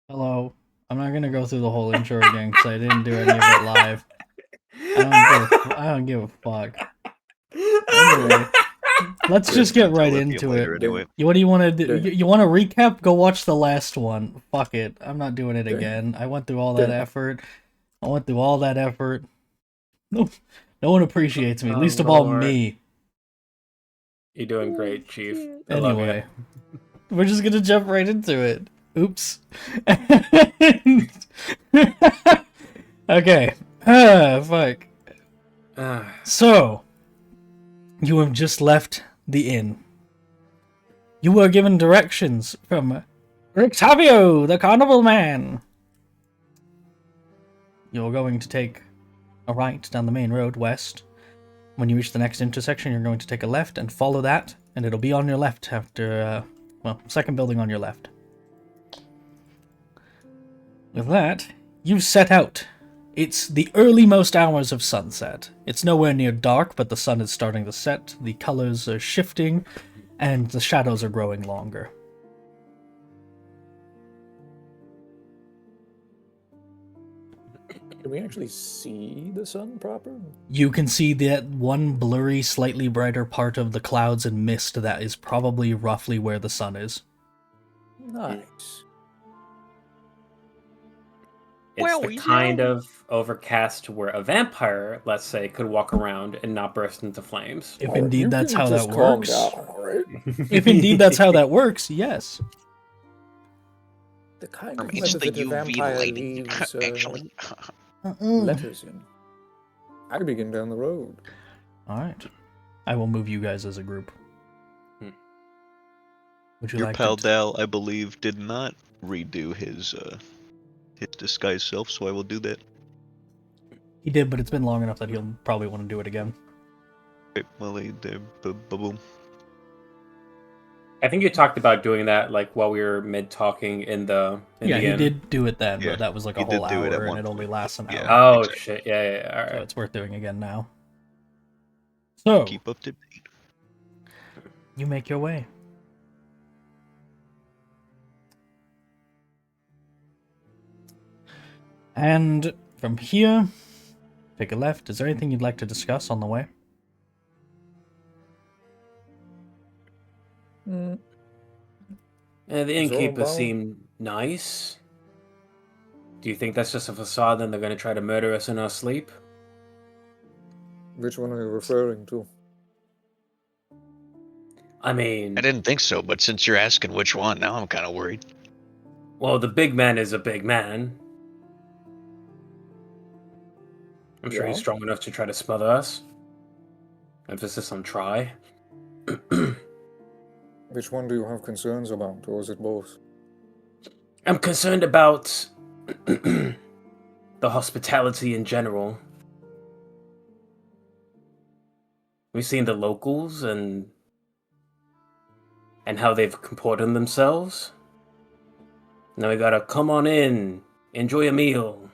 Hello. I'm not gonna go through the whole intro again because I didn't do any of it live. I don't give a fuck. Anyway, let's just get right into it. Anyway. What do you want to do? You want to recap? Go watch the last one. Fuck it. I'm not doing it again. I went through all that effort. No, no one appreciates me, least of all me. You're doing great, Chief. Anyway, we're just gonna jump right into it. Oops. Okay. Fuck. So, you have just left the inn. You were given directions from Rictavio, the carnival man. You're going to take a right down the main road west. When you reach the next intersection, you're going to take a left and follow that, and it'll be on your left after, second building on your left. With that, you set out. It's the earlymost hours of sunset. It's nowhere near dark, but the sun is starting to set, the colors are shifting, and the shadows are growing longer. Can we actually see the sun proper? You can see that one blurry, slightly brighter part of the clouds and mist that is probably roughly where the sun is. Nice. It's the kind of overcast where a vampire, let's say, could walk around and not burst into flames. If indeed that's how that works. Down, right? If indeed that's how that works, yes. The kind of It's weather the that a UV vampire lighting, leaves actually. letters in. I begin down the road. Alright. I will move you guys as a group. Would you Your like pal to... Dal, I believe, did not redo his disguise self, so I will do that. He did, but it's been long enough that he'll probably want to do it again. Okay, well, boom. I think you talked about doing that like while we were mid-talking in the He inn. did do it then, Yeah, but that was like a he did whole do it at hour, and one it only point. lasts an hour. Yeah. Oh, exactly. shit. Yeah, all right. So it's worth doing again now. So, Keep up to date. you make your way. And from here, take a left. Is there anything you'd like to discuss on the way? Mm. The innkeeper Zorbo? seemed nice. Do you think that's just a facade and they're going to try to murder us in our sleep? Which one are you referring to? I mean... I didn't think so, but since you're asking which one, now I'm kind of worried. Well, the big man is a big man. I'm sure he's strong enough to try to smother us. Emphasis on try. Which one do you have concerns about, or is it both? I'm concerned about the hospitality in general. We've seen the locals and how they've comported themselves. Now we gotta come on in, enjoy a meal.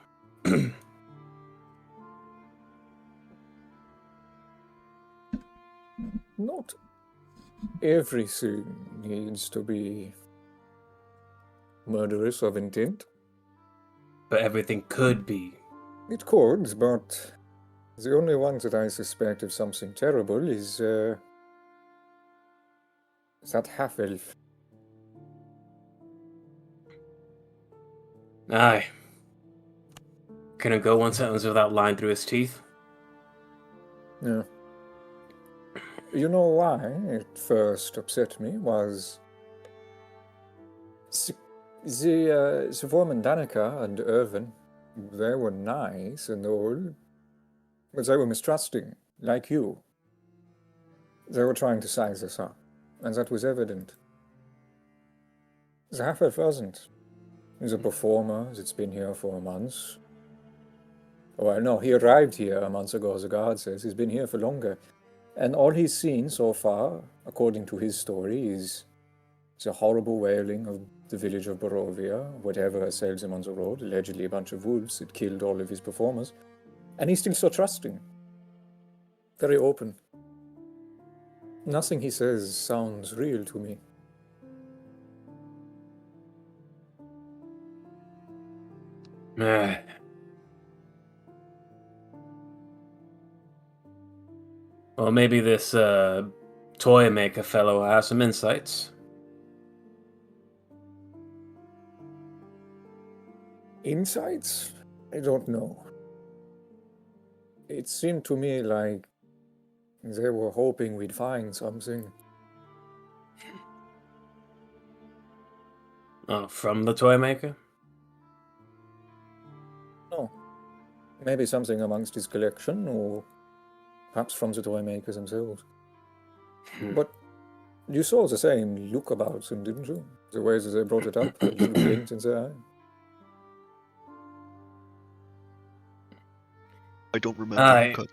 Not everything needs to be murderous of intent. But everything could be. It could, but the only one that I suspect of something terrible is that half-elf. Aye. Couldn't go one sentence without lying through his teeth. Yeah. You know why it first upset me was the woman Danica and Irvin. They were nice and all, but they were mistrusting, like you. They were trying to size us up, and that was evident. The half-elf wasn't. He's a performer that's been here for a month. Well, no, he arrived here a month ago, the guard says. He's been here for longer. And all he's seen so far, according to his story, is the horrible wailing of the village of Barovia, whatever assails him on the road, allegedly a bunch of wolves that killed all of his performers. And he's still so trusting. Very open. Nothing he says sounds real to me. Eh. Well, maybe this toymaker fellow has some insights. Insights? I don't know. It seemed to me like they were hoping we'd find something. Oh, from the toymaker? No. Maybe something amongst his collection, or perhaps from the toymakers themselves. But you saw the same look about them, didn't you? The way that they brought it up, the little glint in their eye. I don't remember who cut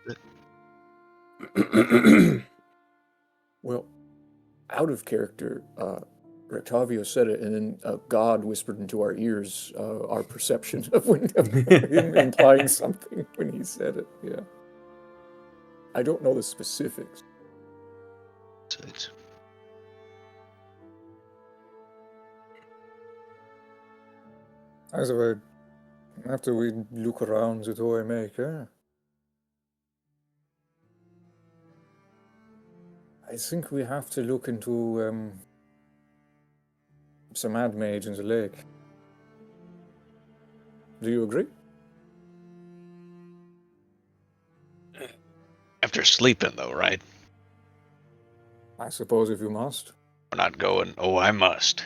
that. Well, out of character, Rectavio said it, and then God whispered into our ears our perception of him implying something when he said it. Yeah. I don't know the specifics. As I after we look around the toymaker, I think we have to look into some mad mage in the lake. Do you agree? After sleeping, though, right? I suppose if you must. We're not going, oh, I must.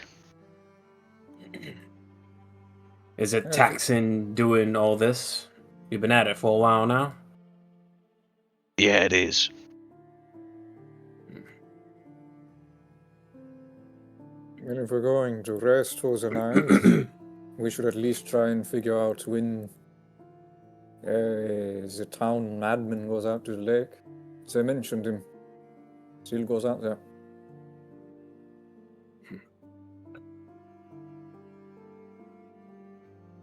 Is it taxing doing all this? You've been at it for a while now? Yeah, it is. Well, if we're going to rest for the night, we should at least try and figure out when the town madman goes out to the lake. They mentioned him. Still goes out there.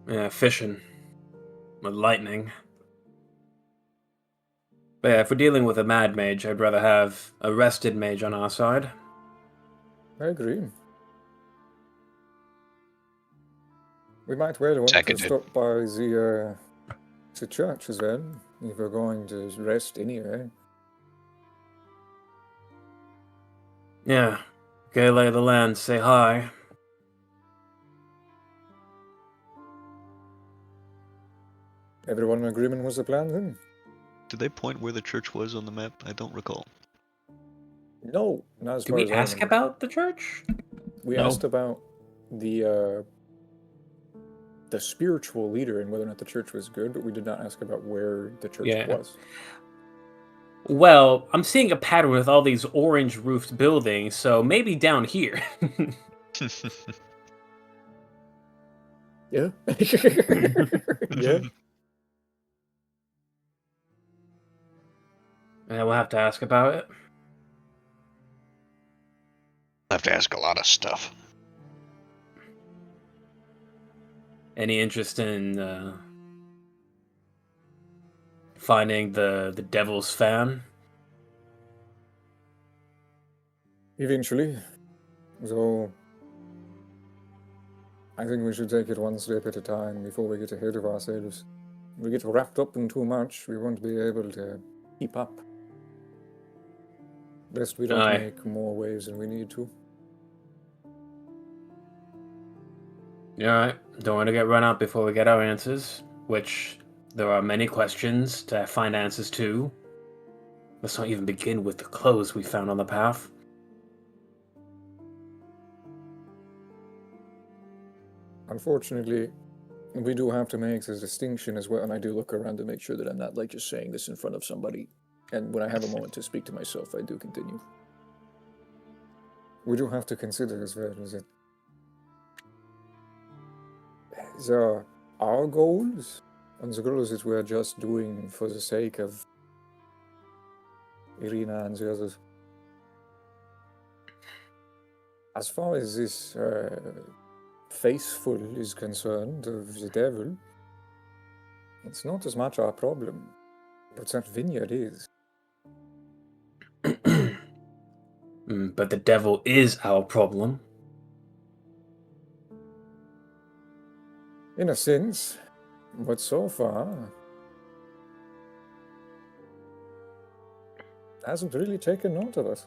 Yeah, fishing. With lightning. But yeah, if we're dealing with a mad mage, I'd rather have a rested mage on our side. I agree. We might well want to stop by the church as well, if we're going to rest anyway. Yeah. Go lay the land, say hi. Everyone in agreement with the plan then? Did they point where the church was on the map? I don't recall. No, not as Did far we as I ask remember. about the church? We asked about the spiritual leader and whether or not the church was good, but we did not ask about where the church was. Well, I'm seeing a pattern with all these orange-roofed buildings, so maybe down here. Yeah. Yeah. Yeah, we'll have to ask about it. I'll have to ask a lot of stuff. Any interest in finding the devil's fan? Eventually. So I think we should take it one step at a time before we get ahead of ourselves. If we get wrapped up in too much, we won't be able to keep up. Best we don't make more waves than we need to. Alright, don't want to get run out before we get our answers, which there are many questions to find answers to. Let's not even begin with the clothes we found on the path. Unfortunately, we do have to make this distinction as well, and I do look around to make sure that I'm not like just saying this in front of somebody. And when I have a moment to speak to myself, I do continue. We do have to consider as well that there are our goals and the goals that we're just doing for the sake of Irina and the others. As far as this faithful is concerned of the devil, it's not as much our problem, but that vineyard is. But the devil is our problem. In a sense, But so far, hasn't really taken note of us.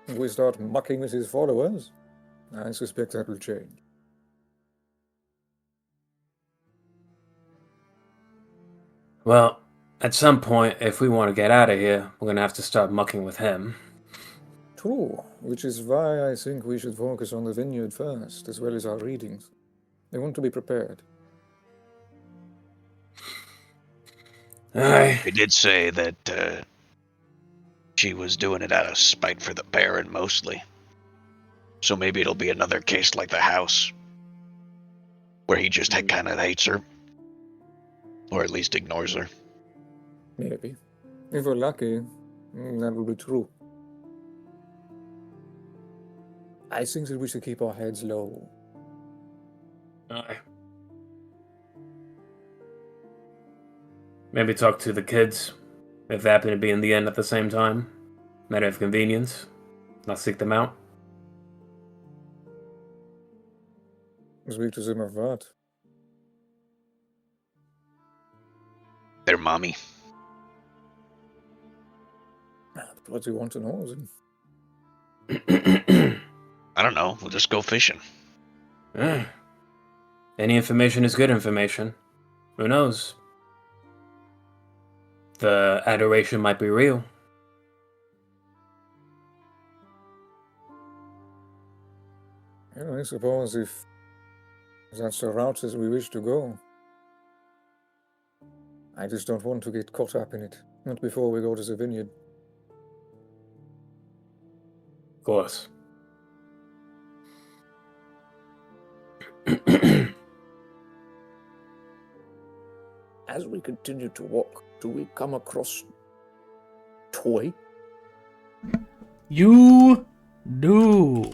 If we start mucking with his followers, I suspect that will change. Well, at some point, if we want to get out of here, we're gonna have to start mucking with him. True, which is why I think we should focus on the vineyard first, as well as our readings. I want to be prepared. Aye. They did say that she was doing it out of spite for the Baron, mostly. So maybe it'll be another case like the house, where he just kind of hates her. Or at least ignores her. Maybe. If we're lucky, that will be true. I think that we should keep our heads low. Aye. Maybe talk to the kids, if they happen to be in the inn at the same time. Matter of convenience. Not seek them out. Speak to them of what? Their mommy. What do you want to know then? I don't know. We'll just go fishing. Any information is good information. Who knows? The adoration might be real. I suppose if that's the route as we wish to go. I just don't want to get caught up in it. Not before we go to the vineyard. Of course. As we continue to walk, do we come across Toy? You do.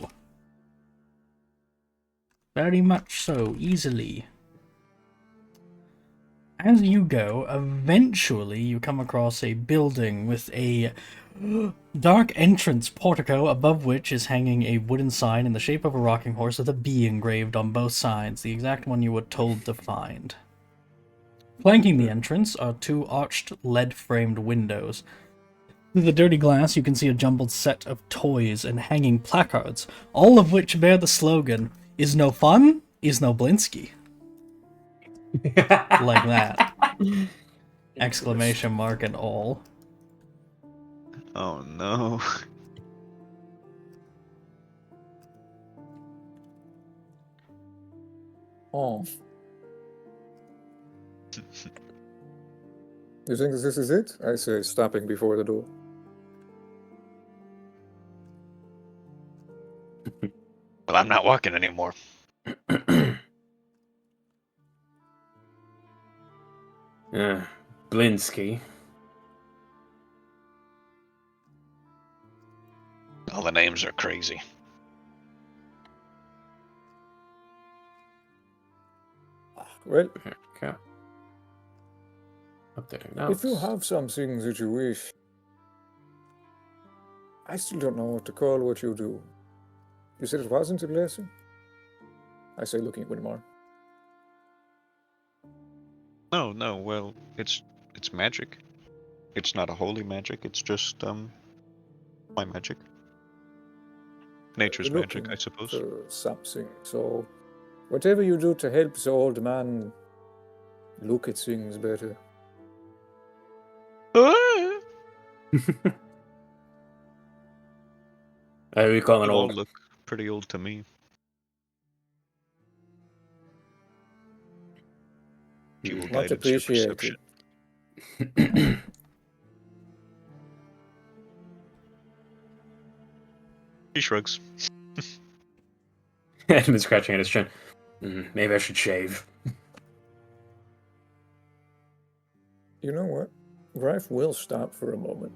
Very much so, easily. As you go, eventually you come across a building with a dark entrance portico above which is hanging a wooden sign in the shape of a rocking horse with a bee engraved on both sides, the exact one you were told to find. Flanking the entrance are two arched lead-framed windows. Through the dirty glass you can see a jumbled set of toys and hanging placards, all of which bear the slogan, "Is no fun, is no Blinsky." Like that. Exclamation mark and all. Oh no. Oh. You think this is it? I say, stopping before the door. Well, I'm not walking anymore. Blinsky. All the names are crazy. Well, Okay. Updating notes. if you have something that you wish, I still don't know what to call what you do. You said it wasn't a blessing? I say, looking at Winmar. No, well, it's magic. It's not a holy magic, it's just, my magic. Nature's magic, Looking I suppose. for something. So, whatever you do to help the old man look at things better. I recall an They all old. look pretty old to me. You will Much guidance your appreciated. perception. He shrugs. I've been scratching at his chin. Maybe I should shave. You know what? Rife will stop for a moment.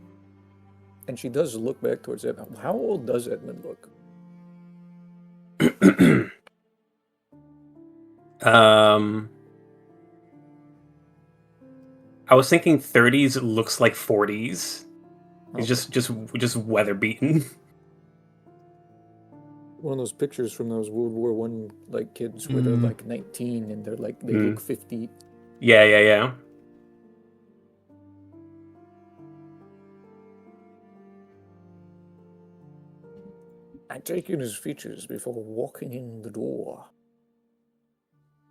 And she does look back towards Edmund. How old does Edmund look? I was thinking 30s looks like 40s. He's just weather beaten. one of those pictures from those World War One like kids where they're like 19 and they're like they look 50. Yeah. I take in his features before walking in the door.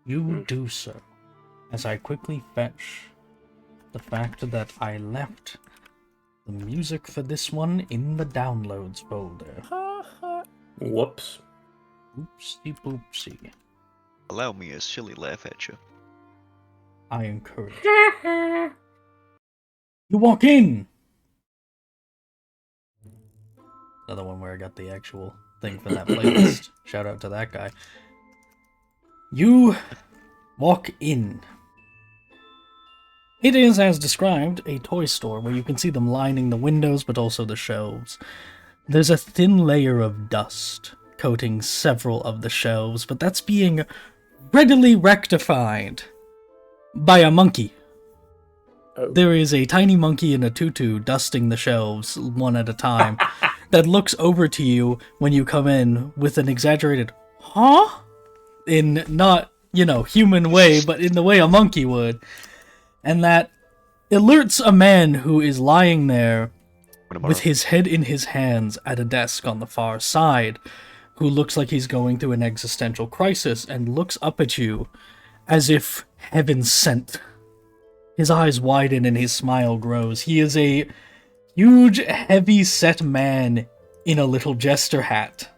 You do so, as I quickly fetch the fact that I left the music for this one in the downloads folder. Whoops. Oopsie boopsie. Allow me a silly laugh at you. I encourage. You walk in! Another one where I got the actual thing for that playlist. Shout out to that guy. You walk in. It is, as described, a toy store where you can see them lining the windows but also the shelves. There's a thin layer of dust coating several of the shelves, but that's being readily rectified by a monkey. Oh. There is a tiny monkey in a tutu dusting the shelves one at a time that looks over to you when you come in with an exaggerated, huh? In not, human way, but in the way a monkey would. And that alerts a man who is lying there with his head in his hands at a desk on the far side, who looks like he's going through an existential crisis and looks up at you as if heaven sent. His eyes widen and his smile grows. He is a huge, heavy-set man in a little jester hat.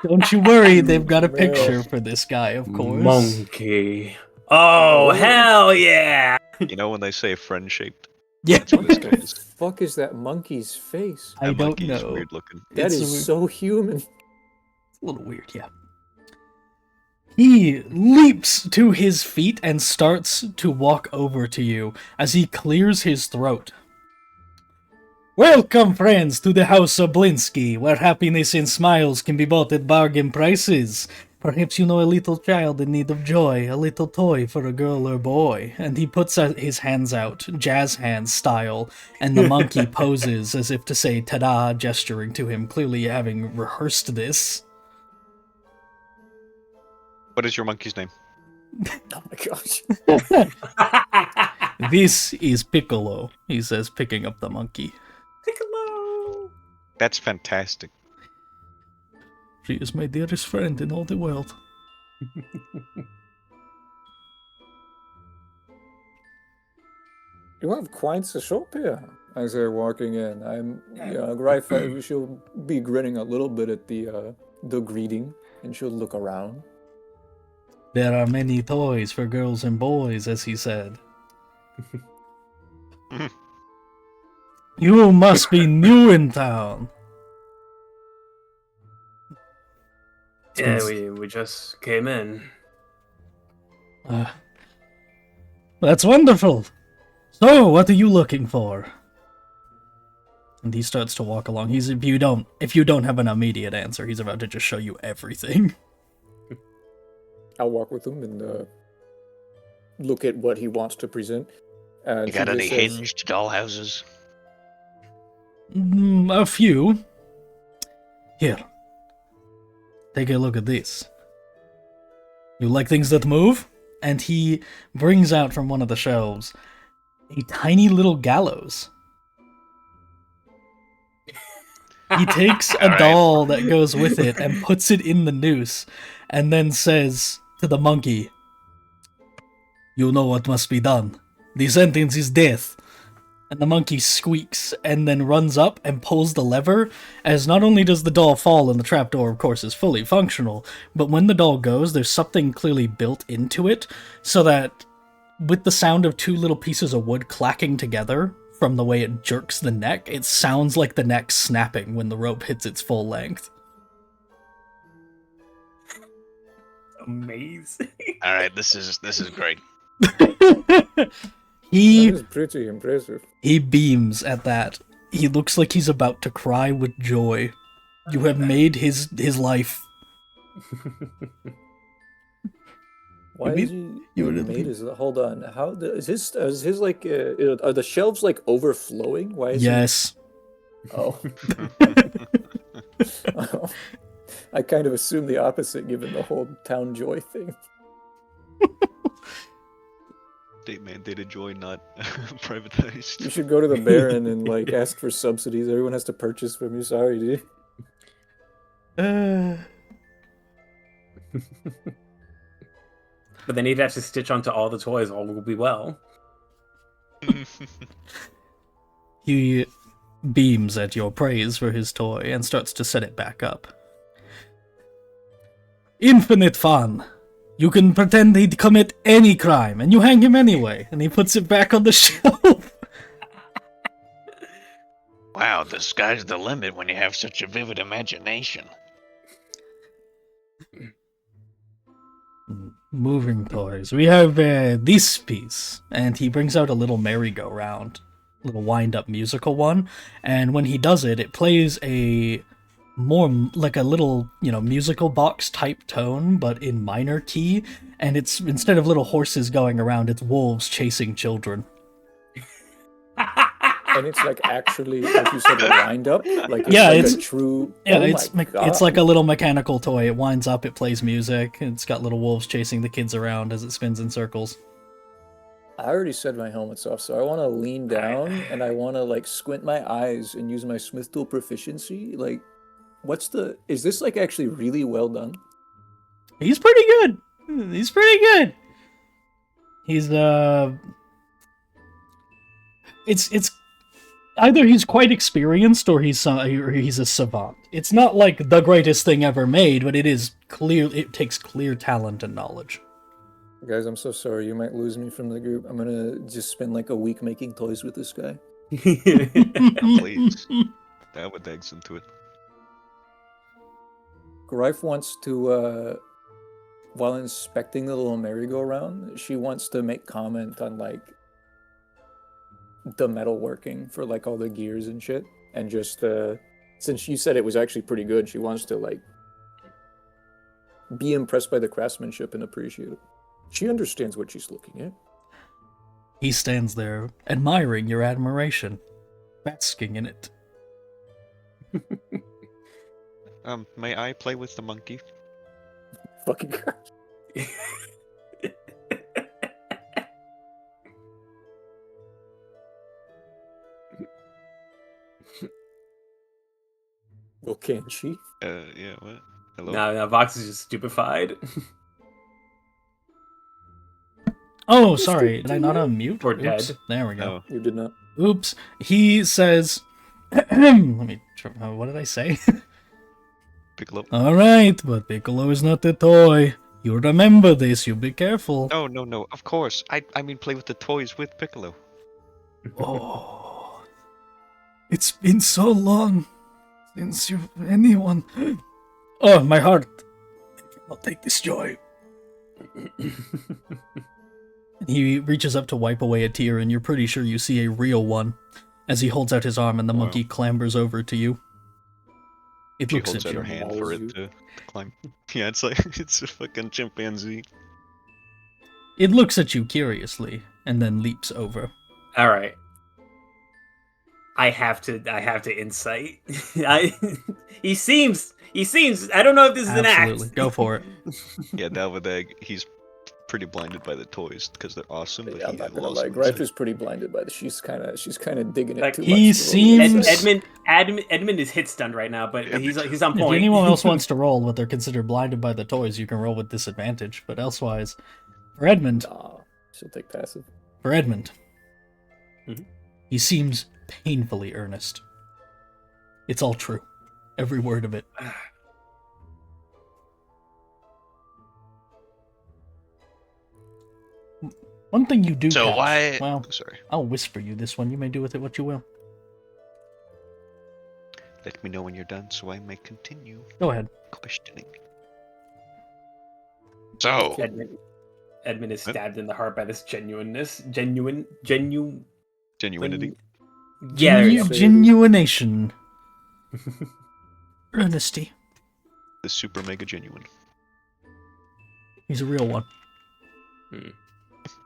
Don't you worry, they've got a picture for this guy, of course. Monkey. Oh, hell yeah! You know when they say friend-shaped? Yeah, That's what this guy What the is. fuck is that monkey's face? I That don't monkey is know. weird looking. That It's is a- so human. A little weird, yeah. He leaps to his feet and starts to walk over to you as he clears his throat. Welcome, friends, to the house of Blinsky, where happiness and smiles can be bought at bargain prices. Perhaps you know a little child in need of joy, a little toy for a girl or boy. And he puts his hands out, jazz hands style, and the monkey poses as if to say ta-da, gesturing to him, clearly having rehearsed this. What is your monkey's name? Oh my gosh. This is Piccolo, he says, picking up the monkey. Piccolo! That's fantastic. She is my dearest friend in all the world. You have quite a shop here. I say, walking in. Gryfa, she'll be grinning a little bit at the greeting, and she'll look around. There are many toys for girls and boys, as he said. You must be new in town. Yeah, we just came in. That's wonderful. So, what are you looking for? And he starts to walk along. If you don't have an immediate answer, he's about to just show you everything. I'll walk with him and look at what he wants to present. And You got she any just says, hinged dollhouses? A few. Here. Take a look at this. You like things that move? And he brings out from one of the shelves a tiny little gallows. He takes a Alright. doll that goes with it and puts it in the noose, and then says to the monkey, "You know what must be done. The sentence is death." And the monkey squeaks and then runs up and pulls the lever, as not only does the doll fall and the trapdoor, of course, is fully functional, but when the doll goes, there's something clearly built into it, so that with the sound of two little pieces of wood clacking together from the way it jerks the neck, it sounds like the neck snapping when the rope hits its full length. Amazing. All right, this is great. that He is pretty impressive. He beams at that. He looks like he's about to cry with joy. You have made his life. Why You is he you would- made his? Hold on. How is his like? Are the shelves like overflowing? Why is Yes. he? Oh, I kind of assumed the opposite given the whole town joy thing. Mandated joy, not privatized. You should go to the Baron and like ask for subsidies. Everyone has to purchase from you. Sorry, dude. But then he'd have to stitch onto all the toys. All will be well. He beams at your praise for his toy and starts to set it back up. Infinite fun. You can pretend he'd commit any crime, and you hang him anyway, and he puts it back on the shelf. Wow, the sky's the limit when you have such a vivid imagination. Moving toys. We have this piece, and he brings out a little merry-go-round, little wind-up musical one, and when he does it, it plays a more like a little, musical box type tone, but in minor key, and it's, instead of little horses going around, it's wolves chasing children. And it's like actually, like you said, a wind up. Like it's a true. Yeah, Oh it's like a little mechanical toy. It winds up, it plays music, and it's got little wolves chasing the kids around as it spins in circles. I already said my helmet's off, so I want to lean down and I want to like squint my eyes and use my Smith tool proficiency. Like, is this like actually really well done? He's pretty good. He's pretty good. He's it's either he's quite experienced or he's a savant. It's not like the greatest thing ever made, but it is clear. It takes clear talent and knowledge. Guys, I'm so sorry. You might lose me from the group. I'm gonna just spend like a week making toys with this guy. Please. That would eggs into it. Greif wants to, while inspecting the little merry-go-round, she wants to make comment on like the metalworking for like all the gears and shit, and just since you said it was actually pretty good, she wants to like be impressed by the craftsmanship and appreciate it. She understands what she's looking at. He stands there, admiring your admiration, basking in it. May I play with the monkey? Fucking God. Well, can she? Yeah, what? Hello? No, Vox is just stupefied. Oh, sorry. Did I not unmute? Or Oops. dead. There we go. Oh. You did not. Oops. He says... Let me... What did I say? Piccolo? Alright, but Piccolo is not the toy. You remember this, you be careful. No, of course. I mean play with the toys with Piccolo. Oh... It's been so long since anyone... Oh, my heart. I cannot take this joy. He reaches up to wipe away a tear, and you're pretty sure you see a real one as he holds out his arm and the monkey clambers over to you. It She looks holds at out you. her hand for it to climb. Yeah, it's like it's a fucking chimpanzee. It looks at you curiously and then leaps over. All right. I have to insight. He seems. I don't know if this is an act. Absolutely, go for it. Yeah, Dalvadag, he's pretty blinded by the toys because they're awesome. But Yeah, I'm he not gonna loves lie. them. Greif is pretty blinded by this. She's kind of digging it Like, too he much. seems- Edmund is hit stunned right now, but he's on If point. anyone else wants to roll, but they're considered blinded by the toys, you can roll with disadvantage. But elsewise, for Edmund, Nah, she'll take passive. Mhm. he seems painfully earnest. It's all true. Every word of it. One thing you do So catch, why? well, Sorry. I'll whisper you this one. You may do with it what you will. Let me know when you're done so I may continue Go ahead. questioning. So, Edmund is stabbed in the heart by this genuineness. Genuinity. Genu- Yeah, there you go. genuination. Earnesty. the super mega genuine. He's a real one.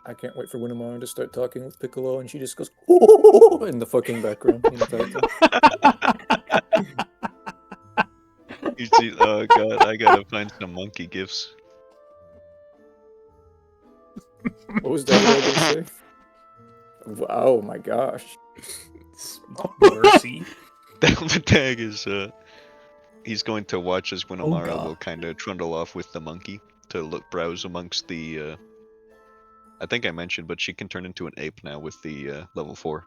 I can't wait for Winnemar to start talking with Piccolo, and she just goes "Oh!" in the fucking background. The entire time. You see, oh god, I gotta find some monkey gifts. What was that going to say? Oh my gosh. Mercy. The tag is he's going to watch as Winamara God. will kind of trundle off with the monkey to browse amongst the. I think I mentioned, but she can turn into an ape now with the level 4.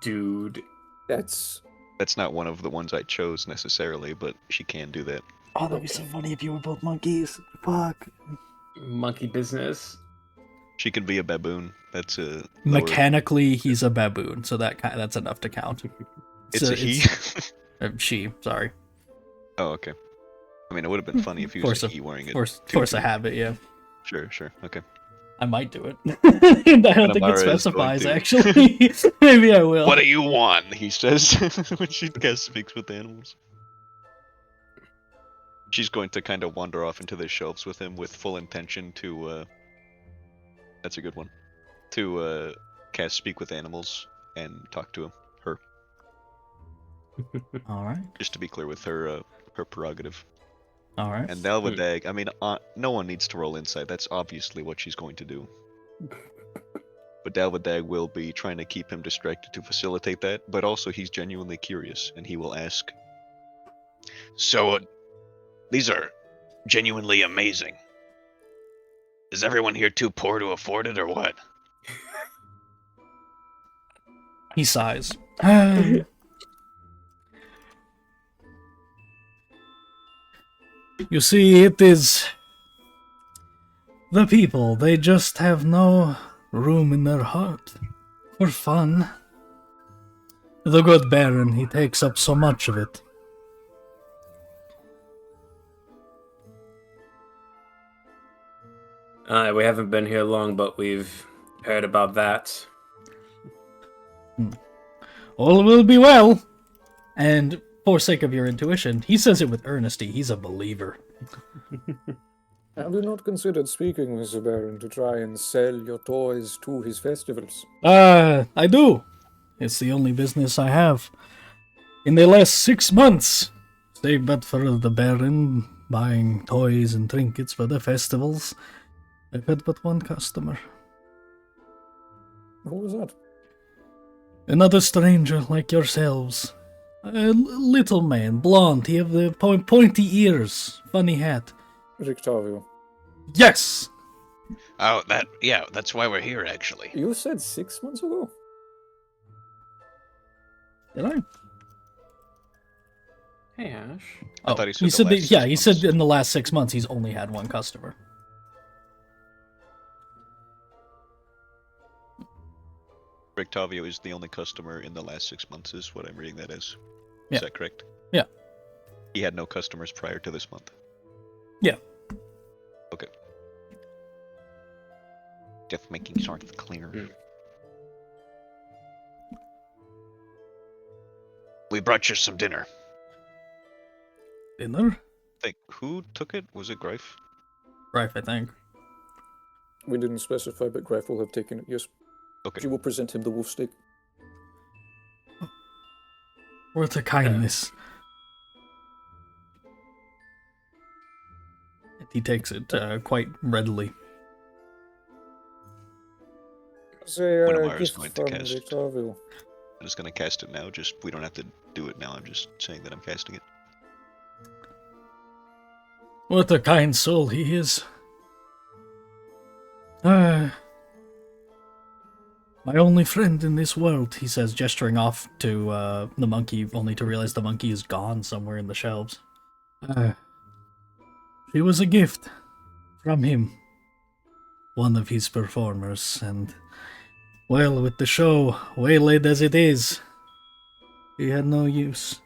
Dude. That's That's not one of the ones I chose necessarily, but she can do that. Oh, that'd be so funny if you were both monkeys. Fuck. Monkey business. She can be a baboon. That's a Mechanically, he's a baboon, so that's enough to count. It's So a he. She, sorry. Oh, okay. I mean, it would have been funny if he was a he wearing a Force a habit, yeah. Sure, okay. I might do it. I don't think Amara it is going specifies, to. actually. Maybe I will. What do you want? He says when she speaks with animals. She's going to kind of wander off into the shelves with him with full intention to. That's a good one. To cast speak with animals and talk to him. Her. Alright. Just to be clear with her prerogative. Alright. And Dalvadag, I mean, no one needs to roll insight. That's obviously what she's going to do. But Dalvadag will be trying to keep him distracted to facilitate that, but also he's genuinely curious, and he will ask. So, these are genuinely amazing. Is everyone here too poor to afford it, or what? He sighs. You see, it is the people. They just have no room in their heart for fun. The good Baron, he takes up so much of it. We haven't been here long, but we've heard about that. All will be well. And for sake of your intuition, he says it with earnesty. He's a believer. Have you not considered speaking with the Baron to try and sell your toys to his festivals? I do. It's the only business I have. In the last 6 months, save but for the Baron buying toys and trinkets for the festivals, I've had but one customer. Who was that? Another stranger like yourselves. A little man, blonde, he have the pointy ears, funny hat. Rictavio. Yes! Oh, that's why we're here, actually. You said 6 months ago? Did I? Hey, Ash. I thought he said he the said last that, 6 he said months. in the last 6 months he's only had one customer. Rictavio is the only customer in the last 6 months, is what I'm reading that as. Yeah. Is that correct? Yeah. He had no customers prior to this month. Yeah. Okay. Just making sure it's clear. We brought you some dinner. Dinner? Who took it? Was it Greif? Right, I think. We didn't specify, but Greif will have taken it, yes. Okay. You will present him the wolf steak. What a kindness. And he takes it quite readily. It's a Winamar is gift going to from cast. Rictavio. I'm just gonna cast it now. Just we don't have to do it now. I'm just saying that I'm casting it. What a kind soul he is. My only friend in this world, he says, gesturing off to the monkey, only to realize the monkey is gone somewhere in the shelves. She was a gift from him, one of his performers, and, well, with the show waylaid as it is, he had no use.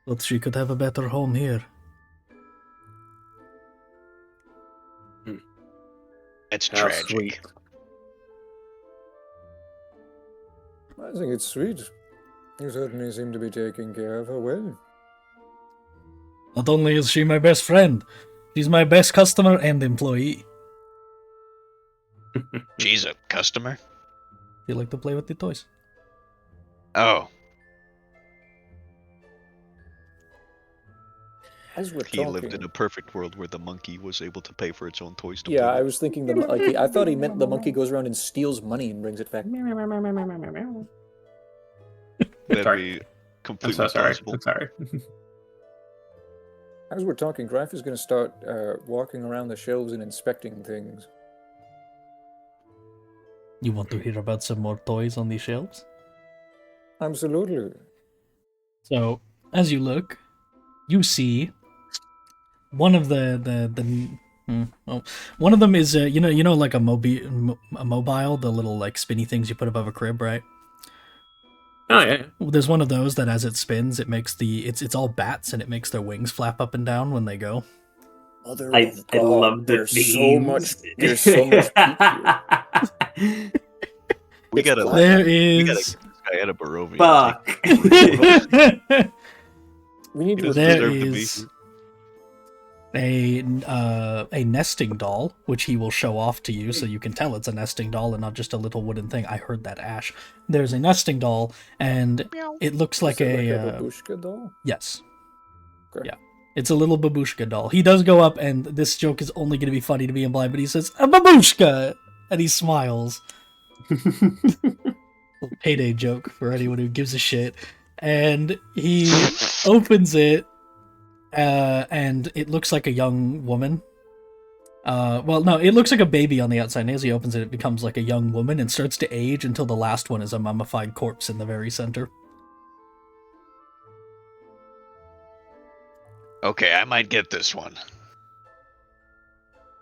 Thought she could have a better home here. It's How tragic. sweet. I think it's sweet. You certainly seem to be taking care of her well. Not only is she my best friend, she's my best customer and employee. She's a customer? You like to play with the toys? Oh. As we're He talking, lived in a perfect world where the monkey was able to pay for its own toys to yeah, play I with. was thinking I thought he meant the monkey goes around and steals money and brings it back. That'd Sorry. be I'm completely so sorry. plausible. I'm sorry. As we're talking, Grife is going to start walking around the shelves and inspecting things. You want to hear about some more toys on these shelves? Absolutely. So, as you look, you see one of one of them is you know like a mobile, the little like spinny things you put above a crib, right? Oh yeah. Well, there's one of those that as it spins, it makes it's all bats and it makes their wings flap up and down when they go. Mother I of God, love the there's so much. There's so much peak here. We It's gotta black. There we gotta is get this guy out of Barovia. Fuck. We need He to. doesn't there deserve to be is here. a nesting doll, which he will show off to you so you can tell it's a nesting doll and not just a little wooden thing. I heard that, Ash. There's a nesting doll, and it looks like Is it a babushka doll? yes. Okay. Yeah. It's a little babushka doll. He does go up, and this joke is only going to be funny to me and blind, but he says, "A babushka!" And he smiles. Little payday joke for anyone who gives a shit. And he opens it, and it looks like a young woman. Well, no, it looks like a baby on the outside, and as he opens it, it becomes like a young woman and starts to age until the last one is a mummified corpse in the very center. Okay, I might get this one.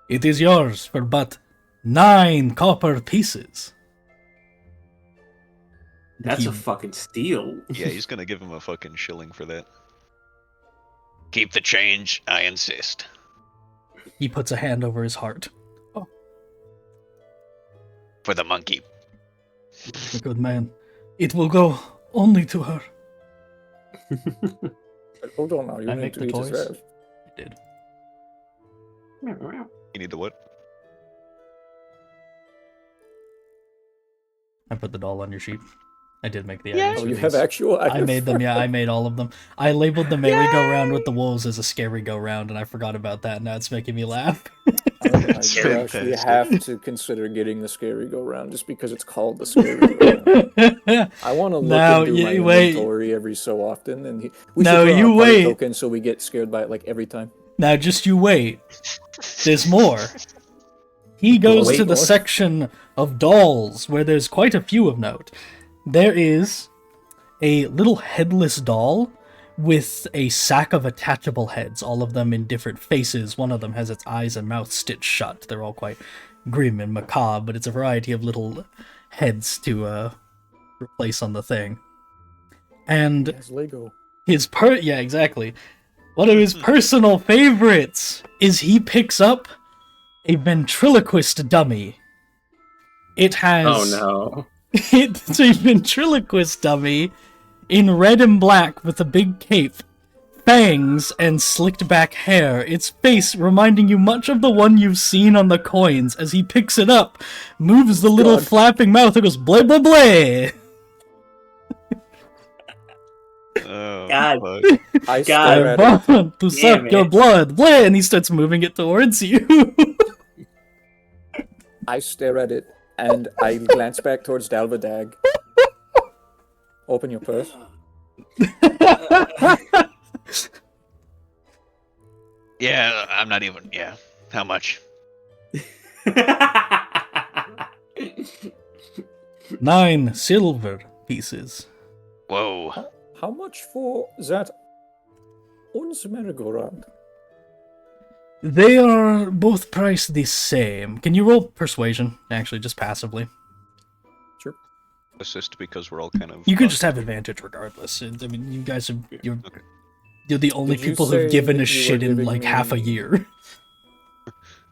It is yours for but 9 copper pieces. That's He- a fucking steal. Yeah, he's gonna give him a fucking shilling for that. Keep the change, I insist. He puts a hand over his heart. For the monkey. A good man. It will go only to her. Hold on now, you I need make to the eat toys? as well. I did. You need the what? I put the doll on your sheet. I did make the Yeah. items Oh, for you these. have actual. I made them, yeah, I made all of them. I labeled the merry-go-round with the wolves as a scary go-round, and I forgot about that, and now it's making me laugh. Oh my gosh, we Fantastic. have to consider getting the scary go round just because it's called the scary go round. I want to look Now, and do my you wait. inventory every so often, and we No, should put you on a party wait. token so we get scared by it like every time. Now, just you wait. There's more. He goes Wait, to the what? section of dolls, where there's quite a few of note. There is a little headless doll with a sack of attachable heads, all of them in different faces. One of them has its eyes and mouth stitched shut. They're all quite grim and macabre, but it's a variety of little heads to replace on the thing. And Yes, Lego. yeah, exactly. One of his personal favorites is he picks up a ventriloquist dummy. It has Oh no. It's a ventriloquist dummy in red and black with a big cape, fangs, and slicked back hair. Its face reminding you much of the one you've seen on the coins. As he picks it up, moves the little God. flapping mouth and goes blah blah blah. Oh, God. fuck. I God. stare I at it. want to suck Damn your it. blood, blah, and he starts moving it towards you. I stare at it, and I glance back towards Dalvadag. Open your purse. Yeah, I'm not even. Yeah. How much? 9 silver pieces. Whoa. How much for that uns merry-go-round? They are both priced the same. Can you roll persuasion? Actually, just passively. Sure. Assist because we're all kind of. You could just have advantage regardless. I mean, you guys are you're the only Did you people who've say given a that you were shit in giving like half a me- year.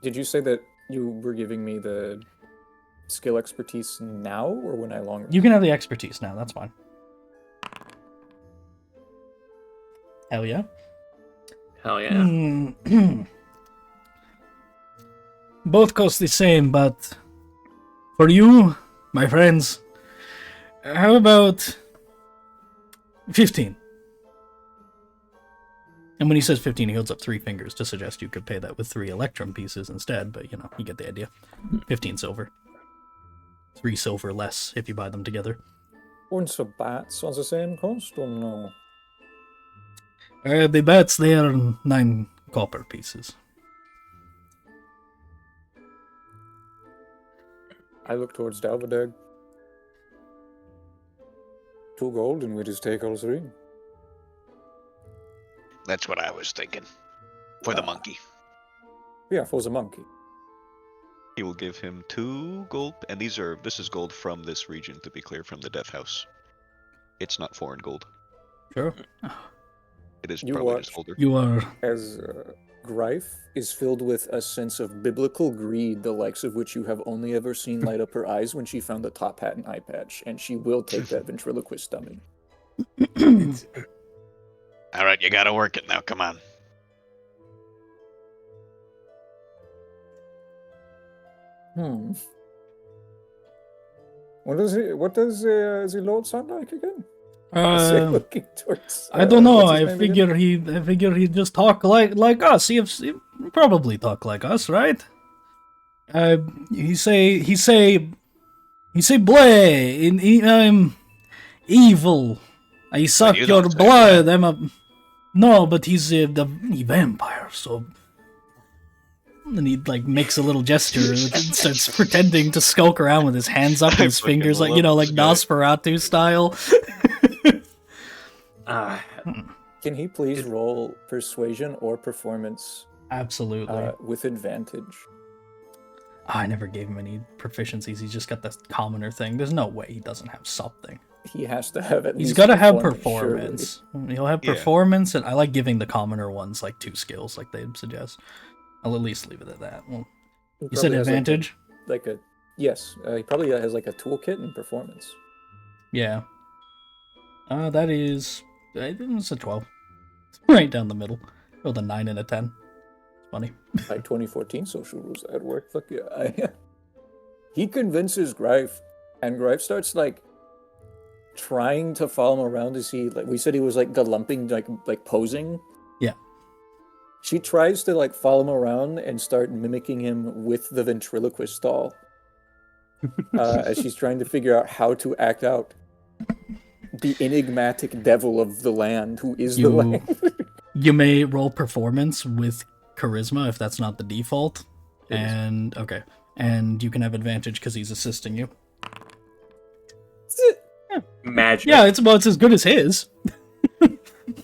Did you say that you were giving me the skill expertise now, or when I long? You can have the expertise now. That's fine. Hell yeah. Hell yeah. Both cost the same, but for you, my friends, how about 15? And when he says 15, he holds up 3 fingers to suggest you could pay that with 3 electrum pieces instead, but you know, you get the idea. 15 silver. 3 silver less if you buy them together. Orange or bats are the same cost or no? The bats, they are 9 copper pieces. I look towards Dalvadeg. 2 gold and we just take all 3. That's what I was thinking. For the monkey. Yeah, for the monkey. He will give him 2 gold, and this is gold from this region, to be clear, from the Death House. It's not foreign gold. Sure. It is You probably watch. just older. You are... As Greif is filled with a sense of biblical greed, the likes of which you have only ever seen light up her eyes when she found a top hat and eye patch, and she will take that ventriloquist dummy. All right, you gotta work it now. Come on. What does the Lord sound like again? Looking towards, I don't know. what's his I name figure again? he'd just talk like us. He probably talk like us, right? He say bleh. I'm evil. I suck you your don't say blood. No, but he's the vampire. So, and he like makes a little gesture and starts pretending to skulk around with his hands up, and his fucking fingers like love like this guy. Nosferatu style. Can he please roll persuasion or performance Absolutely. with advantage? I never gave him any proficiencies. He's just got the commoner thing. There's no way he doesn't have something. He has to have at least. He's got to have surely. performance. He'll have Yeah. performance, and I like giving the commoner ones like 2 skills, like they'd suggest. I'll at least leave it at that. Well, He you said probably has, advantage? Yes, he probably has like a toolkit and performance. Yeah. That is... It's a 12. Right down the middle. With a 9 and a 10. It's funny. By 2014 social rules at work. Fuck yeah. He convinces Greif, and Greif starts like trying to follow him around to see, like we said, he was like galumping, like posing. Yeah. She tries to like follow him around and start mimicking him with the ventriloquist doll, as she's trying to figure out how to act out the enigmatic devil of the land, who is the land. You may roll performance with charisma if that's not the default. It is. And, okay. And you can have advantage because he's assisting you. Magic. Yeah, it's as good as his.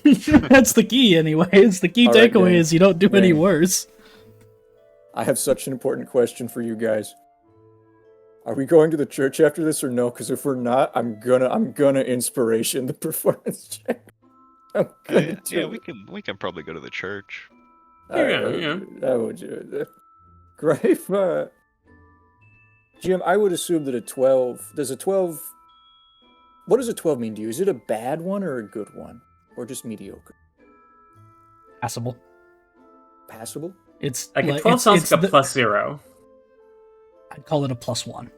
That's the key, anyway. It's the key All right, takeaway gang. is you don't do any Gang. worse. I have such an important question for you guys. Are we going to the church after this or no? Because if we're not, I'm gonna inspiration the performance check. I'm gonna do Yeah, it. we can probably go to the church. Yeah. I would do it. Great. Jim, I would assume that a 12... Does a 12... What does a 12 mean to you? Is it a bad one or a good one? Or just mediocre? Passable. Passable? It's Like a 12 sounds like a +0. I'd call it a +1.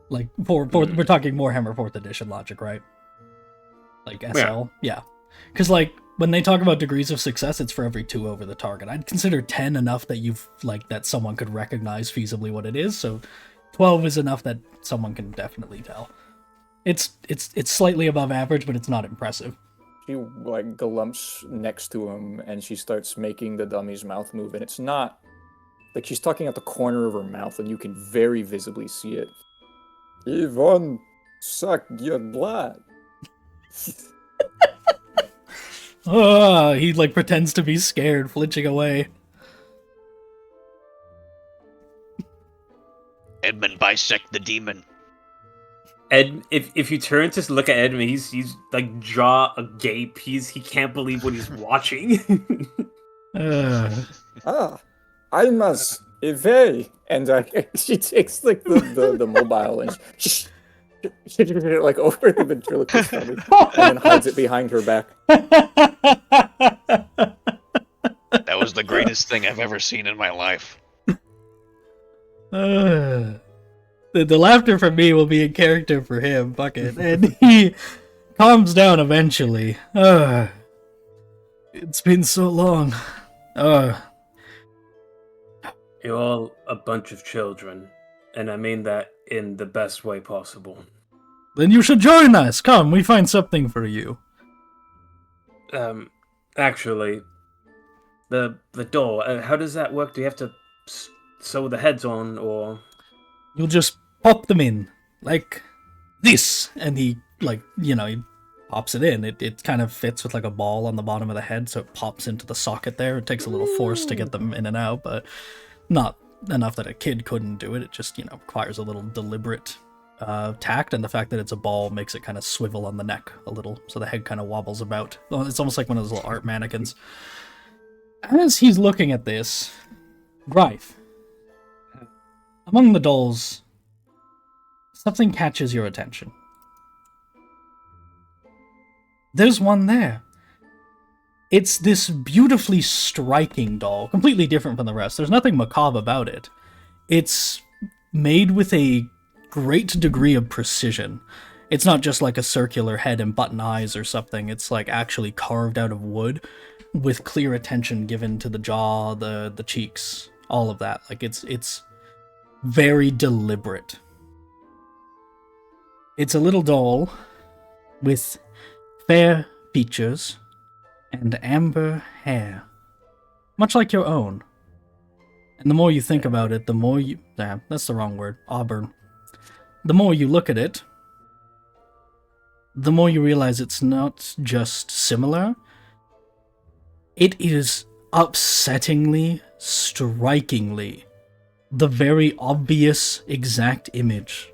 Like for we're talking Warhammer 4th edition logic, right? Like SL, yeah. Because like when they talk about degrees of success, it's for every 2 over the target. I'd consider 10 enough that that someone could recognize feasibly what it is. So 12 is enough that someone can definitely tell. It's slightly above average, but it's not impressive. She like galumps next to him and she starts making the dummy's mouth move, and it's not like she's talking out the corner of her mouth and you can very visibly see it. Yvonne, suck your blood. He like pretends to be scared, flinching away. Edmund, bisect the demon. Ed, if you turn to look at Edmund, he's like jaw agape. He can't believe what he's watching. Almas, Eve. And she takes like the mobile and she like over the ventriloquist dummy and then hides it behind her back. That was the greatest thing I've ever seen in my life. The laughter from me will be in character for him, fuck it. And he calms down eventually. It's been so long. Uh, You're all a bunch of children, and I mean that in the best way possible. then you should join us. Come, we find something for you. Actually, the door, how does that work? Do you have to sew the heads on, or... You'll just pop them in, like this. And he, he pops it in. It kind of fits with like a ball on the bottom of the head, so it pops into the socket there. It takes a little force to get them in and out, but not enough that a kid couldn't do it. It just, requires a little deliberate tact, and the fact that it's a ball makes it kind of swivel on the neck a little, so the head kind of wobbles about. Well, it's almost like one of those little art mannequins. As he's looking at this, Greif, among the dolls, something catches your attention. There's one there. It's this beautifully striking doll, completely different from the rest. There's nothing macabre about it. It's made with a great degree of precision. It's not just like a circular head and button eyes or something. It's like actually carved out of wood with clear attention given to the jaw, the cheeks, all of that. Like it's very deliberate. It's a little doll with fair features and amber hair, much like your own. And the more you think about it, the more you... that's the wrong word. Auburn. The more you look at it, the more you realize it's not just similar. It is upsettingly, strikingly, the very obvious exact image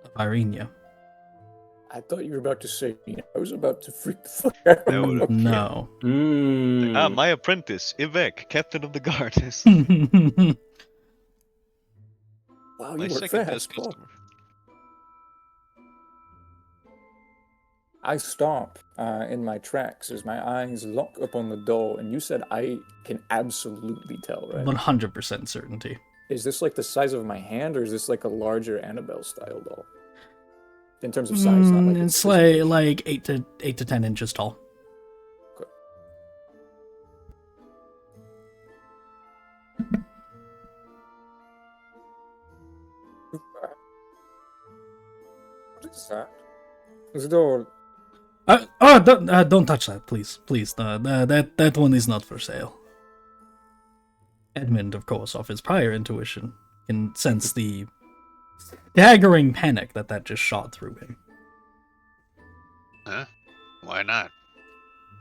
of Irenia. I thought you were about to say, I was about to freak the fuck out. That would've- No. My apprentice, Ivek, captain of the guard. Wow, My you were second fast, best Paul. customer. I stop in my tracks as my eyes lock upon the doll, and you said I can absolutely tell, right? 100% certainty. Is this like the size of my hand, or is this like a larger Annabelle-style doll? In terms of size, not like It's presentation. like 8 to 10 inches tall. Okay. What is that? This doll. Don't touch that, please. Please, that one is not for sale. Edmund, of course, off his prior intuition, can sense the staggering panic that just shot through him. Huh? Why not?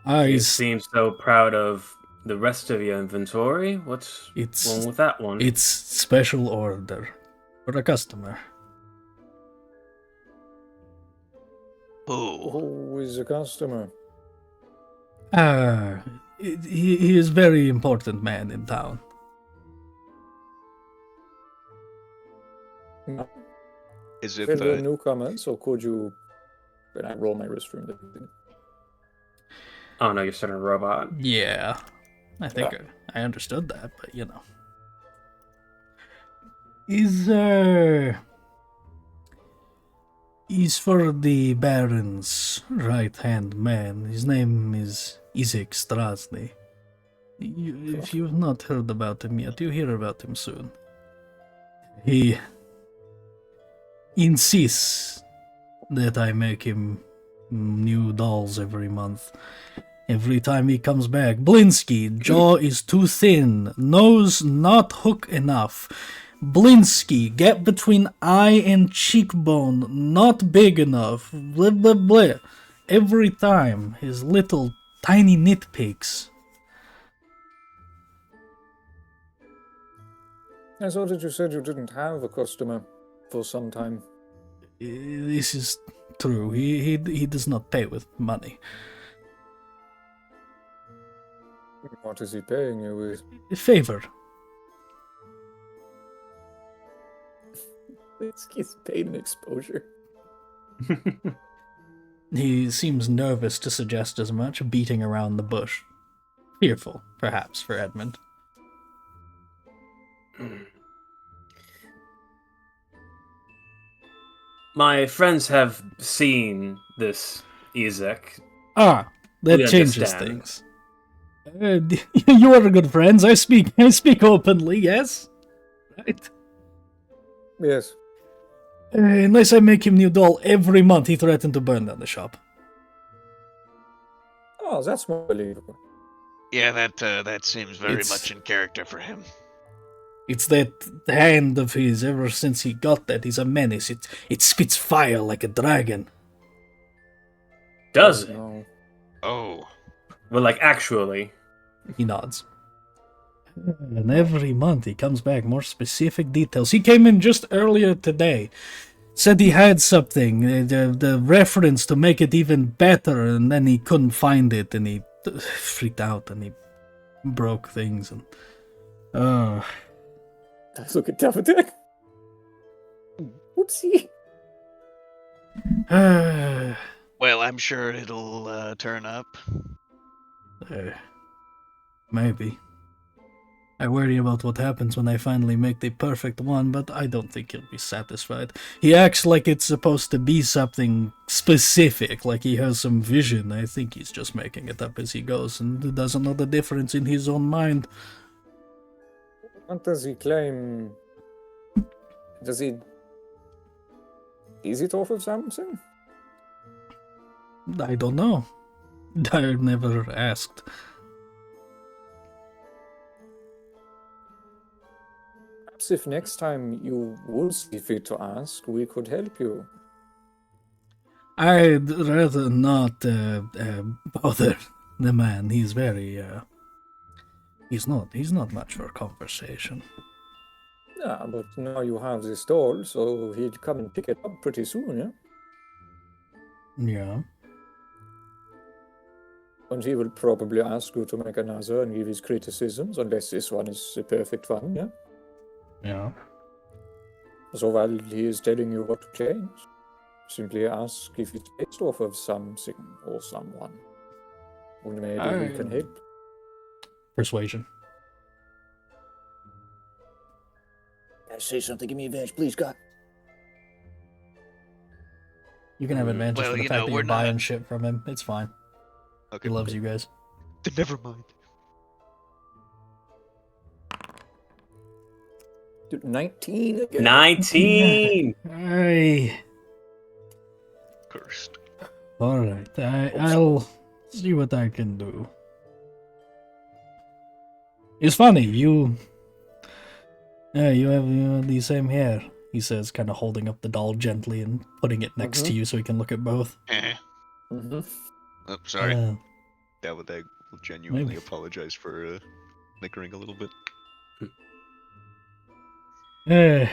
You He's seem so proud of the rest of your inventory. What's wrong with that one? It's special order for a customer. Who? Who is a customer? He is very important man in town. Is it Fairly a newcomer, so could you... When I roll my wrist for him. Oh no, you're starting a robot. Yeah, I think I understood that, but He's for the Baron's right-hand man. His name is Isaac Strasny. If you've not heard about him yet, you'll hear about him soon. He insists that I make him new dolls every month. Every time he comes back. Blinsky, jaw is too thin, nose not hook enough. Blinsky, gap between eye and cheekbone, not big enough. Blah, blah, blah. Every time, his little tiny nitpicks. I thought that you said you didn't have a customer for some time. This is true. He does not pay with money. What is he paying you with? A favor. He's paid in exposure. He seems nervous to suggest as much, beating around the bush. Fearful, perhaps, for Edmund. My friends have seen this Isaac. That We changes understand. things. You are good friends. I speak openly, yes? Right. Yes. Unless I make him new doll every month, he threatened to burn down the shop. Oh, that's more believable. Yeah, that seems very It's- much in character for him. It's that hand of his. Ever since he got that, he's a menace. It spits fire like a dragon. Does Oh, it? no. Oh, Well, like, actually. He nods. And every month he comes back, more specific details. He came in just earlier today. Said he had something, the reference to make it even better, and then he couldn't find it, and he freaked out, and he broke things, and... Let's look at Davidic. Whoopsie. well, I'm sure it'll turn up. Maybe. I worry about what happens when I finally make the perfect one, but I don't think he'll be satisfied. He acts like it's supposed to be something specific, like he has some vision. I think he's just making it up as he goes, and doesn't know the difference in his own mind. What does he claim? Does he... Is it off of something? I don't know. I never asked. Perhaps if next time you would see fit to ask, we could help you. I'd rather not bother the man. He's very he's not much for conversation. Yeah, but now you have this doll, so he'd come and pick it up pretty soon, yeah? Yeah. And he will probably ask you to make another and give his criticisms, unless this one is the perfect one, yeah? Yeah. So while he is telling you what to change, simply ask if it's based off of something or someone. And maybe we can help. Persuasion. Can I say something? Give me advantage, please, God. You can have advantage Well, for the you fact know, that we're you're buying not- shit from him. It's fine. Okay. He loves you guys. Then never mind. Dude, 19 again. 19! Hey. Cursed. Alright. I'll see what I can do. It's funny, you have the same hair, he says, kind of holding up the doll gently and putting it next to you so he can look at both. Mm-hmm. Oh, sorry. Davidic will genuinely Maybe. apologize for snickering a little bit. Maybe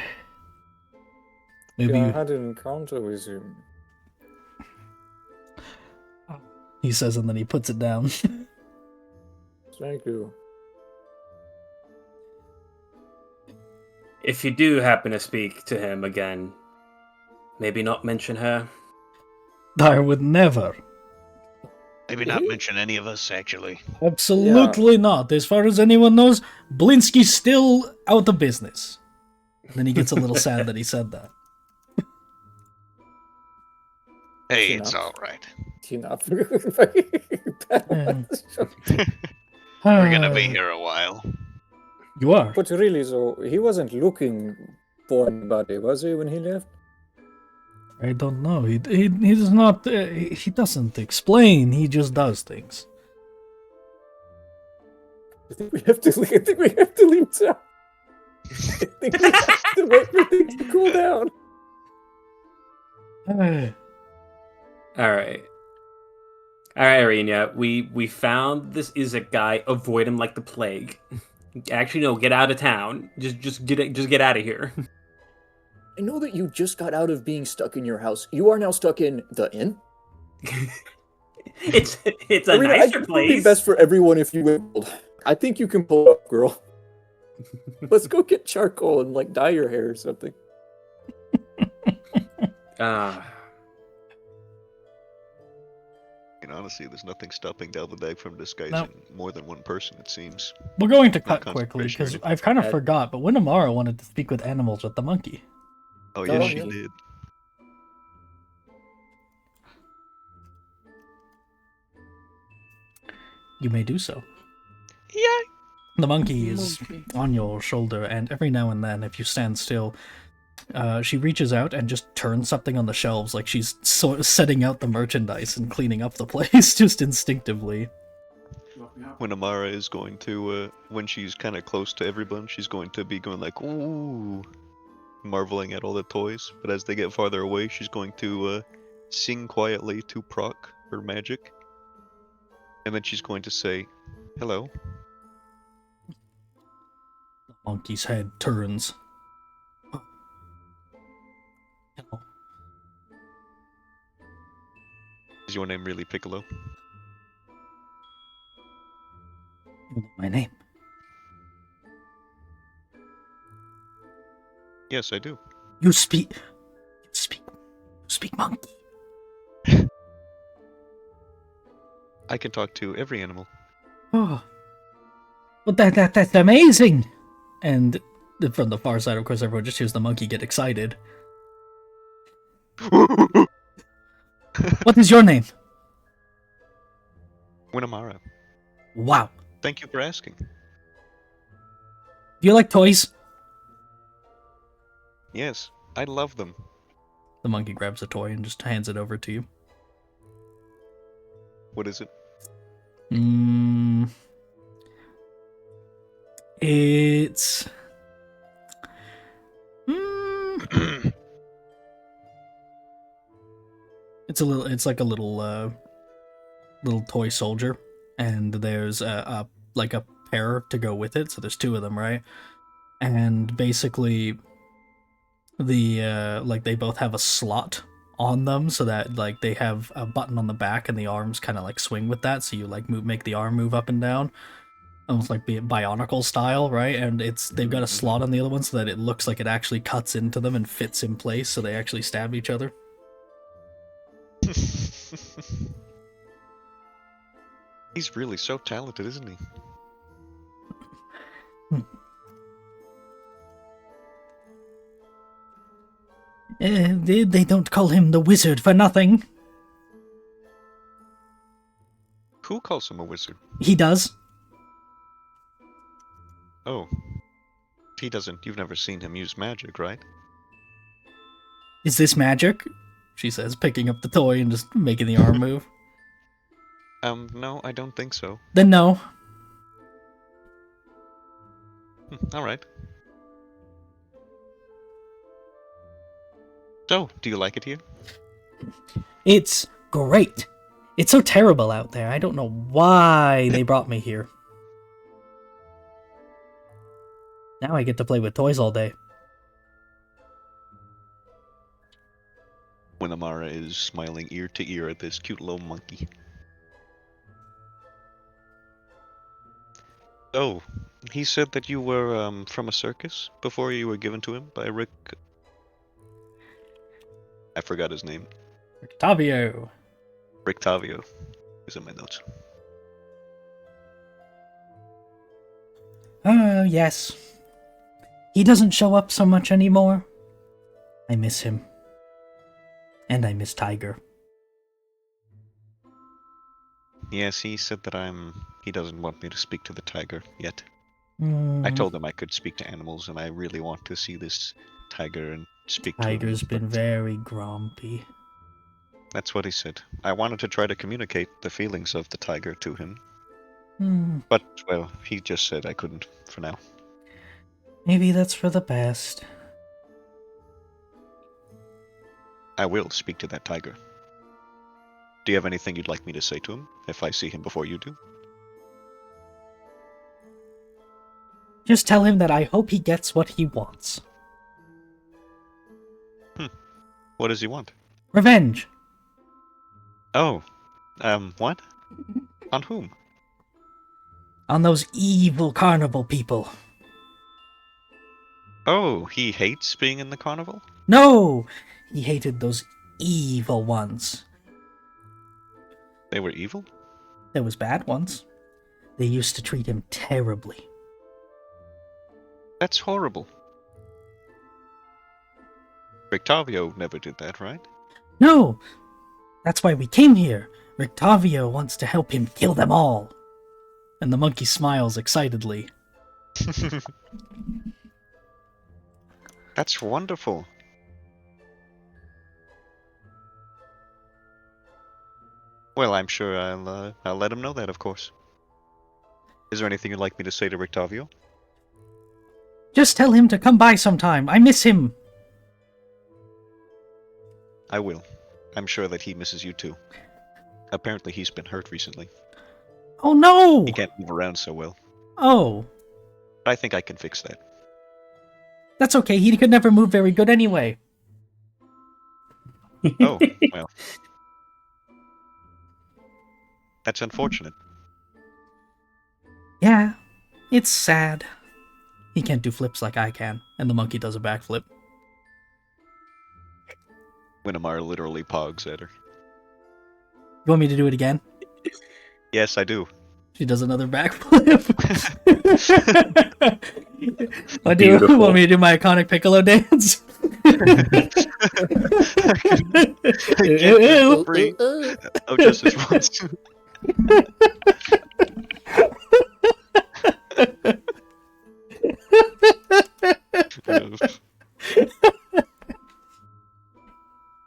Yeah, I had an encounter with him. he says, and then he puts it down. Thank you. If you do happen to speak to him again, maybe not mention her. I would never. Maybe not mention any of us, actually. Absolutely not. As far as anyone knows, Blinsky's still out of business. Then he gets a little sad that he said that. Hey, Enough. it's all right. Enough. We're gonna be here a while. You are. But really, though, he wasn't looking for anybody, was he, when he left? I don't know. He does not. He doesn't explain. He just does things. I think we have to leave town. I think we have to wait for things to cool down. Alright. Alright, Irina, we found this is a guy. Avoid him like the plague. Actually, no, get out of town. Just get out of here. I know that you just got out of being stuck in your house. You are now stuck in the inn. It's a Irina, nicer I think it would be place. best for everyone if you wiggled. I think you can pull up, girl. Let's go get charcoal and like dye your hair or something. And honestly, there's nothing stopping Davidic from disguising No. more than one person, it seems. We're going to Not cut quickly concentration or because anything. I've kind of forgot. But Winamara wanted to speak with animals with the monkey. Oh, yes, Oh, she yeah. did. You may do so. The monkey is on your shoulder, and every now and then, if you stand still, she reaches out and just turns something on the shelves, like she's sort of setting out the merchandise and cleaning up the place, just instinctively. When Amara is going to, when she's kind of close to everyone, she's going to be going like, ooh, marveling at all the toys. But as they get farther away, she's going to sing quietly to proc her magic. And then she's going to say, hello. The monkey's head turns. Hello. Is your name really Piccolo? You know my name. Yes, I do. You speak monkey. I can talk to every animal. Oh, well, that's amazing. And from the far side, of course, everyone just hears the monkey get excited. What is your name? Winamara. Wow. Thank you for asking. Do you like toys? Yes, I love them. The monkey grabs a toy and just hands it over to you. What is it? It's... It's like a little toy soldier, and there's like a pair to go with it, so there's two of them, right? And basically like they both have a slot on them, so that like they have a button on the back and the arms kind of like swing with that, so you like make the arm move up and down, almost like Bionicle style, right? And they've got a slot on the other one so that it looks like it actually cuts into them and fits in place, so they actually stab each other. He's really so talented, isn't he? They don't call him the wizard for nothing. Who calls him a wizard? He does. Oh. He doesn't. You've never seen him use magic, right? Is this magic? She says, picking up the toy and just making the arm move. No, I don't think so. Then no. Alright. So, do you like it here? It's great. It's so terrible out there. I don't know why they brought me here. Now I get to play with toys all day. When Amara is smiling ear to ear at this cute little monkey. Oh, he said that you were from a circus before you were given to him by Rick. I forgot his name. Octavio. Rick Tavio is in my notes. Yes. He doesn't show up so much anymore. I miss him. And I miss Tiger. Yes, he said that he doesn't want me to speak to the tiger yet. Mm. I told him I could speak to animals, and I really want to see this tiger and speak to him. Tiger's been very grumpy. That's what he said. I wanted to try to communicate the feelings of the tiger to him. Hmm. But, well, he just said I couldn't for now. Maybe that's for the best. I will speak to that tiger. Do you have anything you'd like me to say to him, if I see him before you do? Just tell him that I hope he gets what he wants. What does he want? Revenge. Oh, what? On whom? On those evil carnival people. Oh, he hates being in the carnival? No! He hated those evil ones. They were evil? There was bad ones. They used to treat him terribly. That's horrible. Rictavio never did that, right? No! That's why we came here. Rictavio wants to help him kill them all. And the monkey smiles excitedly. That's wonderful. Well, I'm sure I'll let him know that, of course. Is there anything you'd like me to say to Rictavio? Just tell him to come by sometime. I miss him. I will. I'm sure that he misses you too. Apparently he's been hurt recently. Oh no! He can't move around so well. Oh, But I think I can fix that. that's okay. He could never move very good anyway. Oh, well. That's unfortunate. Yeah, it's sad. He can't do flips like I can, and the monkey does a backflip. Winnemar literally pogs at her. You want me to do it again? Yes, I do. She does another backflip. I do. Beautiful. Want me to do my iconic Piccolo dance? Ew. Free. Oh, just this once.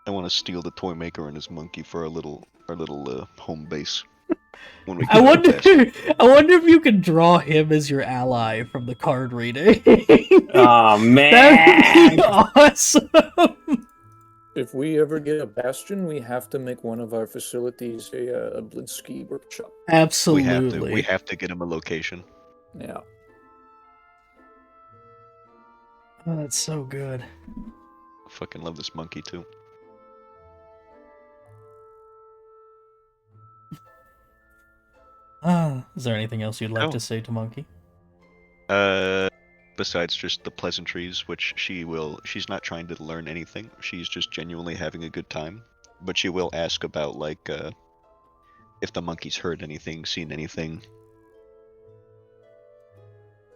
I want to steal the toymaker and his monkey for our little home base. When we I wonder. past. I wonder if you can draw him as your ally from the card reading. Oh man! That'd be awesome. If we ever get a bastion, we have to make one of our facilities a Blinsky workshop. Absolutely. We have to get him a location. Yeah. Oh, that's so good. I fucking love this monkey too. Is there anything else you'd like Oh. to say to Monkey? Besides just the pleasantries, which she's not trying to learn anything. She's just genuinely having a good time. But she will ask about, like, if the monkey's heard anything, seen anything.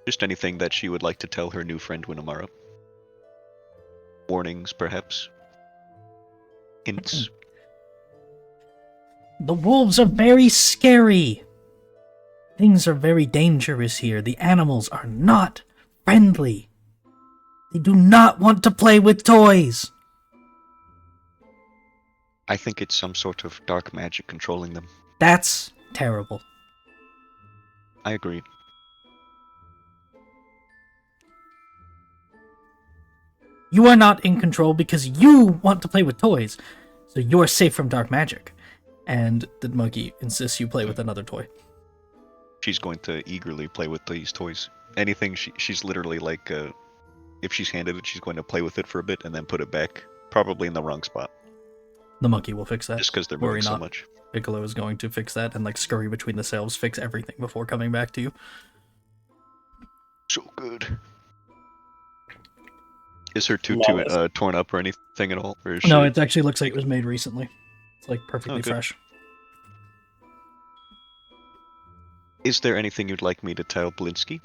Just anything that she would like to tell her new friend Winnemara. Warnings, perhaps. Hints. The wolves are very scary. Things are very dangerous here. The animals are not friendly. They do not want to play with toys. I think it's some sort of dark magic controlling them. That's terrible. I agree. You are not in control because you want to play with toys. So you're safe from dark magic. And the monkey insists you play with another toy. She's going to eagerly play with these toys. Anything, she's literally like, if she's handed it, she's going to play with it for a bit and then put it back, probably in the wrong spot, The monkey will fix that. just because they're Worry moving so not. much. Piccolo is going to fix that and like scurry between the cells, fix everything before coming back to you. So good. Is her tutu Flawless. torn up or anything at all? Or is No, she... it actually looks like it was made recently. It's like perfectly Oh, good. fresh. Is there anything you'd like me to tell Blinsky?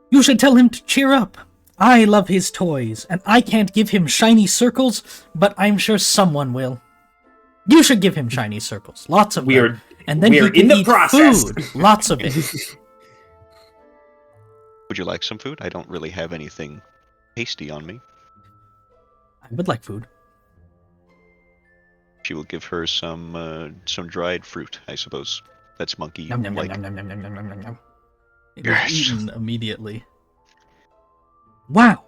You should tell him to cheer up. I love his toys, and I can't give him shiny circles, but I'm sure someone will. You should give him shiny circles, lots of them, and then he we're can in the eat process. food, lots of it. Would you like some food? I don't really have anything tasty on me. I would like food. She will give her some dried fruit, I suppose. That's monkey Yum, yum, yum, like. yum, yum, yum, yum, yum, yum, yum. It Yes. is eaten immediately. Wow.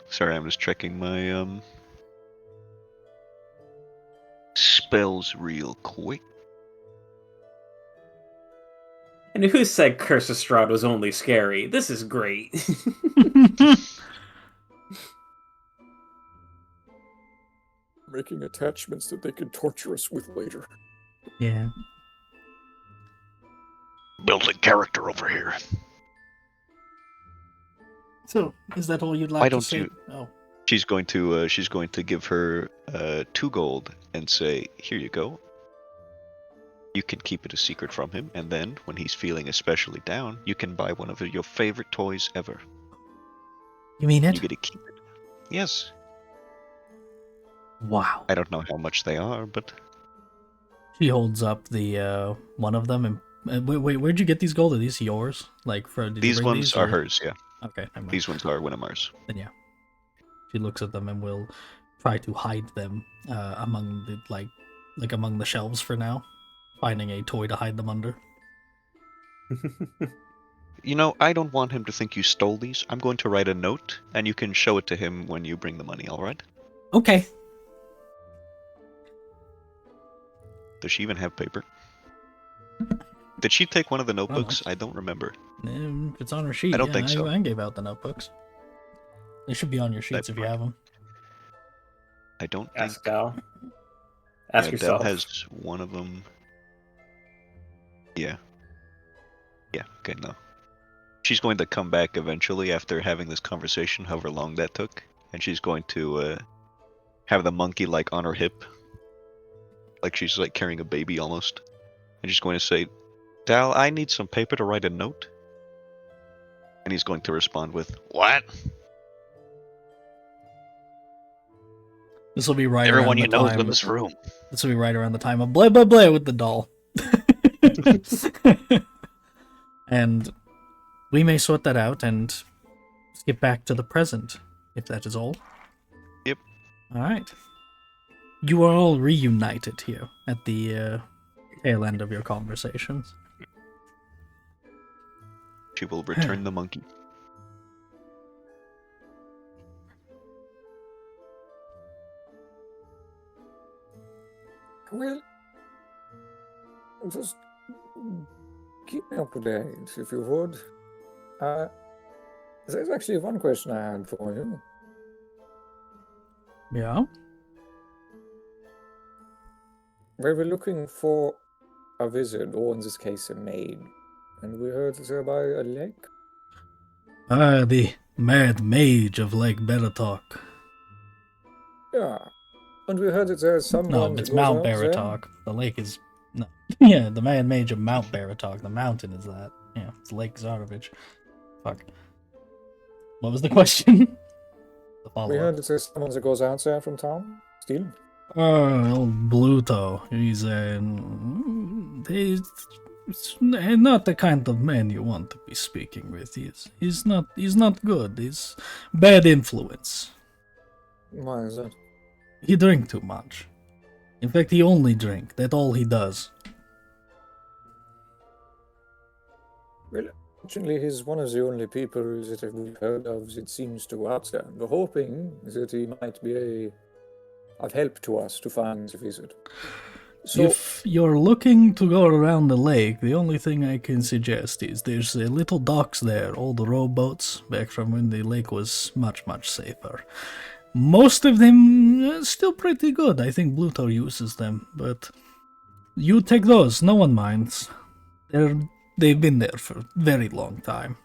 Sorry, I'm just checking my spells real quick. And who said Curse of Strahd was only scary? This is great. Making attachments that they can torture us with later. Yeah. Building character over here. So, is that all you'd like Why to don't say? you- Oh. She's going to give her 2 gold and say, "Here you go. You can keep it a secret from him, and then, when he's feeling especially down, you can buy one of your favorite toys ever. You mean You it? get to keep it. Yes. Wow. I don't know how much they are, but She holds up the one of them and wait, where'd you get these gold? Are these yours? Like did you these bring ones these, are or- hers, yeah. Okay, never mind. These ones are Winnemar's. Then yeah. She looks at them and will try to hide them among the like among the shelves for now, finding a toy to hide them under. You know, I don't want him to think you stole these. I'm going to write a note, and you can show it to him when you bring the money, alright? Okay. Does she even have paper? Did she take one of the notebooks? I don't remember. If it's on her sheet, I don't think so. I gave out the notebooks. They should be on your sheets if you have them. I don't Ask think... Dal. Ask yeah, yourself. Dell has one of them. Yeah. Yeah, okay, no. She's going to come back eventually after having this conversation, however long that took. And she's going to have the monkey, like, on her hip. Like she's, like, carrying a baby almost. And she's going to say, Dal, I need some paper to write a note. And he's going to respond with, what? This will be right Everyone around you the know is time. in this room. This will be right around the time of blah blah blah with the doll. And we may sort that out and skip back to the present, if that is all. Yep. Alright. You are all reunited here at the tail end of your conversations. She will return the monkey. Well, just keep me up to date, if you would. There's actually one question I had for you. Yeah? We were looking for a wizard, or in this case, a maid. And we heard they're by a lake. The mad mage of Lake Baratok. Yeah. And we heard that there's someone No, that it's goes Mount out there. Baratok. The lake is... No. Yeah, the mad mage of Mount Baratok. The mountain is that. Yeah, it's Lake Zarovich. Fuck. What was the question? The We follow-up. heard that there's someone that goes out there from town. Still? Old Bluto. He's not the kind of man you want to be speaking with. He's not good. He's bad influence. Why is that? He drink too much. In fact, he only drink. That's all he does. Well, fortunately, he's one of the only people that we've heard of that seems to go out there. We're hoping that he might be of help to us to find the wizard. So, If you're looking to go around the lake, the only thing I can suggest is there's a little docks there, all the rowboats, back from when the lake was much, much safer. Most of them still pretty good. I think Bluto uses them, but you take those, no one minds. They've been there for a very long time.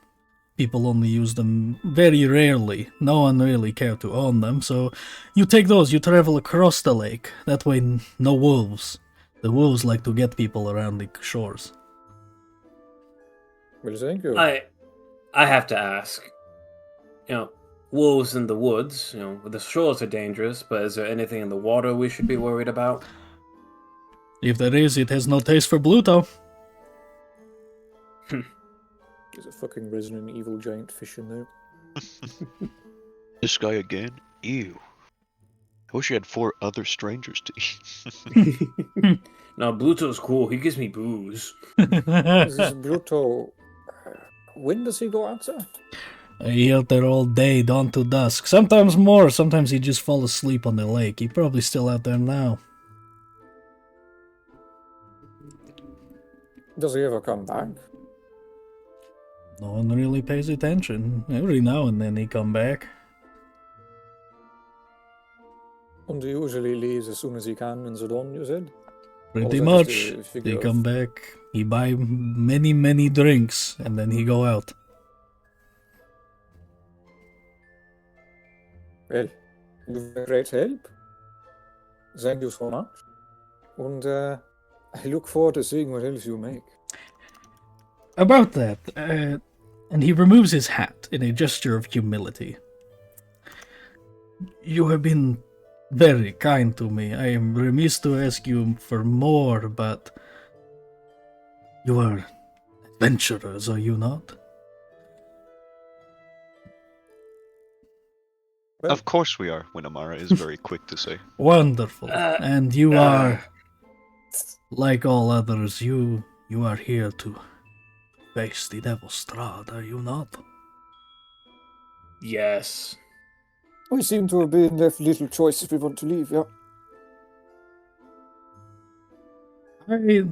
People only use them very rarely. No one really care to own them, so you take those, you travel across the lake. That way, no wolves. The wolves like to get people around the shores. well, thank you. I have to ask. Wolves in the woods. The shores are dangerous, but is there anything in the water we should be worried about? If there is, it has no taste for Bluto. There's a fucking Resident Evil giant fish in there. This guy again? Ew. I wish you had 4 other strangers to eat. No, Bluto's cool. He gives me booze. This Bluto, when does he go out there? He out there all day, dawn to dusk. Sometimes more, sometimes he just fall asleep on the lake. He probably still out there now. Does he ever come back? No one really pays attention. Every now and then he come back. And he usually leaves as soon as he can in the dawn, you said? Pretty Or much. is that just a figure He of- come back, he buy many, many drinks, and then he go out. Well, you've been great help. Thank you so much. And I look forward to seeing what else you make. About that, and he removes his hat in a gesture of humility. You have been very kind to me. I am remiss to ask you for more, but you are adventurers, are you not? Well, Of course we are, Winamara is very quick to say. Wonderful. And you are, like all others, you are here to face the Devil Strahd, are you not? Yes. we seem to have been left little choice if we want to leave, yeah. I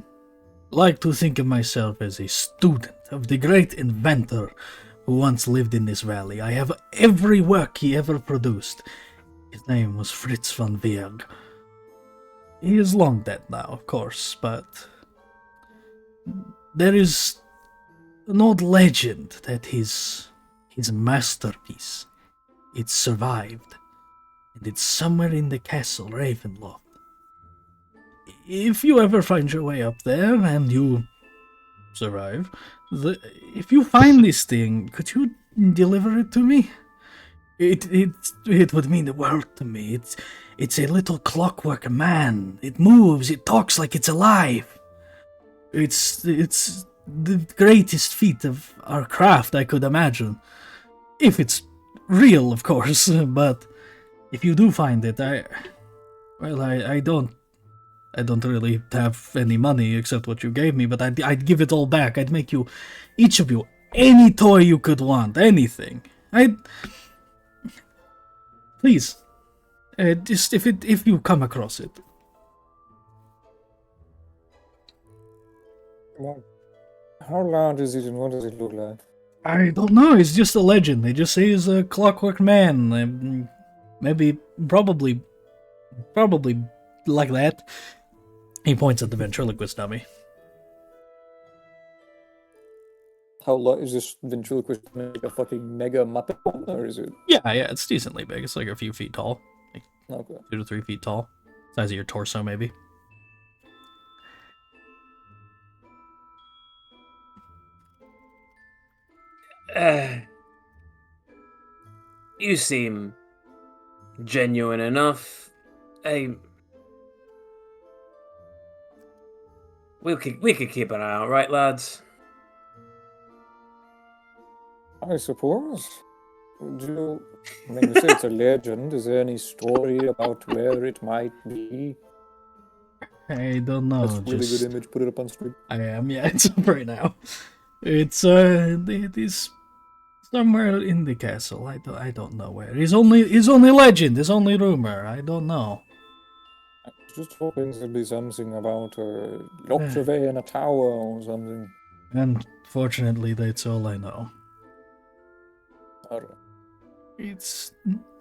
like to think of myself as a student of the great inventor who once lived in this valley. I have every work he ever produced. His name was Fritz von Weerg. He is long dead now, of course, but there is an old legend that his masterpiece, it survived, and it's somewhere in the castle Ravenloft. If you ever find your way up there and you survive, if you find this thing, could you deliver it to me? It would mean the world to me. It's a little clockwork man. It moves. It talks like it's alive. It's the greatest feat of our craft I could imagine, if it's real, of course. But if you do find it, I don't really have any money except what you gave me, but I'd give it all back. I'd make you, each of you, any toy you could want, anything. Please, just if you come across it. Well, how large is it and what does it look like? I don't know. It's just a legend. They just say he's a clockwork man. Maybe, probably like that. He points at the ventriloquist dummy. How large is this ventriloquist? Like a fucking mega Muppet one, or is it? Yeah, it's decently big. It's like a few feet tall. Okay. 2 to 3 feet tall. Size of your torso, maybe. You seem genuine enough. We could keep an eye out, right, lads? I suppose. You say it's a legend. Is there any story about where it might be? I don't know. That's a really good image. Put it up on screen. I am, yeah, it's up right now. It is somewhere in the castle. I don't know where. It's only legend. It's only rumor. I don't know. I was just hoping there'd be something about a Locktreve in a tower or something. Unfortunately, that's all I know. Alright. It's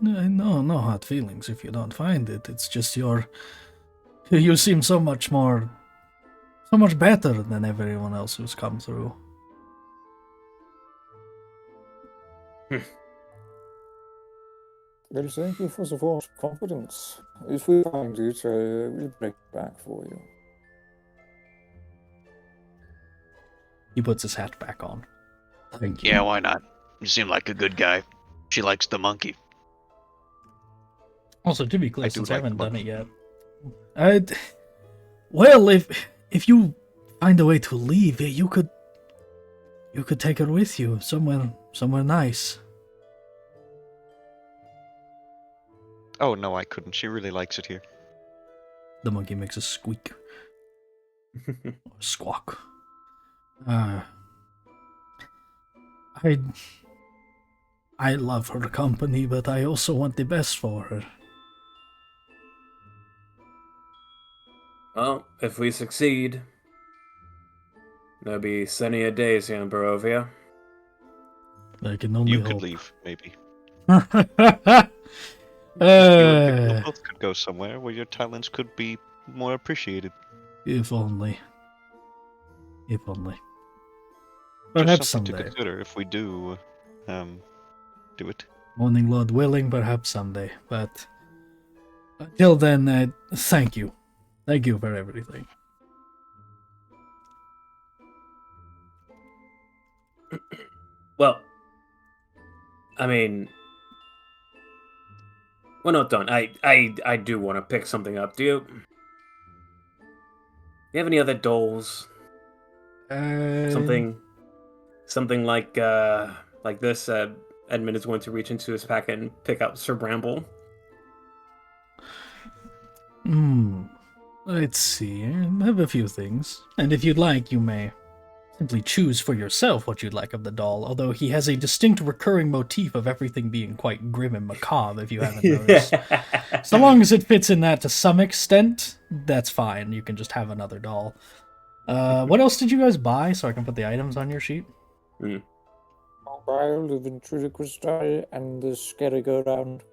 no hard feelings if you don't find it. It's just you seem so much better than everyone else who's come through. Well, thank you for the vote of confidence. If we find it, we'll break it back for you. He puts his hat back on. Thank you. Yeah, why not? You seem like a good guy. She likes the monkey. Also, to be clear, I do since I like haven't done monkey. it yet, well, if you find a way to leave, you could take her with you somewhere nice. Oh no, I couldn't. She really likes it here. The monkey makes a squeak, or a squawk. I love her company, but I also want the best for her. Well, if we succeed, there'll be sunnier days here in Barovia. I can only You hope. could leave, maybe. Uh, You both could go somewhere where your talents could be more appreciated. if only. If only. Just Perhaps something someday. to consider if we do it. Morning Lord willing, perhaps someday. But until then, thank you. Thank you for everything. Well, I mean, we're not done. I do want to pick something up. Do you have any other dolls? Something like this. Edmund is going to reach into his packet and pick up Sir Bramble. Let's see. I have a few things. And if you'd like, you may simply choose for yourself what you'd like of the doll, although he has a distinct recurring motif of everything being quite grim and macabre, if you haven't noticed. So long as it fits in that to some extent, that's fine. You can just have another doll. What else did you guys buy, so I can put the items on your sheet? Mobile, the ventriloquist eye, and the scary go round.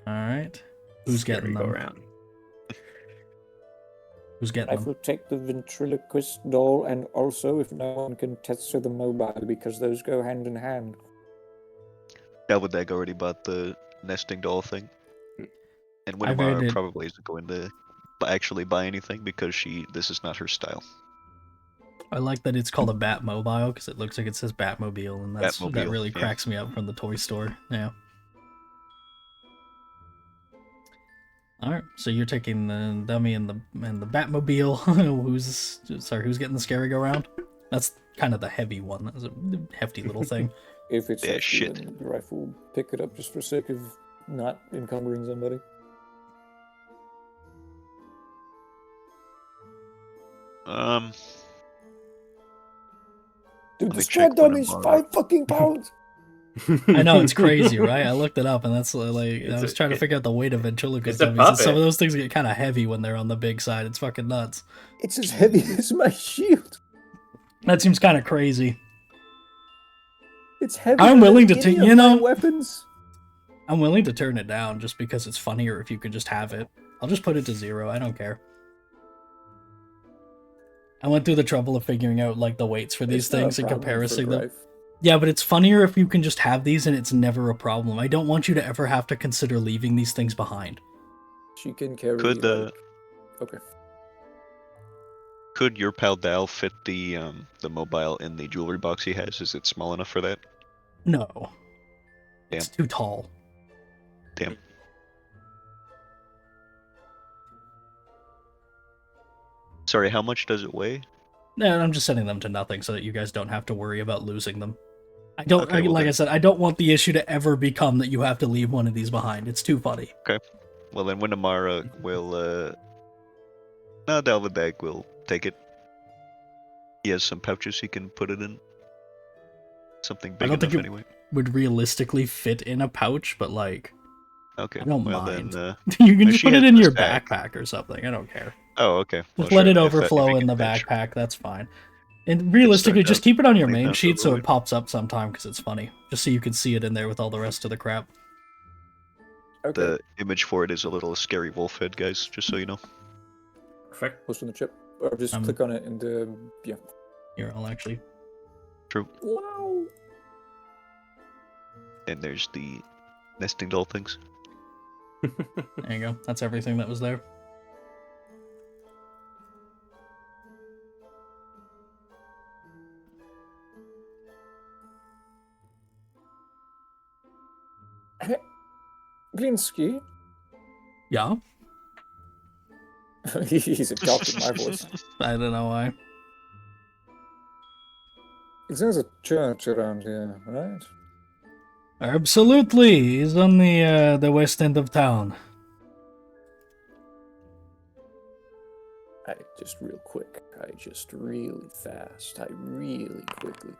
Alright. Who's getting them? Around. Who's getting I them? will take the ventriloquist doll, and also, if no one can test the mobile, because those go hand in hand. Dalvadag already bought the nesting doll thing. And I read Winamara it. probably isn't going to actually buy anything because this is not her style. I like that it's called a Batmobile, because it looks like it says Batmobile, and that Batmobile, really yeah. cracks me up from the toy store. Yeah. Alright, so you're taking the dummy and the Batmobile. Who's getting the scary go round? That's kind of the heavy one. That's a hefty little thing. If it's Yeah, hefty, shit. then the rifle, pick it up just for sake of not encumbering somebody. Dude, Let the me Strahd check dummy's Winamara. 5 fucking pounds! I know, it's crazy, right? I looked it up, and that's like, I was trying to it- figure out the weight of ventriloquist it's a dummies. And some puppet. of those things get kind of heavy when they're on the big side. It's fucking nuts. It's as heavy as my shield! That seems kind of crazy. It's heavy. I'm willing to take, you know, weapons. I'm willing to turn it down just because it's funnier if you can just have it. I'll just put it to 0. I don't care. I went through the trouble of figuring out like the weights for these It's not a things and problem for comparing them. Rife. Yeah, but it's funnier if you can just have these and it's never a problem. I don't want you to ever have to consider leaving these things behind. She can carry. Could Okay. could your pal Dal fit the mobile in the jewelry box he has? Is it small enough for that? No. It's too tall. Damn. Sorry, how much does it weigh? No, I'm just setting them to nothing so that you guys don't have to worry about losing them. I don't, Okay, well like I then. said, I don't want the issue to ever become that you have to leave one of these behind. It's too funny. Well, then Winamara will, no, Dalvadag will take it. He has some pouches he can put it in. Something big don't think enough it- anyway. Would realistically fit in a pouch, but like, Okay. I don't well, mind. Then, you can If just she put it has in this your bag. backpack or something. I don't care. oh, okay. Well, Just let sure, it if overflow he in the can fit, sure. backpack. That's fine. And realistically, just keep it on your clean main house sheet so over it pops up sometime because it's funny. Just so you can see it in there with all the rest of the crap. Okay. The image for it is a little scary wolf head, guys, just so you know. Perfect. Post on the chip. Or just click on it in the. Yeah. Here, I'll actually. True. Wow. And there's the nesting doll things. There you go. That's everything that was there. Blinsky. Yeah? He's adopted my voice. I don't know why. There's a church around here, right? Absolutely. He's on the west end of town. I just real quick. I just really fast. I really quickly.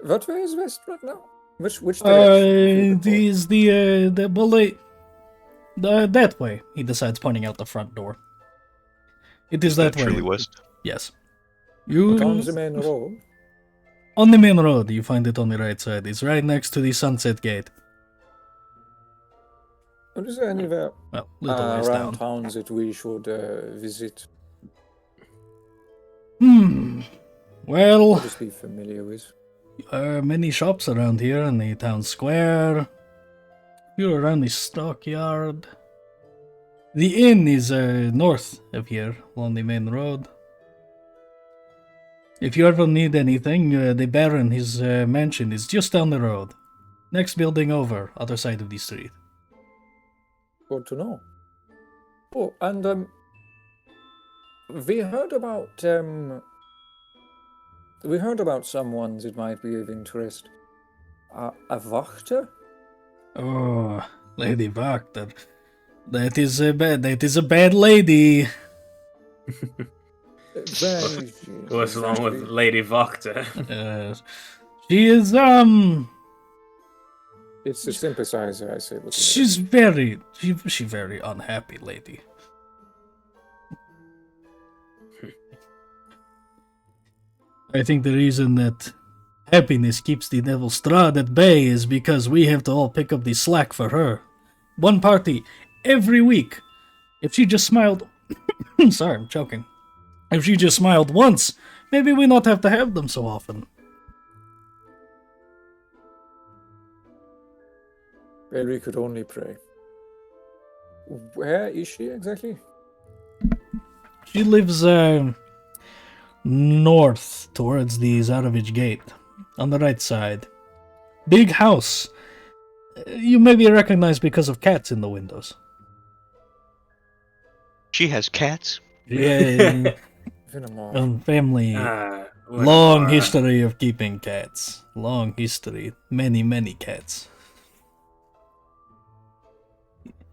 What way is west right now? Which direction? That way. He decides, pointing out the front door. It is that way. Truly west. Yes. On the main road. On the main road, you find it on the right side. It's right next to the Sunset Gate. Is there anywhere Well, little ways around down. town that we should visit? Well, Or just be familiar with? there are many shops around here in the town square. You're around the stockyard. The inn is north of here, along the main road. If you ever need anything, the Baron, his mansion is just down the road. Next building over, other side of the street. Good to know. Oh, and we heard about someone that might be of interest. A Wachter? Oh, Lady Wachter. That is a bad lady. Where is she? Goes along with Lady Wachter. She is It's the sympathizer, I say. she's very unhappy lady. I think the reason that happiness keeps the devil Strahd at bay is because we have to all pick up the slack for her. One party every week. If she just smiled sorry, I'm choking. If she just smiled once, maybe we not have to have them so often. Well, we could only pray. Where is she exactly? She lives north towards the Zarovich Gate, on the right side. Big house. You may be recognized because of cats in the windows. She has cats? Yeah, Vinamar. family. Well, Long history of keeping cats. Long history. Many, many cats.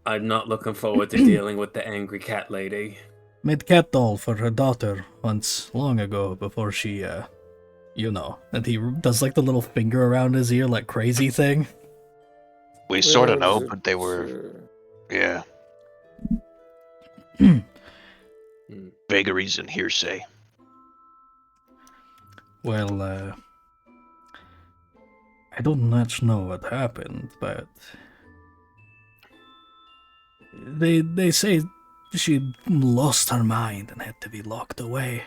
I'm not looking forward to dealing with the angry cat lady. Made cat doll for her daughter once, long ago, before she, and he does like the little finger around his ear, like crazy thing. We sort of know, but they were, yeah, vagaries and hearsay. Well, I don't much know what happened, but they say she lost her mind and had to be locked away.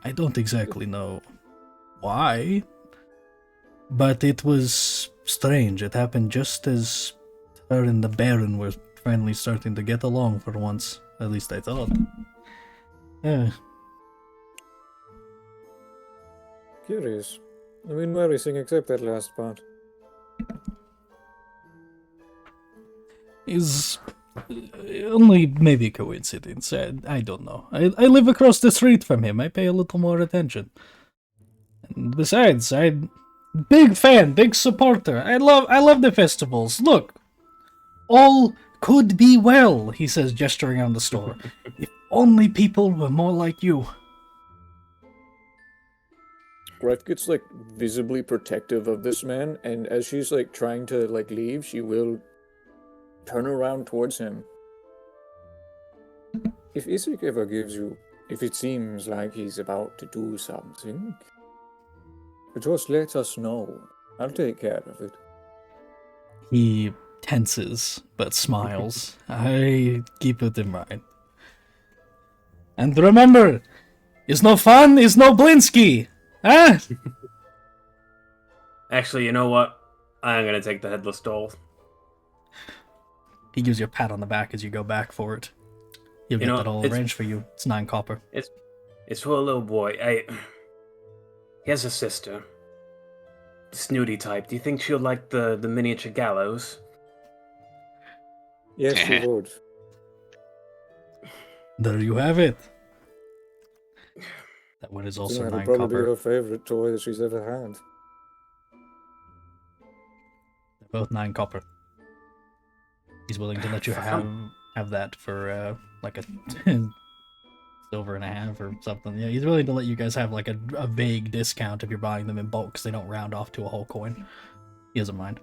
I don't exactly know why, but it was strange. It happened just as her and the Baron were finally starting to get along for once. At least I thought. Yeah. Curious. I mean, everything except that last part. Is only maybe coincidence. I don't know. I live across the street from him. I pay a little more attention. And besides, I'm big fan, big supporter. I love the festivals. Look, all could be well, he says, gesturing around the store. If only people were more like you. Greth gets like visibly protective of this man, and as she's like trying to like leave, she will turn around towards him. If Isaac ever gives you, if it seems like he's about to do something, just let us know. I'll take care of it. He tenses, but smiles. I keep it in mind. And remember, is no fun, is no Blinsky! Huh? Actually, you know what? I'm gonna take the headless doll. He gives you a pat on the back as you go back for it. He'll get that all arranged for you. It's 9 copper. It's for a little boy. He has a sister. Snooty type. Do you think she'll like the miniature gallows? Yes, she would. There you have it. That one is also 9 That'll probably copper. be her favorite toy that she's ever had. They're both 9 copper. He's willing to let you have that for like a silver and a half or something. Yeah, he's willing to let you guys have like a vague discount if you're buying them in bulk because they don't round off to a whole coin. He doesn't mind.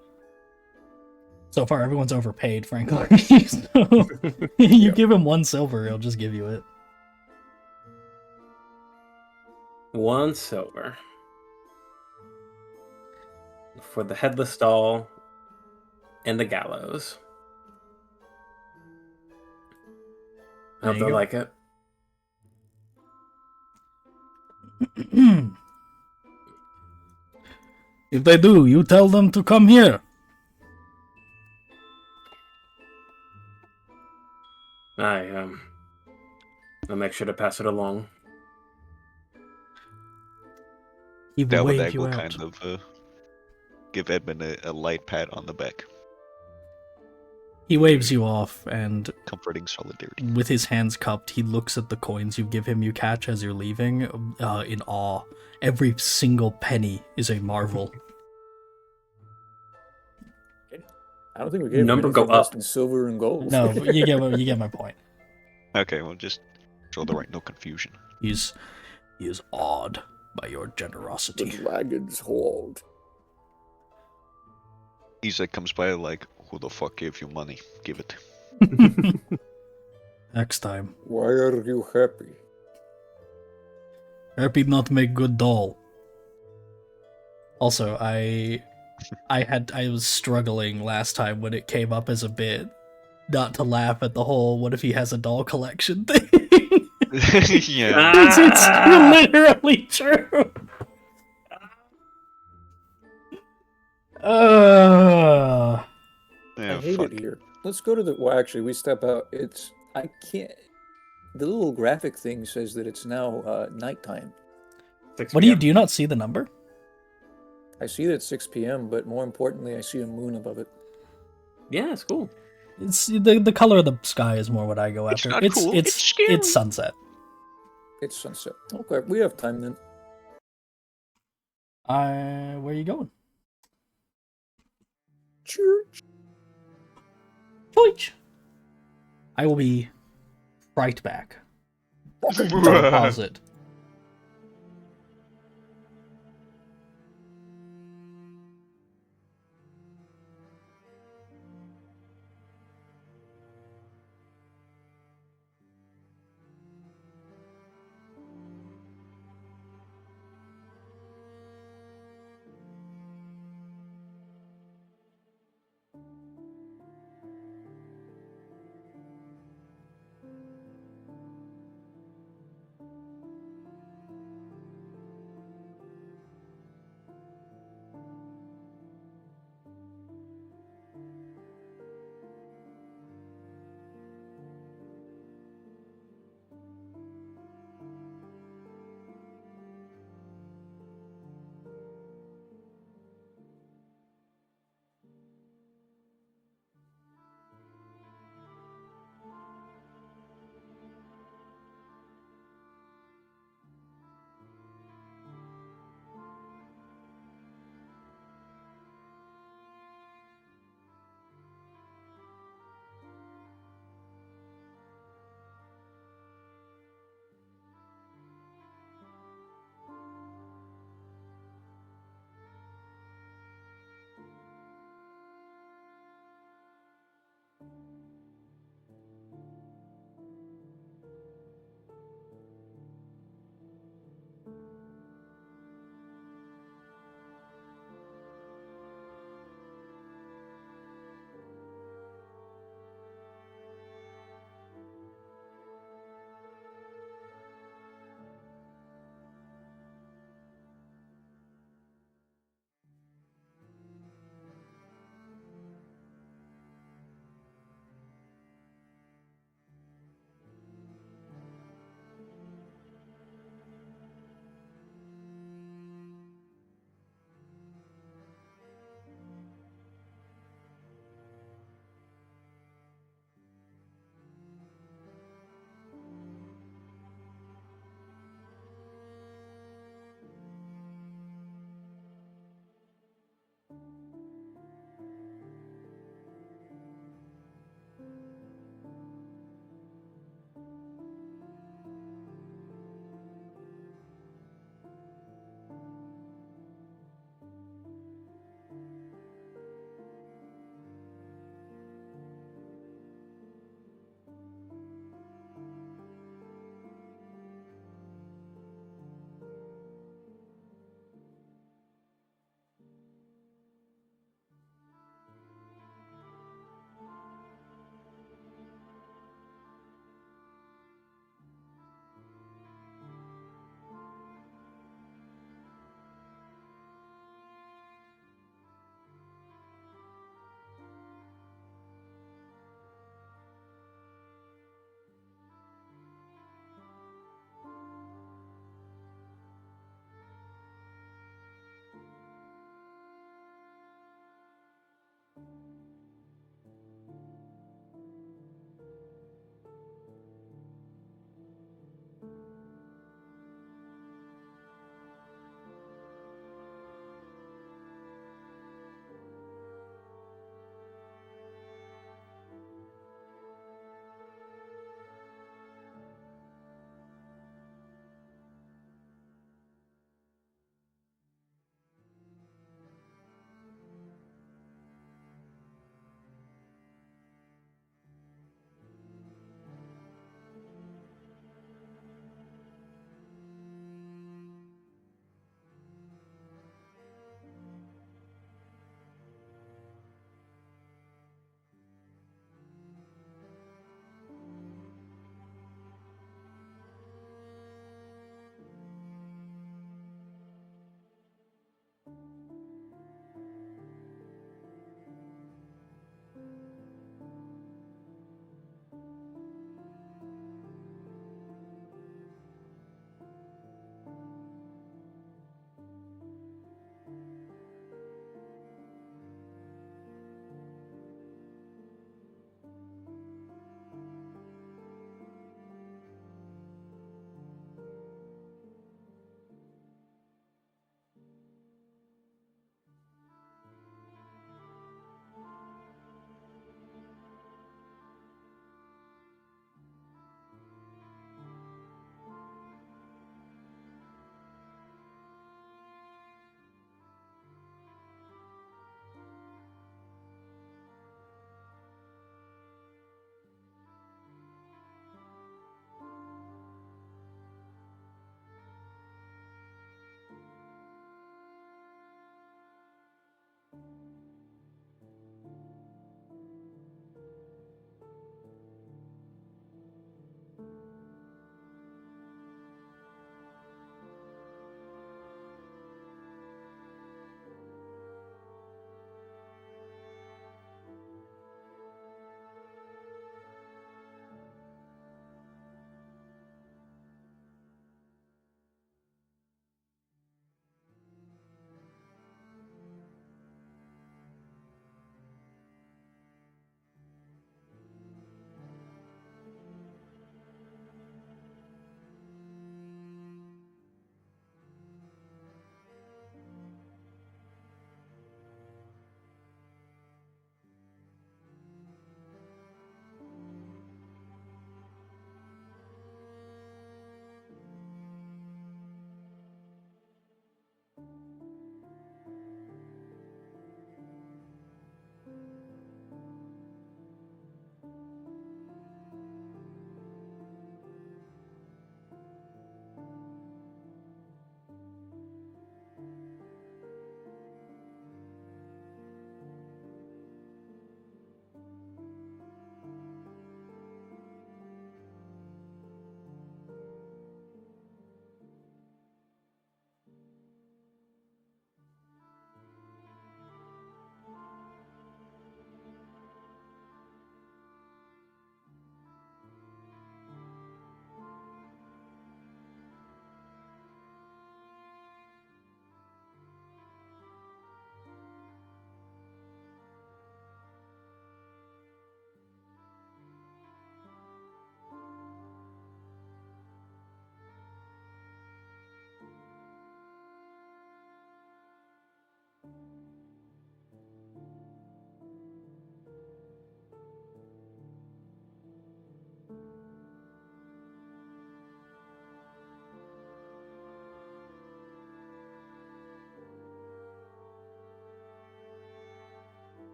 So far, everyone's overpaid, frankly. So you give him 1 silver, he'll just give you it. 1 silver. For the headless doll and the gallows. I hope There they you like it. If they do, you tell them to come here. I'll make sure to pass it along. He will wave Dalvadag you will out. kind of give Edmund a light pat on the back, He waves you off, and comforting solidarity. with his hands cupped, he looks at the coins you give him you catch as you're leaving, in awe. Every single penny is a marvel. I don't think we gave Number him go anything less up. than silver and gold. No, you get my point. Okay, well, just show the right, no confusion. He is awed by your The generosity. dragon's hold. Isaac comes by like, who the fuck gave you money? Give it. Next time. Why are you happy? Happy not make good doll. Also, I was struggling last time when it came up as a bit not to laugh at the whole what if he has a doll collection thing. Yeah. It's literally true. Yeah, I hate fuck. it here. Let's go to the. Well, actually, we step out. I can't. The little graphic thing says that it's now nighttime. 6 What do you PM. not see the number? I see that it's 6 p.m., but more importantly, I see a moon above it. Yeah, it's cool. It's the color of the sky is more what I go It's after. not It's cool, it's scary. it's sunset. It's sunset. Okay, we have time then. Where are you going? Church. Church. I will be right back. Pause it.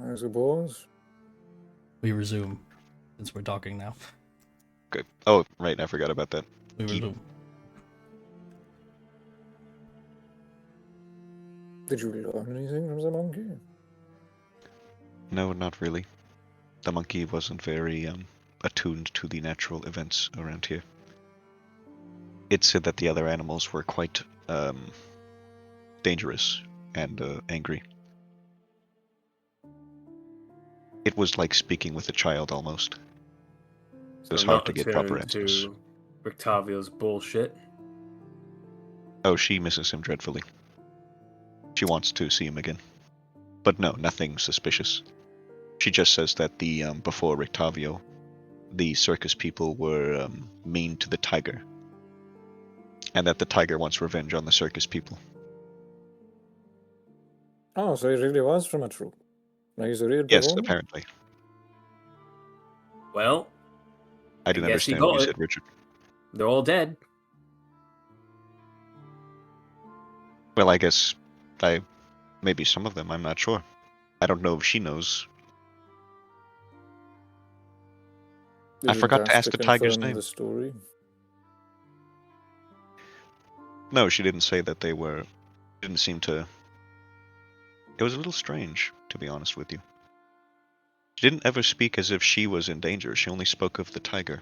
I suppose. We resume, since we're talking now. Okay. Oh, right, I forgot about that. We Keep. resume. Did you learn anything from the monkey? No, not really. The monkey wasn't very attuned to the natural events around here. It said that the other animals were quite dangerous and angry. It was like speaking with a child almost. It was hard to get proper answers. To Rictavio's bullshit. Oh, she misses him dreadfully. She wants to see him again. But no, nothing suspicious. She just says that before Rictavio, the circus people were mean to the tiger. And that the tiger wants revenge on the circus people. Oh, so he really was from a troupe. Like he's a real Yes, performer? apparently. Well, I didn't guess he understand what you got said, it. Richard. They're all dead. Well, I guess maybe some of them, I'm not sure. I don't know if she knows. I forgot to ask the tiger's name. The story. No, she didn't say that they were... Didn't seem to... It was a little strange, to be honest with you. She didn't ever speak as if she was in danger. She only spoke of the tiger.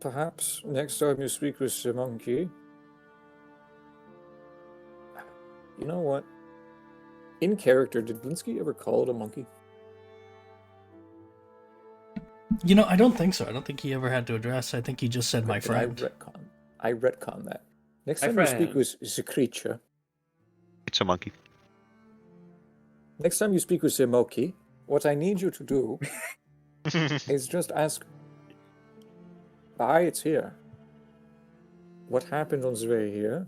Perhaps next time you speak with the monkey... You know what? In character, did Blinsky ever call it a monkey? You know, I don't think so. I don't think he ever had to address. I think he just said my Then friend. I retcon that. Next My time you speak friend. with the creature... It's a monkey. Next time you speak with the monkey, what I need you to do is just ask... Why it's here? What happened on the way here?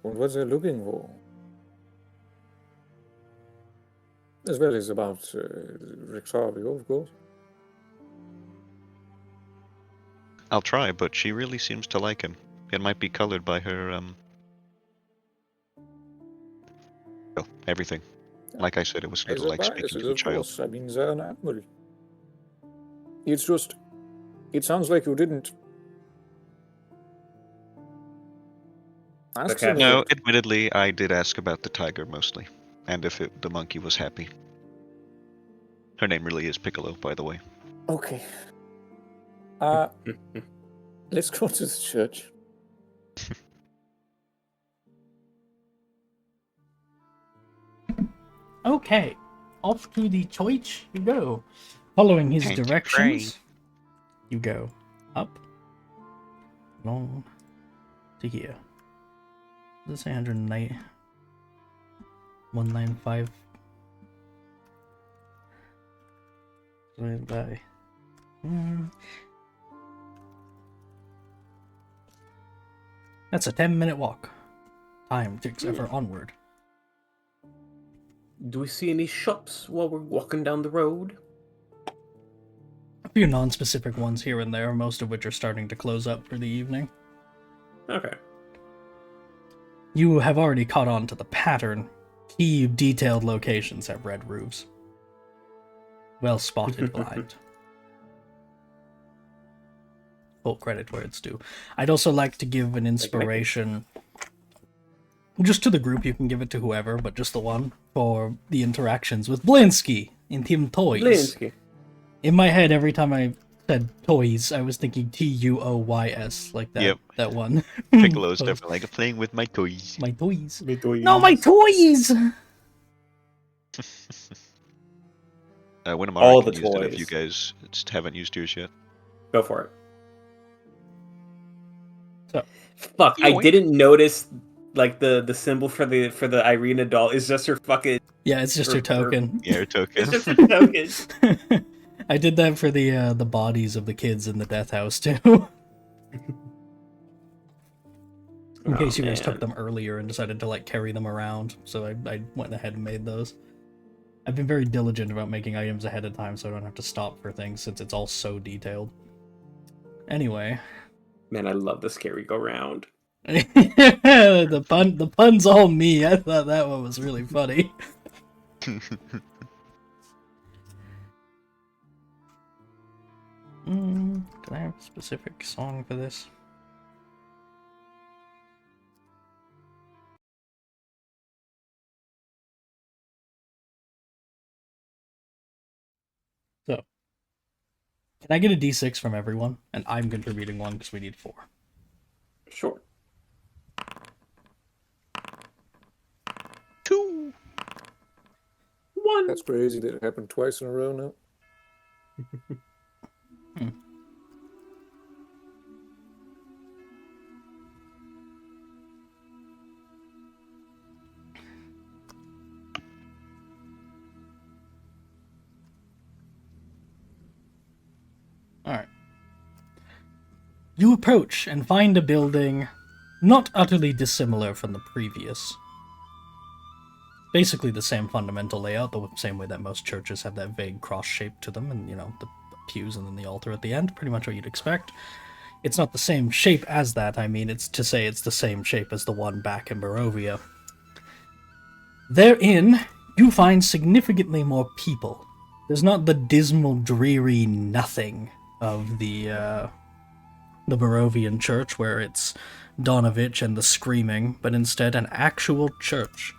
And what they're looking for? As well as about Rictavio, of course. I'll try, but she really seems to like him. It might be colored by her, well, everything. Like I said, it was a little like speaking to a child. Course. I mean, they're an animal. It's just... It sounds like you didn't... ask them No, about- admittedly, I did ask about the tiger mostly. And if the monkey was happy. Her name really is Piccolo, by the way. Okay. Let's go to the church. Okay, off to the church you go. Following his Time to directions, you go up, along to here. Does it say 109? 195? Right by. That's a 10-minute walk. Time ticks ever onward. Do we see any shops while we're walking down the road? A few non-specific ones here and there, most of which are starting to close up for the evening. Okay. You have already caught on to the pattern. Key detailed locations have red roofs. Well spotted blind. Full credit where it's due. I'd also like to give an inspiration, just to the group, you can give it to whoever, but just the one, for the interactions with Blinsky in Team Toys. Blinsky. In my head, every time I said toys, I was thinking Tuoys, like that, that one. Piccolo's definitely like playing with my toys. My toys. My toys. No, my toys! Winamara All can the use it if toys. you guys haven't used yours yet. Go for it. So, Fuck, I Yoink. didn't notice like the symbol for the Irina doll is just her fucking. yeah, it's just your token. Yeah, token. It's just her token. I did that for the bodies of the kids in the death house too. In case you guys took them earlier and decided to like carry them around, so I went ahead and made those. I've been very diligent about making items ahead of time so I don't have to stop for things since it's all so detailed. Anyway, Man, I love the scary go round. the pun's all me. I thought that one was really funny. Can I have a specific song for this? So, can I get a D6 from everyone? And I'm contributing one because we need 4. Sure. 2. 1. That's crazy that it happened twice in a row now. Alright. You approach and find a building not utterly dissimilar from the previous. Basically the same fundamental layout, the same way that most churches have that vague cross shape to them, and, the pews and then the altar at the end, pretty much what you'd expect. It's not the same shape as that, I mean, it's to say it's the same shape as the one back in Barovia. Therein, you find significantly more people. There's not the dismal, dreary nothing of the Barovian church, where it's Donovich and the screaming, but instead an actual church.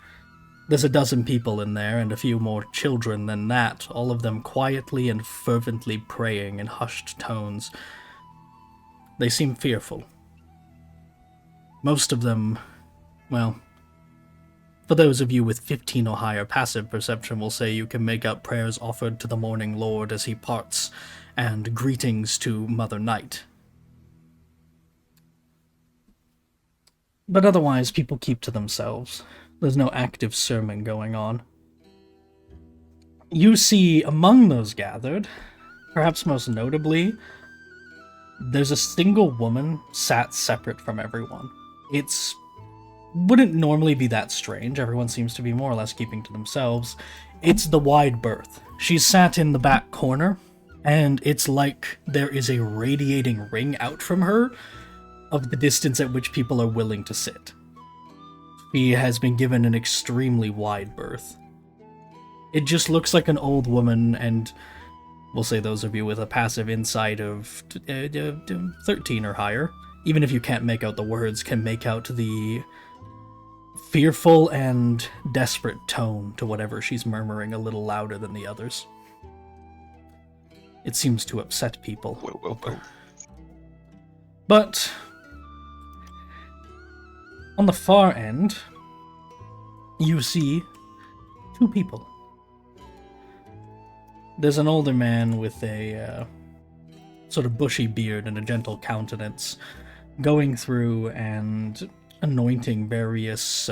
There's a dozen people in there, and a few more children than that, all of them quietly and fervently praying in hushed tones. They seem fearful. Most of them, well, for those of you with 15 or higher passive perception will say you can make out prayers offered to the morning lord as he parts, and greetings to Mother Night. But otherwise, people keep to themselves. There's no active sermon going on. You see among those gathered, perhaps most notably, there's a single woman sat separate from everyone. It's wouldn't normally be that strange. Everyone seems to be more or less keeping to themselves. It's the wide berth. She's sat in the back corner, and it's like there is a radiating ring out from her of the distance at which people are willing to sit. She has been given an extremely wide berth. It just looks like an old woman, and we'll say those of you with a passive insight of 13 or higher, even if you can't make out the words, can make out the fearful and desperate tone to whatever she's murmuring a little louder than the others. It seems to upset people. Whoa. But on the far end, you see 2 people. There's an older man with a sort of bushy beard and a gentle countenance going through and anointing various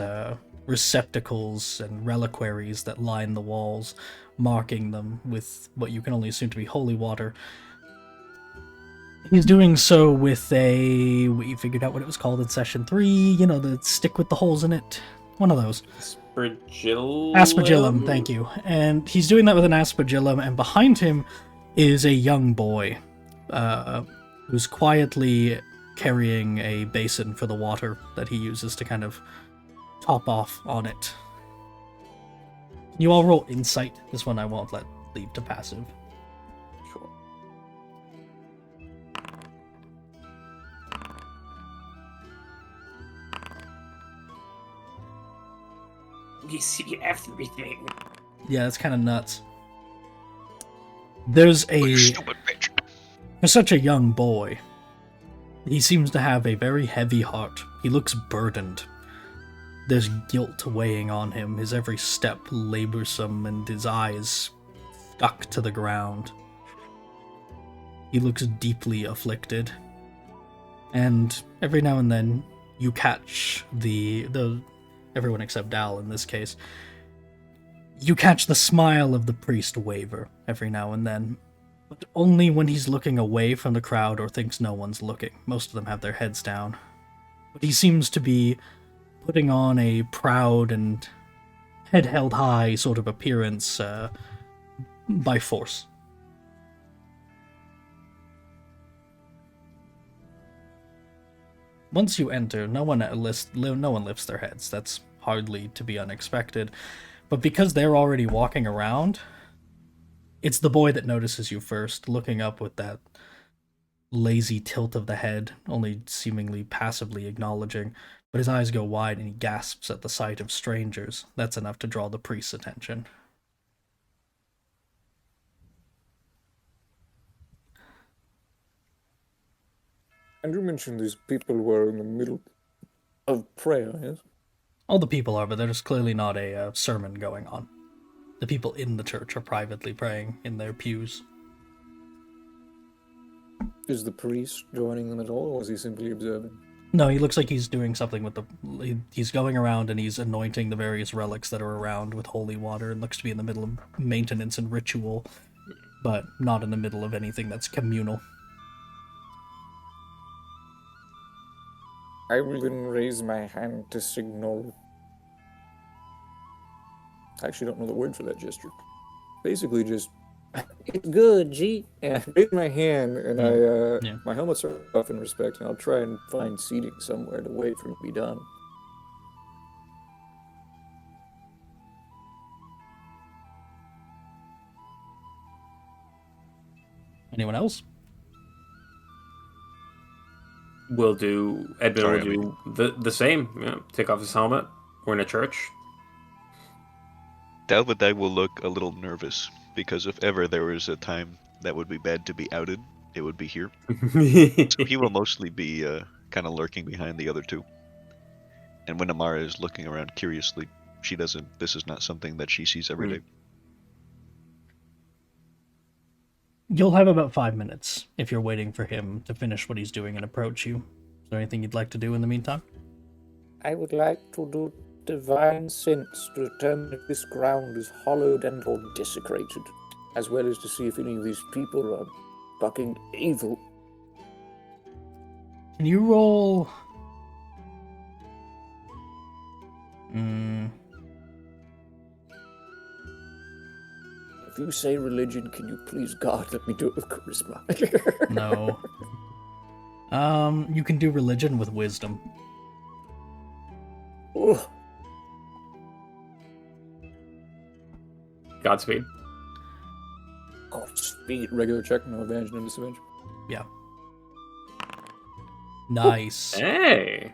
receptacles and reliquaries that line the walls, marking them with what you can only assume to be holy water. He's doing so with we figured out what it was called in session 3, the stick with the holes in it. One of those. Aspergillum, thank you. And he's doing that with an aspergillum, and behind him is a young boy who's quietly carrying a basin for the water that he uses to kind of top off on it. Can you all roll insight? This one I won't let lead to passive. Sure. You see everything. Yeah, that's kind of nuts. There's You stupid bitch. For such a young boy, he seems to have a very heavy heart. He looks burdened. There's guilt weighing on him, his every step laborsome, and his eyes stuck to the ground. He looks deeply afflicted. And every now and then, you catch everyone except Dal in this case, you catch the smile of the priest waver every now and then, but only when he's looking away from the crowd or thinks no one's looking. Most of them have their heads down. But he seems to be putting on a proud and head held high sort of appearance by force. once you enter, no one lifts their heads. That's hardly to be unexpected. But because they're already walking around, it's the boy that notices you first, looking up with that lazy tilt of the head, only seemingly passively acknowledging. But his eyes go wide and he gasps at the sight of strangers. That's enough to draw the priest's attention. And you mentioned these people were in the middle of prayer, yes? All the people are, but there's clearly not a sermon going on. The people in the church are privately praying in their pews. Is the priest joining them at all, or is he simply observing? No, he looks like he's doing something with he's going around and he's anointing the various relics that are around with holy water, and looks to be in the middle of maintenance and ritual, but not in the middle of anything that's communal. I will then raise my hand to signal. I actually don't know the word for that gesture. Basically just, it's good, G. Yeah, raise my hand, and my helmet's off in respect, and I'll try and find seating somewhere to wait for it to be done. Anyone else? Edmund will do the same. Yeah, take off his helmet. We're in a church. Dalvadai will look a little nervous, because if ever there was a time that would be bad to be outed, it would be here. So he will mostly be kind of lurking behind the other two. And when Amara is looking around curiously, this is not something that she sees every day. You'll have about 5 minutes if you're waiting for him to finish what he's doing and approach you. Is there anything you'd like to do in the meantime? I would like to do divine sense to determine if this ground is hollowed and or desecrated, as well as to see if any of these people are fucking evil. Can you roll... If you say religion, can you please, God, let me do it with charisma? No. You can do religion with wisdom. Oh. Godspeed. Godspeed. Regular check, no advantage, no disadvantage. Yeah. Nice. Hey.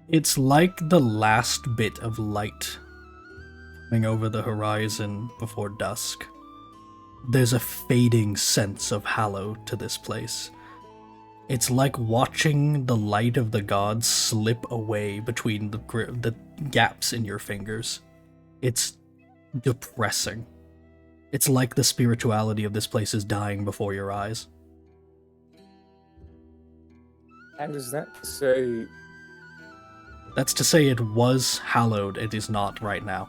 It's like the last bit of light coming over the horizon before dusk. There's a fading sense of hallow to this place. It's like watching the light of the gods slip away between the gaps in your fingers. It's depressing. It's like the spirituality of this place is dying before your eyes. And is that to say... That's to say it was hallowed, it is not right now.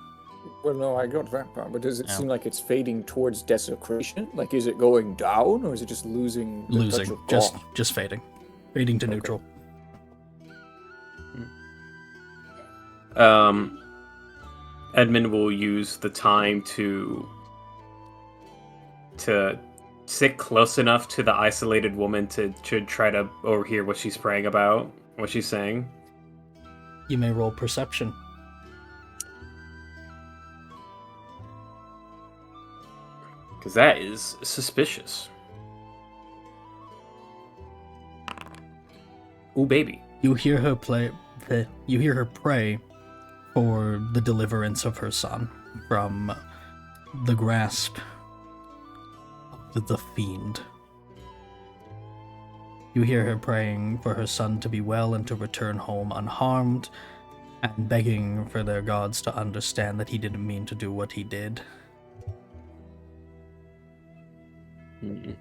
Well, no, I got that part, but does it seem like it's fading towards desecration? Like, is it going down, or is it just losing the touch of God? Just fading. Fading to neutral. Edmund will use the time to sit close enough to the isolated woman to try to overhear what she's praying about, what she's saying. You may roll perception. Because that is suspicious. Ooh, baby. You hear her pray for the deliverance of her son from the grasp of the fiend. You hear her praying for her son to be well and to return home unharmed, and begging for their gods to understand that he didn't mean to do what he did. Mm-mm.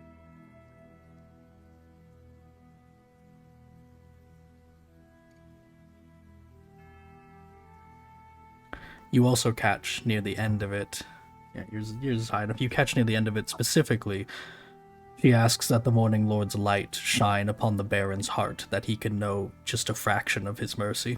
You also catch near the end of it, yours high enough, you catch near the end of it specifically, she asks that the Morning Lord's light shine upon the Baron's heart, that he can know just a fraction of his mercy.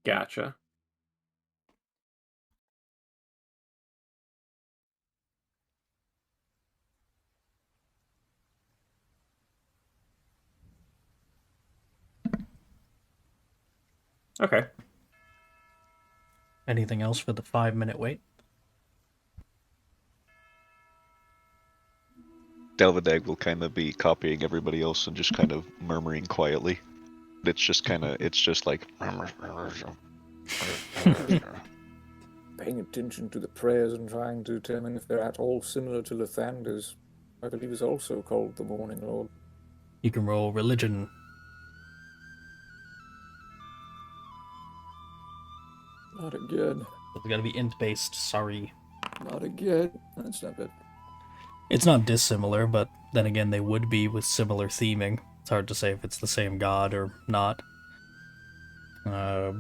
Gotcha. Okay. Anything else for the 5-minute wait? Delvedag will kind of be copying everybody else and just kind of murmuring quietly. It's just like. Paying attention to the prayers and trying to determine if they're at all similar to Lathander's, I believe is also called the Morning Lord. You can roll religion. Not again. It's got to be int-based, sorry. Not again. That's not bad. It's not dissimilar, but then again, they would be with similar theming. It's hard to say if it's the same god or not. But,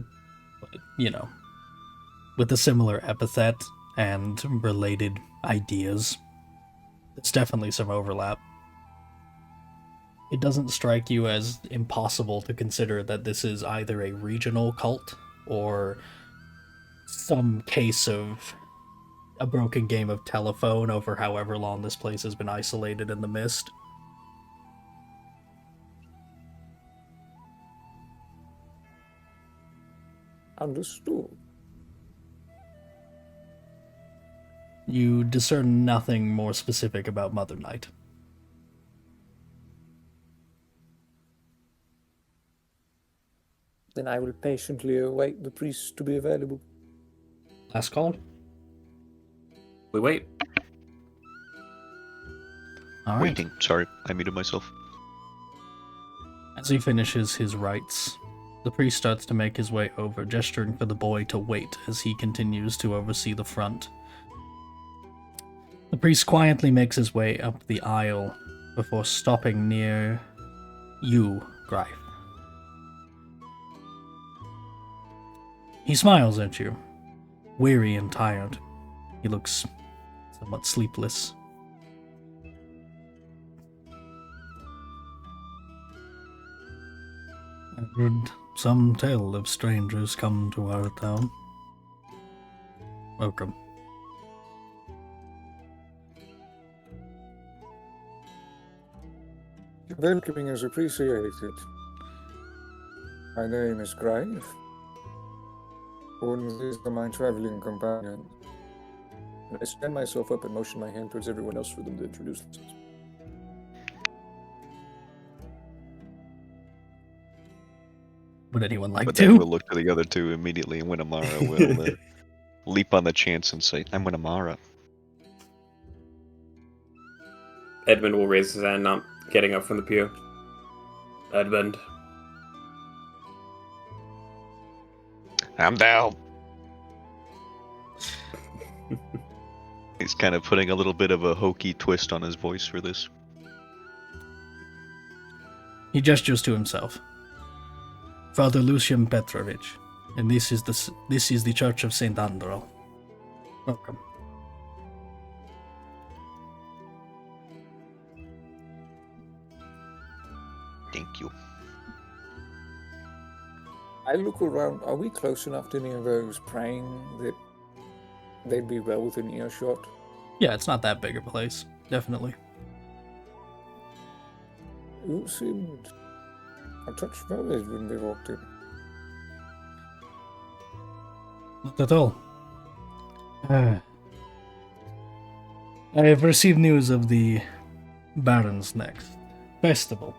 you know, with a similar epithet and related ideas, it's definitely some overlap. It doesn't strike you as impossible to consider that this is either a regional cult or some case of a broken game of telephone over however long this place has been isolated in the mist. Understood. You discern nothing more specific about Mother Night. Then I will patiently await the priest to be available. Last call? We wait. All right. Waiting. Sorry, I muted myself. As he finishes his rites, the priest starts to make his way over, gesturing for the boy to wait as he continues to oversee the front. The priest quietly makes his way up the aisle before stopping near you, Greif. He smiles at you, weary and tired. He looks somewhat sleepless. I've heard some tale of strangers come to our town. Welcome. Your welcoming is appreciated. My name is Greif. And these are my traveling companions. And I stand myself up and motion my hand towards everyone else for them to introduce themselves. Would anyone like But to? then we'll look to the other two immediately, and Winamara will leap on the chance and say, "I'm Winamara." Edmund will raise his hand, not getting up from the pew. Edmund. I'm down. He's kind of putting a little bit of a hokey twist on his voice for this. He gestures to himself. Father Lucian Petrovich, and this is the Church of Saint Andro. Welcome. Thank you. I look around. Are we close enough to any of those praying that they'd be well within earshot? Yeah, it's not that big of a place. Definitely. You seemed a touch worried when we walked in. Not at all. I have received news of the Baron's next festival.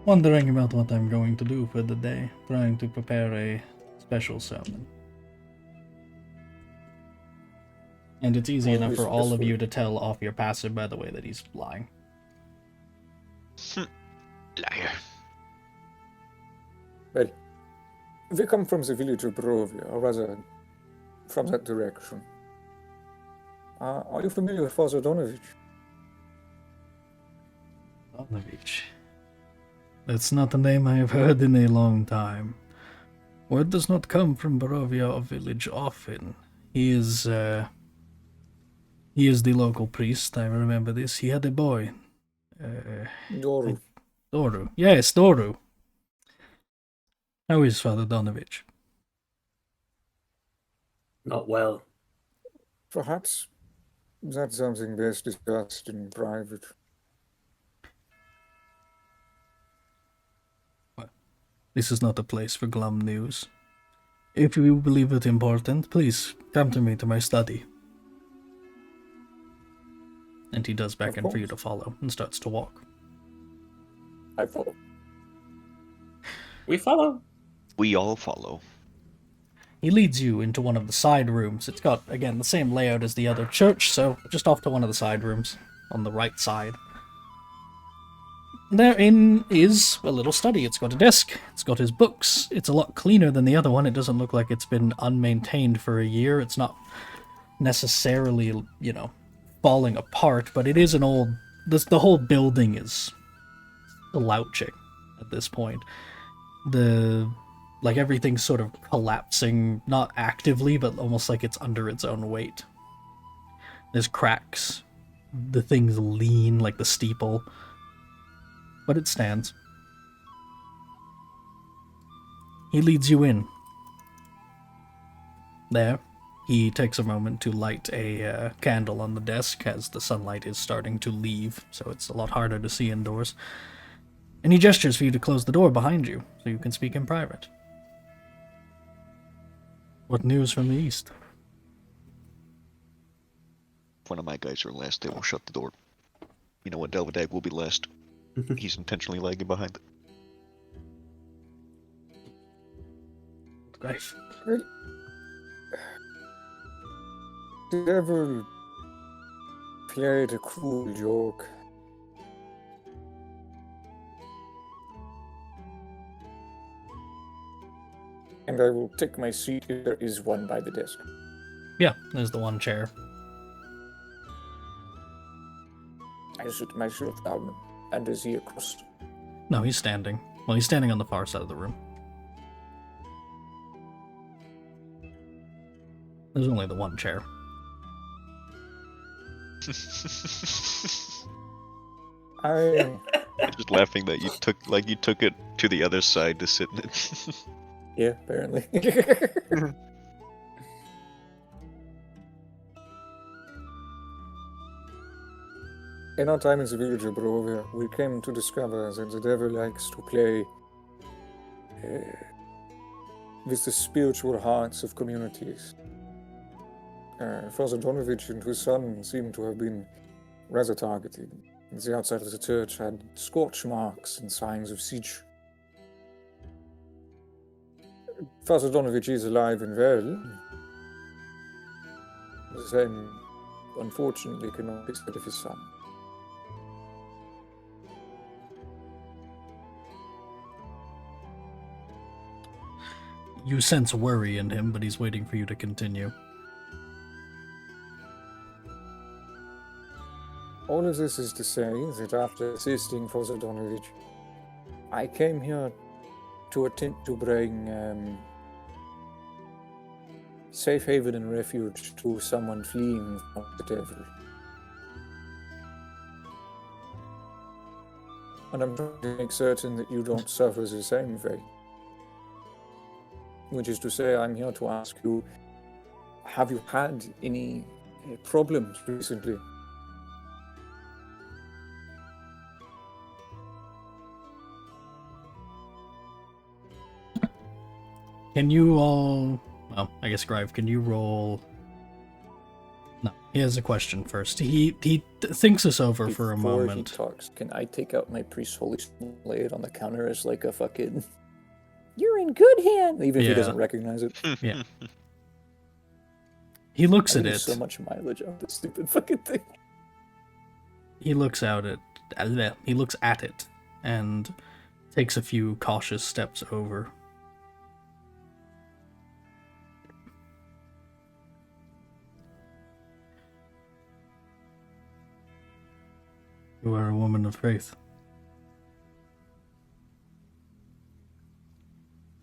Wondering about what I'm going to do for the day. Trying to prepare a special sermon. And it's easy enough for all of you to tell off your passive by the way that he's lying. Liar. Well, we come from the village of Barovia, or rather, from that direction. Are you familiar with Father Donovich? Donovich. That's not a name I have heard in a long time. Word does not come from Barovia village often. He is the local priest, I remember this. He had a boy. Doru. Doru. Yes, Doru. How is Father Donovich? Not well. Perhaps that's something best discussed in private. This is not a place for glum news. If you believe it important, please come to me to my study. And he does beckon for you to follow and starts to walk. I follow. We follow. We all follow. He leads you into one of the side rooms. It's got, again, the same layout as the other church, so just off to one of the side rooms on the right side. Therein is a little study. It's got a desk. It's got his books. It's a lot cleaner than the other one. It doesn't look like it's been unmaintained for a year. It's not necessarily, falling apart, but it is an old... The whole building is slouching at this point. Everything's sort of collapsing, not actively, but almost like it's under its own weight. There's cracks. The things lean like the steeple. But it stands. He leads you in. There, he takes a moment to light a candle on the desk as the sunlight is starting to leave, so it's a lot harder to see indoors. And he gestures for you to close the door behind you, so you can speak in private. What news from the east? If one of my guys are last, they will shut the door. You know what, Delvadag will be last. He's intentionally lagging behind. Great. The devil played a cruel joke. And I will take my seat if there is one by the desk. Yeah, there's the one chair. I sit myself down, and is he across? No, he's standing. Well, he's standing on the far side of the room. There's only the one chair. I'm just laughing that you took it to the other side to sit in it. Yeah, apparently. In our time in the village of Barovia, we came to discover that the devil likes to play with the spiritual hearts of communities. Father Donovich and his son seem to have been rather targeted. The outside of the church had scorch marks and signs of siege. Father Donovich is alive and well. The same, unfortunately, cannot be said of his son. You sense worry in him, but he's waiting for you to continue. All of this is to say that after assisting Father Donovich, I came here to attempt to bring safe haven and refuge to someone fleeing from the devil. And I'm trying to make certain that you don't suffer the same fate. Which is to say, I'm here to ask you, have you had any problems recently? Can you all... Well, I guess, Grive, can you roll... No, he has a question first. He thinks this over for a moment. Before he talks, can I take out my priest's holy stone and lay it on the counter as like a fucking... You're in good hands! Even if he doesn't recognize it. Yeah. He looks at it. So much mileage on this stupid fucking thing. He looks out at... He looks at it and takes a few cautious steps over. You are a woman of faith.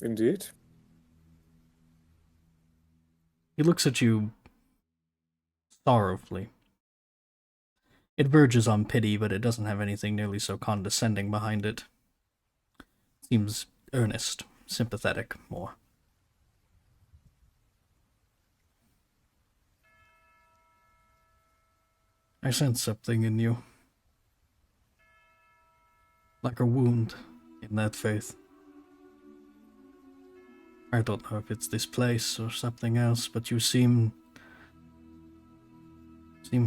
Indeed. He looks at you sorrowfully. It verges on pity, but it doesn't have anything nearly so condescending behind it. Seems earnest, sympathetic, more. I sense something in you. Like a wound in that faith. I don't know if it's this place or something else, but you seem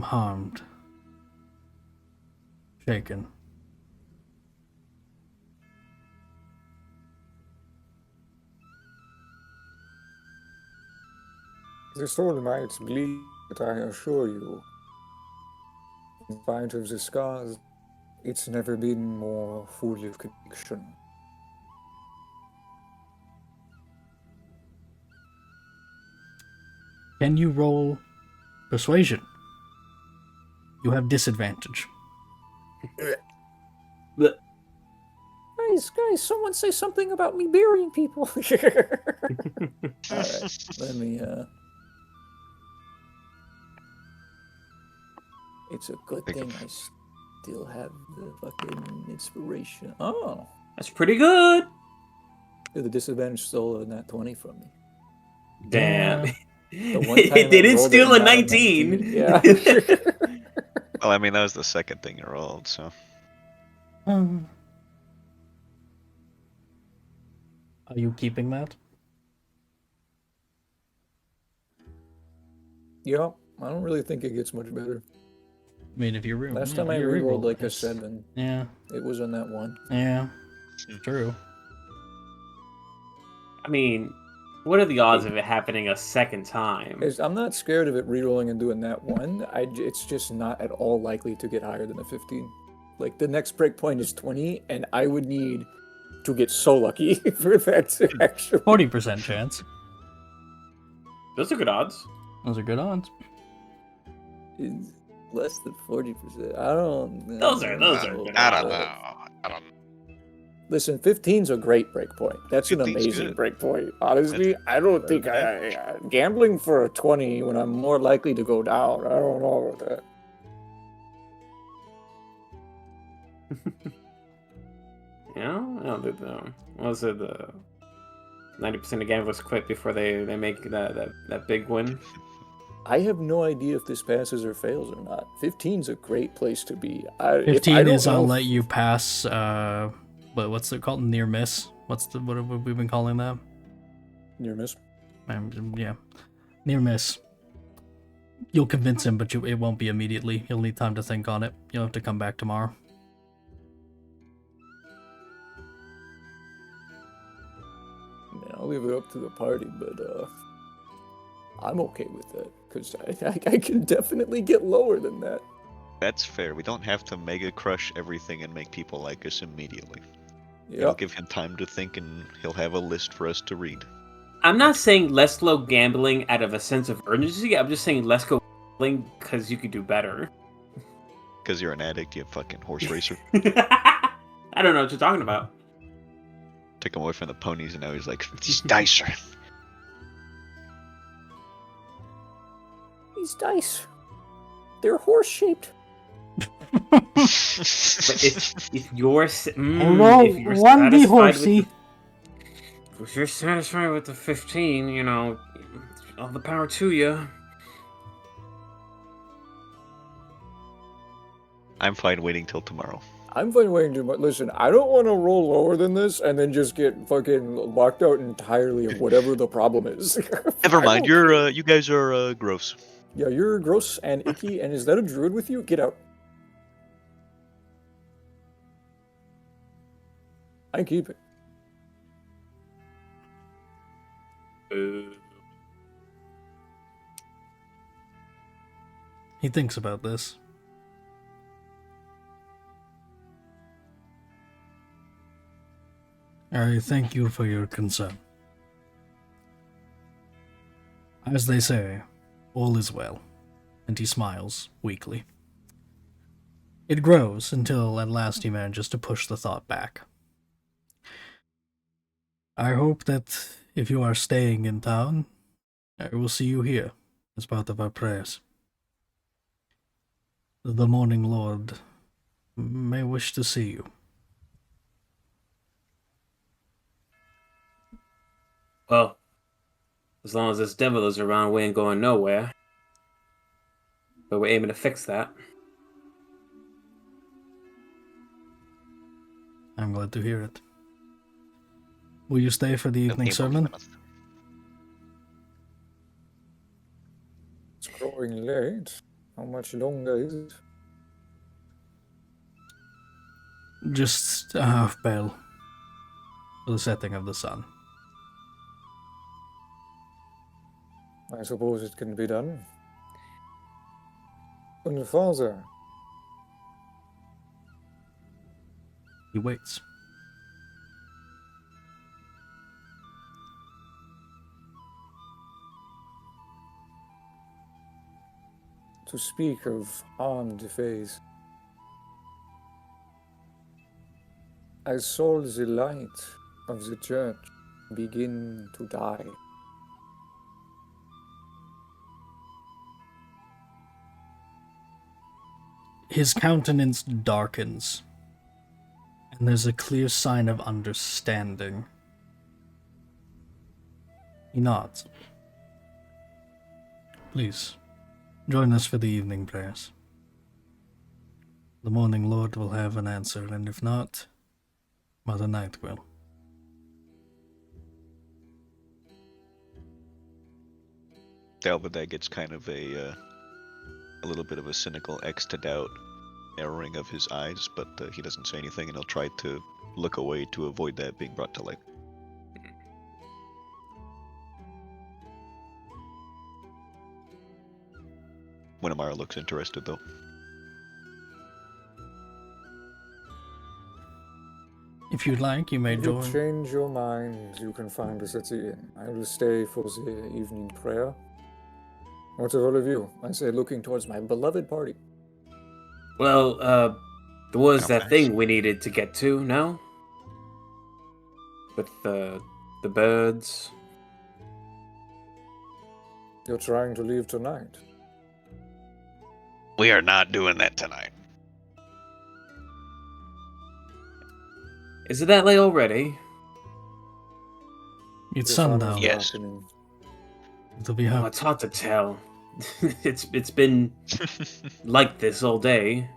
harmed. Shaken. The soul might bleed, but I assure you, in spite of the scars, it's never been more full of conviction. Can you roll persuasion? You have disadvantage. Guys, someone say something about me burying people. Alright, let me, It's a good thing I still have the fucking inspiration. Oh. That's pretty good. The disadvantage stole a nat 20 from me. Damn. The one time They I didn't rolled steal a nat 19. Yeah. Well, I mean, that was the second thing you rolled, so. Are you keeping that? Yeah, I don't really think it gets much better. I mean, if you Last time I rerolled like a 7. Yeah. It was on that one. Yeah. True. I mean, what are the odds of it happening a second time? I'm not scared of it rerolling and doing that one. It's just not at all likely to get higher than a 15. Like, the next breakpoint is 20, and I would need to get so lucky for that to actually... 40% chance. Those are good odds. Those are good odds. It's less than 40%. I don't know. Those are good I don't odds. know. I don't. Listen, 15's a great breakpoint. That's an 15's amazing good. breakpoint. Honestly, I don't think gambling for a 20 when I'm more likely to go down. I don't know about that. Yeah, I don't think the what was it, the 90% of gamblers quit before they make that big win. I have no idea if this passes or fails or not. 15's a great place to be. 15 is I'll let you pass. What's it called? Near miss. What have we been calling that? Near miss. Yeah, near miss. You'll convince him, but it won't be immediately. You'll need time to think on it. You'll have to come back tomorrow. Man, I'll leave it up to the party, but I'm okay with that because I can definitely get lower than that. That's fair. We don't have to mega crush everything and make people like us immediately. Yeah. It'll give him time to think, and he'll have a list for us to read. I'm not saying let's go gambling out of a sense of urgency. I'm just saying let's go gambling because you could do better. Because you're an addict, you fucking horse racer. I don't know what you're talking about. Took him away from the ponies, and now he's like, These dice are. These dice, they're horse-shaped. But if you're Hello, if you're one the satisfied horsey. if you're satisfied with the 15, you know, all the power to you. I'm fine waiting till tomorrow. I'm fine waiting too much. Listen, I don't want to roll lower than this and then just get fucking locked out entirely of whatever the problem is. Never mind. You guys are gross. Yeah, you're gross and icky, and is that a druid with you? Get out. I keep it. He thinks about this. I thank you for your concern. As they say, all is well, and he smiles weakly. It grows until at last he manages to push the thought back. I hope that if you are staying in town, I will see you here as part of our prayers. The Morning Lord may wish to see you. Well, as long as this devil is around, we ain't going nowhere. But we're aiming to fix that. I'm glad to hear it. Will you stay for the evening sermon? It's growing late. How much longer is it? Just a half bell for the setting of the sun. I suppose it can be done. And Father, He waits. to speak of harmed face, I saw the light of the church begin to die. His countenance darkens, and there's a clear sign of understanding. He nods. Please, join us for the evening prayers. The morning Lord will have an answer, and if not, Mother Night will. Dalvadeg gets kind of a little bit of a cynical X to doubt narrowing of his eyes, but he doesn't say anything, and he'll try to look away to avoid that being brought to light. Winnemar looks interested, though. If you'd like, you may If you join. change your mind, you can find us at the inn. I will stay for the evening prayer. What of all of you? I say, looking towards my beloved party. Well, there was Oh, that thanks. thing we needed to get to, no? With the birds. You're trying to leave tonight. We are not doing that tonight. Is it that late already? It's The sun is sundown. Yes. darkening. It'll be Oh, hot. it's hard to tell. it's been like this all day.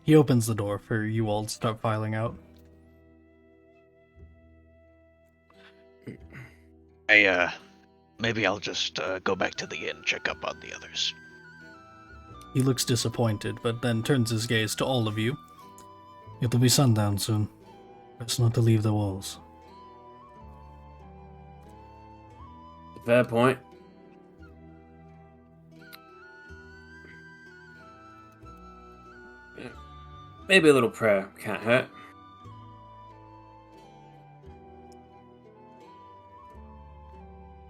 He opens the door for you all to start filing out. Maybe I'll just go back to the inn, check up on the others. He looks disappointed, but then turns his gaze to all of you. It'll be sundown soon. Best not to leave the walls. Fair point. Maybe a little prayer can't hurt.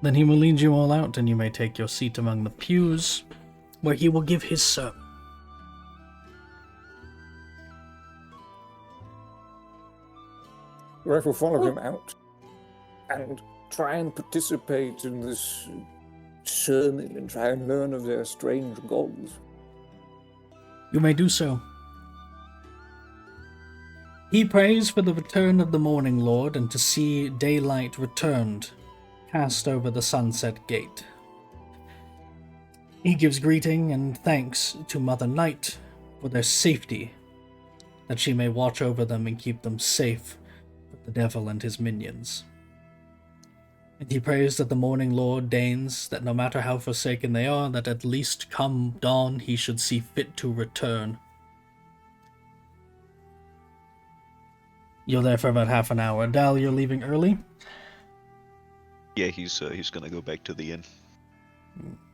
Then he will lead you all out, and you may take your seat among the pews, where he will give his sermon. I will follow him out and try and participate in this sermon and try and learn of their strange goals. You may do so. He prays for the return of the morning Lord and to see daylight returned, cast over the sunset gate. He gives greeting and thanks to Mother Night for their safety, that she may watch over them and keep them safe from the devil and his minions. And he prays that the morning Lord deigns that no matter how forsaken they are, that at least come dawn he should see fit to return. You're there for about half an hour. Dal, you're leaving early? Yeah, he's gonna go back to the inn.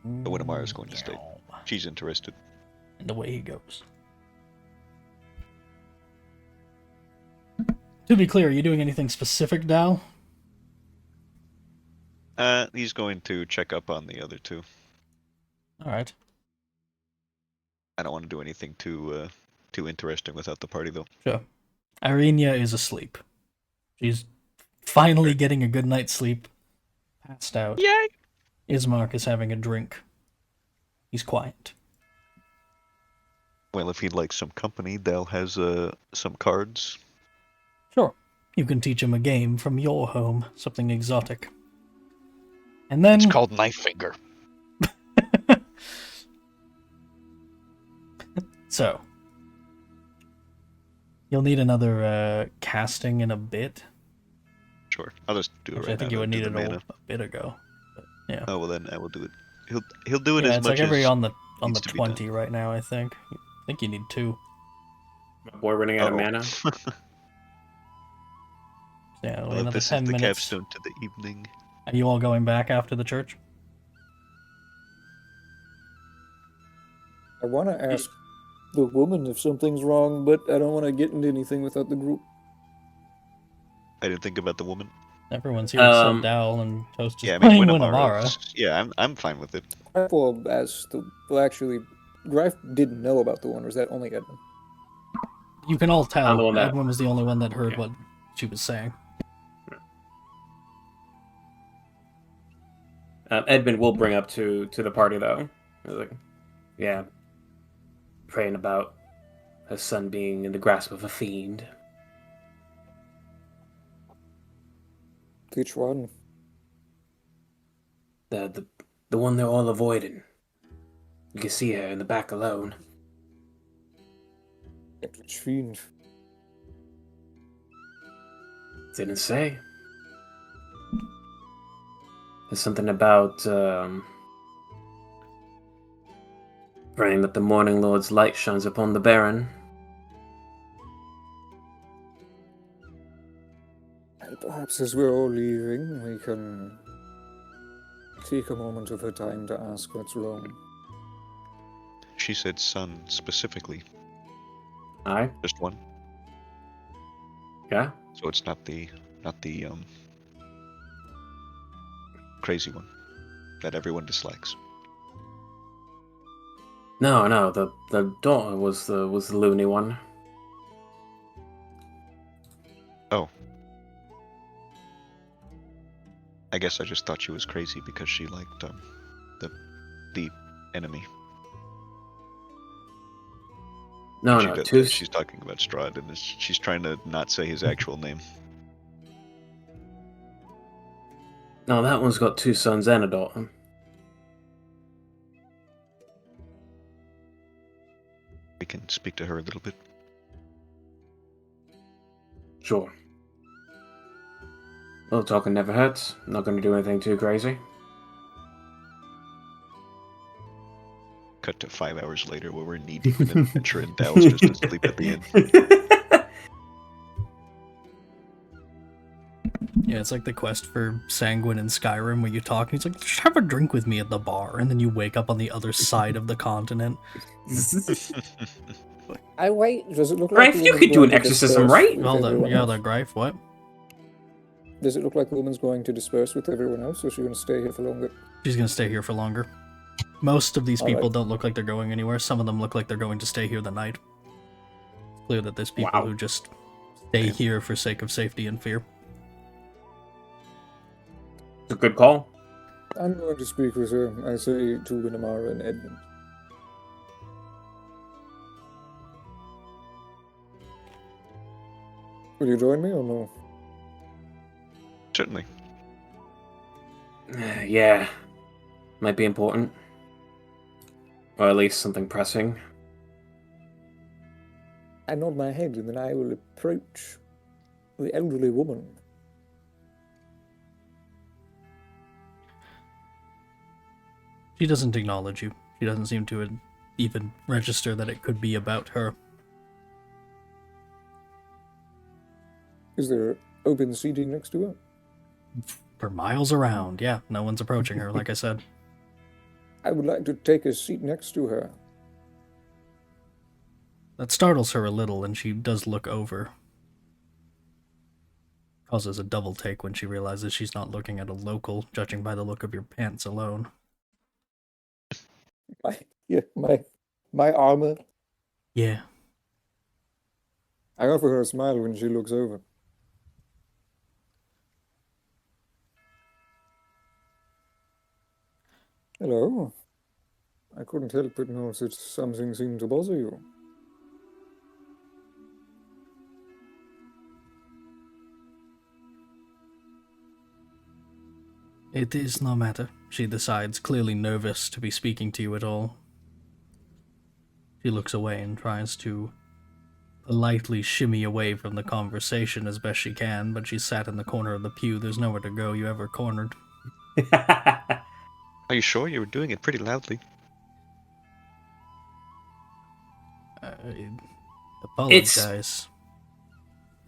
But Winnemar is going to stay. She's interested. And away he goes. To be clear, are you doing anything specific, Dal? He's going to check up on the other two. Alright. I don't want to do anything too interesting without the party, though. Sure. Irenia is asleep. She's finally getting a good night's sleep. Passed out. Yay! Ismark is having a drink. He's quiet. Well, if he'd like some company, Dal has some cards. Sure. You can teach him a game from your home. Something exotic. And then... It's called Knife Finger. So, You'll need another casting in a bit. Sure, I'll just do it Actually, I right think now. you would Do need the it mana. a bit ago. But, yeah. Oh well, then I will do it. He'll do it Yeah, as it's much like every as on the needs to be done. 20 right now, I think. I think you need 2. My boy running out of mana. Yeah, Well, another this is 10 the minutes. capstone to the evening. Are you all going back after the church? I want to ask the woman if something's wrong, but I don't want to get into anything without the group. I didn't think about the woman. Everyone's here except Um, Dal, and Toast is Yeah, I mean playing Winamara. Winamara. Yeah, I'm fine with it. Well, actually, Greif didn't know about the one, or is that only Edmund? You can all I'm tell. the one that- Edwin was the only one that heard Yeah. what she was saying. Edmund will bring up to the party though. He's like, yeah, praying about her son being in the grasp of a fiend. Which one? The one they're all avoiding. You can see her in the back alone. Which fiend? Didn't say. There's something about praying that the Morning Lord's light shines upon the Baron. Perhaps as we're all leaving, we can take a moment of her time to ask what's wrong. She said son specifically, Aye? just one. Yeah? So it's not the crazy one that everyone dislikes. No, the daughter was the loony one. Oh. I guess I just thought she was crazy because she liked the enemy. No, She no, does- two. she's talking about Strahd, and she's trying to not say his actual name. No, that one's got 2 sons and a daughter. We can speak to her a little bit. Sure. Well, talking never hurts. Not going to do anything too crazy. Cut to 5 hours later where we're knee deep in an adventure and Dal's just asleep at the end. Yeah, it's like the quest for Sanguine in Skyrim where you talk and he's like, just have a drink with me at the bar, and then you wake up on the other side of the continent. I wait. Does it look Right, like the you woman's could do going an to exorcism, disperse right? with Hold on, everyone yeah, else? the Greif, what? Does it look like the woman's going to disperse with everyone else, or is she going to stay here for longer? She's gonna stay here for longer. Most of these All people right. don't look like they're going anywhere. Some of them look like they're going to stay here the night. It's clear that there's people Wow. who just stay Damn. here for sake of safety and fear. It's a good call. I'm going to speak with her. I say to Winamara and Edmund. Will you join me or no? Certainly. Yeah. Might be important. Or at least something pressing. I nod my head and then I will approach the elderly woman. She doesn't acknowledge you. She doesn't seem to even register that it could be about her. Is there open seating next to her? For miles around, yeah, no one's approaching her, like I said. I would like to take a seat next to her. That startles her a little, and she does look over. Causes a double take when she realizes she's not looking at a local, judging by the look of your pants alone. My armor. Yeah. I offer her a smile when she looks over. Hello. I couldn't help but notice that something seemed to bother you. It is no matter. She decides, clearly nervous to be speaking to you at all. She looks away and tries to politely shimmy away from the conversation as best she can, but she's sat in the corner of the pew. There's nowhere to go. You have her cornered. Are you sure? You were doing it pretty loudly. Apologize.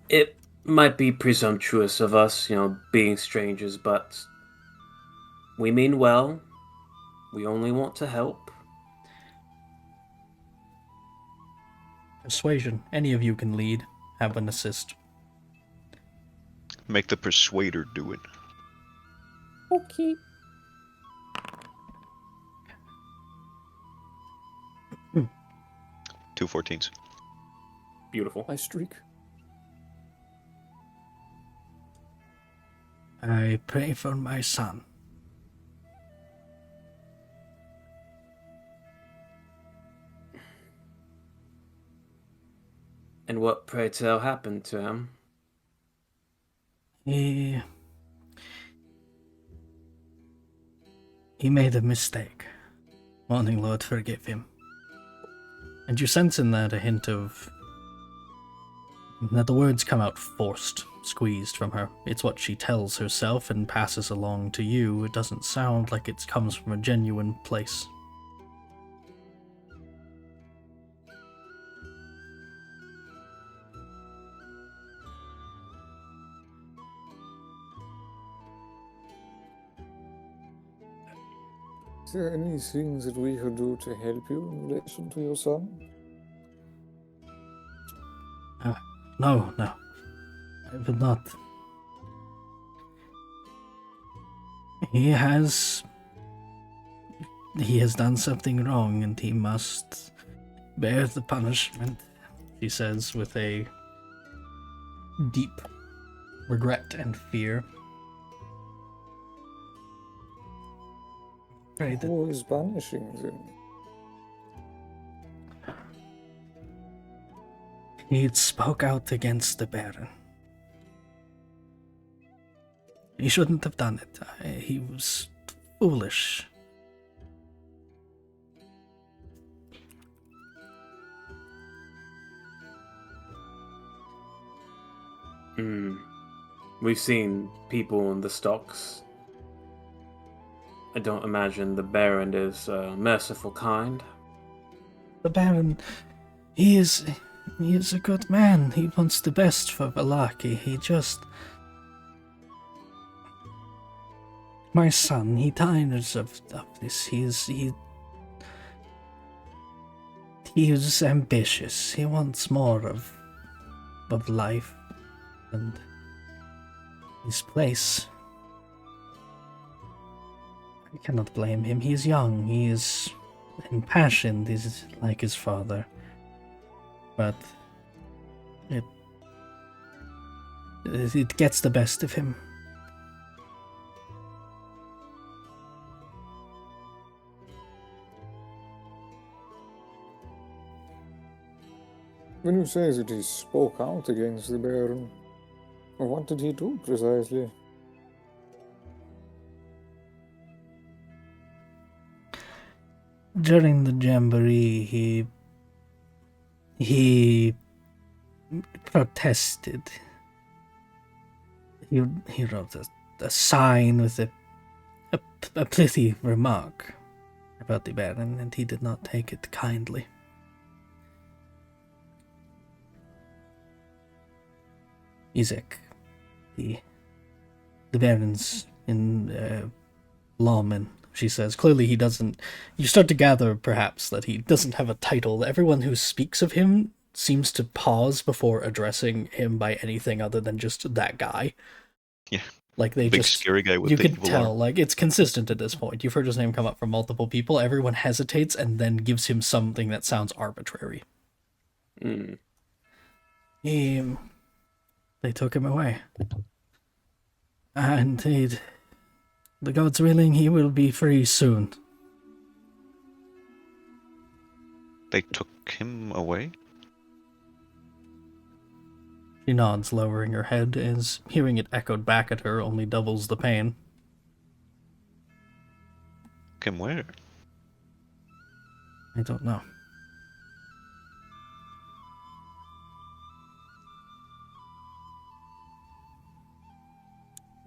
It might be presumptuous of us, being strangers, but we mean well. We only want to help. Persuasion. Any of you can lead. Have an assist. Make the persuader do it. Okay. Two 14s. Beautiful. I streak. I pray for my son. And what, pray tell, happened to him? He made a mistake. Morning, Lord, forgive him. And you sense in that a hint of... that the words come out forced, squeezed from her. It's what she tells herself and passes along to you. It doesn't sound like it comes from a genuine place. Is there anything that we could do to help you in relation to your son? No. I will not. He has done something wrong and he must bear the punishment, she says with a deep regret and fear. Pray that Who is banishing them? he spoke out against the Baron. He shouldn't have done it. He was foolish. We've seen people in the stocks. I don't imagine the Baron is a merciful kind. The Baron, he is a good man. He wants the best for Vallaki. He just... My son, he tires of this. He is ambitious. He wants more of life and his place. I cannot blame him. He is young. He is impassioned. He is like his father. But it gets the best of him. When you say that he spoke out against the Baron, what did he do precisely? During the jamboree, he protested. He wrote a sign with a pithy remark about the Baron, and he did not take it kindly. Isaac, the Baron's lawman, she says. Clearly he doesn't... You start to gather, perhaps, that he doesn't have a title. Everyone who speaks of him seems to pause before addressing him by anything other than just that guy. Yeah. Like they Big just... scary guy with You the can evil tell, arm. like, it's consistent at this point. You've heard his name come up from multiple people. Everyone hesitates and then gives him something that sounds arbitrary. They took him away. And the gods willing, he will be free soon. They took him away? She nods, lowering her head, as hearing it echoed back at her only doubles the pain. Took him where? I don't know.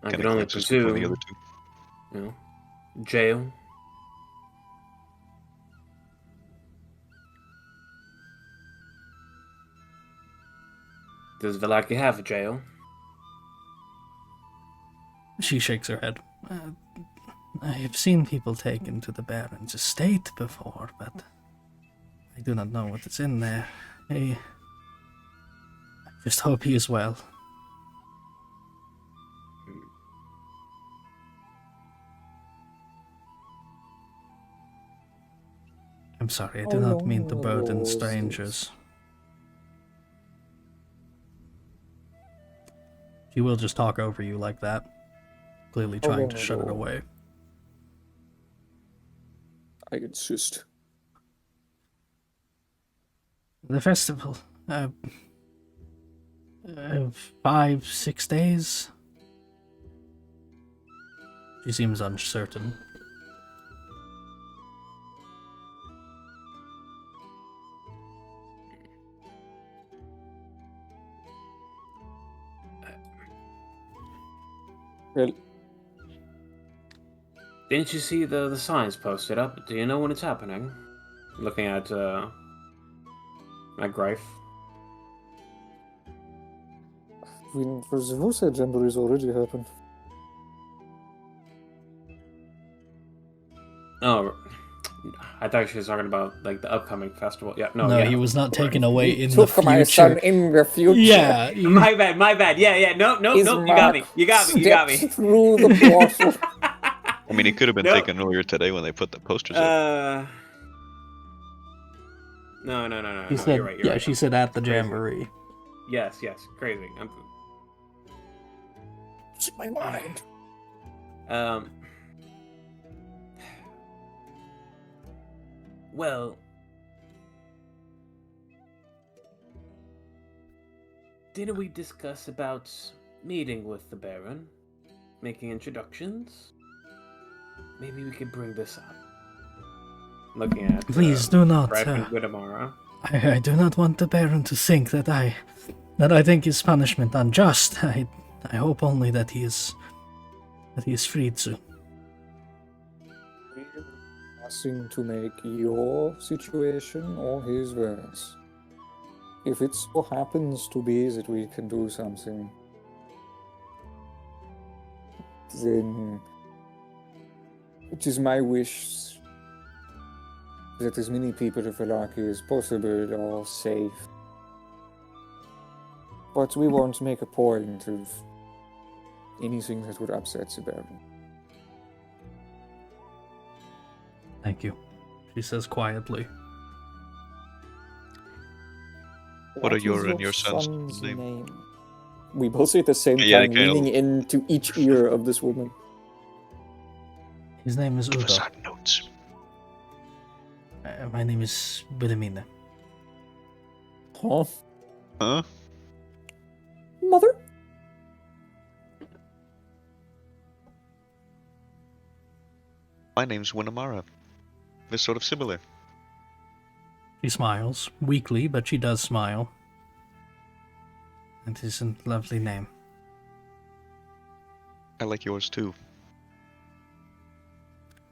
I Kinda could only glimpses before the presume, other two. you know, jail. Does Vallaki have a jail? She shakes her head. I have seen people taken to the Baron's estate before, but I do not know what is in there. I just hope he is well. I'm sorry, I do not mean to burden strangers. She will just talk over you like that, clearly trying to shut it away. I insist. The festival, 5-6 days? She seems uncertain. Well, Didn't you see the signs posted up? Do you know when it's happening? Looking at Greif. who said Jamboree's already happened? Oh, I thought she was talking about like the upcoming festival. Yeah, No, yeah. he was not taken away in the Took future. my son in the future. Yeah, My bad. Yeah. Nope. You got me. You got me. Through the portal. I mean, it could have been taken earlier today when they put the posters up. No. She said, You're right. she said at the Crazy. jamboree. Yes. Crazy. It's in my mind. Well, didn't we discuss about meeting with the Baron, making introductions? Maybe we could bring this up. Looking at Please do not. Greif and Guidamara. I do not want the Baron to think that I think his punishment unjust. I hope only that he is freed soon. Asking to make your situation or his worse. If it so happens to be that we can do something, then it is my wish that as many people of Vallaki as possible are safe. But we won't make a point of anything that would upset the Baron. Thank you, she says quietly. What are is your and your son's name? We both say at the same Yeah, time, okay, leaning into each ear of this woman. His name is Give Udo. us our notes. My name is Wilhelmina. Huh? Huh? Mother? My name's Winamara. They're sort of similar. She smiles, weakly, but she does smile. It is a lovely name. I like yours too.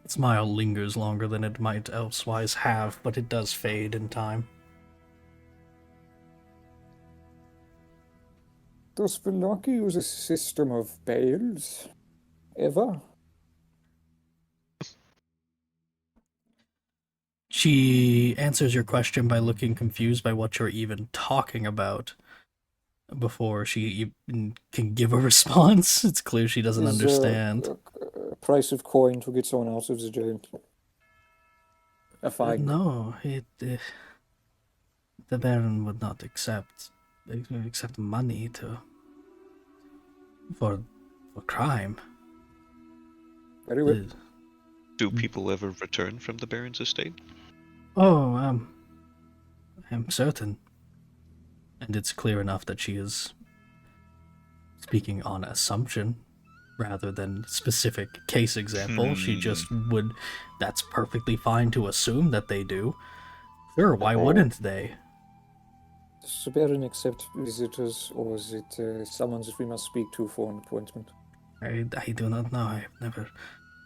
The smile lingers longer than it might elsewise have, but it does fade in time. Does Vallaki use a system of bales? Ever? She answers your question by looking confused by what you're even talking about before she even can give a response. It's clear she doesn't Is, understand. a price of coin to get someone out of the jail. A fine. No, the Baron would not accept money for crime. Very well. Do people ever return from the Baron's estate? Oh, I'm certain. And it's clear enough that she is speaking on assumption rather than specific case example. She just would, that's perfectly fine to assume that they do. Sure, why wouldn't they? Does the Baron accept visitors, or is it someone that we must speak to for an appointment? I do not know. I've never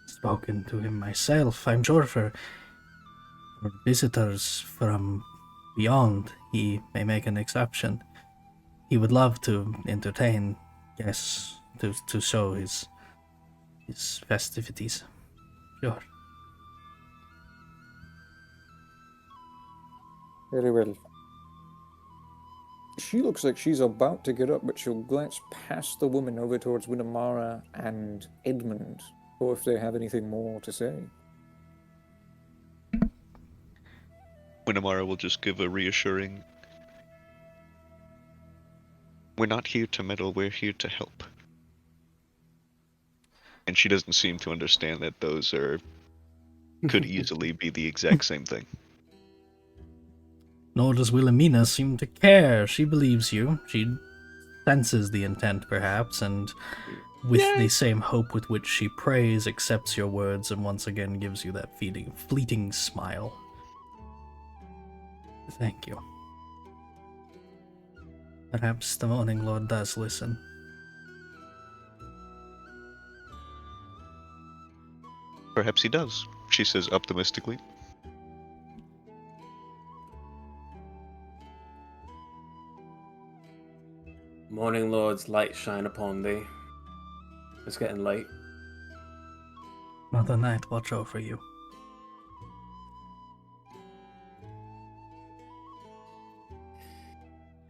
spoken to him myself. I'm sure for visitors from beyond, he may make an exception. He would love to entertain guests to show his festivities. Sure. Very well. She looks like she's about to get up, but she'll glance past the woman over towards Winamara and Edmund, or if they have anything more to say. Winamara will just give a reassuring, "We're not here to meddle, we're here to help." And she doesn't seem to understand that those could easily be the exact same thing. Nor does Wilhelmina seem to care. She believes you. She senses the intent, perhaps, and with the same hope with which she prays, accepts your words and once again gives you that fleeting smile. Thank you. Perhaps the Morning Lord does listen. Perhaps he does, she says optimistically. Morning Lord's light shine upon thee. It's getting late. Mother Night watch over you.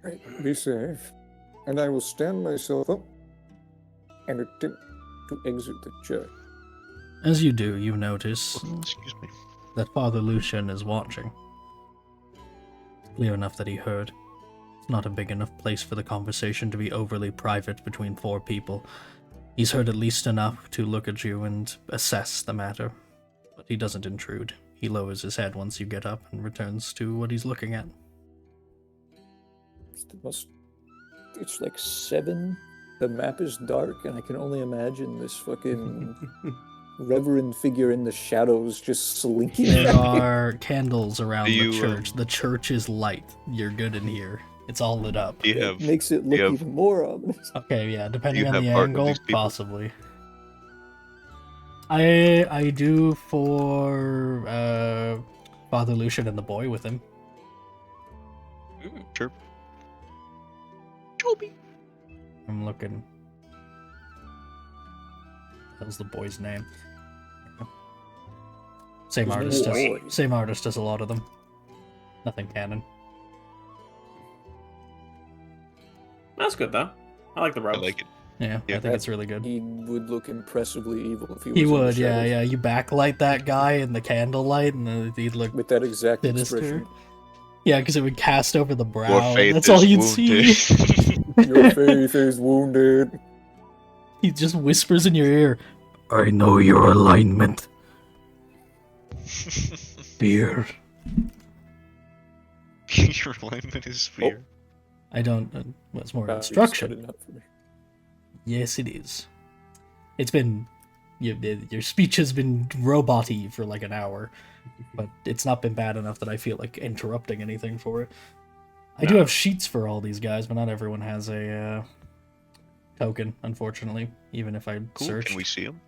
Right, be safe. And I will stand myself up and attempt to exit the church. As you do, you notice Excuse me. that Father Lucian is watching. It's clear enough that he heard. It's not a big enough place for the conversation to be overly private between four people. He's heard at least enough to look at you and assess the matter. But he doesn't intrude. He lowers his head once you get up and returns to what he's looking at. It's like 7. The map is dark, and I can only imagine this fucking reverend figure in the shadows just slinking. There are candles around Do the you, church. The church is light. You're good in here. It's all lit up. You It have, makes it look you have- even more ominous. Okay, yeah, depending You on have the part with angle, these people? possibly. I do for Father Lucian and the boy with him. sure. I'm looking. How's the boy's name? Same His artist name as is Boy. same artist as a lot of them. Nothing canon. That's good though. I like the I robes. like it. Yeah, Yeah. I think it's really good. He would look impressively evil if he was He in the would, yeah, shadows. yeah. You backlight that guy in the candlelight, and he'd look With that exact sinister. expression. Yeah, because it would cast over the brow. Your and faith that's is all you'd wounded. see. Your faith is wounded. He just whispers in your ear, "I know your alignment, fear." Your alignment is fear. I don't. What's more That's instruction? good enough for me. Yes, it is. It's been your speech has been robot-y for like an hour, but it's not been bad enough that I feel like interrupting anything for it. I do No. have sheets for all these guys, but not everyone has a token, unfortunately. Even if I Cool. search Can we see him?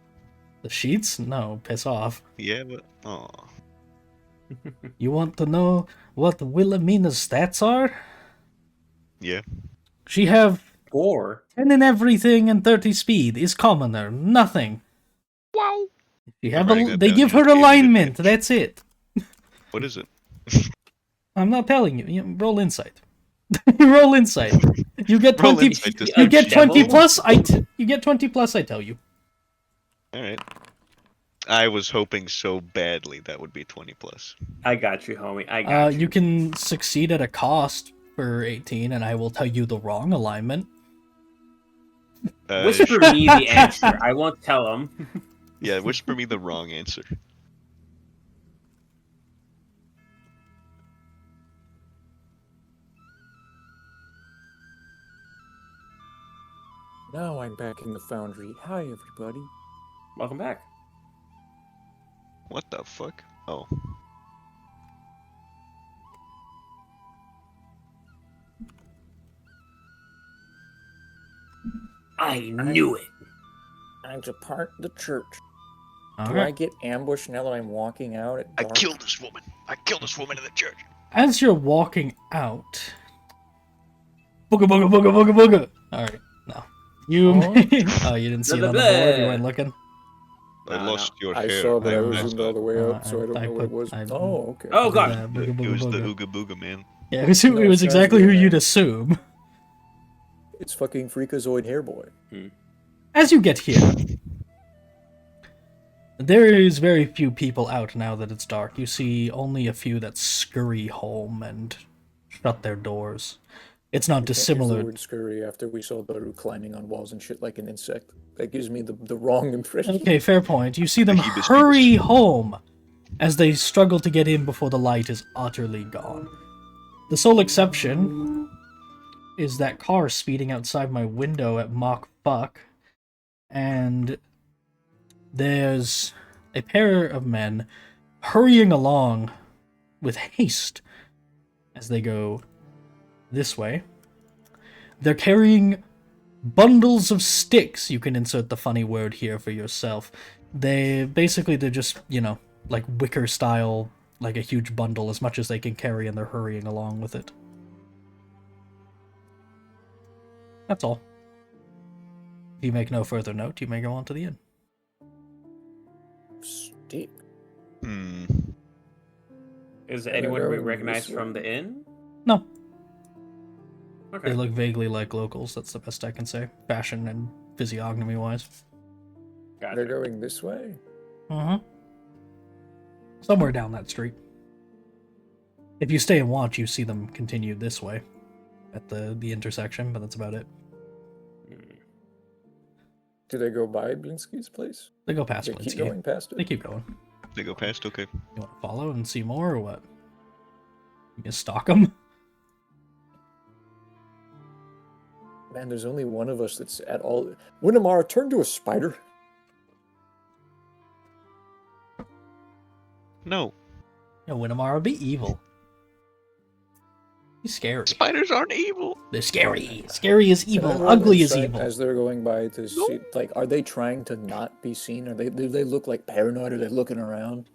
the sheets, no, piss off. Yeah, but oh, You want to know what Wilhelmina's stats are? yeah. She have 4. 10 in everything and 30 speed. Is commoner, nothing. Wow. She I'm have writing that they down, give you her just gave me the alignment. pitch. That's it. What is it? I'm not telling you. Roll insight. Roll insight. You get Roll 20. insight to You see. get 20 Devil? plus. You get 20 plus. I tell you. All right. I was hoping so badly that would be 20 plus. I got you, homie. I got you. You can succeed at a cost for 18, and I will tell you the wrong alignment. Whisper me the answer. I won't tell him. Yeah, whisper me the wrong answer. Now I'm back in the foundry. Hi, everybody. Welcome back. What the fuck? Oh. I knew it. I depart the church. All Do right. I get ambushed now that I'm walking out at I dark? killed this woman. I killed this woman in the church. As you're walking out, booga booga booga booga booga. All right, no, you. Oh. Oh, you didn't see it Blah, on blah, the board. You blah. weren't looking. I No, lost your I hair. saw, but I messed zoomed all up. the way Oh, up, so I don't know what it was. I- Oh, okay. Oh, God. Booga, It booga, was the booga. Ooga Booga man. Yeah, it was who. No, It was it's exactly who actually, you'd assume. It's fucking Freakazoid Hair Boy. As you get here, there is very few people out now that it's dark. You see only a few that scurry home and shut their doors. It's not Can't use dissimilar. the word scurry after we saw Baru climbing on walls and shit like an insect. That gives me the wrong impression. Okay, fair point. You see them The Hebus hurry home as they struggle to get in before the light is utterly gone. The sole exception is that car speeding outside my window at Mach fuck, and there's a pair of men hurrying along with haste as they go this way. They're carrying bundles of sticks. You can insert the funny word here for yourself. They're just, like wicker style, like a huge bundle, as much as they can carry, and they're hurrying along with it. That's all. If you make no further note, you may go on to the inn. Stick. Hmm. Is I anyone don't we know, recognize this from one. the inn? No, Okay. they look vaguely like locals. That's the best I can say, fashion and physiognomy-wise. Gotcha. They're going this way? Somewhere down that street. If you stay and watch, you see them continue this way at the intersection, but that's about it. Do they go by Blinsky's place? They go past They keep Blinsky. going past They it? keep going. They go past, okay. You want to follow and see more, or what? You stalk them? Man, there's only one of us that's at all... Winamara, turn to a spider. No, No, Winamara, be evil. Be scary. spiders aren't evil. They're scary. Scary is Can I evil. roll Ugly is insight evil. As they're going by to see, like, are they trying to not be seen? Do they look like paranoid? Are they looking around?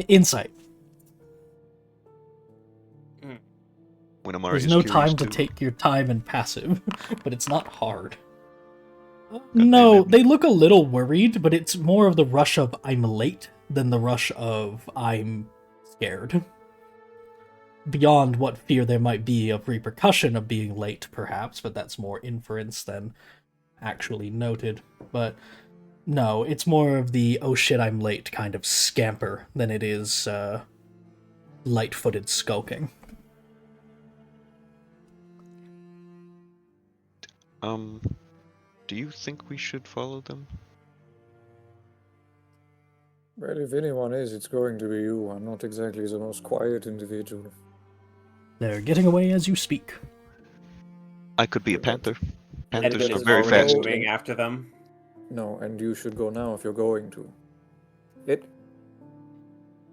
Insight. Winamara There's is no curious time to too. take your time and passive, but it's not hard. damn No, it. they look a little worried, but it's more of the rush of I'm late than the rush of I'm scared. Beyond what fear there might be of repercussion of being late, perhaps, but that's more inference than actually noted. But no, it's more of the oh shit, I'm late kind of scamper than it is light-footed skulking. Do you think we should follow them? Well, if anyone is, it's going to be you. I'm not exactly the most quiet individual. They're getting away as you speak. I could be a panther. Panthers Edwin are is very already fast. moving after them. No, and you should go now if you're going to. It.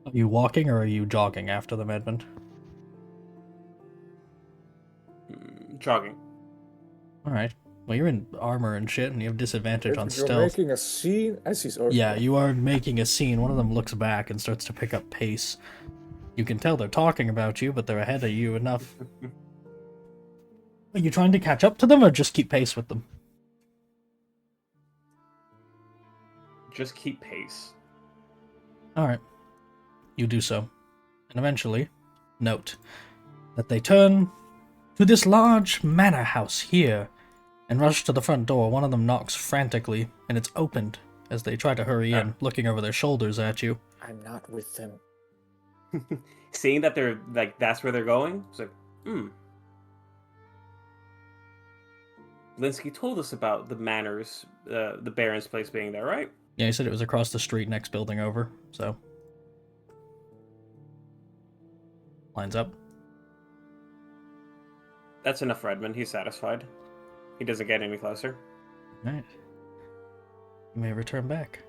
Are you walking or are you jogging after them, Edmund? Jogging. Alright. Well, you're in armor and shit, and you have disadvantage on If you're stealth. making a scene, as he's already. Yeah, you are making a scene. One of them looks back and starts to pick up pace. You can tell they're talking about you, but they're ahead of you enough. Are you trying to catch up to them or just keep pace with them? Just keep pace. Alright. You do so. And eventually, note that they turn to this large manor house here and rush to the front door. One of them knocks frantically, and it's opened as they try to hurry in, looking over their shoulders at you. I'm not with them. Seeing that they're like that's where they're going, it's like, Blinsky told us about the manors, the Baron's place being there, right? Yeah, he said it was across the street, next building over, so. Lines up. That's enough for Edmund. He's satisfied. He doesn't get any closer. Alright. You may return back.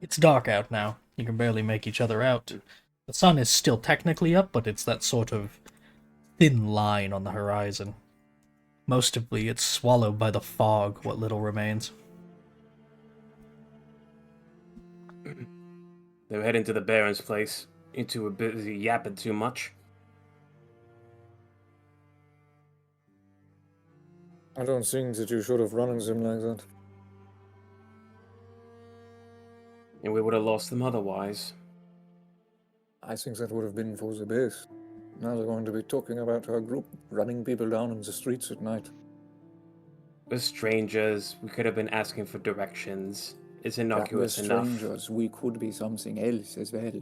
It's dark out now. You can barely make each other out. The sun is still technically up, but it's that sort of thin line on the horizon. Most of it's swallowed by the fog, what little remains. They're heading to the Baron's place. Into a busy yapping too much. I don't think that you should have run into him like that. And we would have lost them otherwise. I think that would have been for the best. Now they're going to be talking about our group running people down in the streets at night. We're strangers. We could have been asking for directions. It's We're innocuous enough. strangers. We could be something else as well.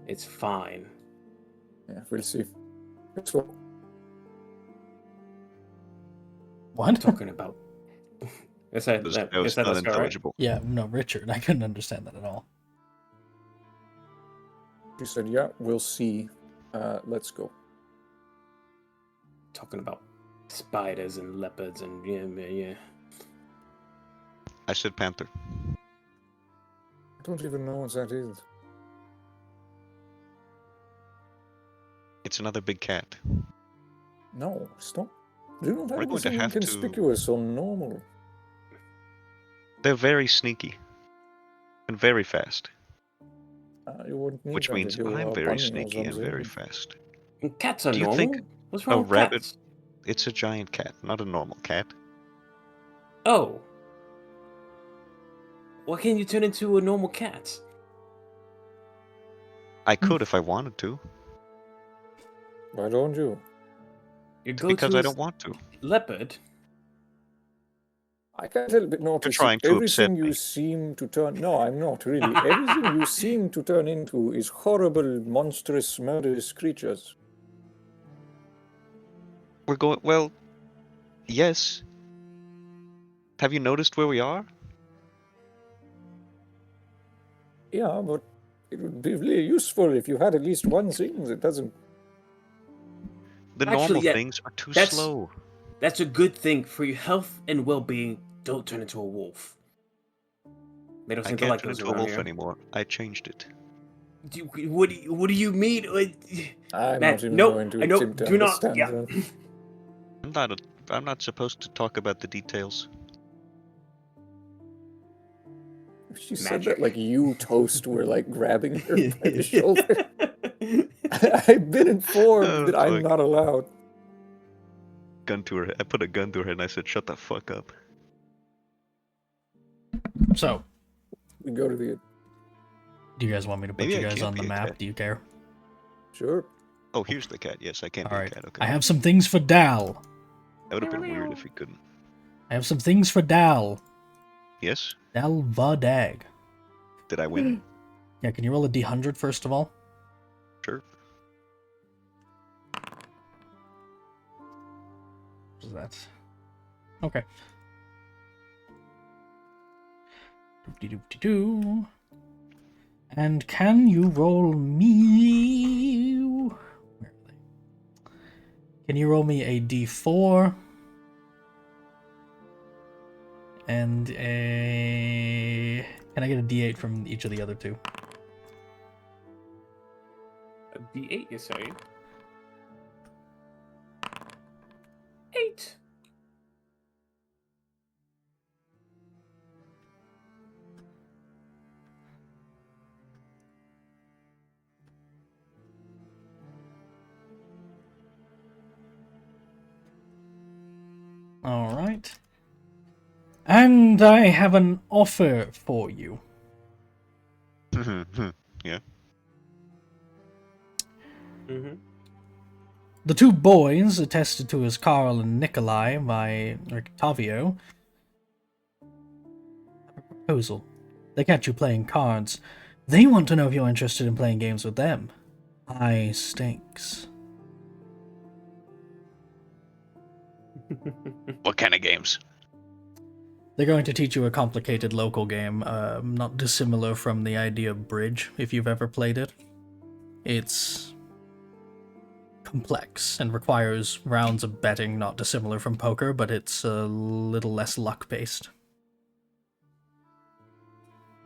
It's fine. Yeah, we'll see. Let's go. What? Talking about. Is that That that was correct? unintelligible. Yeah, no, Richard. I couldn't understand that at all. She said, yeah, we'll see. Let's go. Talking about spiders and leopards and yeah. I said panther. I don't even know what that is. It's another big cat. No, stop. Do not We're have going to anything have to- inconspicuous or normal. They're very sneaky. And very fast. You wouldn't need Which that means if you were I'm a very bunny or sneaky and something. very fast. And cats are Do you normal. think What's wrong a with rabbit- cats? It's a giant cat, not a normal cat. Oh. Why can't you turn into a normal cat? I could if I wanted to. Why don't you? Your It's go-to because I is don't want to. leopard. I can't help but notice trying that to upset everything you me. seem to turn... No, I'm not really. Everything you seem to turn into is horrible, monstrous, murderous creatures. We're going. Well, yes. Have you noticed where we are? Yeah, but it would be really useful if you had at least one thing that doesn't... The Actually, normal yeah, things are too that's- slow. That's a good thing for your health and well-being. Don't turn into a wolf. They don't I seem to can't like turn those into a around wolf here. anymore. I changed it. What do you mean? I'm Matt, not even no, going to I know. attempt to Do not. understand Yeah. that. I'm not supposed to talk about the details. She said Magic. that like you, Toast, were like grabbing her by the shoulder. I've been informed Oh, that I'm fuck. not allowed. Gun to her head. I put a gun to her head and I said, "Shut the fuck up." So, We go to the... do you guys want me to put Maybe you I guys can't on the be a map? cat. Do you care? Sure. Oh, here's the cat. Yes, I can be a Alright. cat. Okay. I have some things for Dal. That would have been weird if he couldn't. I have some things for Dal. Yes. Dal Vadag. Did I win? Yeah, can you roll a D100 first of all? Sure. What is that? Okay. Doop-de-doop-de-doo. And can you roll me... Where are they? Can you roll me a D4? And a... Can I get a D8 from each of the other two? A D8, you're saying? 8. Alright. And I have an offer for you. Yeah. Mm-hmm. The two boys, attested to as Carl and Nikolai by Octavio, have a proposal. They catch you playing cards. They want to know if you're interested in playing games with them. High stakes. What kind of games? They're going to teach you a complicated local game, not dissimilar from the idea of bridge, if you've ever played it. It's complex and requires rounds of betting, not dissimilar from poker, but it's a little less luck-based.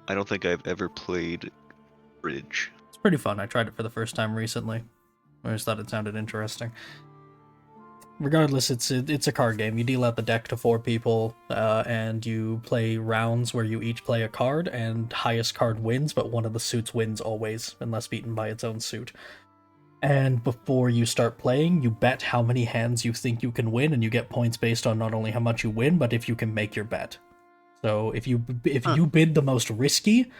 I don't think I've ever played bridge. It's pretty fun. I tried it for the first time recently. I just thought it sounded interesting. Regardless, it's a card game. You deal out the deck to 4 people, and you play rounds where you each play a card, and highest card wins, but one of the suits wins always, unless beaten by its own suit. And before you start playing, you bet how many hands you think you can win, and you get points based on not only how much you win, but if you can make your bet. So if you bid the most risky,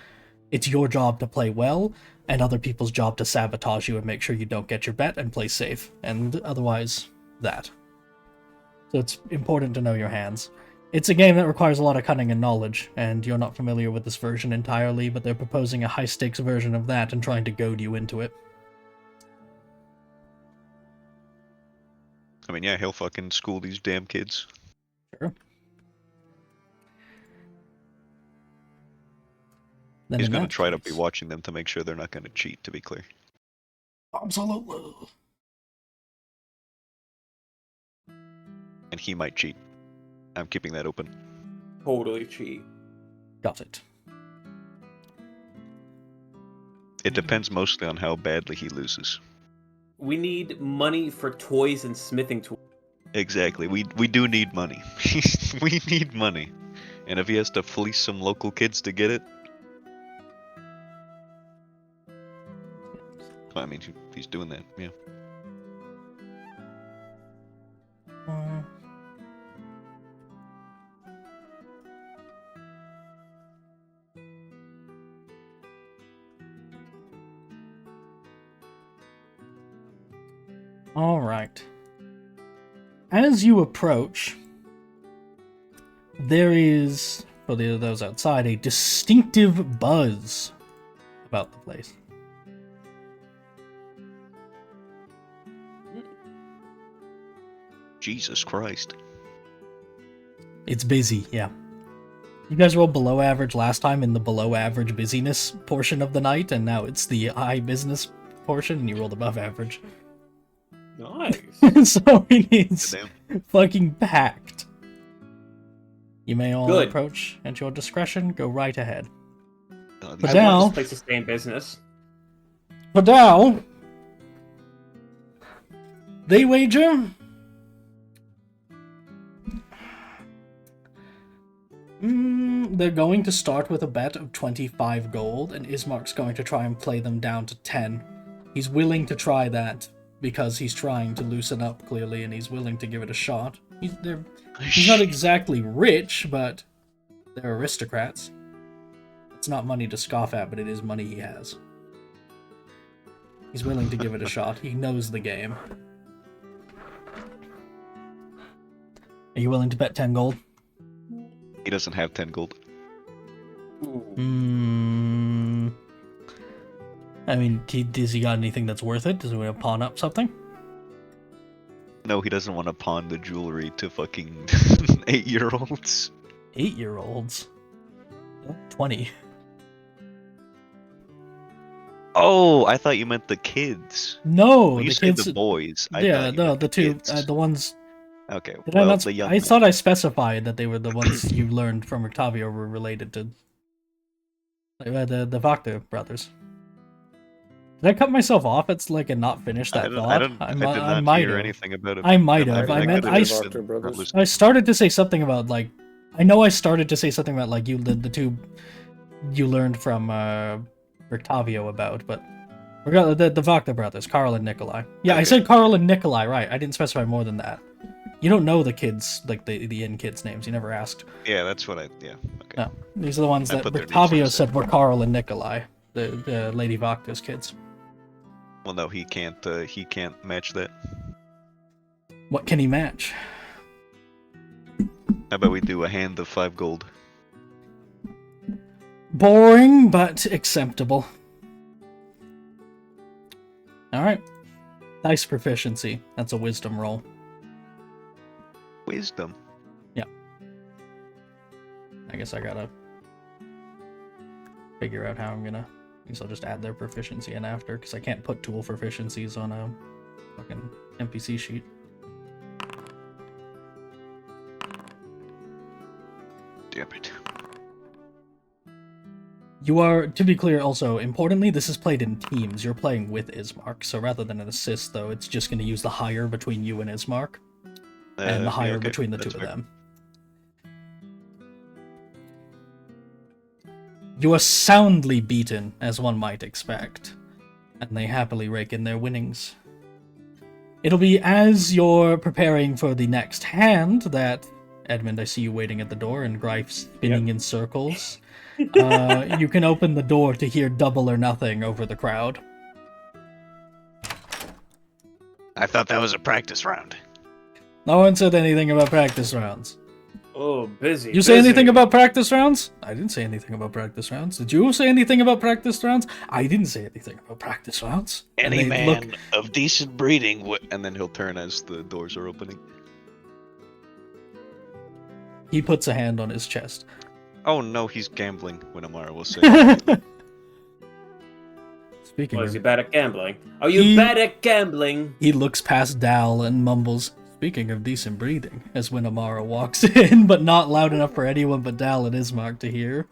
it's your job to play well, and other people's job to sabotage you and make sure you don't get your bet and play safe. And otherwise, that. So it's important to know your hands. It's a game that requires a lot of cunning and knowledge, and you're not familiar with this version entirely, but they're proposing a high-stakes version of that and trying to goad you into it. I mean, yeah, he'll fucking school these damn kids. Sure. Then He's in gonna that try to be case- watching them to make sure they're not gonna cheat, to be clear. Absolutely. And he might cheat. I'm keeping that open. Totally cheat. Got it. It depends mostly on how badly he loses. We need money for toys and smithing tools. Exactly. We do need money. We need money. And if he has to fleece some local kids to get it, well, I mean, he's doing that, yeah. Alright. As you approach, there is, for those outside, a distinctive buzz about the place. Jesus Christ. It's busy, yeah. You guys rolled below average last time in the below average busyness portion of the night, and now it's the high business portion, and you rolled above average. Nice. So it is Damn. fucking packed. You may all Good. approach at your discretion. Go right ahead. These But I now- want this place to stay in business. But now, they wager they're going to start with a bet of 25 gold, and Ismark's going to try and play them down to 10. He's willing to try that because he's trying to loosen up, clearly, and he's willing to give it a shot. He's not exactly rich, but they're aristocrats. It's not money to scoff at, but it is money he has. He's willing to give it a shot. He knows the game. Are you willing to bet 10 gold? He doesn't have 10 gold. I mean, does he got anything that's worth it? Does he want to pawn up something? No, he doesn't want to pawn the jewelry to fucking 8-year-olds. 8-year-olds? 20. Oh, I thought you meant the kids. No, When you the say kids. the boys, I Yeah, thought you no, meant the two, kids. the ones. Okay, Did well, I not? the young I thought I specified that they were the ones you learned from Octavio were related to. The Vactor brothers. Did I cut myself off? It's like a not finished that thought. I did not might hear have. anything about it. I might have. I meant could've I. just Vactor been brothers. not listening. I started to say something about like. I know I started to say something about like the two you learned from Octavio about, but regardless, the Vactor brothers, Carl and Nikolai. Yeah, I Okay. said Carl and Nikolai, right? I didn't specify more than that. You don't know the kids, like the inn kids' names. You never asked. Yeah, that's what I. Yeah. Okay. No, these are the ones I that put their names Octavio first. said were Carl and Nikolai, the Lady Vactor's kids. Well, no, he can't. He can't match that. What can he match? How about we do a hand of 5 gold? Boring, but acceptable. Alright. Dice proficiency. That's a wisdom roll. Wisdom. I guess I gotta figure out how I'm gonna... I guess I'll just add their proficiency in after, because I can't put tool proficiencies on a fucking NPC sheet. Damn it. You are, to be clear, also, importantly, this is played in teams. You're playing with Ismark, so rather than an assist, though, it's just going to use the higher between you and Ismark, and the higher yeah, okay, between the two that's of fair. them. You are soundly beaten, as one might expect, and they happily rake in their winnings. It'll be as you're preparing for the next hand that, Edmund, I see you waiting at the door, and Greif spinning in circles. You can open the door to hear double or nothing over the crowd. I thought that was a practice round. No one said anything about practice rounds. Oh, busy. You say anything about practice rounds? I didn't say anything about practice rounds. Did you say anything about practice rounds? I didn't say anything about practice rounds. And Any they man look- of decent breeding would. And then he'll turn as the doors are opening. He puts a hand on his chest. Oh no, he's gambling, when Amara will say. Speaking Was of, he bad at gambling? Are you He- bad at gambling? he looks past Dal and mumbles, "Speaking of decent breathing," as when Amara walks in, but not loud enough for anyone but Dal and Ismark to hear.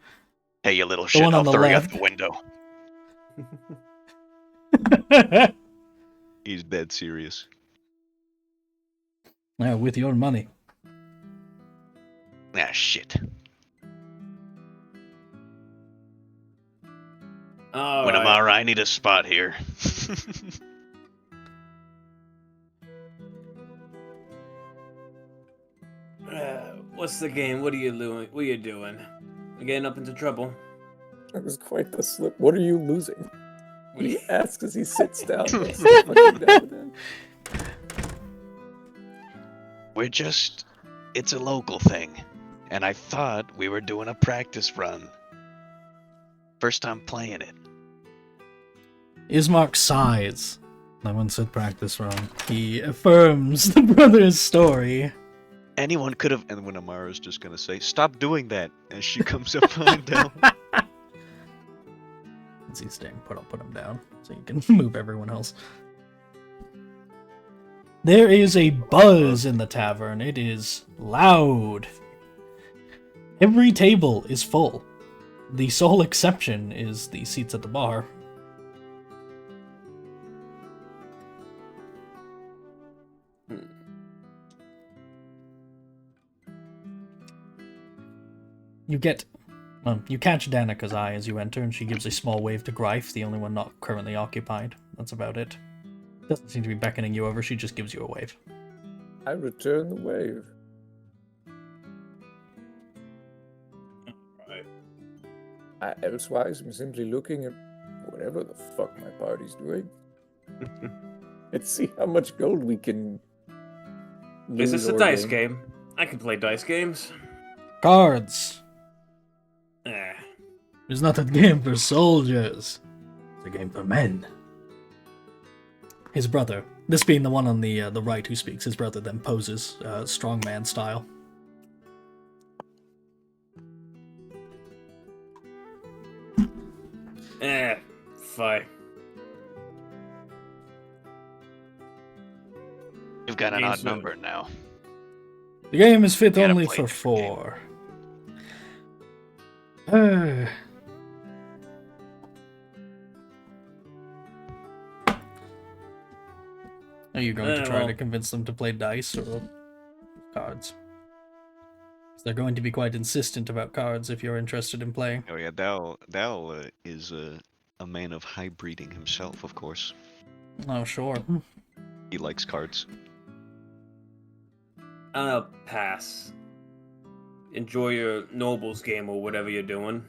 Hey, you little shit! one on I'll the throw you left. out the window. He's dead serious. Yeah, with your money. Ah, shit. All When right. Amara, I need a spot here. What's the game? What are you doing? What are you doing? You're getting up into trouble. That was quite the slip. What are you losing? What are He you- asks as he sits down. That's so fucking down. We're just. It's a local thing. And I thought we were doing a practice run. First time playing it. Ismark sighs. No one said practice run. He affirms the brother's story. Anyone could have. And when Amara's just gonna say, "Stop doing that," and she comes up behind down. As he's staying put, I'll put him down so you can move everyone else. There is a buzz in the tavern. It is loud. Every table is full. The sole exception is the seats at the bar. You catch Danica's eye as you enter, and she gives a small wave to Greif, the only one not currently occupied. That's about it. Doesn't seem to be beckoning you over, she just gives you a wave. I return the wave. Right. Elsewise, I'm simply looking at whatever the fuck my party's doing. Let's see how much gold we can. Is this lose a or dice gain. game? I can play dice games. Cards! Eh. It's not a game for soldiers. It's a game for men. His brother, this being the one on the right who speaks, his brother then poses strongman style. Fine. You've got an Game's odd number now. The game is fit Gotta only play for a different game. 4. Are you going to try to well. convince them to play dice or cards? They're going to be quite insistent about cards if you're interested in playing. Oh yeah, Dal is a man of high breeding himself, of course. Oh, sure. He likes cards. I'll pass. Enjoy your nobles game or whatever you're doing.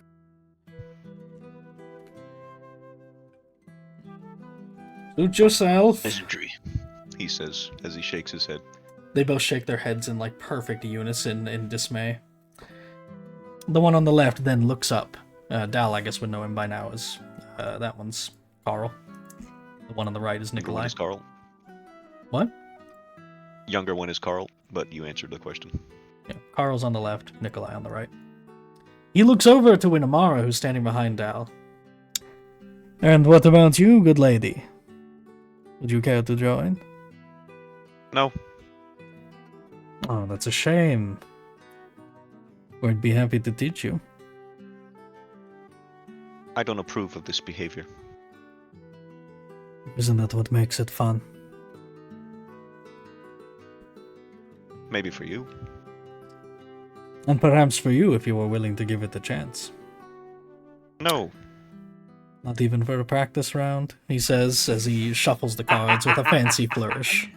Suit yourself. Peasantry. He says as he shakes his head. They both shake their heads in like perfect unison in dismay. The one on the left then looks up. Dal, I guess, would know him by now as that one's Carl. The one on the right is Younger one Nikolai. is Carl. What? Younger one is Carl, but you answered the question. Yeah, Carl's on the left, Nikolai on the right. He looks over to Inamara, who's standing behind Dal. And what about you, good lady? Would you care to join? No. Oh, that's a shame. We'd be happy to teach you. I don't approve of this behavior. Isn't that what makes it fun? Maybe for you. And perhaps for you if you were willing to give it a chance. No. Not even for a practice round, he says as he shuffles the cards with a fancy flourish.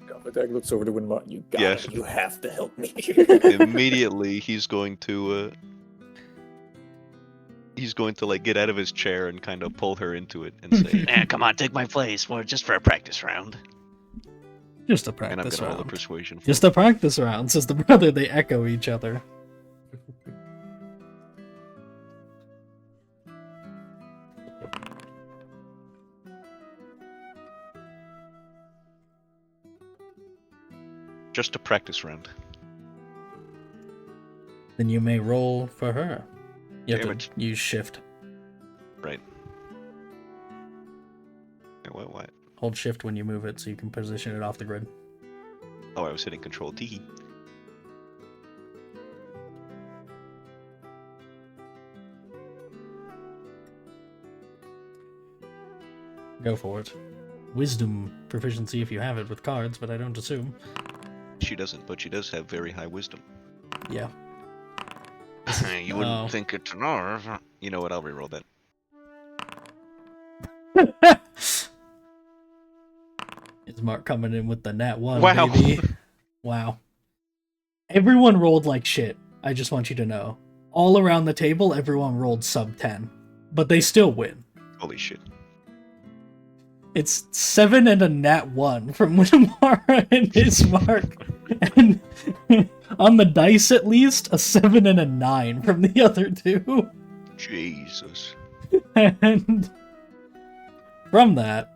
Galvatag looks over to Winmar. You got Yes. it. You have to help me. Immediately, he's going to like get out of his chair and kind of pull her into it and say, Nah, come on, take my place. Well, just for a practice round. Just a and I'm practice gonna roll a round. persuasion. Just a practice round, says the brother. They echo each other. Just a practice round. Then you may roll for her. You have Damn to use shift. Right. What? Hold shift when you move it so you can position it off the grid. Oh, I was hitting Control T. Go for it. Wisdom proficiency if you have it with cards, but I don't assume. She doesn't, but she does have very high wisdom. Yeah. You wouldn't Oh. think it to know. You know what? I'll reroll that. Is Mark coming in with the nat 1, Wow. baby? Wow. Everyone rolled like shit. I just want you to know. All around the table, everyone rolled sub 10. But they still win. Holy shit. It's 7 and a nat 1 from Winamara and Ismark. And on the dice at least, a 7 and a 9 from the other two. Jesus. And from that,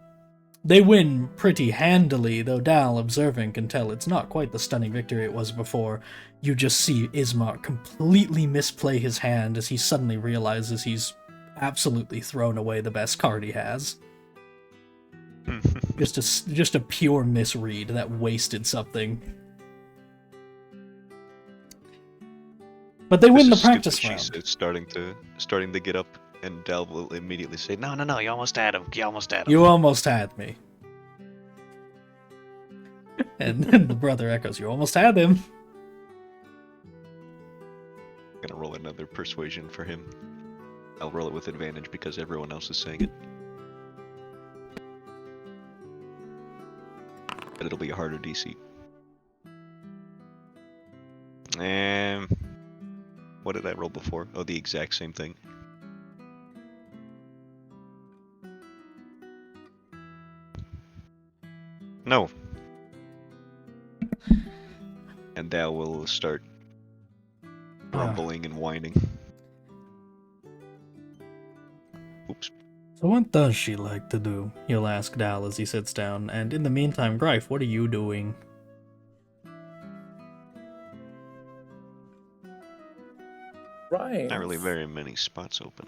they win pretty handily, though Dal, observing, can tell it's not quite the stunning victory it was before. You just see Ismark completely misplay his hand as he suddenly realizes he's absolutely thrown away the best card he has. Just a pure misread that wasted something. But they win the practice round. She's starting to get up, and Dal will immediately say, "No, No, you almost had him. You almost had him. You almost had me. And then the brother echoes, you almost had him. I'm gonna roll another persuasion for him. I'll roll it with advantage because everyone else is saying it. But it'll be a harder DC. And what did I roll before? Oh, the exact same thing. No. And Dal will start grumbling and whining. Oops. So what does she like to do? He'll ask Dal as he sits down. And in the meantime, Greif, what are you doing? Right. Not really very many spots open.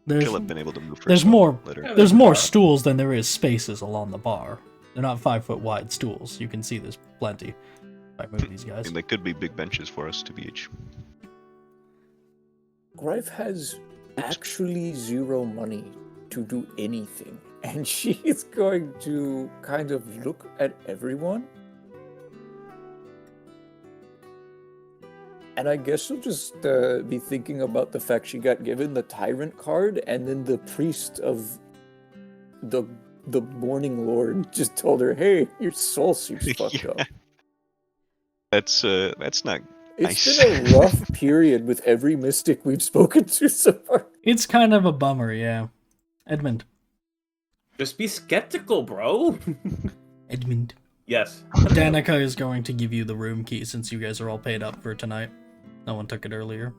There's, She'll have been able to move for there's some more- later. Yeah, there's more bar. stools than there is spaces along the bar. They're not 5-foot wide stools. You can see there's plenty. If I move these I guys. mean, they could be big benches for us to each. Greif has actually zero money to do anything, and she is going to kind of look at everyone. And I guess she'll just be thinking about the fact she got given the tyrant card, and then the priest of the Morning Lord just told her, "Hey, your soul suit's fucked up." That's not. It's Nice. been a rough period with every mystic we've spoken to so far. It's kind of a bummer, yeah. Edmund. Just be skeptical, bro. Edmund. Yes. Danica is going to give you the room key since you guys are all paid up for tonight. No one took it earlier.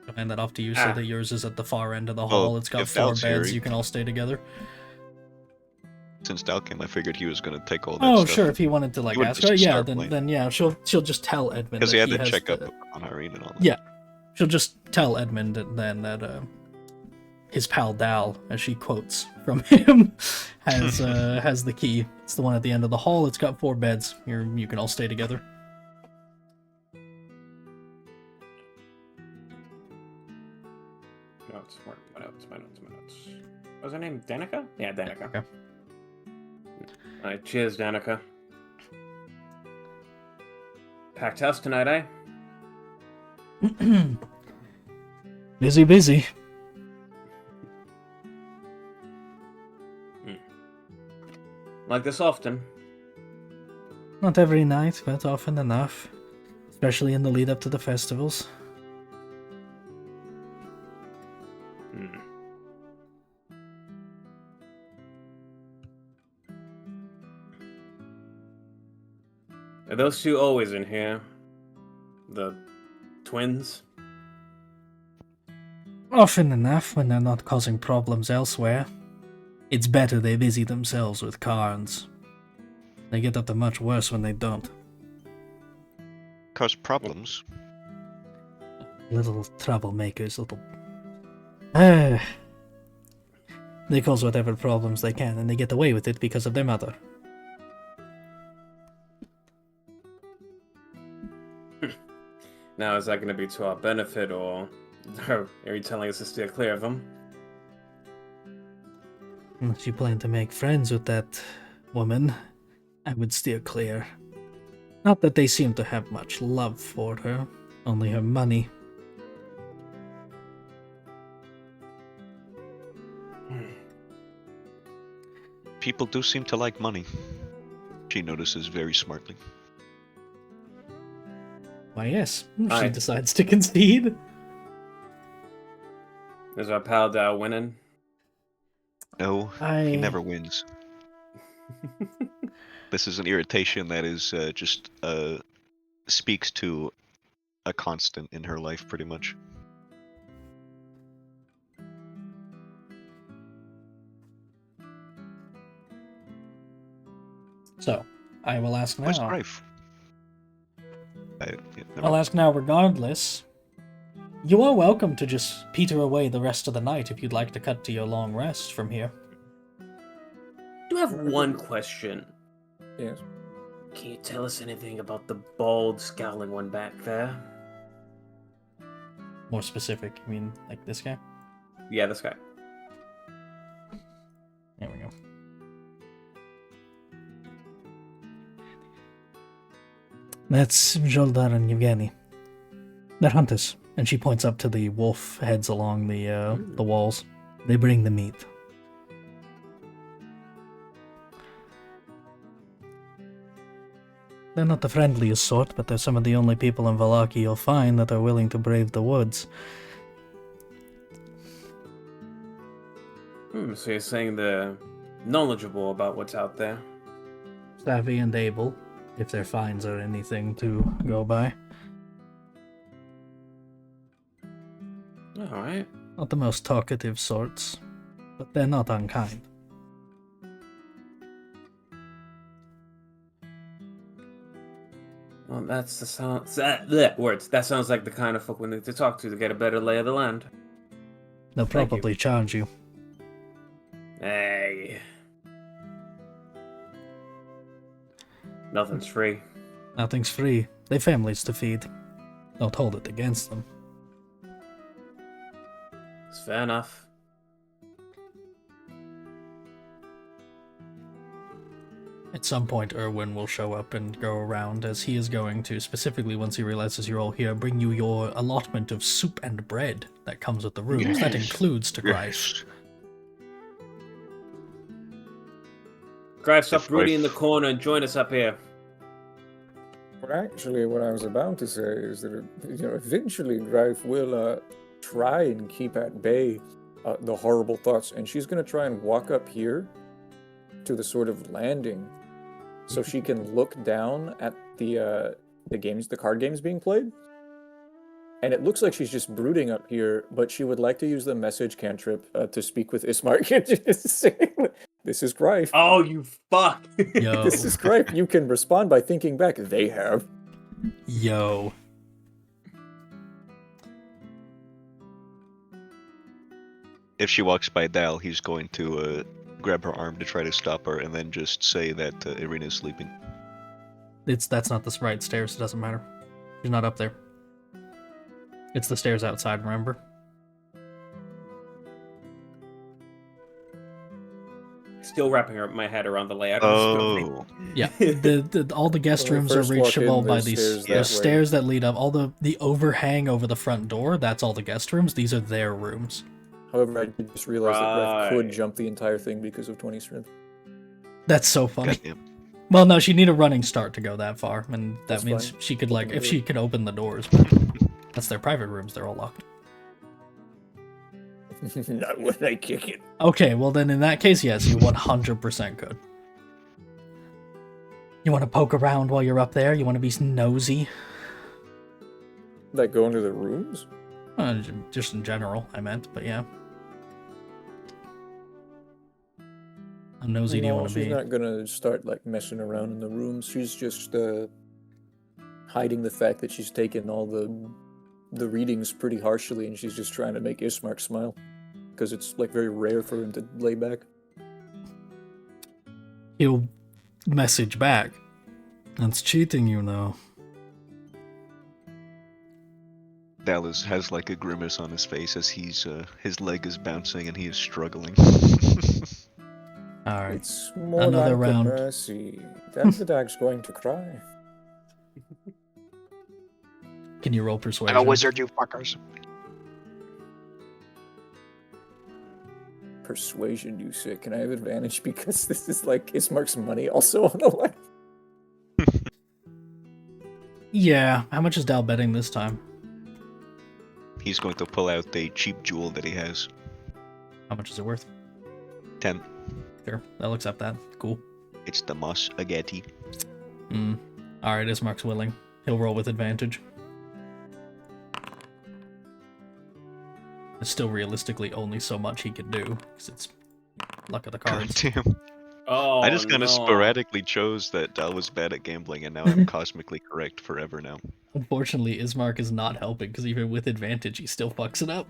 I'll hand that off to you so that yours is at the far end of the hall. It's got if 4 Dal's here, beds. he- You can all stay together. Since Dal came, I figured he was going to take all that Oh, stuff. sure. If he wanted to like He would ask just her, yeah, start then playing. yeah, she'll just tell Edmund Because he that had to has check the- up on Irene and all that. Yeah, she'll just tell Edmund then that his pal Dal, as she quotes from him, has the key. It's the one at the end of the hall. It's got 4 beds. You can all stay together. My notes. What was her name? Danica? Yeah, Danica. Okay. Alright, cheers, Danica. Packed house tonight, eh? Busy. Like this often. Not every night, but often enough. Especially in the lead up to the festivals. Are those two always in here? The twins? Often enough when they're not causing problems elsewhere. It's better they busy themselves with cards. They get up to much worse when they don't. Cause problems. Little troublemakers, little... They cause whatever problems they can, and they get away with it because of their mother. Now, is that going to be to our benefit, or are you telling us to steer clear of them? If you plan to make friends with that woman, I would steer clear. Not that they seem to have much love for her, only her money. People do seem to like money. She notices very smartly. Why, yes, Aye. she decides to concede. Is our pal Dow winning? No, he never wins. This is an irritation that is just speaks to a constant in her life, pretty much. So, I will ask now. Where's Grife? I'll ask now regardless. You are welcome to just peter away the rest of the night if you'd like to cut to your long rest from here. I do have one question. Yes. Can you tell us anything about the bald, scowling one back there? More specific, you mean like this guy? Yeah, this guy. There we go. That's Joldar and Yevgeny. They're hunters, and she points up to the wolf heads along the walls. They bring the meat. They're not the friendliest sort, but they're some of the only people in Vallaki you'll find that are willing to brave the woods. So you're saying they're knowledgeable about what's out there? Savvy and able, if their finds are anything to go by. Alright. Not the most talkative sorts, but they're not unkind. Well, that's the sound. That sounds like the kind of folk we need to talk to get a better lay of the land. They'll Thank you. probably charge you. Hey. Nothing's free. Nothing's free. They've families to feed. Don't hold it against them. It's fair enough. At some point, Erwin will show up and go around, as he is going to, specifically once he realizes you're all here, bring you your allotment of soup and bread that comes with the rooms. That includes to Grife. Grife, stop If brooding in the Grife- corner and join us up here. Well, actually, what I was about to say is that eventually Grife will try and keep at bay the horrible thoughts, and she's going to try and walk up here to the sort of landing, so she can look down at the card games being played. And it looks like she's just brooding up here, but she would like to use the message cantrip to speak with Ismark. This is Grife. Oh, you fuck! Yo. This is Grife. You can respond by thinking back. They have. Yo. If she walks by Dal, he's going to grab her arm to try to stop her, and then just say that Irina's sleeping. That's not the right stairs, it doesn't matter. She's not up there. It's the stairs outside, remember? still wrapping my head around the layout of this building. Oh, Yeah, all the guest When we rooms are first walk reachable in, by there's these stairs there's that way. stairs that lead up. All the overhang over the front door, that's all the guest rooms. These are their rooms. However, I did just realize that Ref could Right. jump the entire thing because of 20 strength. That's so funny. goddamn. Well, no, she'd need a running start to go that far, and that That's means fine. she could, like, Open if the she door. could open the doors, but that's their private rooms, they're all locked. Not when I kick it. Okay, well then in that case, yes, you 100% could. You want to poke around while you're up there? You want to be nosy? Like go into the rooms? Just in general, I meant, but yeah. How nosy do you No, want to she's be? not gonna start like messing around in the rooms. She's just hiding the fact that she's taken all the readings pretty harshly, and she's just trying to make Ismark smile because it's like very rare for him to lay back. He'll message back. That's cheating, you know. Dallas has like a grimace on his face as his leg is bouncing and he is struggling. Alright. It's more Another like round. a mercy. Then the dog's going to cry. Can you roll persuasion? I'm a wizard, you fuckers. Persuasion, you say. Can I have advantage because this is like Ismark's money also on the line? Yeah. How much is Dal betting this time? He's going to pull out the cheap jewel that he has. How much is it worth? 10. Sure, I'll accept that. Cool. It's the Moss Agati. Alright, Ismark's willing. He'll roll with advantage. There's still realistically only so much he can do, because it's luck of the cards. Damn. Oh, I just kind of no. sporadically chose that Dal was bad at gambling, and now I'm cosmically correct forever now. Unfortunately, Ismark is not helping, because even with advantage, he still fucks it up.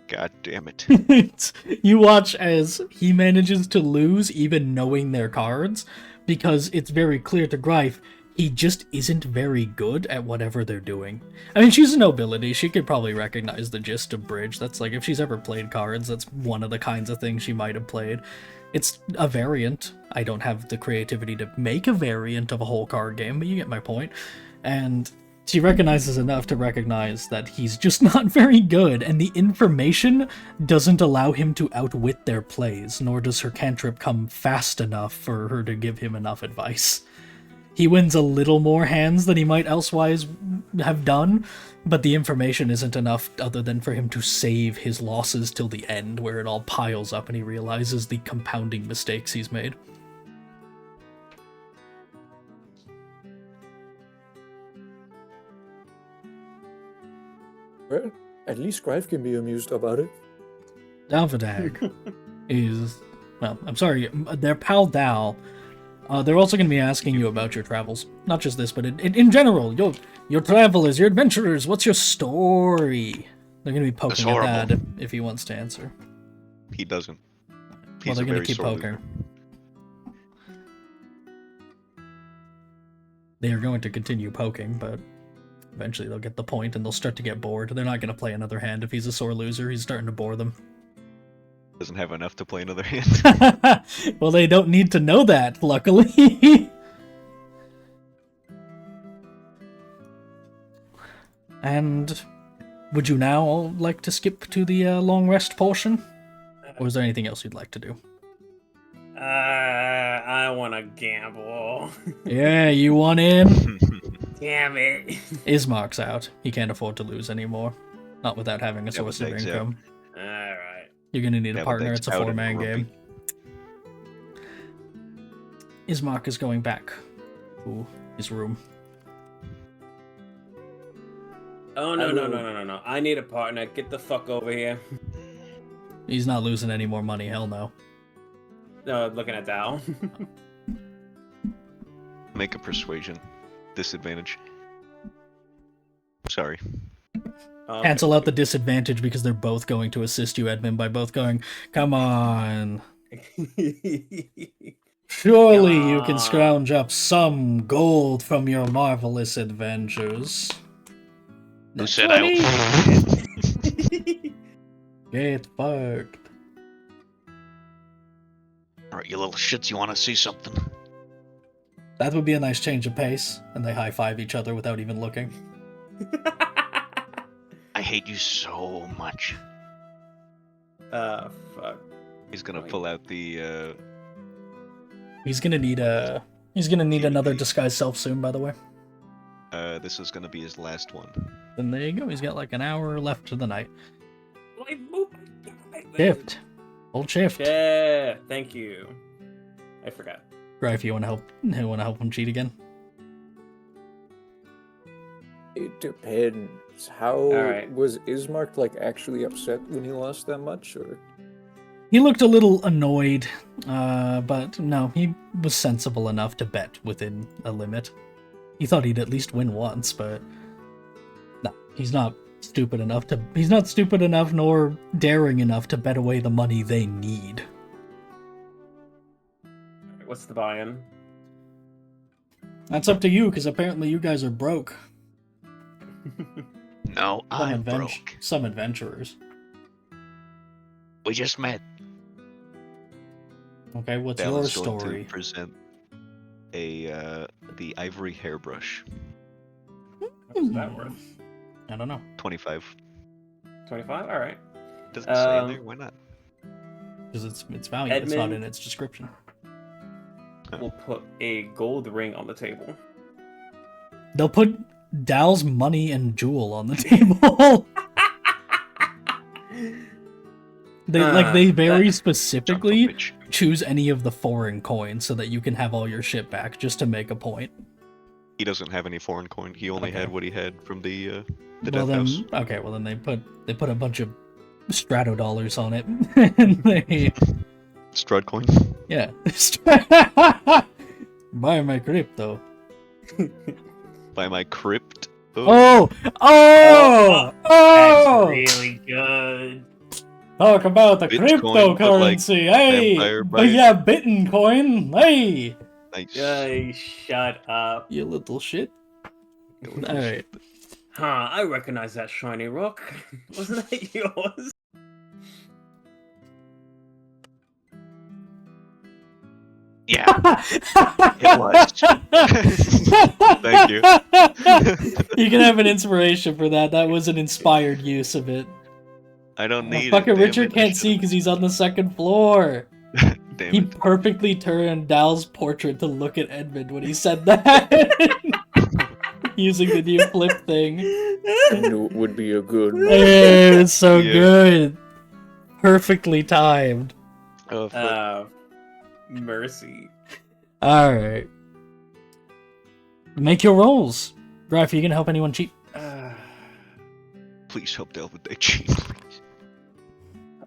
God damn it. You watch as he manages to lose, even knowing their cards, because it's very clear to Greif, he just isn't very good at whatever they're doing. I mean, she's a nobility, she could probably recognize the gist of Bridge. That's like, if she's ever played cards, that's one of the kinds of things she might have played. It's a variant. I don't have the creativity to make a variant of a whole card game, but you get my point. And she recognizes enough to recognize that he's just not very good, and the information doesn't allow him to outwit their plays, nor does her cantrip come fast enough for her to give him enough advice. He wins a little more hands than he might elsewise have done, but the information isn't enough other than for him to save his losses till the end, where it all piles up and he realizes the compounding mistakes he's made. Well, at least Greif can be amused about it. Dalvadag is, well, I'm sorry, their pal Dal. They're also going to be asking you about your travels. Not just this, but in general, your travelers, your adventurers, what's your story? They're going to be poking at horrible. that if he wants to answer. He doesn't. Well, He's they're a going very to keep sore poking. loser. They are going to continue poking, but eventually they'll get the point and they'll start to get bored. They're not going to play another hand if he's a sore loser. He's starting to bore them. Doesn't have enough to play another hand. Well, they don't need to know that, luckily. And would you now like to skip to the long rest portion? Or is there anything else you'd like to do? I want to gamble. Yeah, you want in? Damn it. Ismark's out. He can't afford to lose anymore. Not without having a source of Dalvadag's out. income. Alright. You're gonna need a Dalvadag's partner. It's a out and 4-man grumpy. game. Ismark is going back to his room. Oh, no. I need a partner. Get the fuck over here. He's not losing any more money, hell no. No, looking at Dal. Make a persuasion. Disadvantage. Sorry. Okay. Cancel out the disadvantage because they're both going to assist you, Edmund, by both going, come on. Surely you can scrounge up some gold from your marvelous adventures. Who said I? Get fucked. Alright, you little shits, you wanna see something? That would be a nice change of pace. And they high-five each other without even looking. I hate you so much. Fuck. He's gonna pull out the He's gonna need another disguised self soon, by the way. this is gonna be his last one. Then there you go, he's got like an hour left to the night. Oh Shift. Old shift. Yeah, thank you. I forgot. Right, if you wanna help him cheat again. It depends. How Alright. was Ismark like actually upset when he lost that much, or? He looked a little annoyed, but no, he was sensible enough to bet within a limit. He thought he'd at least win once, but no, he's not stupid enough nor daring enough to bet away the money they need. What's the buy-in? That's up to you, because apparently you guys are broke. No, I'm broke. Some adventurers. We just met. Okay, what's Dal your is going story? to present the ivory hairbrush. What's that worth? I don't know. 25. 25? Alright. Doesn't say in there. Why not? Because it's value, it's not Edmund- in its description. We'll put a gold ring on the table. They'll put Dal's money and jewel on the table. They very Son specifically of a bitch. choose any of the foreign coins so that you can have all your shit back, just to make a point. He doesn't have any foreign coin. He only Okay. had what he had from the Well death then, house. okay, well then they put a bunch of Strato dollars on it, and they Strahd coin. yeah, buy my crypto. By my crypt. Oh, That's really good. Talk about the Bitcoin, but, like, cryptocurrency, hey! vampire But bite. yeah, Bitcoin, hey! Nice. Yay, shut up. You little shit. It was- Alright. Huh, I recognize that shiny rock. Wasn't that yours? Yeah, it was. Thank you. You can have an inspiration for that. That was an inspired use of it. I don't need Fucking it. damn Richard it, I can't see should've- because he's on the second floor. Damn He it. perfectly turned Dal's portrait to look at Edmund when he said that. Using the new flip thing. I knew it would be a good one. Hey, it's so Yeah. good. Perfectly timed. Oh, fuck. Mercy. Alright. Make your rolls. Graf, you gonna help anyone cheat? Please help Del with that cheat.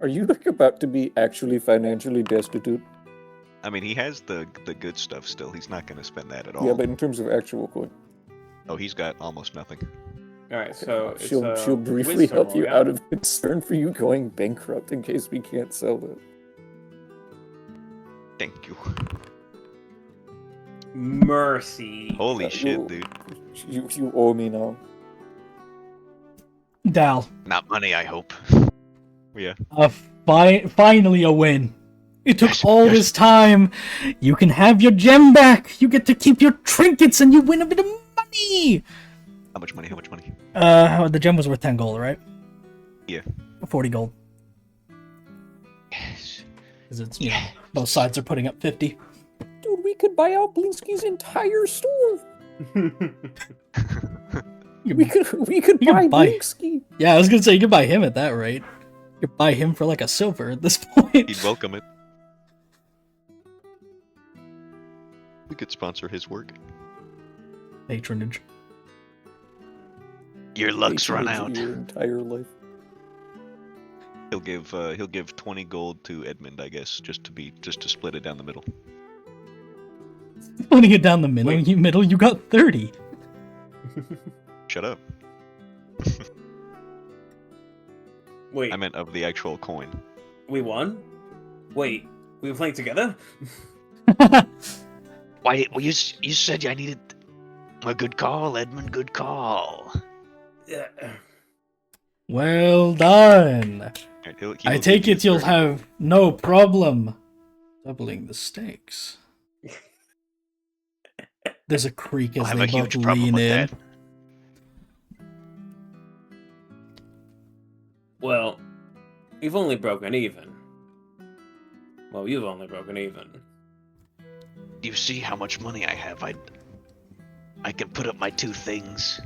Are you like about to be actually financially destitute? I mean, he has the good stuff still. He's not going to spend that at all. Yeah, but in terms of actual coin, Oh, he's got almost nothing. Alright, so it's, she'll briefly wisdom help roll, you yeah? out of concern for you going bankrupt in case we can't sell it. Thank you. Mercy. Holy shit, you- dude. You owe me now. Dal. Not money, I hope. Yeah. Finally a win. It took Yes, all yes. this time. You can have your gem back. You get to keep your trinkets and you win a bit of money. How much money? How much money? The gem was worth 10 gold, right? Yeah. 40 gold. Yes. Because it's, you know, both sides are putting up 50. Dude, we could buy out Blinsky's entire store. We could You buy could buy- Blinsky. Yeah, I was gonna say, you could buy him at that rate. You could buy him for like a silver at this point. He'd welcome it. We could sponsor his work. Patronage. Your luck's run Patronage out. Your entire life. He'll give 20 gold to Edmund, I guess, just to split it down the middle. Putting it down the middle, Wait. you got 30. Shut up. Wait, I meant of the actual coin. we won? Wait, we were playing together? Why? Well, you said I needed a good call, Edmund. Good call. Yeah. Well done. Alright, he I will take give it you you'll 30. have no problem Doubling the stakes. There's a creak I'll as have they a both huge problem lean with in. that. Well, you've only broken even. Well, you've only broken even. Do you see how much money I have? I can put up my 2 things.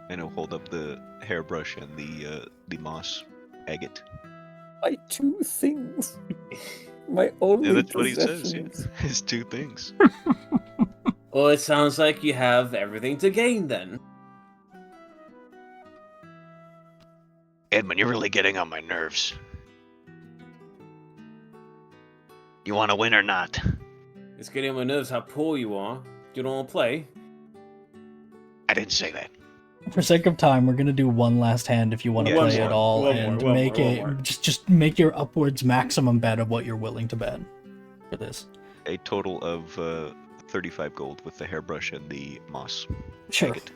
And he'll hold up the hairbrush and the moss agate. My 2 things. My only Yeah, that's what he says. possessions. Yeah. His 2 things. Well, it sounds like you have everything to gain then. Edmund, you're really getting on my nerves. You want to win or not? It's getting on my nerves how poor you are. You don't want to play? I didn't say that. For sake of time, we're gonna do one last hand if you want to Yeah, play one at more, all, one and more, make one it more. just make your upwards maximum bet of what you're willing to bet for this. A total of 35 gold with the hairbrush and the moss Sure. agate.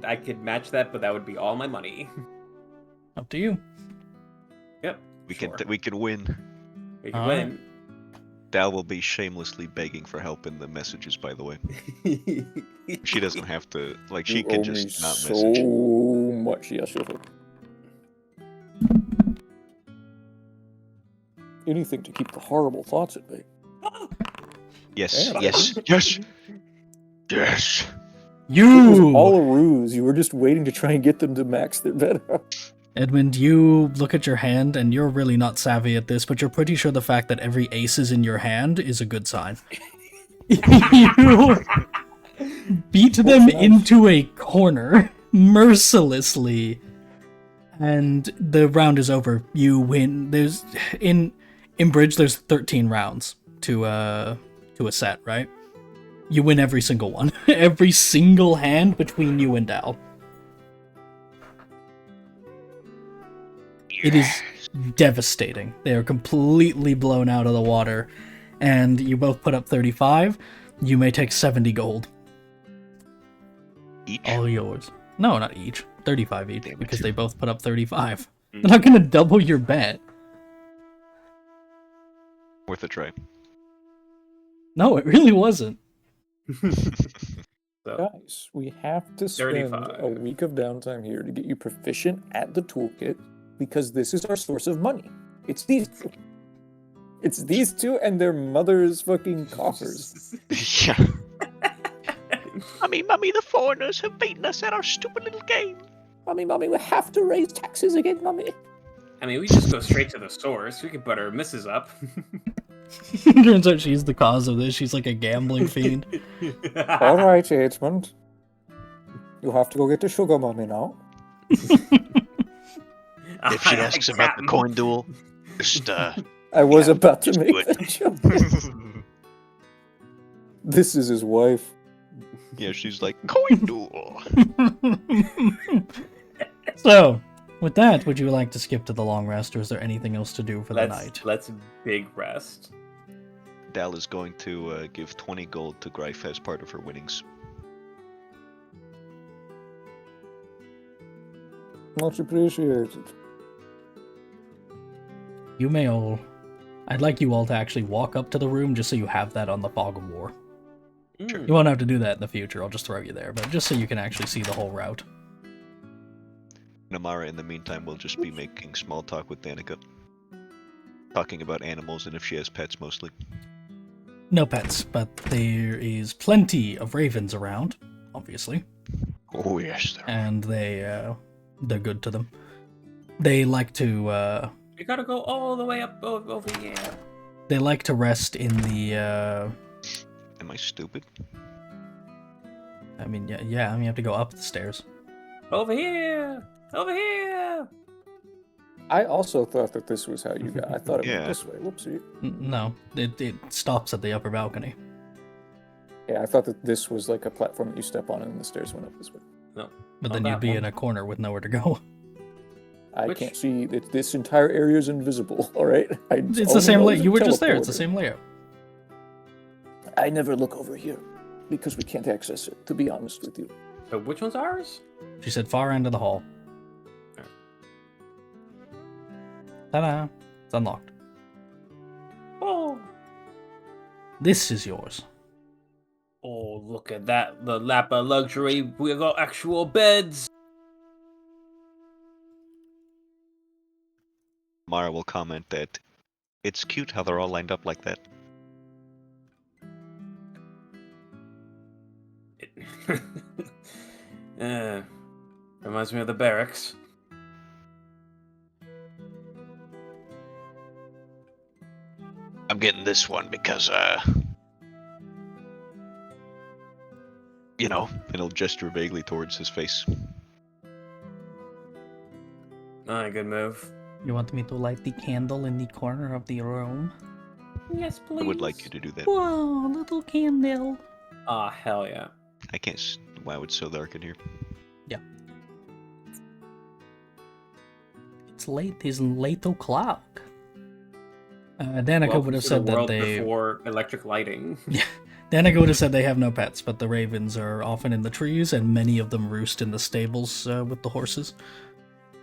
I could match that, but that would be all my money. Up to you. Yep. We sure. can win. We can Alright. win. Dal will be shamelessly begging for help in the messages, by the way. She doesn't have to, like, she You can owe just me not so message. much, yes, you do. Anything to keep the horrible thoughts at bay. Yes, Yeah. yes, yes, yes. It was You, all a ruse. You were just waiting to try and get them to max their bet out. Edmund, you look at your hand, and you're really not savvy at this, but you're pretty sure the fact that every ace is in your hand is a good sign. You beat them nice. into a corner mercilessly, and the round is over. You win. There's in bridge. There's 13 rounds to a set, right? You win every single one. Every single hand between you and Dal. It is devastating. They are completely blown out of the water. And you both put up 35. You may take 70 gold. Each? All yours. No, not each. 35 each, Damn it. because they both put up 35. They're not going to double your bet. Worth a try. No, it really wasn't. So, Guys, we have to spend 35. a week of downtime here to get you proficient at the toolkit, because this is our source of money. It's these two. It's these two and their mother's fucking coffers. Yeah. Mummy, the foreigners have beaten us at our stupid little game. Mommy, we have to raise taxes again, Mommy. I mean, we just go straight to the source. We could put our missus up. Turns out she's the cause of this. She's like a gambling fiend. All right, Edmund. You have to go get the sugar mommy now. If she asks about the coin duel, just I was Yeah, about to just make do it. that joke. This is his wife. Yeah, she's like, coin duel. So, with that, would you like to skip to the long rest, or is there anything else to do for the night? Let's big rest. Dal is going to give 20 gold to Greif as part of her winnings. Much appreciated. You may all... I'd like you all to actually walk up to the room just so you have that on the Fog of War. Sure. You won't have to do that in the future, I'll just throw you there, but just so you can actually see the whole route. Namara, in the meantime, will just be making small talk with Danica. Talking about animals and if she has pets, mostly. No pets, but there is plenty of ravens around, obviously. oh yes, there. And they're good to them. They like to, We gotta go all the way up over here. they like to rest in the, Am I stupid? I mean, yeah, I mean, you have to go up the stairs. Over here! Over here! I also thought that this was how you got. I thought it Yeah. went this way. Whoopsie. No, it stops at the upper balcony. Yeah, I thought that this was like a platform that you step on and the stairs went up this way. No. But Not then that you'd be one. in a corner with nowhere to go. I Which- can't see that this entire area is invisible, alright? It's the same layout. You were just there. It's the same layout. I never look over here because we can't access it, to be honest with you. So which one's ours? She said far end of the hall. Ta-da! It's unlocked. Oh. This is yours. Oh, look at that. The lap of luxury. We got actual beds. Mara will comment that it's cute how they're all lined up like that. Reminds me of the barracks. I'm getting this one because, you know, And he'll gesture vaguely towards his face. Alright, good move. You want me to light the candle in the corner of the room? Yes, please. I would like you to do that. Whoa, little candle. Ah, hell yeah. I can't. Wow, it's so dark in here. It's late. It's late o'clock. Danica Welcome would have to said the that world they. before electric lighting. Danica would have said they have no pets, but the ravens are often in the trees, and many of them roost in the stables with the horses.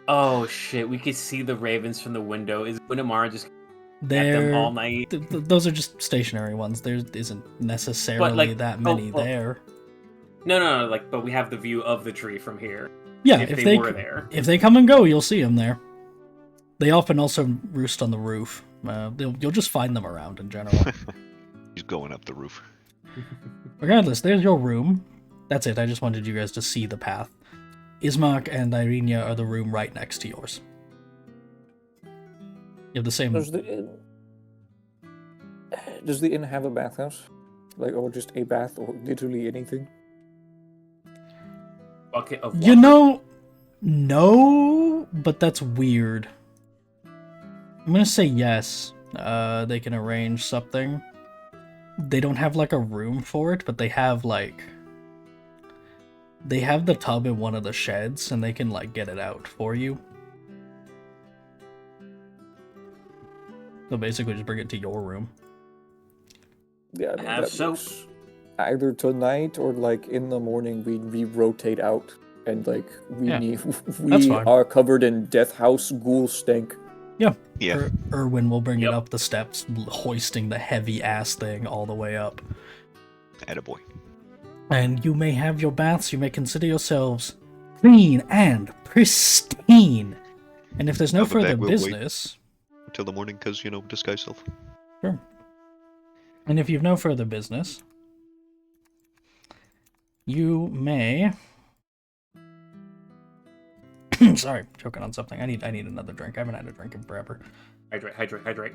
Oh shit, we could see the ravens from the window. Is Winamara just at They're them all night? those are just stationary ones. There isn't necessarily that many there. No, like, but we have the view of the tree from here. Yeah, if they were there. If they come and go, you'll see them there. They often also roost on the roof. You'll just find them around in general. He's going up the roof. Regardless, there's your room. That's it. I just wanted you guys to see the path. Ismark and Irenia are the room right next to yours. You have the same. Does the inn... Does the inn have a bathhouse? Like, or just a bath, or literally anything? Bucket of water. You know, no, but that's weird. I'm gonna say yes. They can arrange something. They don't have like a room for it, but they have like. They have the tub in one of the sheds, and they can like get it out for you. So basically, just bring it to your room. Yeah, I mean, Have that soap. works. Either tonight or like in the morning, we rotate out, and like Yeah, we that's fine. are covered in death house ghoul stink. Yeah. Yeah. Erwin will bring it Yep. up the steps, hoisting the heavy ass thing all the way up. Attaboy. And you may have your baths, you may consider yourselves clean and pristine. And if there's no No, but further that will wait. business, Till the morning, because, you know, disguise self. sure. And if you've no further business, you may. Sorry, choking on something. I need another drink. I haven't had a drink in forever. Hydrate.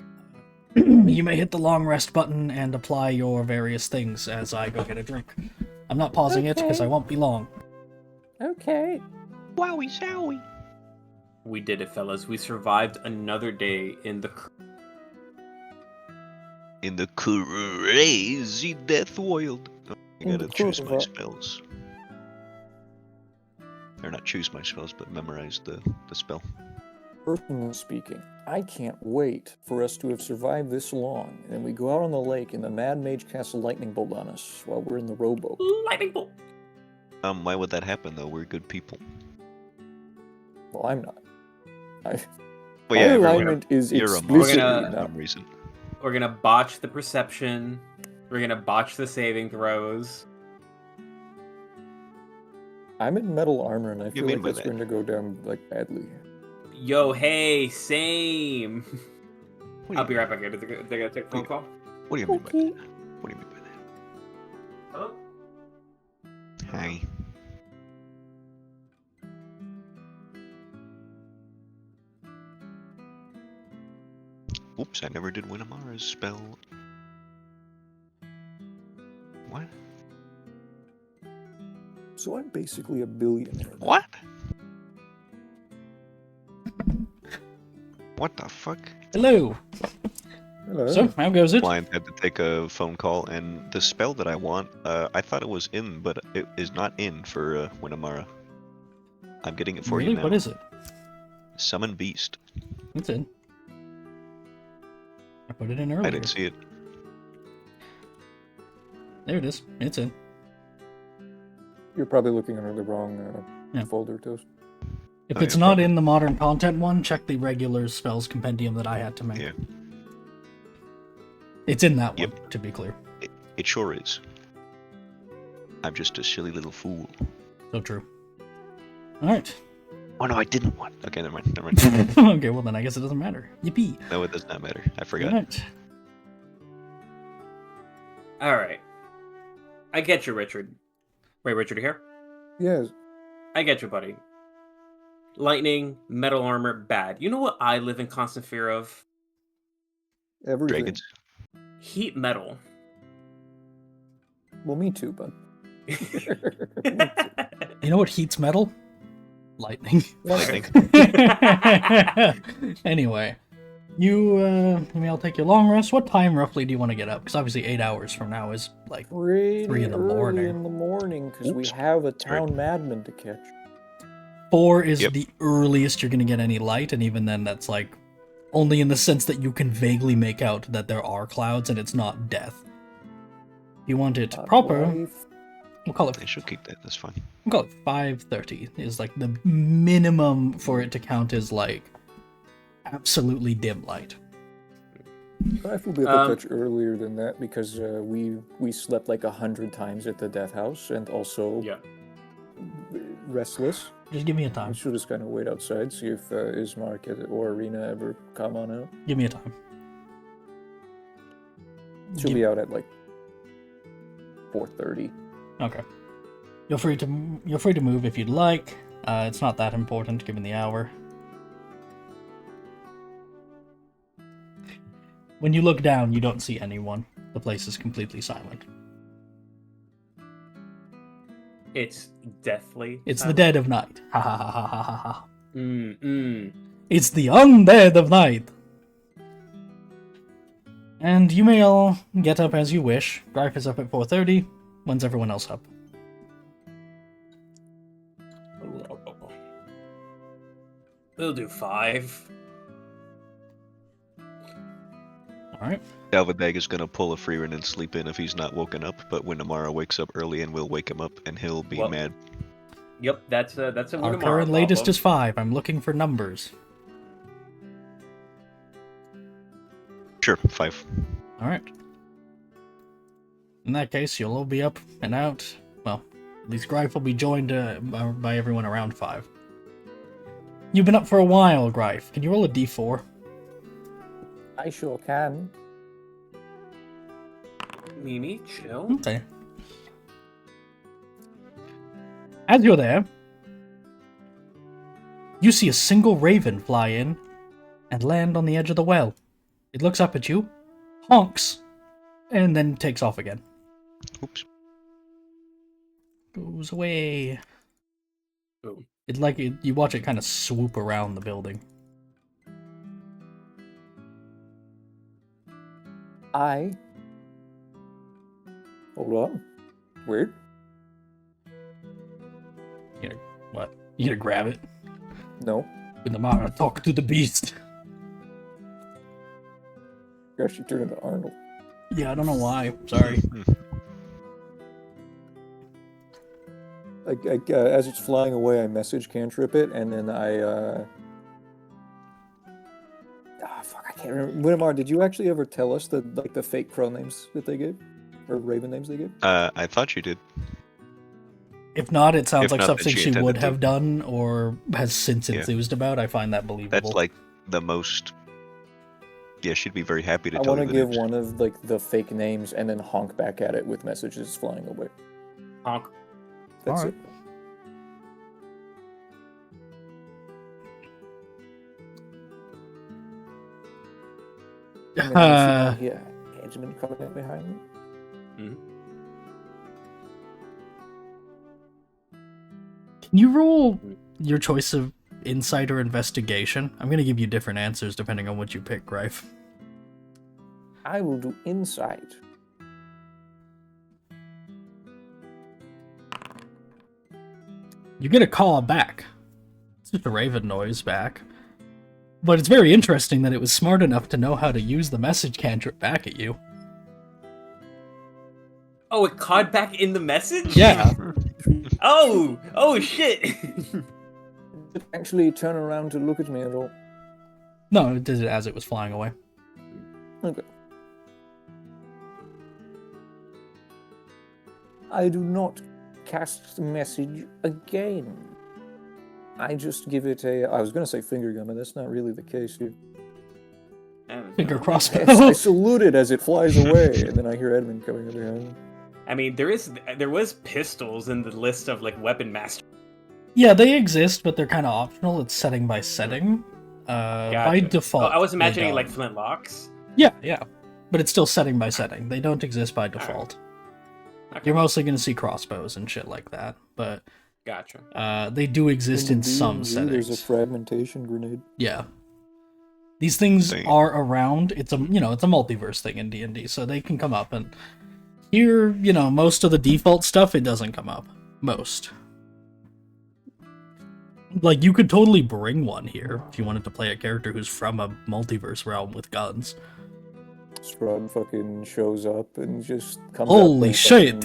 You may hit the long rest button and apply your various things as I go get a drink. I'm not pausing it because I won't be long. Okay. Wowie zowie. We did it, fellas. We survived another day in the... In the crazy death world. Oh, I In gotta the choose my curve. spells. Or not choose my spells, but memorize the spell. Personally speaking, I can't wait for us to have survived this long, and then we go out on the lake and the Mad Mage casts a lightning bolt on us while we're in the rowboat. Lightning bolt! Why would that happen though? We're good people. Well, I'm not. Well, My yeah, everyone, alignment is you're a explicitly monster for not. some reason. We're gonna botch the perception. We're gonna botch the saving throws. I'm in metal armor, and I feel mean like by that's that? going to go down like badly. Yo, hey, same! What do I'll you be right back. They're gonna take a phone call. What do you mean by Okay. that? What do you mean by Hello? that? Hi. Oops, I never did Winamara's spell. What? So I'm basically a billionaire. now. What? What the fuck? Hello. Hello. So, how goes it? Blind had to take a phone call, and the spell that I want, I thought it was in, but it is not in for Winamara. I'm getting it for Really? you now. What is it? Summon Beast. It's in. I put it in earlier. I didn't see it. There it is. It's in. You're probably looking under the wrong Yeah. folder, Toast. If Oh, it's yeah, not probably. in the modern content one, check the regular spells compendium that I had to make. Yeah. It's in that one, Yep. to be clear. It sure is. I'm just a silly little fool. So true. Alright. Oh no, I didn't want. Okay, never mind. Okay, well then I guess it doesn't matter. Yippee. No, it does not matter. I forgot. Alright. Alright. I get you, Richard. Wait, Richard here? Yes. I get you, buddy. Lightning, metal armor, bad. You know what I live in constant fear of? Everything. Dragons. Heat metal. Well, me too, bud. You know what heats metal? Lightning. Lightning. Anyway. Maybe I'll take your long rest. What time roughly do you want to get up? Because obviously 8 hours from now is like... Pretty 3 in the early morning. in the morning, because we Oops. have a right. town madman to catch. 4 is Yep. the earliest you're going to get any light, and even then that's like only in the sense that you can vaguely make out that there are clouds and it's not death. If you want it proper, we'll call They it should keep that. That's fine. 5:30 is like the minimum for it to count as like absolutely dim light. Life will be a touch earlier than that because we slept like 100 times at the death house and also Yeah. Just restless. give me a We time. should just kind of wait outside, see if Ismark or Arena ever come on out. Give me a time. She'll be out at like 4:30. Okay. You're free to move if you'd like. It's not that important given the hour. When you look down, you don't see anyone. The place is completely silent. It's deathly. It's the dead of night. Ha ha ha ha ha ha ha. Mm-mm. It's the undead of night. And you may all get up as you wish. Gripe is up at 4:30. When's everyone else up? We'll do 5. Alright. Dalvadag is gonna pull a free run and sleep in if he's not woken up, but when Amara wakes up early and we'll wake him up and he'll be Well, mad. Yep, that's a Our Winamara current latest problem. is 5. I'm looking for numbers. Sure, 5. Alright. In that case, you'll all be up and out. Well, at least Greif will be joined by everyone around 5. You've been up for a while, Greif. Can you roll a d4? I sure can. Mimi, chill. Okay. As you're there, you see a single raven fly in and land on the edge of the well. It looks up at you, honks, and then takes off again. Oops. Goes away. Boom. You watch it kind of swoop around the building. Hold on. Weird. What? You gonna grab it? No. With the Mara, talk to the beast. Gosh, you turned into Arnold. Yeah, I don't know why. Sorry. As it's flying away, I message cantrip it, and then fuck, I can't remember. Winamar, did you actually ever tell us the fake crow names that they gave? Or raven names they gave? I thought you did. If not, it sounds If like not, then something she she would intended to. have done or has since Yeah. enthused about. I find that believable. That's like the most. Yeah, she'd be very happy to I tell want you to the give names. one of the fake names and then honk back at it with messages flying away. Honk. That's Alright. it. And then you see Edgemon coming in behind me. Can you roll your choice of insight or investigation? I'm gonna give you different answers depending on what you pick, Greif. I will do insight. You get a call back. It's just a raven noise back. But it's very interesting that it was smart enough to know how to use the message cantrip back at you. Oh, it caught back in the message? Yeah. Oh shit! Did it actually turn around to look at me at all? No, it did it as it was flying away. Okay. I do not cast the message again. I just give it a... I was going to say finger gun, but that's not really the case here. Finger crossbow. I salute it as it flies away, and then I hear Edmund coming up behind me. I mean, there was pistols in the list of like weapon master. Yeah, they exist, but they're kind of optional. It's setting by setting. By Gotcha. default. Oh, I was they imagining like don't. flintlocks. Yeah. But it's still setting by setting. They don't exist by default. Okay. You're mostly going to see crossbows and shit like that, but Gotcha. they do exist in some D&D, settings. There's a fragmentation grenade. Yeah. These things Dang. are around. It's a multiverse thing in D&D, so they can come up. And here, most of the default stuff, it doesn't come up. Most. Like, you could totally bring one here if you wanted to play a character who's from a multiverse realm with guns. Strahd fucking shows up and just comes Holy up shit.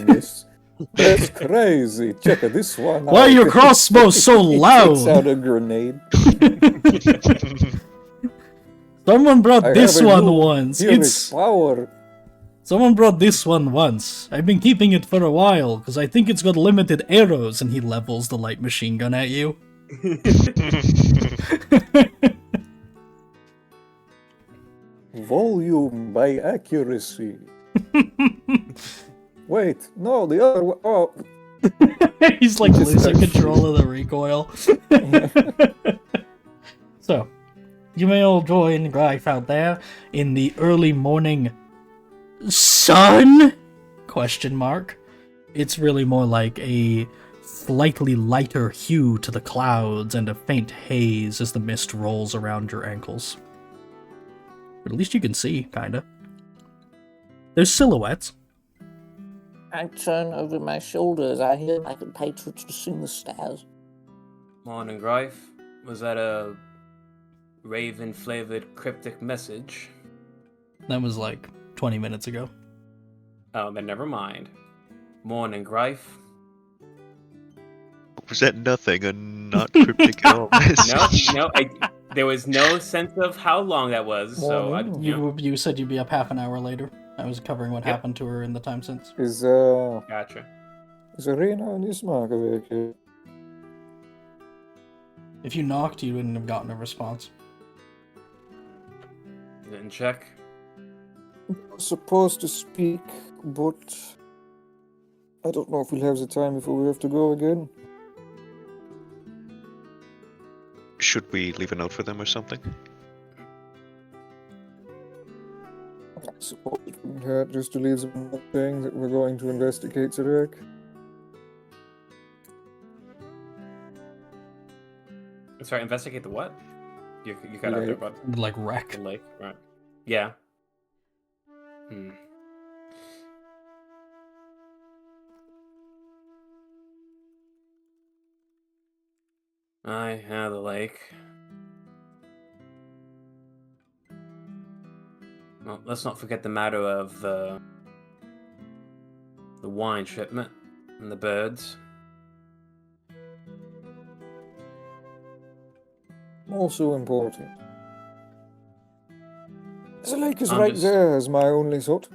That's crazy. Check this one Why are out. your crossbows so He loud? takes out a grenade. Someone brought I this have a one new once. Heroic power. Someone brought this one once. I've been keeping it for a while, because I think it's got limited arrows, and he levels the light machine gun at you. Volume by accuracy. Wait, no, the other one. Oh, He's like Just losing start control of the recoil. So, you may all join Greif out there in the early morning sun? ? It's really more like a slightly lighter hue to the clouds and a faint haze as the mist rolls around your ankles. But at least you can see, kinda. There's silhouettes. I turn over my shoulders. I hear my compatriots sing the stars. Morning, Greif. Was that a raven-flavored cryptic message? That was like 20 minutes ago. Oh, then never mind. Morning, Greif. Was that nothing? A not cryptic at all? There was no sense of how long that was, so I, Morning. You said you'd be up half an hour later. I was covering what Yep. happened to her in the time since. Is gotcha. Arena and Ismark awake here? If you knocked, you wouldn't have gotten a response. Didn't check. Supposed to speak, but I don't know if we'll have the time before we have to go again. Should we leave a note for them or something? I suppose it wouldn't hurt just to leave them saying that we're going to investigate the wreck. Sorry, investigate the what? You got out there, Lake. bud. Like wreck. The lake, right? Yeah. The lake. Well, let's not forget the matter of the wine shipment and the birds. Also important. The lake is I'm right just- there, is my only thought.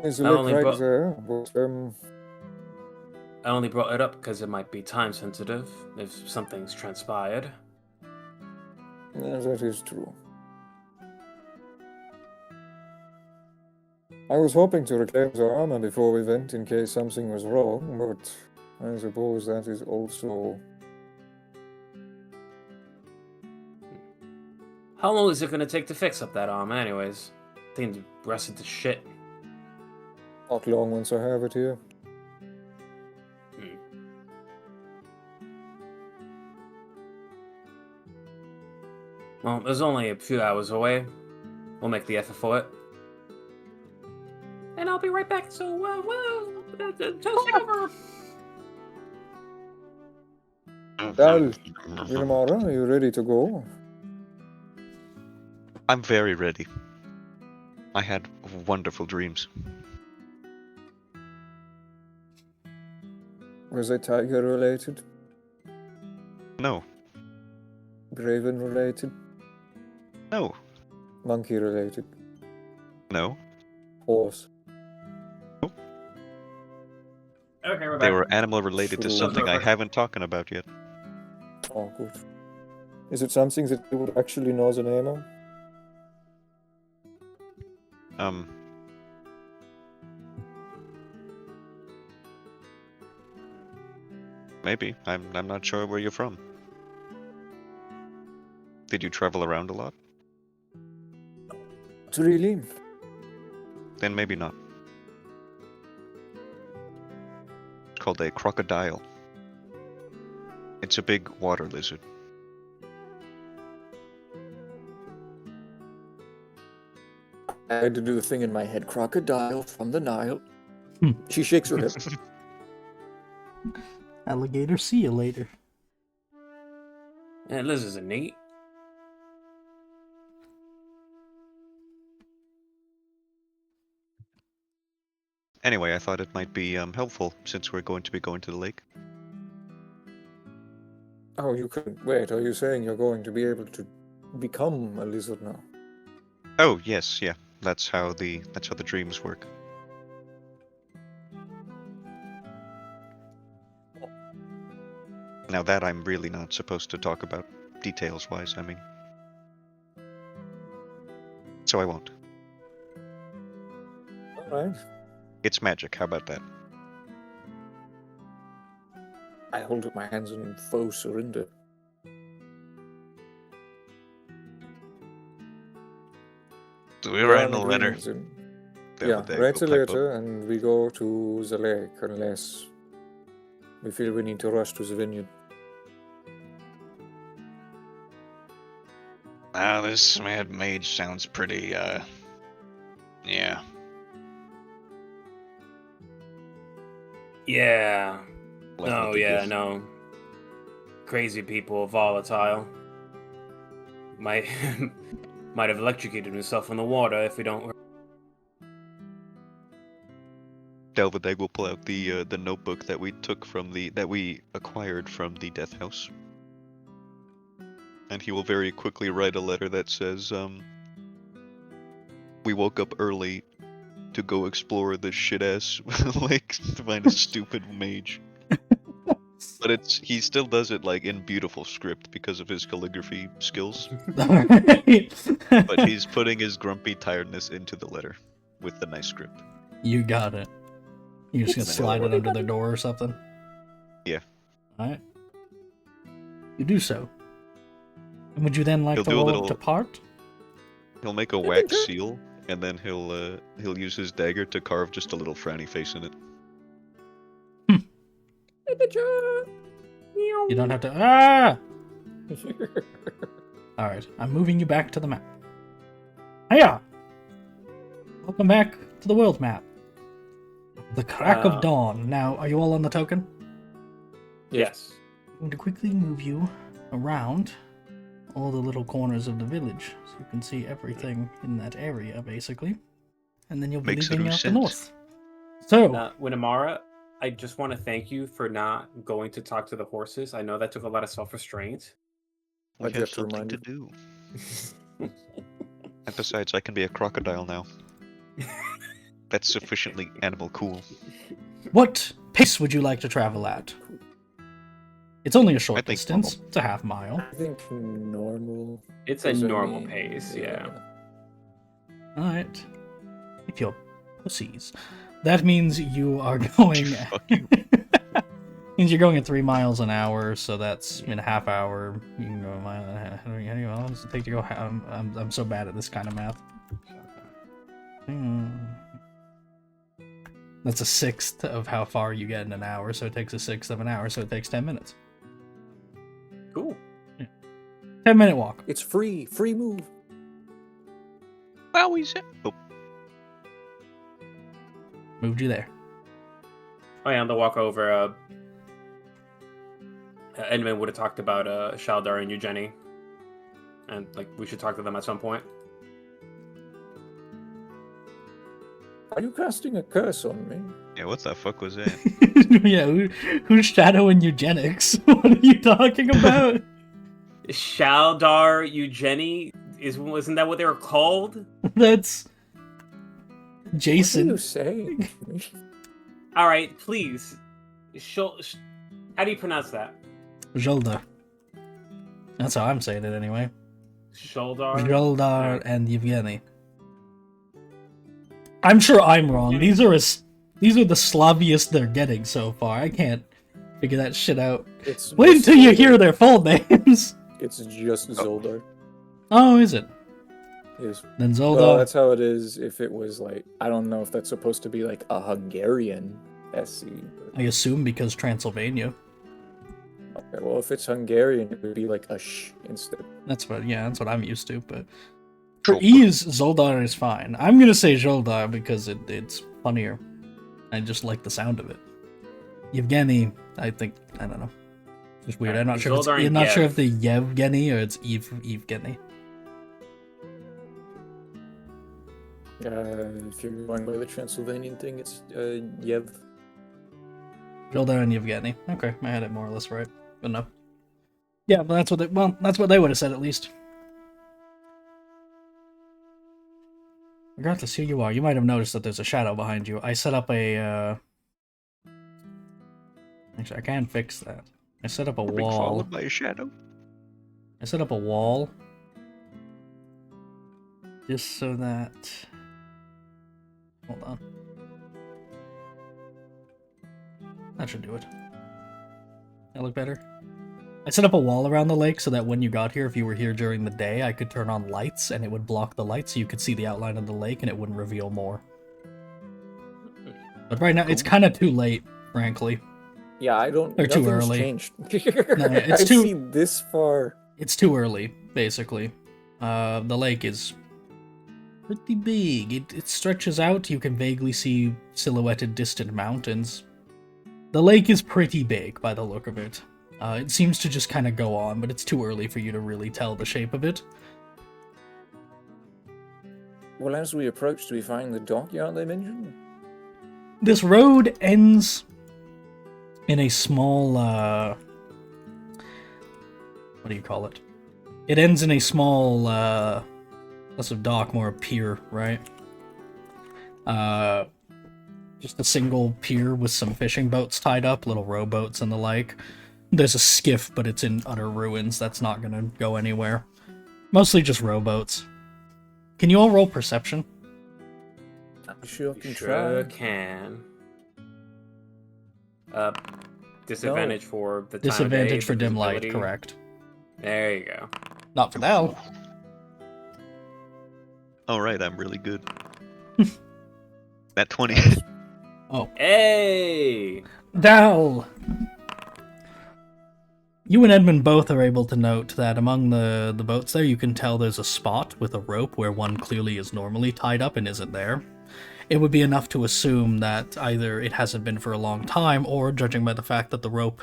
Is the I lake only right brought- there? But, I only brought it up because it might be time sensitive if something's transpired. yeah, that is true. I was hoping to reclaim the armor before we went in case something was wrong, but I suppose that is also... How long is it going to take to fix up that armor, anyways? Thing's rusted to shit. not long once I have it here. Well, there's only a few hours away. We'll make the effort for it. And I'll be right back, so, take over! Dal, Ilmara, are you ready to go? I'm very ready. I had wonderful dreams. Was it tiger related? No. Raven related? No. Monkey related? No. Horse? Okay, we're They back. were animal related to True. something I haven't talked about yet. Oh, good. Is it something that you would actually know the name of? Maybe. I'm not sure where you're from. Did you travel around a lot? Really? Then maybe not. It's called a crocodile. It's a big water lizard. I had to do the thing in my head. Crocodile from the Nile. Hmm. She shakes her head. Alligator, see you later. Yeah, lizards are neat. Anyway, I thought it might be helpful since we're going to be going to the lake. Oh, you can wait. Are you saying you're going to be able to become a lizard now? Oh yes, yeah. That's how the dreams work. Now that I'm really not supposed to talk about details-wise, I mean. So I won't. Alright. It's magic, how about that? I hold up my hands in faux surrender. Do we write a letter? Yeah, That write a will pipe up. letter and we go to the lake unless we feel we need to rush to the vineyard. This mad mage sounds pretty, yeah. Yeah. Like No, with the yeah, gift. no. Crazy people, volatile. Might might have electrocuted himself in the water if we don't. Delvedeg will pull out the notebook that we acquired from the death house. And he will very quickly write a letter that says, we woke up early to go explore this shit-ass lake to find a stupid mage. But he still does it like in beautiful script because of his calligraphy skills. But he's putting his grumpy tiredness into the letter with the nice script. You got it. You're just gonna slide it under their door or something? Yeah. Alright. You do so. And would you then like He'll to do a roll little- to part? He'll make a wax seal, and then he'll use his dagger to carve just a little frowny face in it. You don't have to. Ah! Alright, I'm moving you back to the map. Hiya! Welcome back to the world map. The crack of dawn. Now, are you all on the token? Yes. I'm going to quickly move you around all the little corners of the village so you can see everything in that area, basically. And then you'll be Makes leaving little out the sense. north. So, Winamara, I just want to thank you for not going to talk to the horses. I know that took a lot of self-restraint. We I'd have have to something remind to you. do. And besides, I can be a crocodile now. That's sufficiently animal cool. what pace would you like to travel at? It's only a I short think distance. It's a half mile. I think normal. It's a is normal only- pace, yeah. Alright. If you're pussies. That means you are going... Fuck you. means you're going at 3 miles an hour, so that's in a half hour. You can go a mile and a half. How long does it take to go? I'm so bad at this kind of math. That's a sixth of how far you get in an hour, so it takes a sixth of an hour, so it takes 10 minutes. Cool. 10-minute walk. It's free. Free move. Well, we said. Oh, Moved you there. Oh yeah, on the walk over, Edmund would have talked about Shaldar and Eugenie. And, like, we should talk to them at some point. Are you casting a curse on me? Yeah, what the fuck was that? Yeah, who's shadowing eugenics? What are you talking about? Shaldar Eugenie wasn't that what they were called? That's What are Jason. you saying? All right, please. How do you pronounce that? Zholda. That's how I'm saying it anyway. Sholdar. Zholdar and Yevgeny. I'm sure I'm wrong. These are the sloppiest they're getting so far. I can't figure that shit out. Wait until you hear their full names. It's just Zoldar. Oh, is it? Yes. Then Zolda. Well, that's how it is if it was like, I don't know if that's supposed to be like a Hungarian SC. I assume because Transylvania. Okay, well, if it's Hungarian, it would be like a sh instead. That's what I'm used to, but for ease, Zoldar is fine. I'm gonna say Zholdar because it's funnier. I just like the sound of it. Yevgeny, I don't know. Just weird. I'm not sure if the Yevgeny or it's Evgeny. If you're going by the Transylvanian thing, it's Yev. Zholdar and Yevgeny. Okay, I had it more or less right. Good enough. Yeah, but that's what they would have said at least. Regardless who you are, you might have noticed that there's a shadow behind you. I set up a Actually, I can fix that. I set up a Being wall. followed by a shadow. I set up a wall just so that. Hold on. That should do it. That look better? I set up a wall around the lake so that when you got here, if you were here during the day, I could turn on lights and it would block the lights so you could see the outline of the lake and it wouldn't reveal more. But right now, it's kind of too late, frankly. Yeah, I don't. Or too nothing's early. Changed. No, it's I've too- seen this far. It's too early, basically. The lake is pretty big. It stretches out. You can vaguely see silhouetted distant mountains. The lake is pretty big by the look of it. It seems to just kind of go on, but it's too early for you to really tell the shape of it. Well, as we approach, do we find the dockyard they mentioned? This road ends in a small, what do you call it? It ends in a small, less of dock, more a pier, right? Just a single pier with some fishing boats tied up, little rowboats and the like. There's a skiff, but it's in utter ruins. That's not gonna go anywhere. Mostly just rowboats. Can you all roll perception? I sure can Sure try. can. Disadvantage for the time of day, Disadvantage for the dim light, visibility. correct. There you go. Not for Dal. Alright, I'm really good. That 20. Oh. Hey! Dal! You and Edmund both are able to note that among the boats there, you can tell there's a spot with a rope where one clearly is normally tied up and isn't there. It would be enough to assume that either it hasn't been for a long time, or, judging by the fact that the rope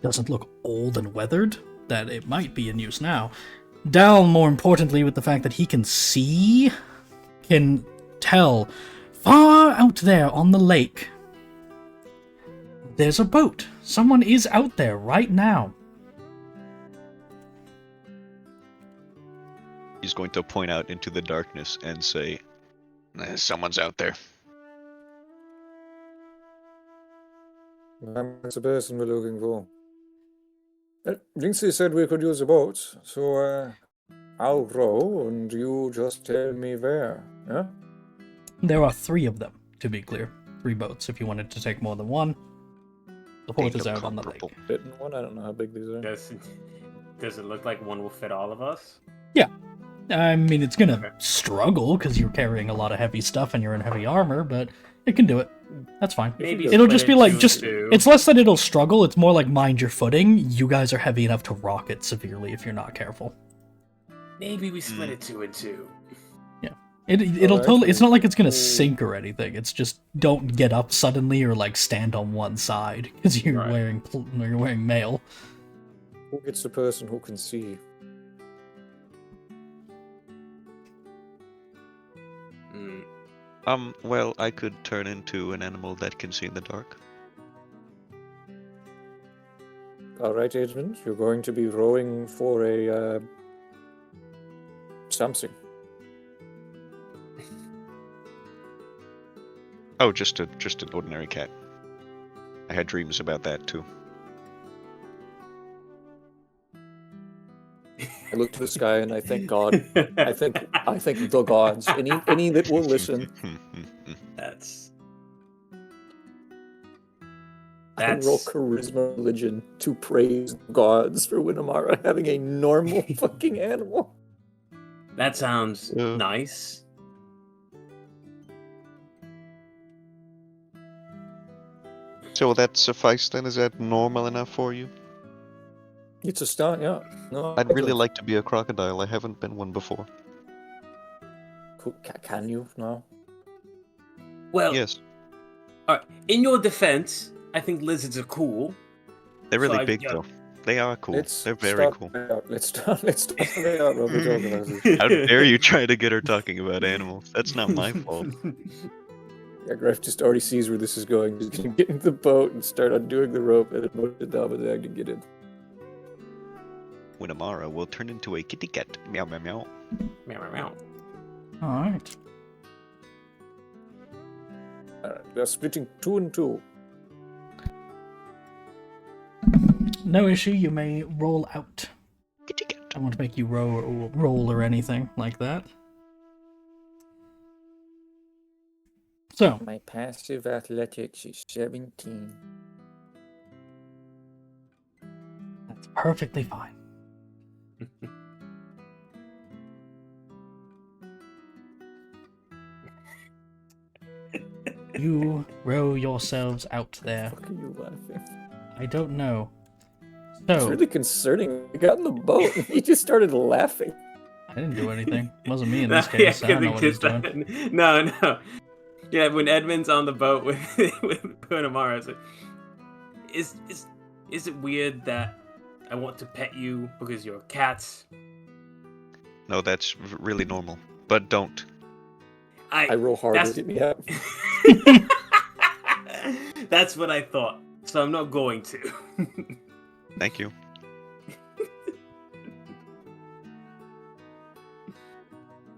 doesn't look old and weathered, that it might be in use now. Dal, more importantly, with the fact that he can see, can tell, far out there on the lake, there's a boat. Someone is out there right now. He's going to point out into the darkness and say, Someone's out there. That's the person we're looking for. Blinsky said we could use a boat, so I'll row and you just tell me where. Yeah? There are 3 of them, to be clear. 3 boats, if you wanted to take more than one. The port is out on the lake. Bitten one? I don't know how big these are. Does it look like one will fit all of us? Yeah. I mean, it's gonna struggle, because you're carrying a lot of heavy stuff and you're in heavy armor, but it can do it. That's fine. Maybe It'll split just it be like, two just, and two. it's less that it'll struggle, it's more like mind your footing. You guys are heavy enough to rock it severely if you're not careful. Maybe we split it 2 and 2. It'll Alright, totally, it's not like it's gonna cool. sink or anything, it's just, don't get up suddenly or like stand on one side, because you're Right. wearing mail. Who gets the person who can see? Well, I could turn into an animal that can see in the dark. All right, Edmund, you're going to be rowing for a something. Oh, just an ordinary cat. I had dreams about that too. I look to the sky and I thank God. I think the gods. Any that will listen. That's I roll charisma religion to praise the gods for Winamara having a normal fucking animal. that sounds Yeah. nice. So will that suffice then? Is that normal enough for you? It's a start, yeah. No, I'd really like to be a crocodile. I haven't been one before. Can you now? Well, Yes, in your defense, I think lizards are cool. they're So really I- big yeah. though. They are cool. They're very start cool. it out. Let's start it out. What we're talking about this. How dare you try to get her talking about animals? That's not my fault. Yeah, Griff just already sees where this is going. He's gonna get into the boat and start undoing the rope and then motion down with the to get in. Winamara will turn into a kitty cat. Meow meow meow. Meow, meow, meow. All right. They're splitting 2 and 2. No issue. You may roll out. Kitty cat. I don't want to make you roll or anything like that. So, My passive athletics is 17. that's perfectly fine. You row yourselves out there. What are you laughing? I don't know. It's So, really concerning. We got in the boat and he just started laughing. I didn't do anything. It wasn't me in No, this case. yeah, I don't know what he's doing. No. Yeah, when Edmund's on the boat with Kunamara, it's like, is it weird that I want to pet you because you're cats? No, that's really normal. But don't. I roll hard That's- to get me out. That's what I thought. So I'm not going to. Thank you.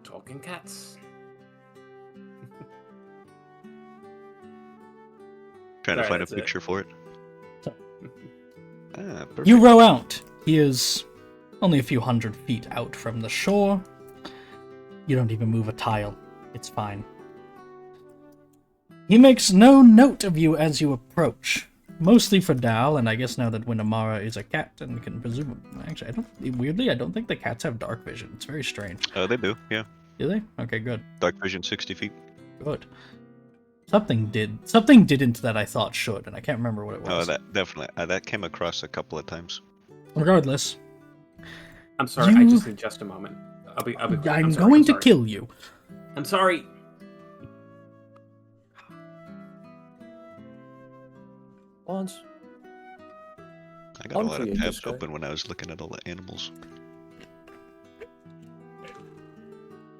Talking cats. Trying to Sorry, find a that's it. picture for it. So- Perfect. You row out. He is only a few hundred feet out from the shore. You don't even move a tile. It's fine. He makes no note of you as you approach. Mostly for Dal, and I guess now that Winamara is a cat and can presumably... Actually, I don't think the cats have dark vision. It's very strange. Oh, they do, yeah. Do they? Okay, good. Dark vision 60 feet. Good. Something didn't that I thought should, and I can't remember what it was. Oh, that definitely. That came across a couple of times. Regardless, I'm sorry. I You- just need just a moment. I'll be quick. I'm sorry, going I'm to sorry. kill you. I'm sorry. Once. I got a lot of Uncreate tabs this guy. open when I was looking at all the animals.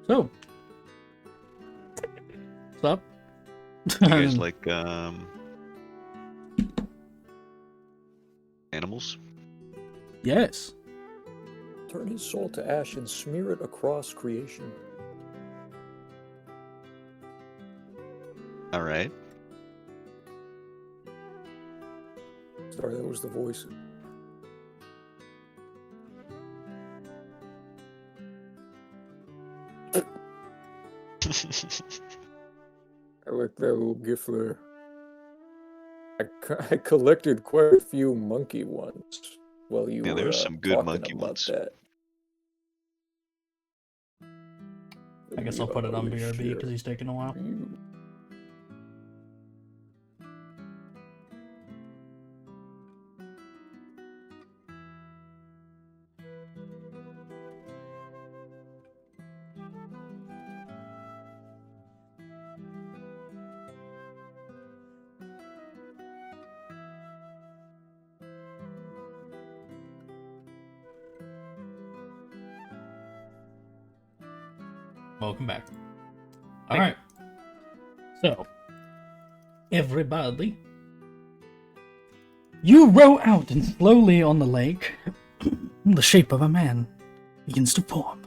So, what's up? You guys like animals? Yes. Turn his soul to ash and smear it across creation. All right. Sorry, that was the voice. I like that little gif there. I collected quite a few monkey ones while you Yeah, were there's some good talking monkey about ones. that. I guess I'll put it on Holy BRB shit. because he's taking a while. You- Welcome back. All right. So, everybody, you row out, and slowly on the lake, the shape of a man begins to form.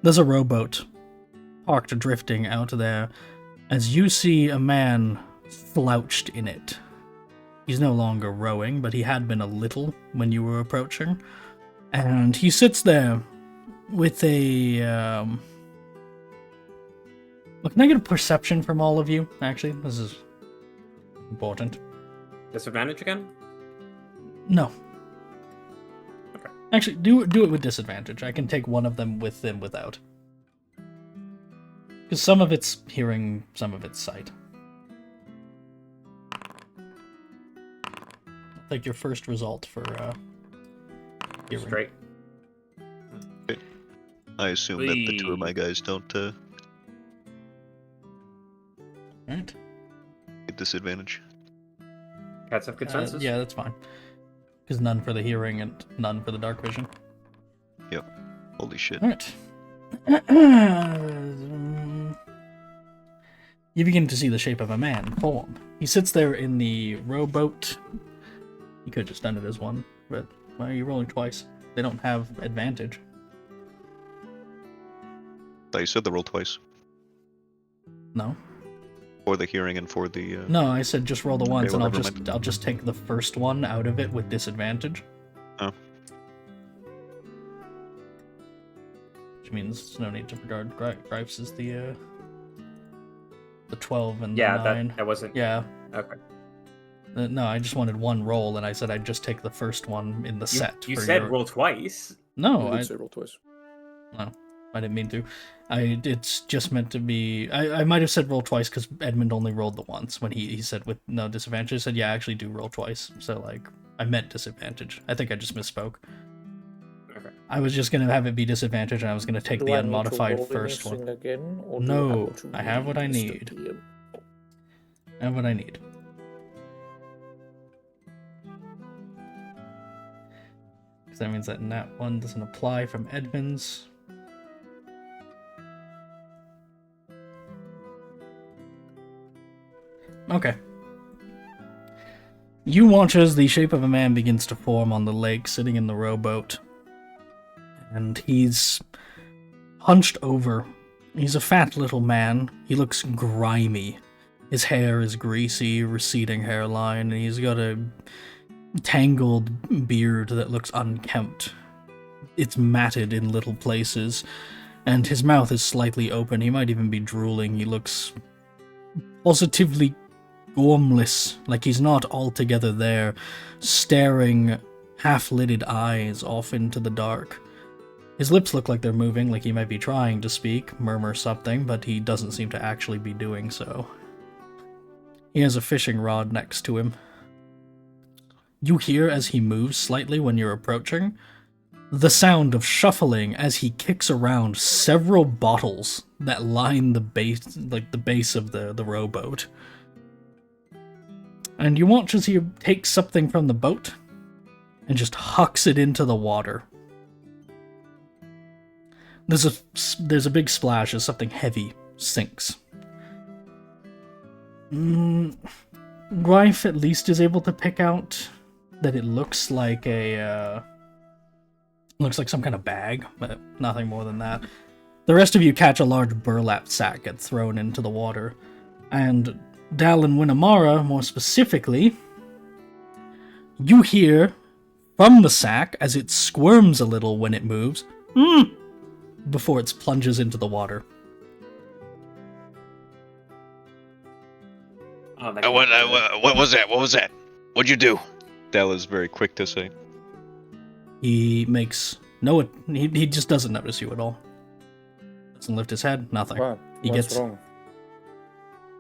There's a rowboat parked drifting out there as you see a man slouched in it. He's no longer rowing, but he had been a little when you were approaching. And he sits there with a... Look, can I get a perception from all of you? Actually, this is important. Disadvantage again? No. Okay. Actually, do it with disadvantage. I can take one of them with them without. Because some of it's hearing, some of it's sight. I'll take your first result for hearing. Straight. I assume that the two of my guys don't Alright. get disadvantage. Cats have consensus? Yeah, that's fine. Because none for the hearing and none for the dark vision. Yep. Holy shit. Alright. You begin to see the shape of a man form. He sits there in the rowboat. You could have just done it as one, but why are you rolling twice? They don't have advantage. Thought you said the roll twice. No. For the hearing and for the... No, I said just roll the once, well, and never mind. I'll just take the first one out of it with disadvantage. Oh. Which means there's no need to regard Gripes as the 12 and Yeah, the 9. that wasn't... Yeah. Okay. No, I just wanted one roll, and I said I'd just take the first one in the set. You for said your... roll twice. No, You I did say roll twice. no, I didn't mean to. It's just meant to be. I might have said roll twice because Edmund only rolled the once when he said with no disadvantage. I said yeah, I actually do roll twice. So like I meant disadvantage. I think I just misspoke. Okay. I was just gonna have it be disadvantage, and I was gonna take Do the I need to unmodified roll first anything one. again, or do No, what you I have what I Mr. need. DM? I have what I need. Because that means that nat 1 doesn't apply from Edmunds. Okay. You watch as the shape of a man begins to form on the lake, sitting in the rowboat. And he's hunched over. He's a fat little man. He looks grimy. His hair is greasy, receding hairline, and he's got a tangled beard that looks unkempt. It's matted in little places, and his mouth is slightly open. He might even be drooling. He looks positively gormless, like he's not altogether there, staring half-lidded eyes off into the dark. His lips look like they're moving, like he might be trying to speak, murmur something, but he doesn't seem to actually be doing so. He has a fishing rod next to him. You hear, as he moves slightly when you're approaching, the sound of shuffling as he kicks around several bottles that line the base, like the base of the rowboat. And you watch as he takes something from the boat and just hucks it into the water. There's a big splash as something heavy sinks. Grife at least is able to pick out that it looks like some kind of bag, but nothing more than that. The rest of you catch a large burlap sack get thrown into the water, and Dal and Winamara, more specifically, you hear from the sack as it squirms a little when it moves, before it plunges into the water. Oh, What was that? What was that? What'd you do? Dal is very quick to say. He makes no. He just doesn't notice you at all. Doesn't lift his head. Nothing. Wow, He what's gets- wrong?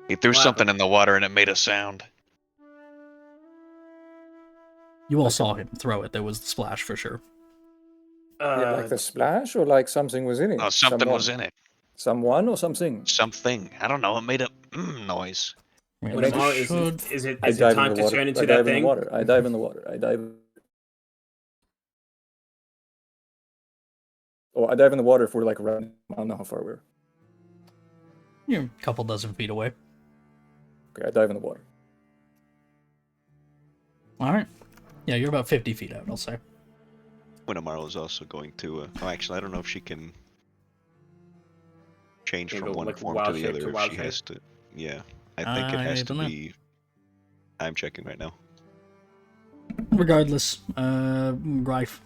He threw What something happened? in the water and it made a sound. You all saw him throw it. There was the splash for sure. Yeah, like the splash, or like something was in it? Oh, something Someone. was in it. Someone or something? Something. I don't know. It made a noise. Right, Well, Tomorrow, you should- is it I dive in time the to water. turn into I that dive in thing? the water. I dive in the water. I dive. Oh, I dive in the water if we're like around. I don't know how far we're. You're a couple dozen feet away. Okay, I dive in the water. Alright. Yeah, you're about 50 feet out, I'll say. Winamaro is also going to. Oh, actually, I don't know if she can change Can from go, one like, form wild to the shape other to if wild she shape? has to. Yeah, I think it has I to don't know. be. I'm checking right now. Regardless, Greif.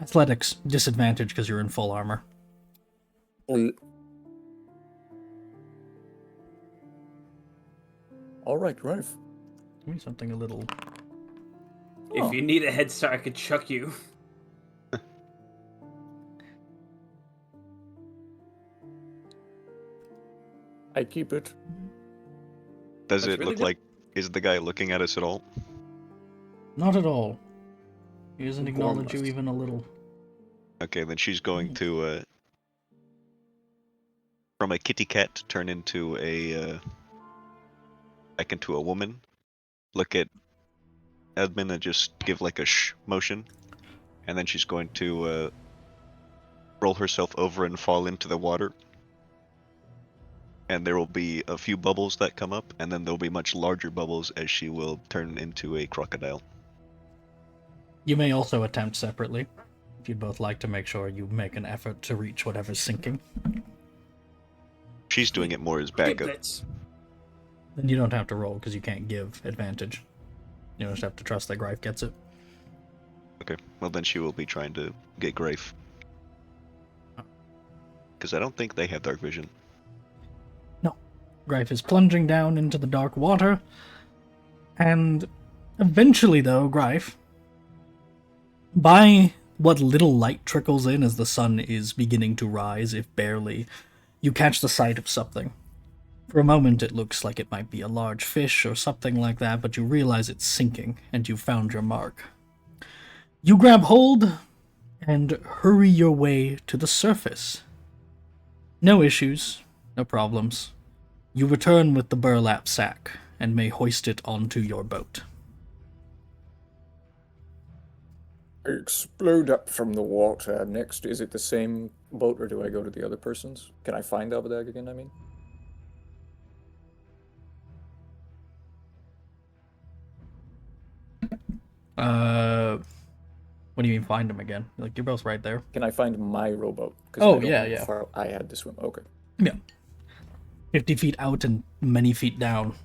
Athletics, disadvantage because you're in full armor. All right, Ralph. Give me something a little... Oh. If you need a head start, I could chuck you. I keep it. Does That's it really look good. like? Is the guy looking at us at all? Not at all. He doesn't acknowledge you Gormless. even a little. Okay, then she's going to from a kitty cat turn into a back into a woman. Look at Edmund and just give like a shh motion, and then she's going to roll herself over and fall into the water. And there will be a few bubbles that come up, and then there'll be much larger bubbles as she will turn into a crocodile. You may also attempt separately, if you'd both like to make sure you make an effort to reach whatever's sinking. She's doing it more as Skip backup. blitz. Then you don't have to roll, because you can't give advantage. You just have to trust that Greif gets it. Okay, well then she will be trying to get Grafe. Because I don't think they have dark vision. Greif is plunging down into the dark water, and eventually, though, Greif, by what little light trickles in as the sun is beginning to rise, if barely, you catch the sight of something. For a moment, it looks like it might be a large fish or something like that, but you realize it's sinking, and you've found your mark. You grab hold and hurry your way to the surface. No issues, no problems. You return with the burlap sack, and may hoist it onto your boat. I explode up from the water. Next, is it the same boat, or do I go to the other person's? Can I find Albadag again, I mean? What do you mean find him again? Like, you're both right there. Can I find my rowboat? 'Cause Oh, I don't yeah, know yeah. how far I had to swim. Okay. Yeah. 50 feet out and many feet down.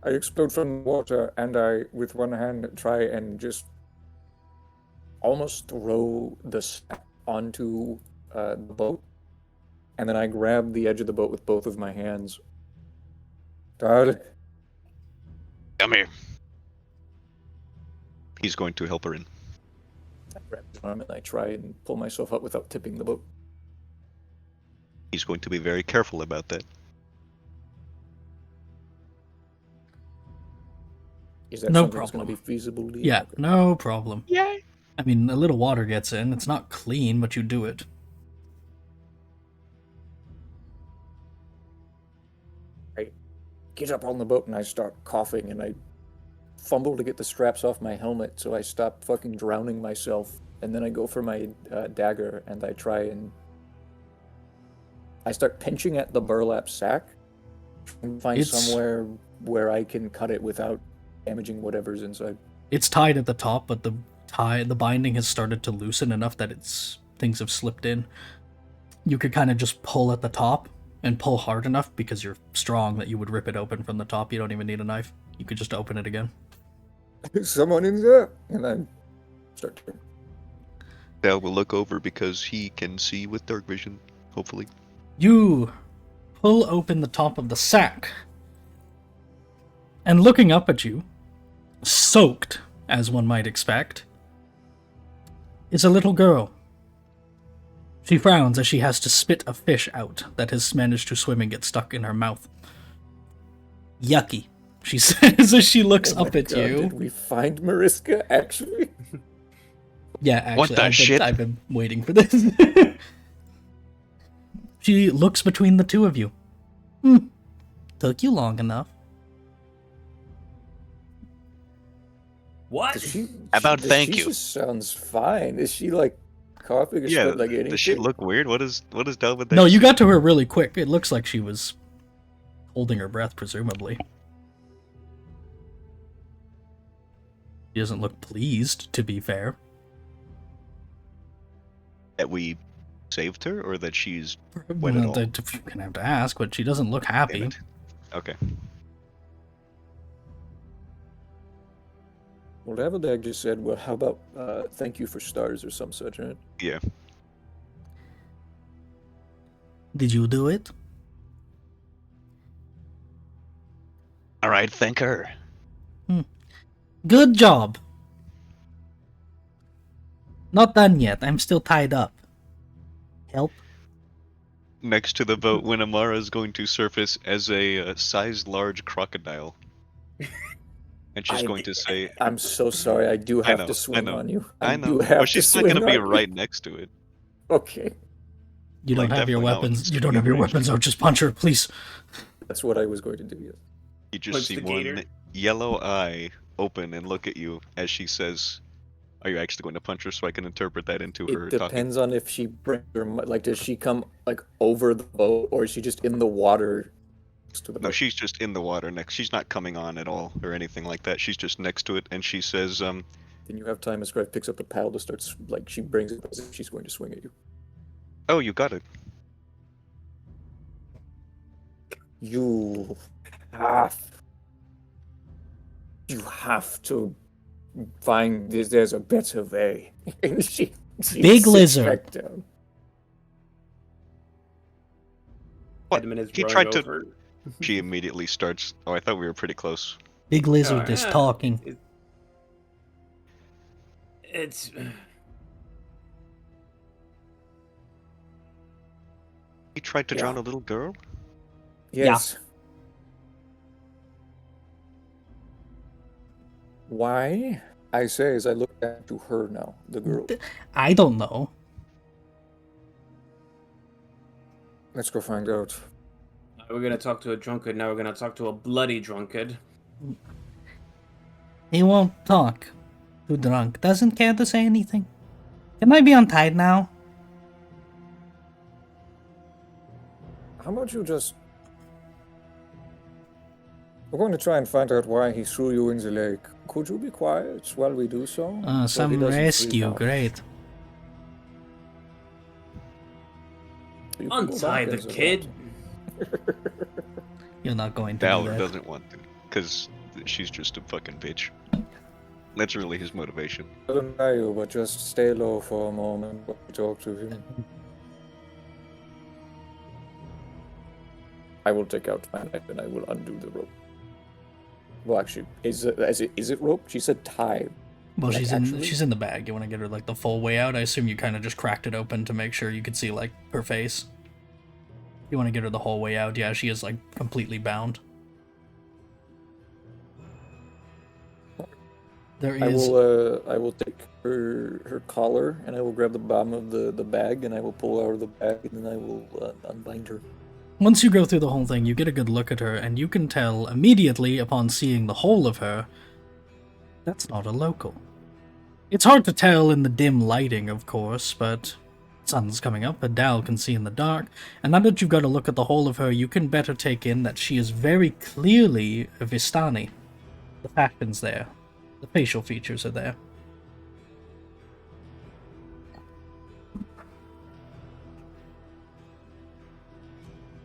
I explode from the water, and I, with one hand, try and just almost throw the sack onto the boat. And then I grab the edge of the boat with both of my hands. Darling. Come here. He's going to help her in. I grab his arm and I try and pull myself up without tipping the boat. He's going to be very careful about that. Is that No something that's going to problem. be feasible to you? Yeah, Okay. no problem. Yay! I mean, a little water gets in. It's not clean, but you do it. I get up on the boat and I start coughing and I fumble to get the straps off my helmet, so I stop fucking drowning myself. And then I go for my dagger and I try and I start pinching at the burlap sack, trying to find It's- somewhere where I can cut it without damaging whatever's inside. It's tied at the top, but the binding has started to loosen enough that things have slipped in. You could kind of just pull at the top and pull hard enough because you're strong that you would rip it open from the top. You don't even need a knife. You could just open it again. Someone in there, and I start to. Dal will look over because he can see with dark vision, hopefully. You pull open the top of the sack, and looking up at you, soaked, as one might expect, is a little girl. She frowns as she has to spit a fish out that has managed to swim and get stuck in her mouth. Yucky, she says as she looks Oh my up at God, you. Did we find Mariska, actually? Yeah, actually, What the shit? I've been waiting for this. She looks between the two of you. Took you long enough. What? Does she, About thank she you? just sounds fine. Is she like coughing or Yeah, spit like anything? does she look weird? What is Dal with that? No, you got to her really quick. It looks like she was holding her breath, presumably. She doesn't look pleased, to be fair. That we saved her, or that she's Well, wet at all? you're gonna have to ask, but she doesn't look Damn happy. it. Okay. Well, Davidag just said, well, how about thank you for stars or some such, right? Yeah. Did you do it? All right, thank her. Good job! Not done yet. I'm still tied up. Help? Next to the boat, Winamara is going to surface as a size large crocodile. And she's going to say, I'm so sorry. I do have know, to swing I know. on you. I know. do Well, have to she's not swing going to be on you. right next to it. Okay. You don't Like, have your definitely not weapons. within You don't have your range. weapons. Oh, just punch her, please. That's what I was going to do, yes. You just Punch see the one gator. yellow eye open and look at you as she says, "Are you actually going to punch her?" So I can interpret that into her It talking. depends on if she brings her, like, does she come, like, over the boat, or is she just in the water next to the boat? No, she's just in the water next. She's not coming on at all or anything like that. She's just next to it, and she says, Then you have time as Griff picks up the paddle to start, like, she brings it as if she's going to swing at you. "Oh, you got it." You have to find this. There's a better way. And she Big sits lizard. back down. What? Edmund is He rowing tried to. over. She immediately starts. Oh, I thought we were pretty close. Big lizard Oh, is yeah. talking. It's He tried to Yeah. drown a little girl. Yes. Why? I say as I look back to her now, the girl. I don't know. Let's go find out. we're gonna talk to a drunkard. Now we're gonna talk to a bloody drunkard. He won't talk. Too drunk. Doesn't care to say anything. Can I be untied now? How about you just... We're going to try and find out why he threw you in the lake. Could you be quiet while we do so? So he Some doesn't freak rescue. out. Great. You can go Untie back the as a kid. lot. You're not going to do Valor that. doesn't want to, because she's just a fucking bitch. That's really his motivation. I don't know you, but just stay low for a moment while we talk to him. I will take out my knife and I will undo the rope. Well, actually, is it rope? She said tie. Well, Like, she's actually? in the bag. You want to get her like the full way out? I assume you kind of just cracked it open to make sure you could see like her face. You want to get her the whole way out? Yeah, she is like completely bound. There I is. will take her collar and I will grab the bottom of the bag and I will pull her out of the bag and then I will unbind her. Once you go through the whole thing, you get a good look at her, and you can tell immediately upon seeing the whole of her, that's not a local. It's hard to tell in the dim lighting, of course, but sun's coming up, but Dal can see in the dark, and now that you've got a look at the whole of her, you can better take in that she is very clearly a Vistani. The fashion's there. The facial features are there.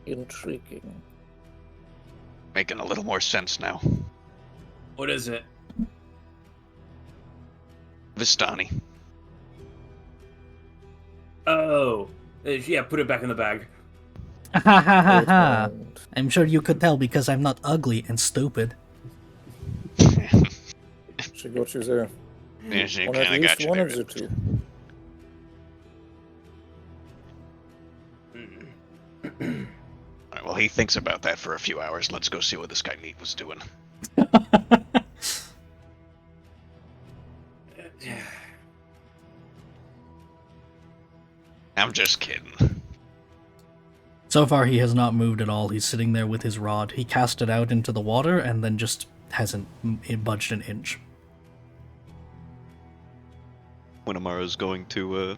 Intriguing. Making a little more sense now. What is it? Vistani. Oh, yeah. Put it back in the bag. Ha ha ha ha Wait, ha! and I'm sure you could tell because I'm not ugly and stupid. she got you there. Yeah, she At kinda got least you one there. of the two. Alright, well, he thinks about that for a few hours. Let's go see what this guy Neat was doing. I'm just kidding. So far, he has not moved at all. He's sitting there with his rod. He cast it out into the water and then just hasn't budged an inch. When Amara's going to,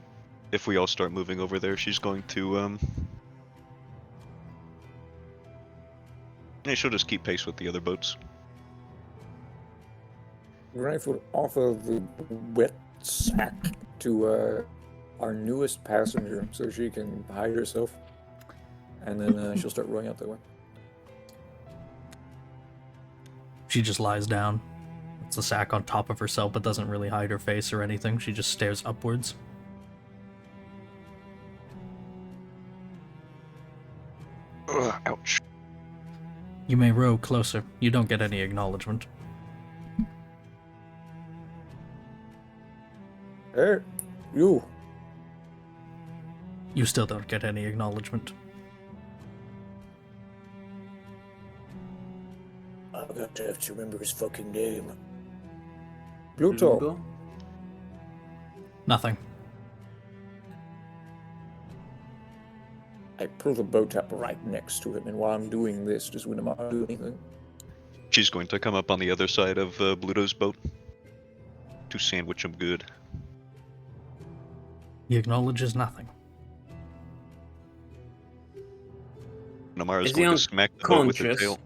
if we all start moving over there, she's going to, Yeah, she'll just keep pace with the other boats. Grife will offer the wet sack to our newest passenger so she can hide herself. And then she'll start rowing out that way. She just lies down. It's a sack on top of herself, but doesn't really hide her face or anything. She just stares upwards. Ugh, ouch. You may row closer. You don't get any acknowledgement. Hey, you. You still don't get any acknowledgement. I'm going to have to remember his fucking name. Pluto. Google? Nothing. I pull the boat up right next to him, and while I'm doing this, does Winnemar do anything? She's going to come up on the other side of Bluto's boat to sandwich him good. He acknowledges nothing. Namara's Is he going to smack the boat with her unconscious? tail.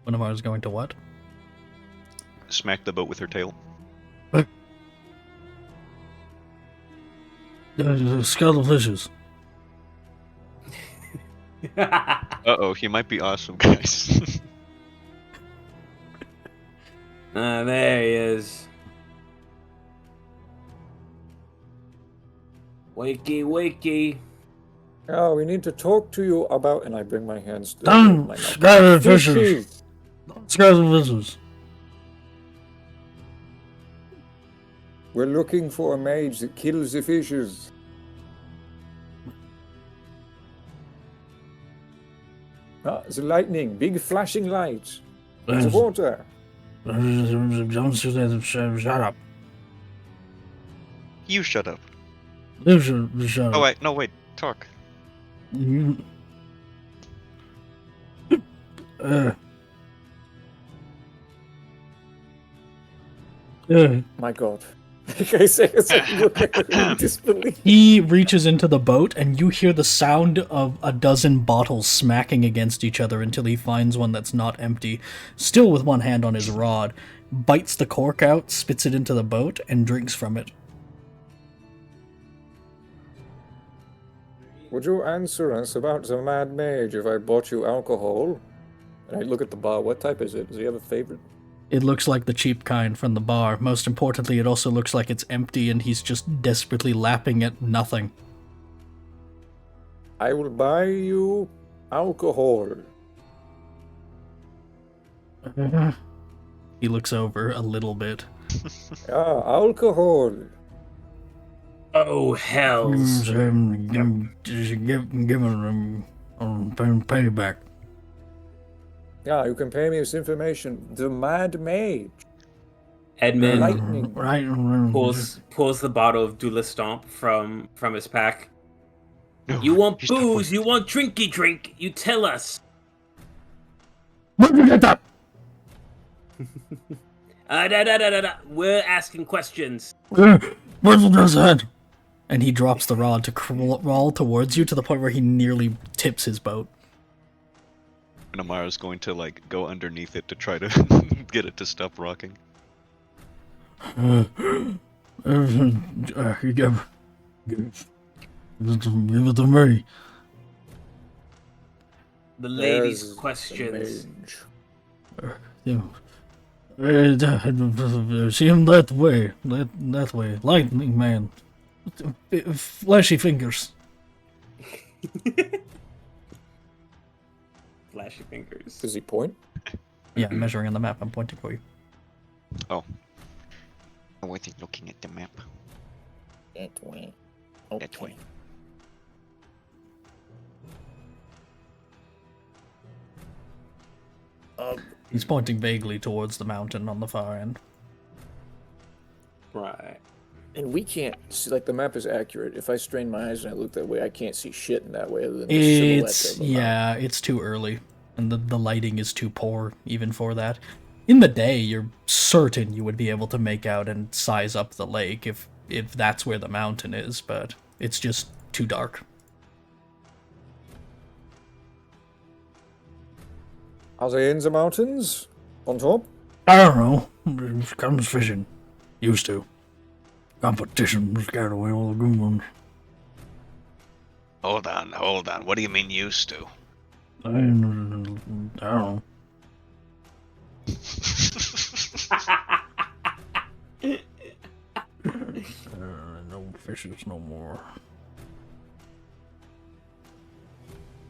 Winnemar is going to what? Smack the boat with her tail. Scuttle fishes. Uh-oh, he might be awesome, guys. There he is. Wakey, wakey. Oh, we need to talk to you about... And I bring my hands to Don't my mouth. scatter fishes. Fishes. Scuttle fishes. We're looking for a mage that kills the fishes. Ah, the lightning, big flashing lights. The water. Shut up. You shut up. Shut Oh, up. wait, no, wait, talk. You... My God. I say as I look at it in disbelief. He reaches into the boat, and you hear the sound of a dozen bottles smacking against each other until he finds one that's not empty, still with one hand on his rod, bites the cork out, spits it into the boat, and drinks from it. Would you answer us about the Mad Mage if I bought you alcohol? And I look at the bar. What type is it? Does he have a favorite? It looks like the cheap kind from the bar. Most importantly, it also looks like it's empty and he's just desperately lapping at nothing. I will buy you alcohol. He looks over a little bit. Ah, alcohol. Oh, hells. Give him payback. Yeah, you can pay me this information. The Mad Mage. Edmund Lightning. Right. pulls the bottle of Dula Stomp from his pack. No, You want he's not booze, you want drinky drink, you tell us. Where'd you get that? We're asking questions. Where's his head? And he drops the rod to crawl towards you to the point where he nearly tips his boat. And Amara's going to, like, go underneath it to try to get it to stop rocking. Give it to me. The ladies' There's the questions. mage. See him that way. That way. Lightning man. Flashy fingers. Flashy fingers. Does he point? Yeah, I'm measuring on the map. I'm pointing for you. Oh. I wasn't looking at the map. That way. That way. He's pointing vaguely towards the mountain on the far end. Right. And we can't see, like, the map is accurate. If I strain my eyes and I look that way, I can't see shit in that way other than the silhouette of the mountain. It's too early. And the lighting is too poor, even for that. In the day, you're certain you would be able to make out and size up the lake if that's where the mountain is, but it's just too dark. Are they in the mountains? On top? I don't know. Comes fishing. Used to. Competition scared away all the good ones. Hold on. What do you mean used to? I don't know. No fishes no more.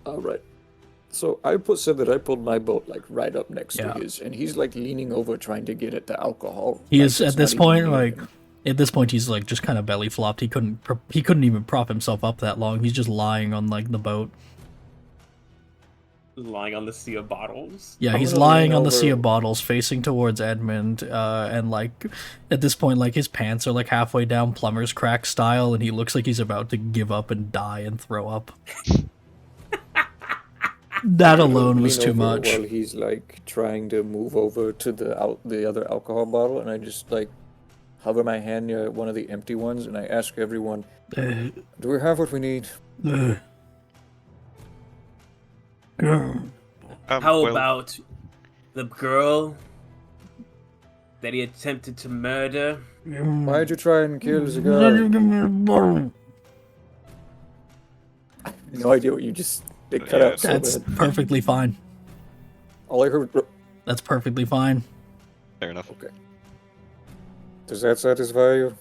Alright. So said that I pulled my boat like right up next to his, and he's like leaning over trying to get at the alcohol. He like, is it's at this not even point near like him. at this point he's like just kind of belly flopped. He couldn't even prop himself up that long. He's just lying on like the boat. Lying on the sea of bottles. Yeah, I'm he's gonna lying lean on the sea over- of bottles, facing towards Edmund, and like at this point, like his pants are like halfway down plumber's crack style, and he looks like he's about to give up and die and throw up. That alone was lean too over much. While he's like trying to move over to the other alcohol bottle, and I just like hover my hand near one of the empty ones, and I ask everyone, Uh, "Do we have what we need?" How well, about the girl that he attempted to murder? Why'd you try and kill the girl? No idea what you just. It cut out so That's bad. perfectly fine. All I heard. That's perfectly fine. fair enough. Okay. Does that satisfy you?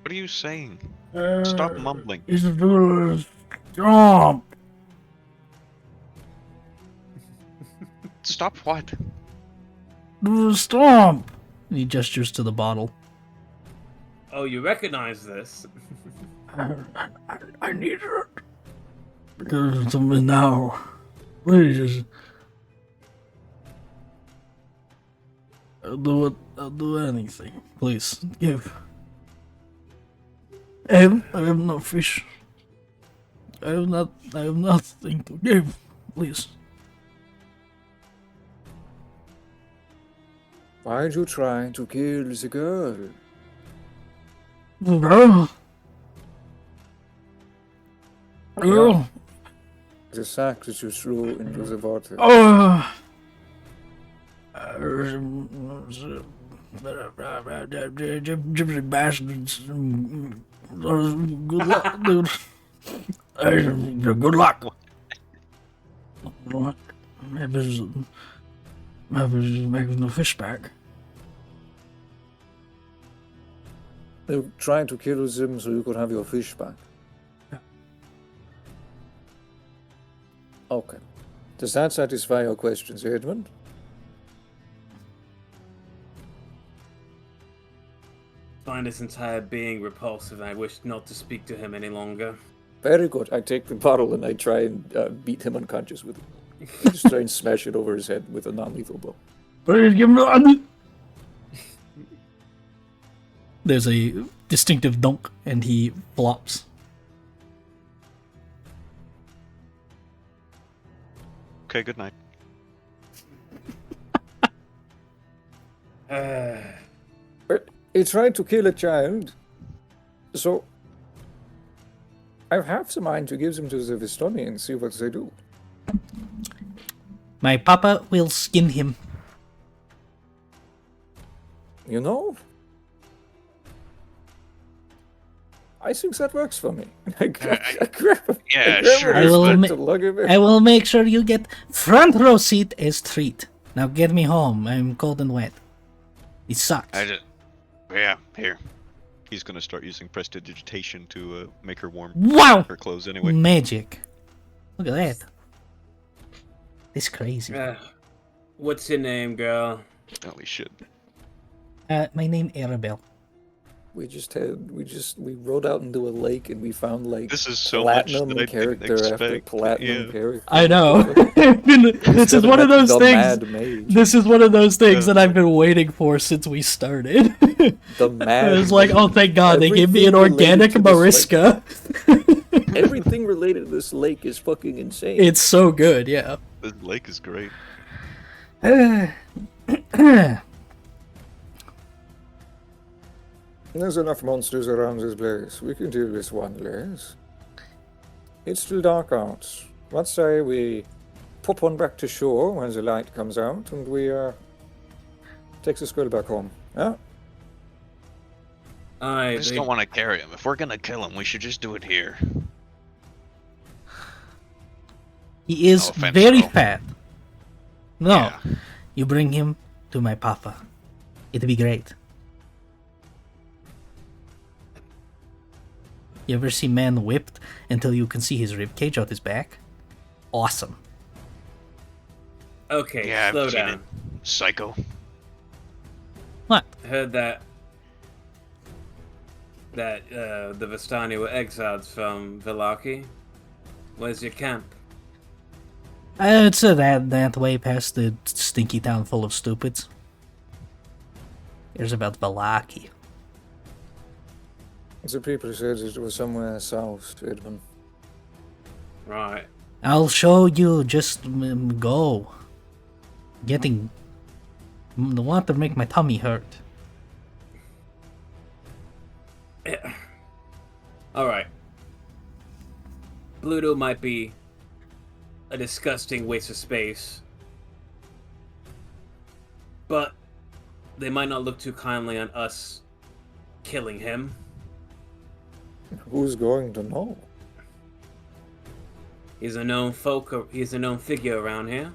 What are you saying? Stop mumbling. Stop. Stop what? Stop. And he gestures to the bottle. Oh, you recognize this? I need it. Give to me now. Please. I'll do it. I'll do anything. Please, give. I have no fish. I have nothing to give. Please. Why'd you try to kill the girl? Girl. Girl. The sack that you threw into the water. Oh. Gypsy bastards. Good luck, dude. Good luck. What? Maybe making the fish back. They were trying to kill them so you could have your fish back. Yeah. Okay. Does that satisfy your questions, Edmund? Find his entire being repulsive, and I wish not to speak to him any longer. Very good. I take the bottle and I try and beat him unconscious with it. I just try and smash it over his head with a non-lethal blow. Please give me. There's a distinctive dunk, and he flops. Okay, good night. But he tried to kill a child, so I have the mind to give them to the Vistoni and see what they do. My papa will skin him. You know? I think that works for me. I grab Yeah, him sure, I will and ma- start to lug him in. I will make sure you get front row seat as treat. Now get me home. I'm cold and wet. It sucks. Yeah, here. He's gonna start using prestidigitation to make her warm Wow! her clothes anyway. Magic. Look at that. It's crazy. What's your name, girl? Holy shit. My name Arabelle. We rode out into a lake and we found like This is so much platinum that I didn't character after expect. platinum Yeah. character. I know. This is one of those the things. Mad Mage. This is one of those things Yeah. that I've been waiting for since we started. The Mad I was like, oh, thank God, they gave me an Everything organic related to this Mariska. Everything related to this lake is fucking insane. It's so good, yeah. This lake is great. There's enough monsters around this place. We can deal with one less. It's still dark out. Let's say we put one back to shore when the light comes out, and we take the skull back home. Yeah? I just don't want to carry him. If we're gonna kill him, we should just do it here. He is No offense, very bro. fat. No, Yeah. you bring him to my papa. It'd be great. You ever see man whipped until you can see his ribcage out his back? Awesome. Okay, Yeah, slow I've seen down. it. Psycho. What? I heard that the Vistani were exiled from Vallaki. Where's your camp? It's that way past the stinky town full of stupids. Here's about Vallaki. The people said it was somewhere south, Edmund. Right. I'll show you. Just go. Getting the want to make my tummy hurt. Alright. Bluto might be a disgusting waste of space, but they might not look too kindly on us killing him. Who's going to know? He's a known figure around here.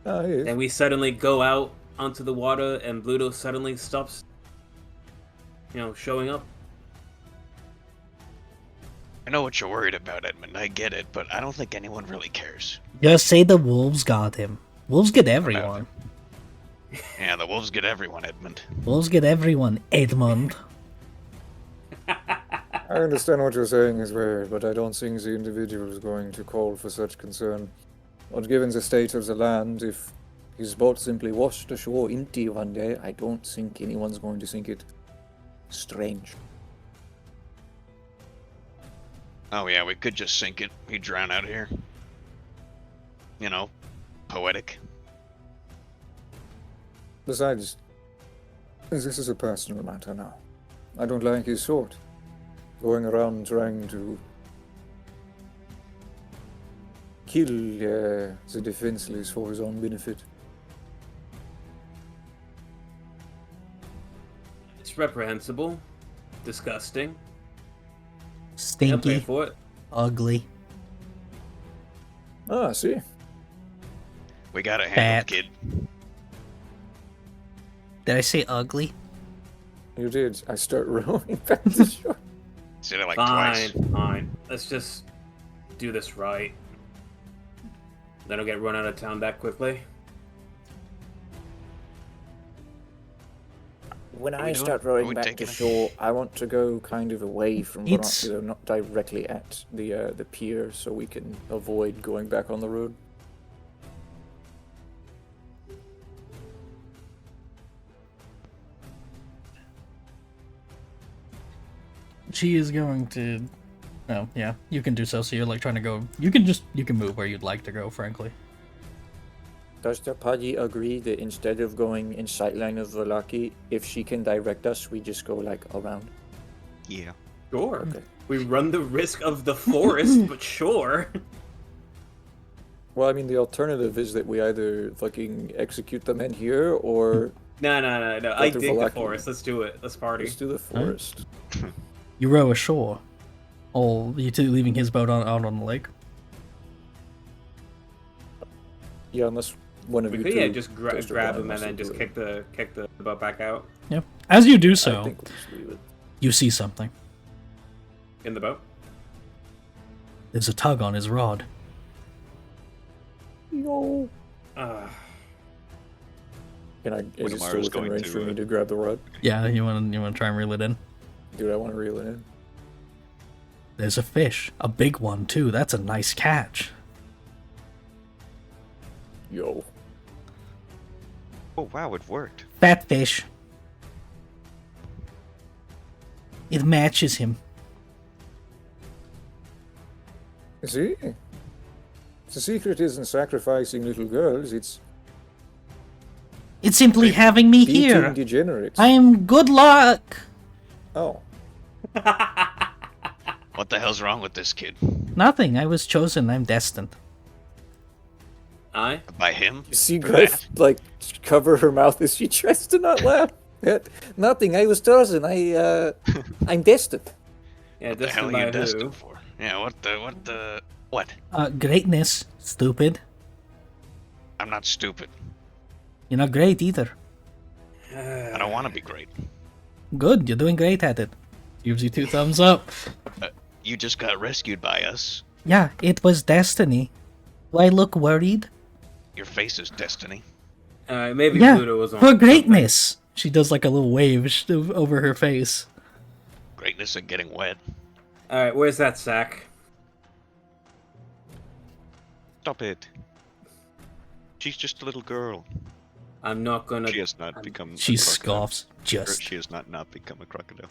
Ah, he is. And we suddenly go out onto the water and Bluto suddenly stops, showing up. I know what you're worried about, Edmund. I get it, but I don't think anyone really cares. Just say the wolves got him. Wolves get everyone. Yeah, the wolves get everyone, Edmund. Wolves get everyone, Edmund. I understand what you're saying is weird, but I don't think the individual is going to call for such concern. But given the state of the land, if his boat simply washed ashore empty one day, I don't think anyone's going to think it strange. Oh yeah, we could just sink it. He'd drown out here. Poetic. Besides, this is a personal matter now. I don't like his sort. Going around trying to kill the defenseless for his own benefit. It's reprehensible, disgusting. I'll pay Stinky, for it. ugly. Ah, see? We got a handle, Fat. kid. Did I say ugly? You did. I start rowing back to shore. Said it like Fine, twice. fine. Let's just do this right. Then I'll get run out of town that quickly. When What are I we doing? start Are rowing we back to taking it? shore, I want to go kind of away from It's- Barovia, not directly at the pier, so we can avoid going back on the road. She is going to. Oh, yeah, you can do so. So you're like trying to go. You can move where you'd like to go, frankly. Does the party agree that instead of going in sightline of Vallaki, if she can direct us, we just go like around? Yeah. Sure. Okay. We run the risk of the forest, but sure. Well, I mean, the alternative is that we either fucking execute the men here, or No. I to dig the Vallaki. forest. Let's do it. Let's party. let's do the forest. You row ashore. Oh, you two leaving his boat out on the lake. Yeah, unless one of We you could, two yeah, just goes to grab one him and then us just or- kick the boat back out Yeah. As you do I so, think we'll just leave it. you see something. in the boat. There's a tug on his rod. Yo. Uh, Can I? Is it still Amara's within going range to, for me to grab the rod? Yeah, you want to try and reel it in. Dude, I want to reel it in. There's a fish, a big one too. That's a nice catch. Yo. Oh wow, it worked. Fat fish. It matches him. See? The secret isn't sacrificing little girls, it's It's simply having me beating here. degenerates. I am good luck. Oh. What the hell's wrong with this kid? Nothing. I was chosen. I'm destined. I? By him? You see Griff, like, cover her mouth as she tries to not laugh. Nothing, I was chosen. I'm destined. Yeah, What the hell destined are you by who? destined for? Yeah, what? Greatness. Stupid. I'm not stupid. You're not great either. I don't want to be great. Good. You're doing great at it. Gives you 2 thumbs up. You just got rescued by us. Yeah, it was destiny. Do I look worried? Your face is destiny. Alright, maybe Yeah, Pluto was on. for greatness. She does like a little wave over her face. Greatness and getting wet. Alright, where's that sack? Stop it. She's just a little girl. I'm not gonna. She has not become. She a crocodile. scoffs. Or Just. She has not become a crocodile.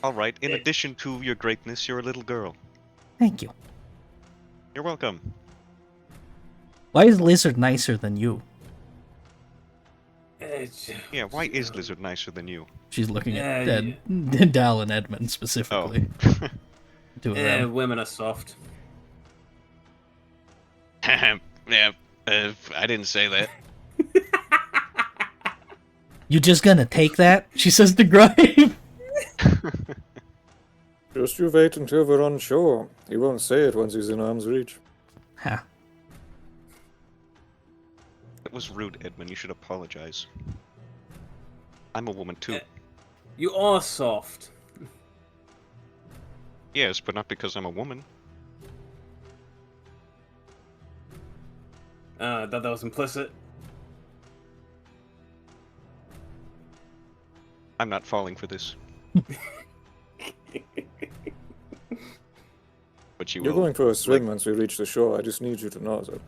All right. In addition to your greatness, you're a little girl. Thank you. You're welcome. Why is Lizard nicer than you? Yeah. Why is Lizard nicer than you? She's looking at Yeah, Dal and Edmund Oh. specifically. Two of them. women are soft. Yeah, I didn't say that. You just gonna take that? She says to Gripe. Just you wait until we're on shore. He won't say it once he's in arm's reach. Ha. That was rude, Edmund. You should apologize. I'm a woman too. You are soft. Yes, but not because I'm a woman. I thought that was implicit. I'm not falling for this. But you You're will. going for a swim once we reach the shore. I just need you to know that.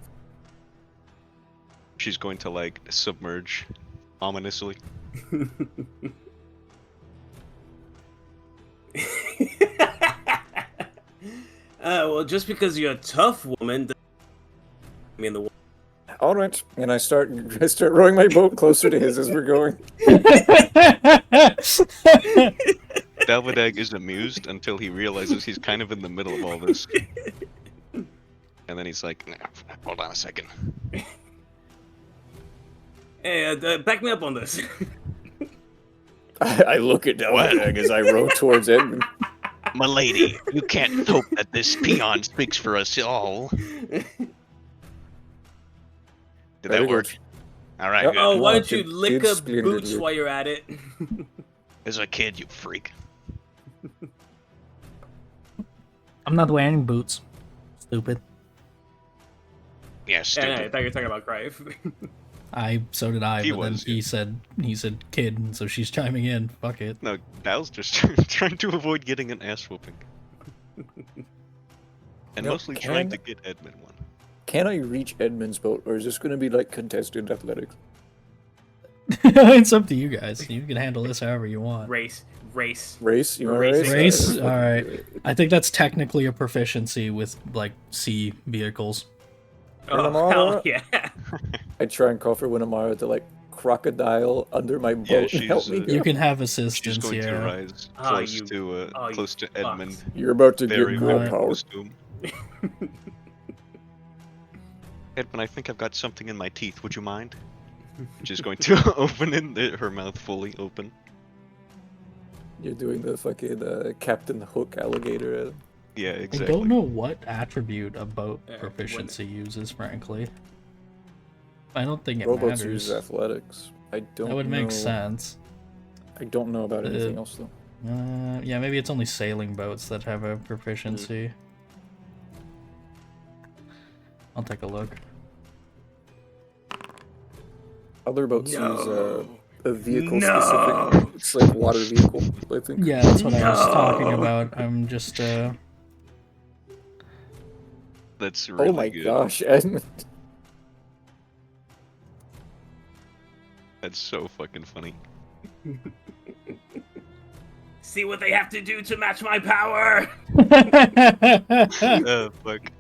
She's going to like submerge ominously. Well, just because you're a tough woman, I mean the. All right, and I start rowing my boat closer to his as we're going. Dalvadag is amused until he realizes he's kind of in the middle of all this. And then he's like, nah, hold on a second. Hey, back me up on this. I look at Dalvadag as I row towards Edmund. Milady, you can't hope that this peon speaks for us all. Did Very that work? good. Alright, Yep. good. Oh, why No, don't you it lick did up splendidly. boots while you're at it? As a kid, you freak. I'm not wearing boots. Stupid. Yeah, Yeah, stupid. I thought you were talking about Gripe. So did I, He but then was, he yeah. said kid, and so she's chiming in. Fuck it. No, Dal's just trying to avoid getting an ass whooping. And No, mostly can- trying to get Edmund one. Can I reach Edmund's boat, or is this going to be like contested athletics? It's up to you guys. You can handle this however you want. Race. Race? You want to Racing. race? Race? Alright. I think that's technically a proficiency with, like, sea vehicles. Oh, Winamara? hell yeah. I try and call for Winamara to like crocodile under my boat Yeah, and help me. she's, go. You can have She's assistance going to here. rise Oh, close you- to oh, you close to Edmund. fucks. You're about to Very get good. girl power. close to him. Edmund, I think I've got something in my teeth. Would you mind? She's going to open her mouth fully open. You're doing the fucking Captain Hook alligator. Yeah, I exactly. don't know what attribute a boat when- proficiency uses, frankly. I don't think it Robots matters. use athletics. I don't. That would know. make sense. I don't know about anything else though. Yeah, maybe it's only sailing boats that have a proficiency. I'll take a look. Other boats use No. a vehicle No. specific. It's like water vehicle, I think. Yeah, that's what I was talking No. about. I'm just That's really Oh my good. gosh, Edmund. That's so fucking funny. See what they have to do to match my power. Oh fuck.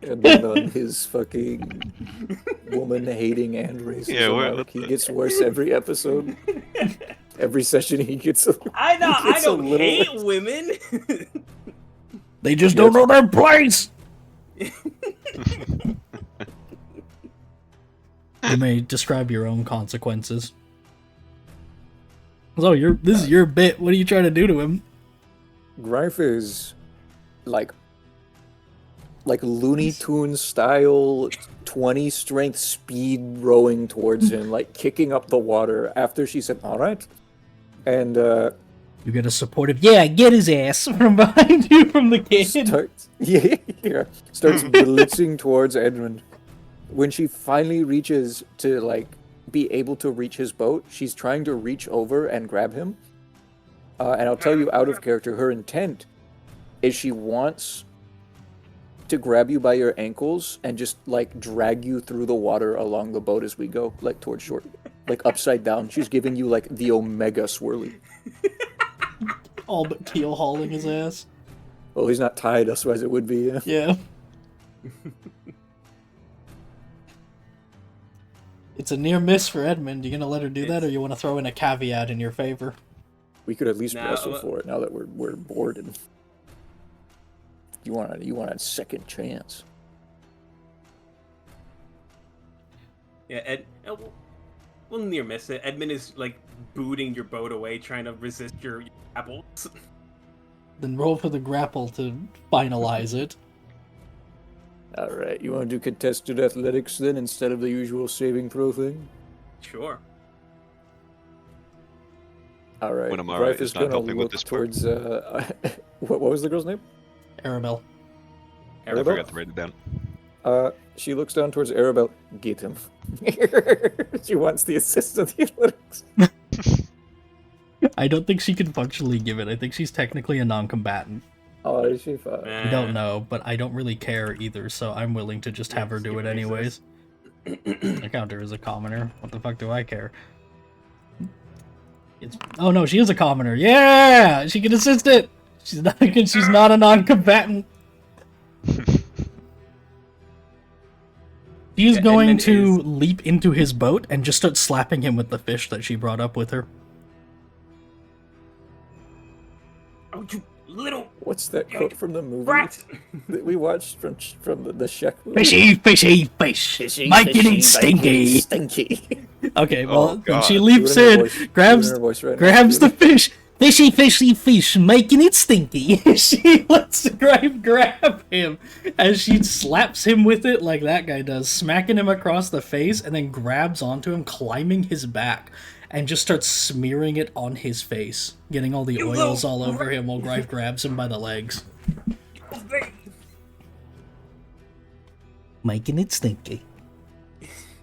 And then on his fucking woman-hating and racist Yeah, remark, he gets worse every episode. Every session he gets a I don't little hate worse. women. They just don't know their place. You may describe your own consequences. So this is your bit. What are you trying to do to him? Greif is like Looney Tunes style 20 strength speed rowing towards him, like kicking up the water after she said, all right. And You get a supportive, yeah, get his ass from behind you from the kid. starts blitzing towards Edmund. When she finally reaches to like be able to reach his boat, she's trying to reach over and grab him. And I'll tell you out of character, her intent is she wants to grab you by your ankles and just like drag you through the water along the boat as we go, like towards shore, like upside down. She's giving you like the Omega swirly. All but Keel hauling his ass. Well, he's not tied, otherwise it would be. Yeah. Yeah. It's a near miss for Edmund. You gonna let her do that, or you want to throw in a caveat in your favor? We could at least No, wrestle for it now that we're bored and you want a second chance. Yeah, we'll near miss it. Edmund is like booting your boat away, trying to resist your apples. Then roll for the grapple to finalize it. All right, you want to do contested athletics then instead of the usual saving throw thing? Sure. All right. When Amara Greif is not gonna helping with look this part. towards what was the girl's name? Arabelle. I forgot to write it down. She looks down towards Arabelle. Get him. She wants the assist of the athletics. I don't think she can functionally give it. I think she's technically a non-combatant. Oh, is she fine? I don't know, but I don't really care either, so I'm willing to just have her do it anyways. I count her as a commoner. What the fuck do I care? Oh no, she is a commoner. Yeah! She can assist it! She's not a non-combatant. She's going to leap into his boat and just start slapping him with the fish that she brought up with her. Oh, you little What's that quote from the movie brat! that we watched from the Shek movie? Fishy, fishy, fish! Making it stinky! Stinky. Okay, well, God. when she leaps Do it in in, her voice. grabs Do it in her voice right now. grabs Do the fish. Fishy, fishy, fish, making it stinky. She lets Greif grab him as she slaps him with it like that guy does, smacking him across the face, and then grabs onto him, climbing his back, and just starts smearing it on his face, getting all the oils all over him while Greif grabs him by the legs. Making it stinky.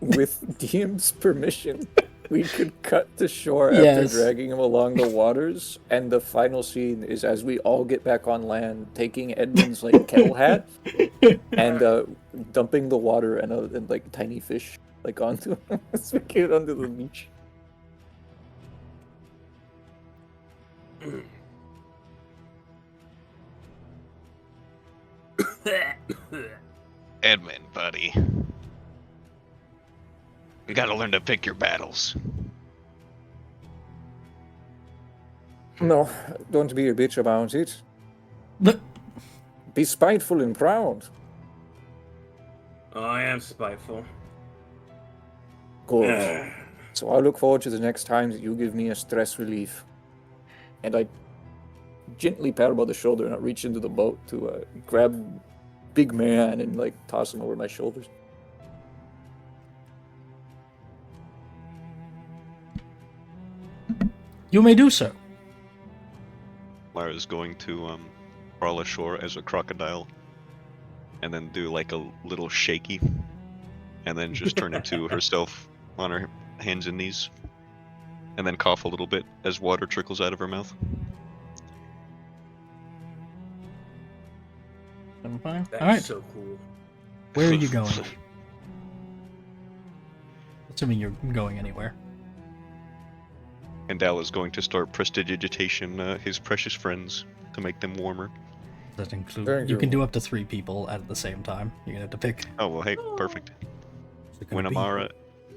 With DM's permission, we could cut to shore after Yes. dragging him along the waters, and the final scene is as we all get back on land, taking Edmund's like kettle hat and dumping the water and like tiny fish like onto him as we get onto the beach. Edmund, buddy. You gotta learn to pick your battles. No, don't be a bitch about it. But Be spiteful and proud. Oh, I am spiteful. Good. So I look forward to the next time that you give me a stress relief. And I gently pat him on the shoulder and I reach into the boat to grab big man and like toss him over my shoulders. you may do so. Mara's going to crawl ashore as a crocodile, and then do like a little shaky, and then just turn into herself on her hands and knees, and then cough a little bit as water trickles out of her mouth. Alright, That's so cool. where are you going? Assuming you're going anywhere. And Al is going to start prestidigitation his precious friends to make them warmer. That include Thank you can you. do up to 3 people at the same time. You're gonna have to pick. Oh well, hey, perfect. Is it gonna be- Winamara,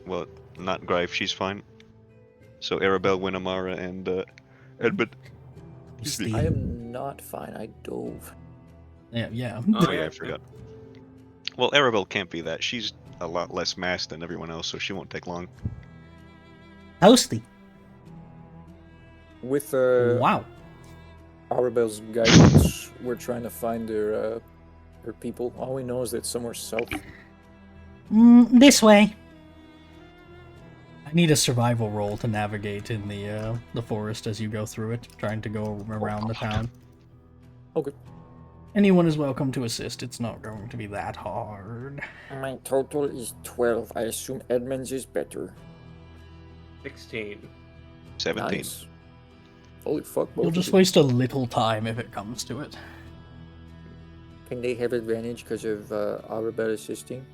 well, not Grife, she's fine. So Arabelle, Winamara, and Edmund. It's me. the- I am not fine. I dove. yeah. Oh yeah, I forgot. Well, Arabelle can't be that. She's a lot less masked than everyone else, so she won't take long. Toasty. With Wow. Arabelle's guidance, we're trying to find her people. All we know is that somewhere south. This way. I need a survival roll to navigate in the forest as you go through it, trying to go around the town. Okay. Anyone is welcome to assist. It's not going to be that hard. My total is 12. I assume Edmund's is better. 16. 17. Nice. Holy fuck, both You'll of just you. waste a little time if it comes to it. Can they have advantage because of Arabelle assisting?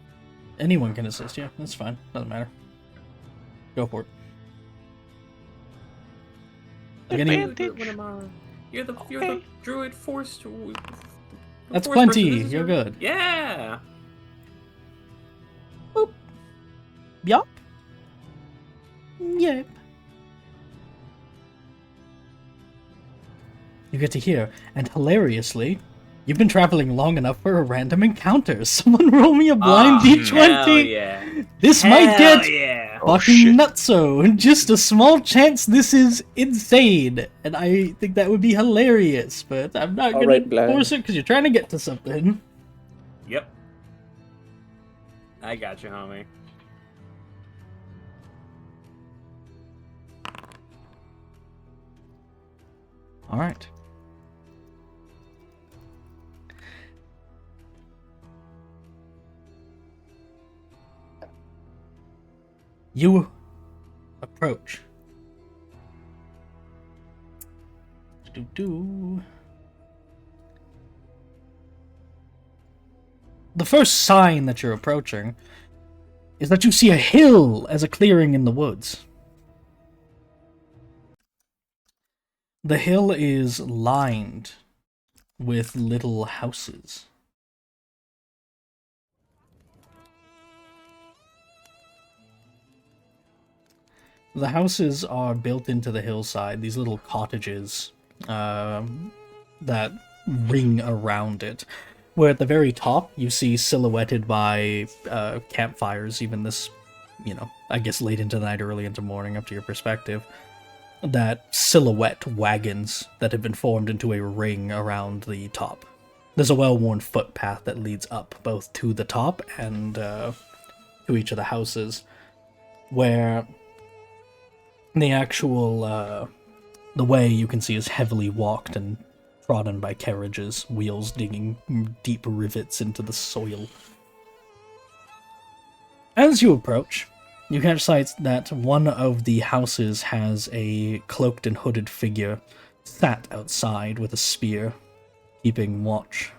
Anyone can assist you. That's fine. Doesn't matter. Go for it. Like any- You're the druid force. That's force person. plenty. This is You're your- good. Yeah. Yup. Yep. You get to hear, and hilariously, you've been traveling long enough for a random encounter. Someone roll me a blind Hell d20. yeah. This might Hell get yeah. Oh, fucking shit. nutso, and just a small chance this is insane. And I think that would be hilarious, but I'm not gonna Alright, blind. force it because you're trying to get to something. Yep. I got you, homie. Alright. You approach. Do-do. The first sign that you're approaching is that you see a hill as a clearing in the woods. The hill is lined with little houses. The houses are built into the hillside, these little cottages that ring around it. Where at the very top, you see silhouetted by campfires, even this, I guess late into the night, early into morning, up to your perspective, that silhouette wagons that have been formed into a ring around the top. There's a well-worn footpath that leads up, both to the top and to each of the houses, where the actual, the way you can see is heavily walked and trodden by carriages, wheels digging deep rivets into the soil. As you approach, you catch sight that one of the houses has a cloaked and hooded figure sat outside with a spear, keeping watch.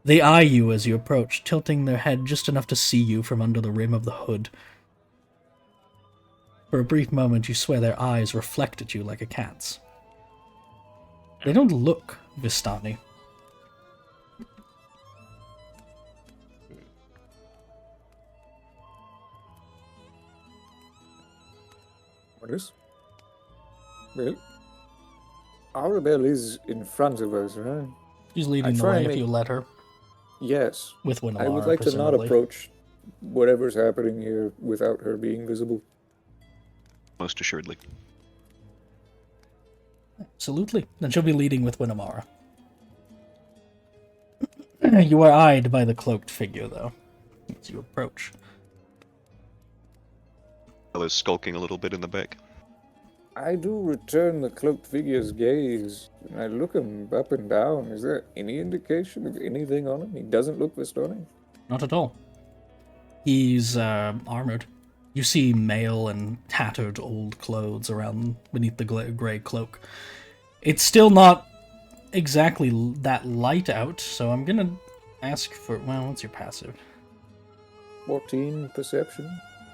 They eye you as you approach, tilting their head just enough to see you from under the rim of the hood. For a brief moment, you swear their eyes reflect at you like a cat's. They don't look Vistani. What is? Well, Arabelle is in front of us, right? She's leading the try way and if make- you let her, Yes. with Winamara, I would like to not presumably. approach whatever's happening here without her being visible. Most assuredly. Absolutely. Then she'll be leading with Winamara. You are eyed by the cloaked figure, though, as you approach. Bella's skulking a little bit in the back. I do return the cloaked figure's gaze, and I look him up and down. Is there any indication of anything on him? He doesn't look Vistani. Not at all. He's armored. You see mail and tattered old clothes around beneath the grey cloak. It's still not exactly that light out, so I'm gonna ask for... Well, what's your passive? 14 perception.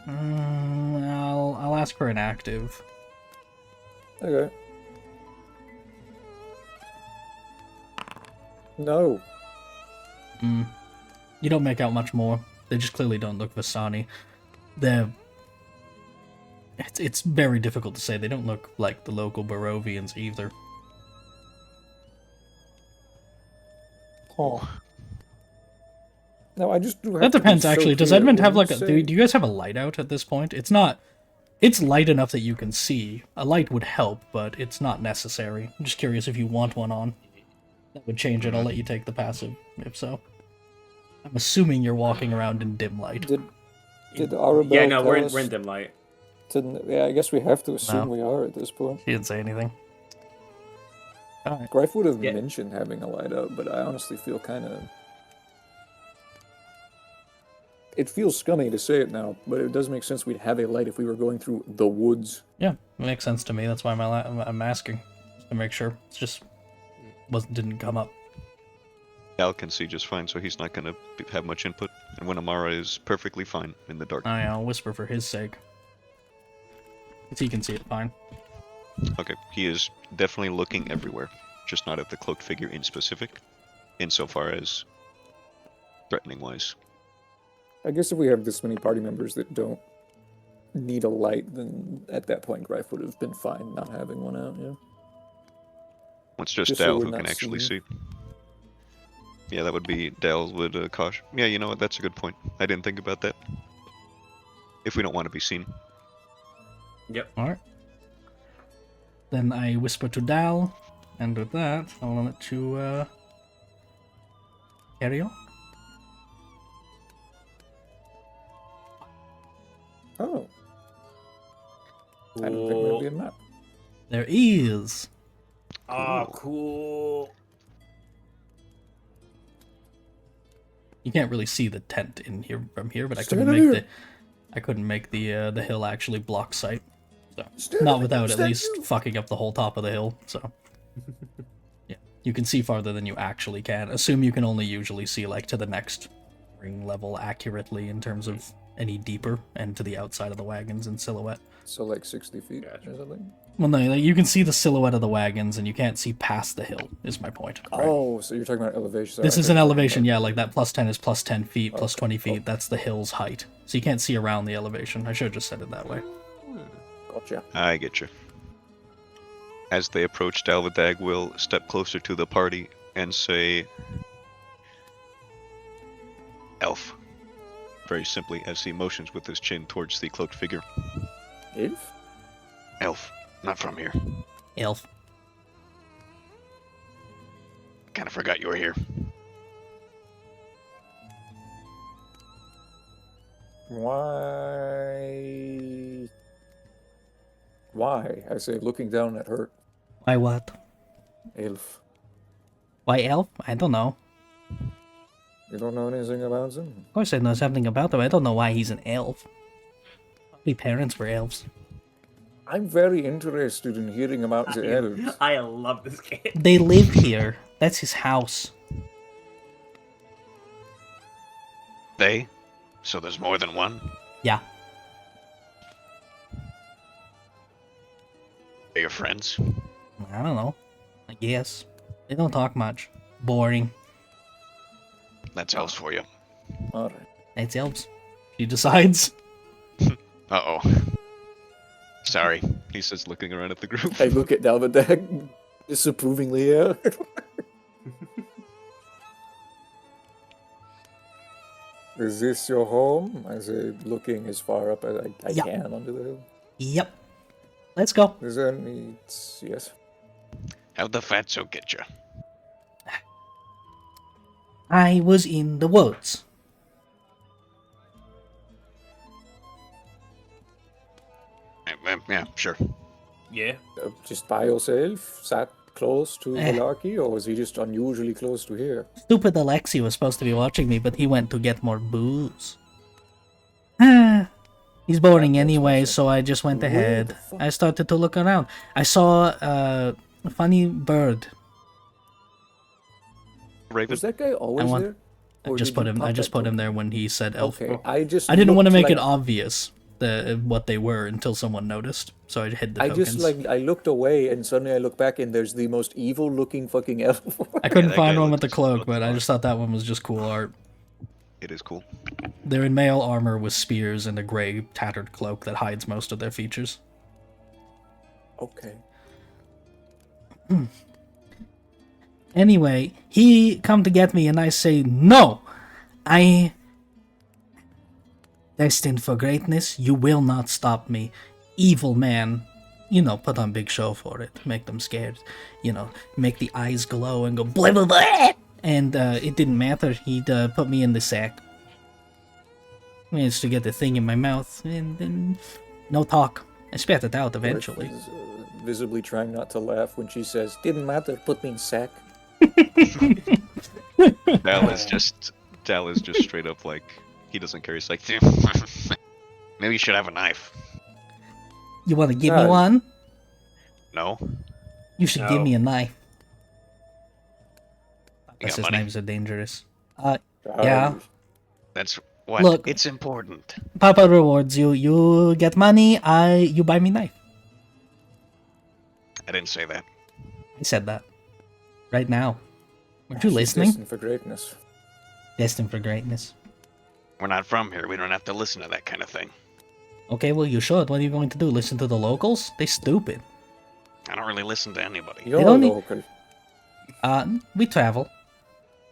I'll ask for an active. Okay. No. You don't make out much more. They just clearly don't look Vasani. They're... It's very difficult to say. They don't look like the local Barovians either. Oh. No, I just do have That to be depends, so actually. Does clear. Edmund have, When like, you do say- you guys have a light out at this point? It's not... It's light enough that you can see. A light would help, but it's not necessary. I'm just curious if you want one on. That would change it. I'll let you take the passive, if so. I'm assuming you're walking around in dim light. Did Arabelle Yeah, no, tell we're us in dim light. yeah, I guess we have to assume No. we are at this point. She didn't say anything. Alright. Greif would have Yeah. mentioned having a light out, but I honestly feel kind of... It feels scummy to say it now, but it does make sense we'd have a light if we were going through the woods. Yeah, it makes sense to me. That's why I'm asking. Just to make sure. It's just... didn't come up. Al can see just fine, so he's not going to have much input. And when Amara is perfectly fine in the dark. I'll whisper for his sake. 'Cause he can see it fine. Okay, he is definitely looking everywhere, just not at the cloaked figure in specific, insofar as threatening-wise. I guess if we have this many party members that don't need a light, then at that point Greif would have been fine not having one out, yeah. It's just Just so Dal we're who not can actually seen. see. Yeah, that would be Dal would caution. Yeah, you know what? That's a good point. I didn't think about that. If we don't want to be seen. Yep. Alright. Then I whisper to Dal, and with that, I'll let you, carry on. Oh. I don't think there'd be a map. There is. Oh, cool. You can't really see the tent in here from here, but I Stand couldn't up make here. I couldn't make the hill actually block sight. So Stand not up, without at stand least up. fucking up the whole top of the hill. So yeah, you can see farther than you actually can. Assume you can only usually see like to the next ring level accurately in terms of any deeper and to the outside of the wagons in silhouette. So like 60 feet Gotcha. or something? Well, no, like, you can see the silhouette of the wagons and you can't see past the hill. Is my point. Right? Oh, so you're talking about elevation. Sorry, This I is thought an you were talking elevation, about- yeah, like that plus 10 is plus 10 feet, plus Okay, 20 feet, cool. that's the hill's height. So you can't see around the elevation. I should have just said it that way. Gotcha. I get you. As they approach, Dalvadag will step closer to the party and say, Elf. Very simply, as he motions with his chin towards the cloaked figure. Elf? Elf, not from here. Elf. Kind of forgot you were here. Why? Why? I say, looking down at her. Why what? Elf. Why elf? I don't know. You don't know anything about him? Of course I know something about him. I don't know why he's an elf. Probably parents were elves. I'm very interested in hearing about the elves. I love this game. They live here. That's his house. They? So there's more than one? Yeah. Are your friends? I don't know. I guess. They don't talk much. Boring. That's elves for you. Alright. It's elves. She decides. Uh-oh. Sorry. He says, looking around at the group. I look at Dalvadag disapprovingly, yeah. Is this your home? I say, looking as far up as I Yeah. can onto the hill. Yep. Let's go. Is there any... Yes. How'd the fatso get you? I was in the woods. Yeah, sure. Yeah. Just by yourself? Sat close to Eh. Vallaki? Or was he just unusually close to here? Stupid Alexi was supposed to be watching me, but he went to get more booze. Ah, he's boring That makes anyway, sense. so I just went Where ahead. the fuck- I started to look around. I saw a funny bird. Raven. Was that guy always want- there? I Or just did put you him. I pop just that put him token? there when he said elf. Okay, I just I didn't want to looked make it like- obvious. what they were until someone noticed. So I hid the I tokens. just I looked away and suddenly I look back and there's the most evil looking fucking elf. I couldn't that find guy one with the looks cloak, but I rough. just thought that one was just cool art. It is cool. They're in mail armor with spears and a gray tattered cloak that hides most of their features. Okay. Anyway, he come to get me and I say, no! I destined for greatness, you will not stop me. Evil man. You know, put on big show for it. Make them scared. You know, make the eyes glow and go blah blah blah! And it didn't matter. He'd put me in the sack. Managed to get the thing in my mouth, and then no talk. I spat it out eventually. Is, visibly trying not to laugh when she says, "Didn't matter, put me in sack." Dal is just straight up like he doesn't care. He's like, Maybe you should have a knife. You want to give me No. one? No? You should give No. me a knife. You His got money? knives are dangerous. Yeah. That's what? Look. It's important. Papa rewards you. You get money. You buy me knife. I didn't say that. I said that. Right now. Weren't you She's listening? destined for greatness. Destined for greatness. We're not from here. We don't have to listen to that kind of thing. Okay, well you should. What are you going to do? Listen to the locals? They stupid. I don't really listen to anybody. You're don't need- local. We travel.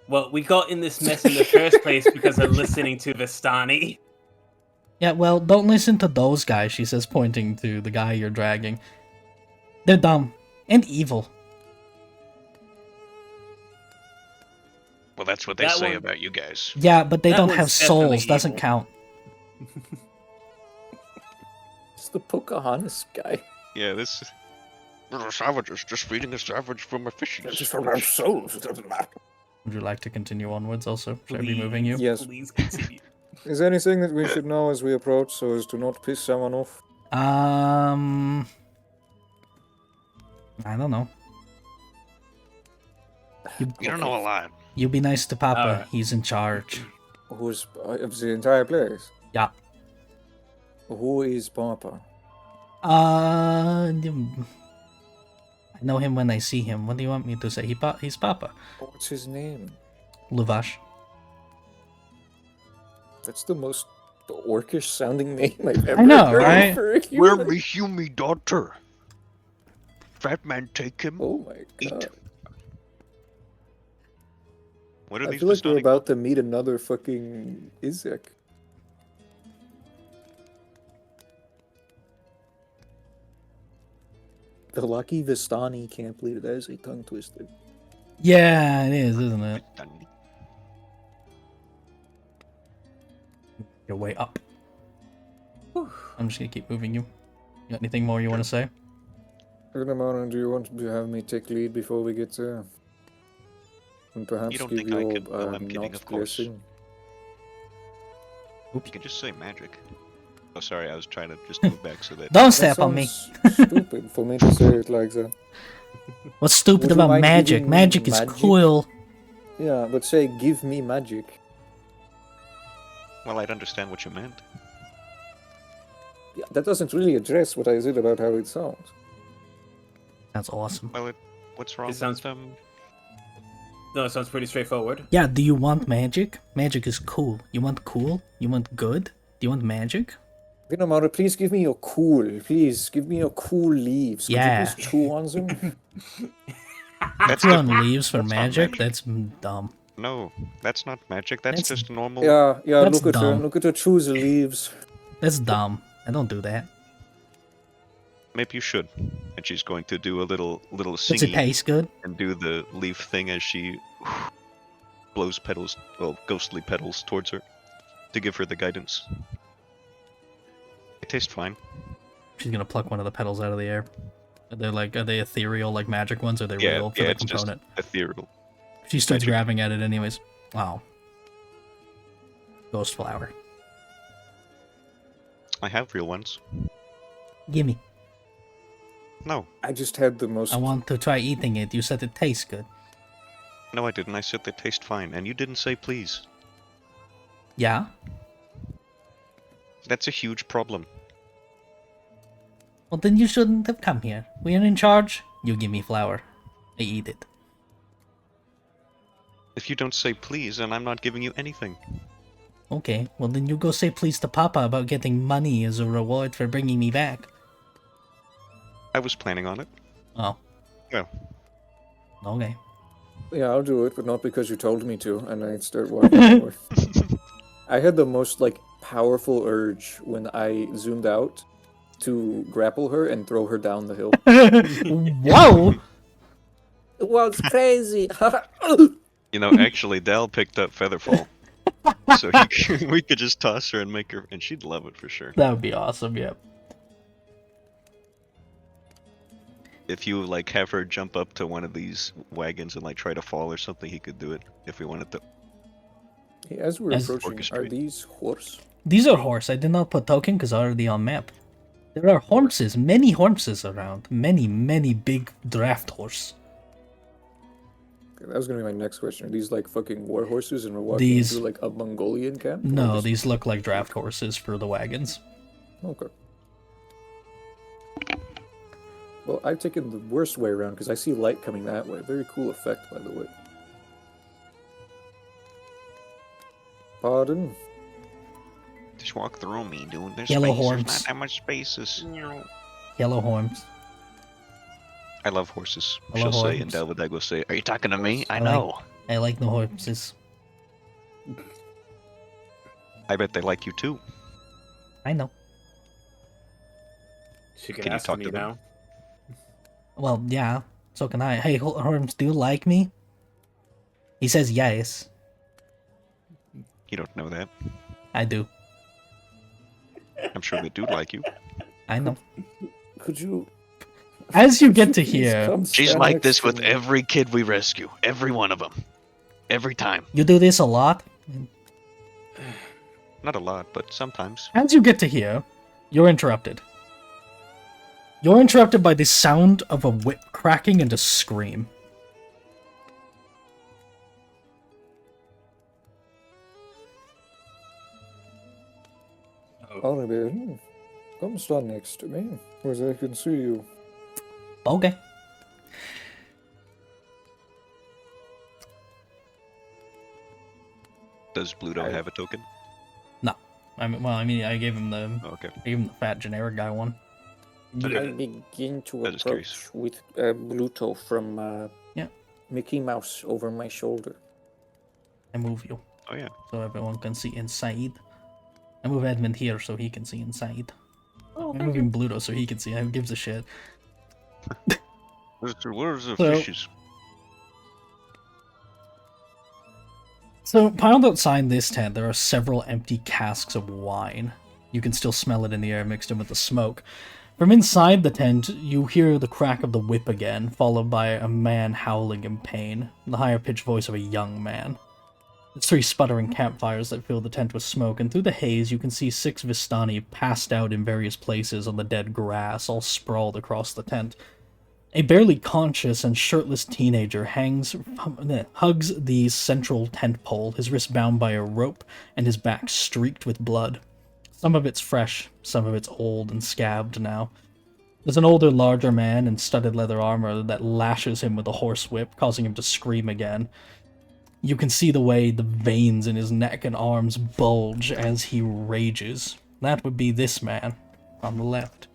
Well, we got in this mess in the first place because of listening to Vistani. Yeah, well, don't listen to those guys, she says, pointing to the guy you're dragging. They're dumb. And evil. Well, that's what they That say one- about you guys. Yeah, but they That don't one's have souls. definitely Doesn't evil. count. It's the Pocahontas guy. yeah, this. Little savages just feeding a savage from a fishing. souls. It doesn't matter. Would you like to continue onwards also? Should I be moving you? Yes. Please continue. Is there anything that we should know as we approach so as to not piss someone off? I don't know. You don't know a lot. You be nice to Papa. Alright. He's in charge. Who's of the entire place? Yeah. Who is Papa? I know him when I see him. What do you want me to say? He's Papa. What's his name? Luvash. That's the most orcish sounding name I've ever I know, heard right? for a Where human. me Hume daughter? Fat man take him. Oh my Eat. god. What are I these? feel like we're Vistani- about to meet another fucking Izek. The lucky Vistani can't believe that is a tongue twister. Yeah, it is, isn't it? Your way up. I'm just gonna keep moving you. You got anything more you want to say? Gunamana, do you want to have me take lead before we get there? And perhaps don't give think I you could? No, I'm kidding, not of course. blessing? You can just say magic. Oh, sorry, I was trying to just move back so that. Don't That step on me. sounds stupid for me to say it like that. What's stupid Would you about mind magic? giving Magic is magic? cool. Yeah, but say, give me magic. Well, I'd understand what you meant. Yeah, that doesn't really address what I said about how it sounds. That's awesome. Well, what's wrong sounds- with No, it sounds pretty straightforward. Yeah, do you want magic? Magic is cool. You want cool? You want good? Do you want magic? Gunamana, please give me your cool. Please, give me your cool leaves. Could Yeah. you please chew on them? That's You want different. leaves for That's not magic? magic. That's dumb. No, that's not magic. That's That's- just normal. Yeah, That's look at her. dumb. Look at her choose the leaves. That's dumb. I don't do that. Maybe you should. And she's going to do a little Does it singing taste good? and do the leaf thing as she blows petals, well, ghostly petals towards her to give her the guidance. It tastes fine. She's gonna pluck one of the petals out of the air. Are they ethereal like magic ones, or are they Yeah, real for yeah, the it's just component? ethereal. She starts magic. grabbing at it anyways. Wow. Ghost flower. I have real ones. Gimme. No, I just had the most. I want to try eating it. You said it tastes good. no, I didn't. I said they taste fine, and you didn't say please. Yeah? That's a huge problem. Well, then you shouldn't have come here. We're in charge. You give me flour. I eat it. If you don't say please, then I'm not giving you anything. Okay, well then you go say please to Papa about getting money as a reward for bringing me back. I was planning on it. Oh. Well. Okay. Yeah, I'll do it, but not because you told me to, and I start walking forward. I had the most, like, powerful urge when I zoomed out to grapple her and throw her down the hill. Whoa! It was crazy. You know, actually, Dal picked up Featherfall. So we could just toss her and make her, and she'd love it for sure. That would be awesome, yeah. If you, like, have her jump up to one of these wagons and, like, try to fall or something, he could do it if we wanted to. Hey, as we're As approaching, are orchestrate. these horse? These are horse. I did not put token because already on map. There are horses, many horses around. Many big draft horse. Okay, that was gonna be my next question. Are these like fucking war horses and we're walking These- through like a Mongolian camp? Or No, just- these look like draft horses for the wagons. Okay. Well, I've taken the worst way around because I see light coming that way. Very cool effect, by the way. Pardon? Just walk through me, dude. There's Yellow space. horns. There's not that much spaces. Yellow horns. I love horses. I She'll love say, and horses. Dalvadag will say, "Are you talking to me?" I I like- know. I like the horses. I bet they like you too. I know. She can Can you ask talk me to them? now. Well, yeah. So can I. Hey, Horns, do you like me? He says yes. You don't know that. I do. I'm sure they do like you. I know. Could you... As you get to please here, come She's stand like next this to with me? every kid we rescue. Every one of them. Every time. you do this a lot. Not a lot, but sometimes. As you get to here, you're interrupted. You're interrupted by the sound of a whip cracking and a scream. Oliver, come stand next to me, where I can see you. Okay. Does Bluto I- have a token? I mean, I gave him the Oh, okay. fat generic guy one. I begin to I was curious. approach with Bluto from Yeah. Mickey Mouse over my shoulder. I move you Oh yeah. so everyone can see inside. I move Edmund here so he can see inside. I'm moving Bluto so he can see. Who gives a shit? Where's the So- fishes? So, piled outside this tent, there are several empty casks of wine. You can still smell it in the air mixed in with the smoke. From inside the tent, you hear the crack of the whip again, followed by a man howling in pain, the higher-pitched voice of a young man. There's 3 sputtering campfires that fill the tent with smoke, and through the haze you can see 6 Vistani passed out in various places on the dead grass, all sprawled across the tent. A barely conscious and shirtless teenager hugs the central tent pole, his wrist bound by a rope and his back streaked with blood. Some of it's fresh, some of it's old and scabbed now. There's an older, larger man in studded leather armor that lashes him with a horsewhip, causing him to scream again. You can see the way the veins in his neck and arms bulge as he rages. That would be this man on the left.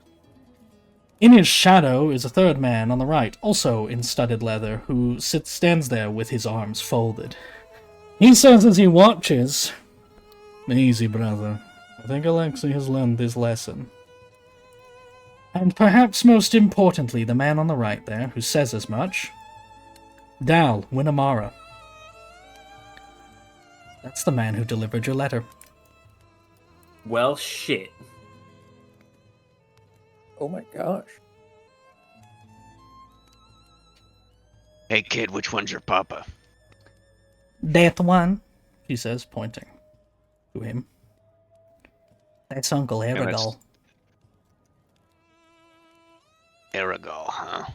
In his shadow is a third man on the right, also in studded leather, who stands there with his arms folded. He says as he watches, "Easy, brother. I think Alexei has learned his lesson." And perhaps most importantly, the man on the right there, who says as much, Dal Winamara. That's the man who delivered your letter. Well, shit. Oh my gosh. Hey kid, which one's your papa? That one, she says, pointing to him. That's Uncle that's- Aragal. Aragal, huh?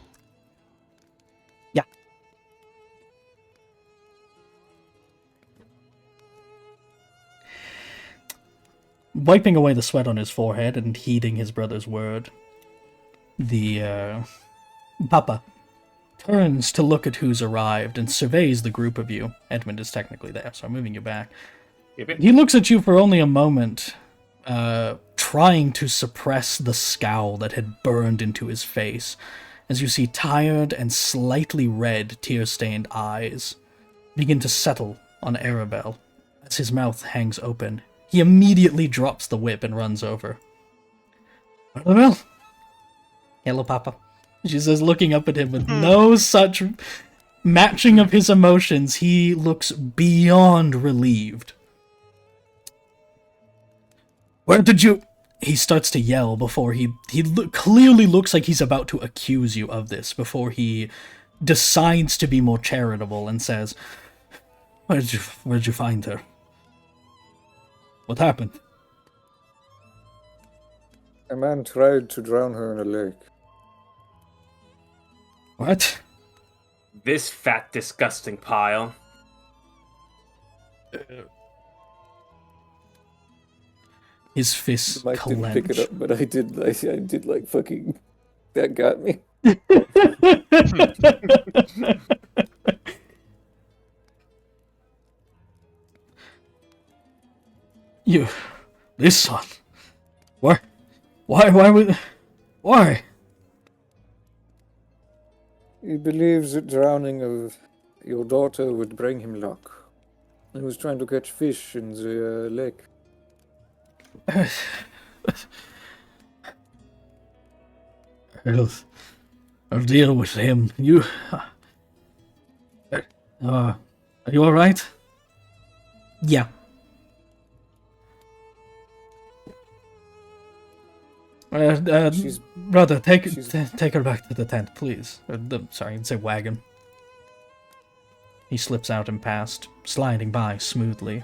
Yeah. Wiping away the sweat on his forehead and heeding his brother's word, The Papa turns to look at who's arrived and surveys the group of you. Edmund is technically there, so I'm moving you back. He looks at you for only a moment, trying to suppress the scowl that had burned into his face, as you see tired and slightly red, tear-stained eyes begin to settle on Arabelle. As his mouth hangs open, he immediately drops the whip and runs over. Arabelle? Hello, Papa. She says, looking up at him with no such matching of his emotions. He looks beyond relieved. Where did you... He starts to yell before he clearly looks like he's about to accuse you of this, before he decides to be more charitable and says, Where'd you find her? What happened? A man tried to drown her in a lake. What? This fat, disgusting pile. His fists Mike didn't clench. pick it up, but I did. I did like fucking. That got me. This son. Why would... Why? He believes that drowning of your daughter would bring him luck. He was trying to catch fish in the lake. I'll deal with him. You... are you alright? Yeah. Brother, take her back to the tent, please. Sorry, I'd say wagon. He slips out and past, sliding by smoothly.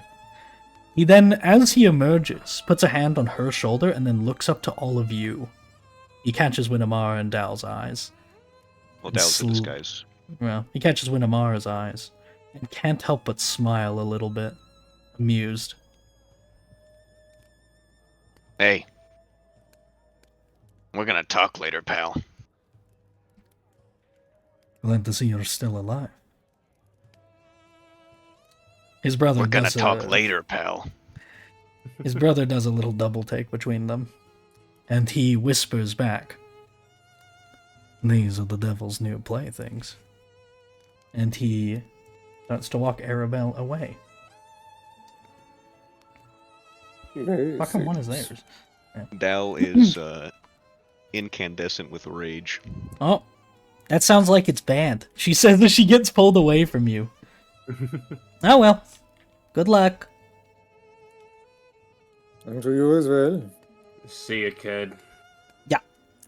He then, as he emerges, puts a hand on her shoulder and then looks up to all of you. He catches Winamara and Dal's eyes. Well, Dal's in disguise. Well, he catches Winamara's eyes and can't help but smile a little bit, amused. Hey. We're gonna talk later, pal. Glad to see you're still alive. His brother We're gonna does talk later, pal. His brother does a little double take between them, and he whispers back, "These are the devil's new playthings." And he starts to walk Arabelle away. How come one is theirs? Dal is incandescent with rage. Oh, that sounds like it's banned. She says that she gets pulled away from you. Oh well. Good luck. And to you as well. See you, kid. Yeah,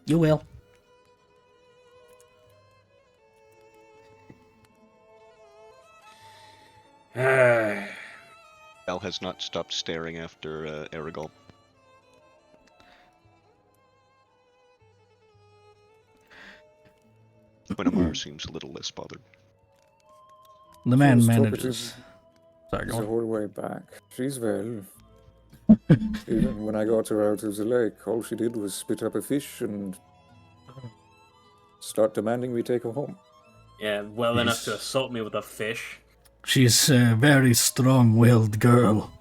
you will. Dal has not stopped staring after Aragol. Winamar seems a little less bothered. The man She's manages. Sorry, The go on. whole way back. She's well. Even when I got her out of the lake, all she did was spit up a fish and start demanding we take her home. Yeah, well enough to assault me with a fish. She's a very strong-willed girl.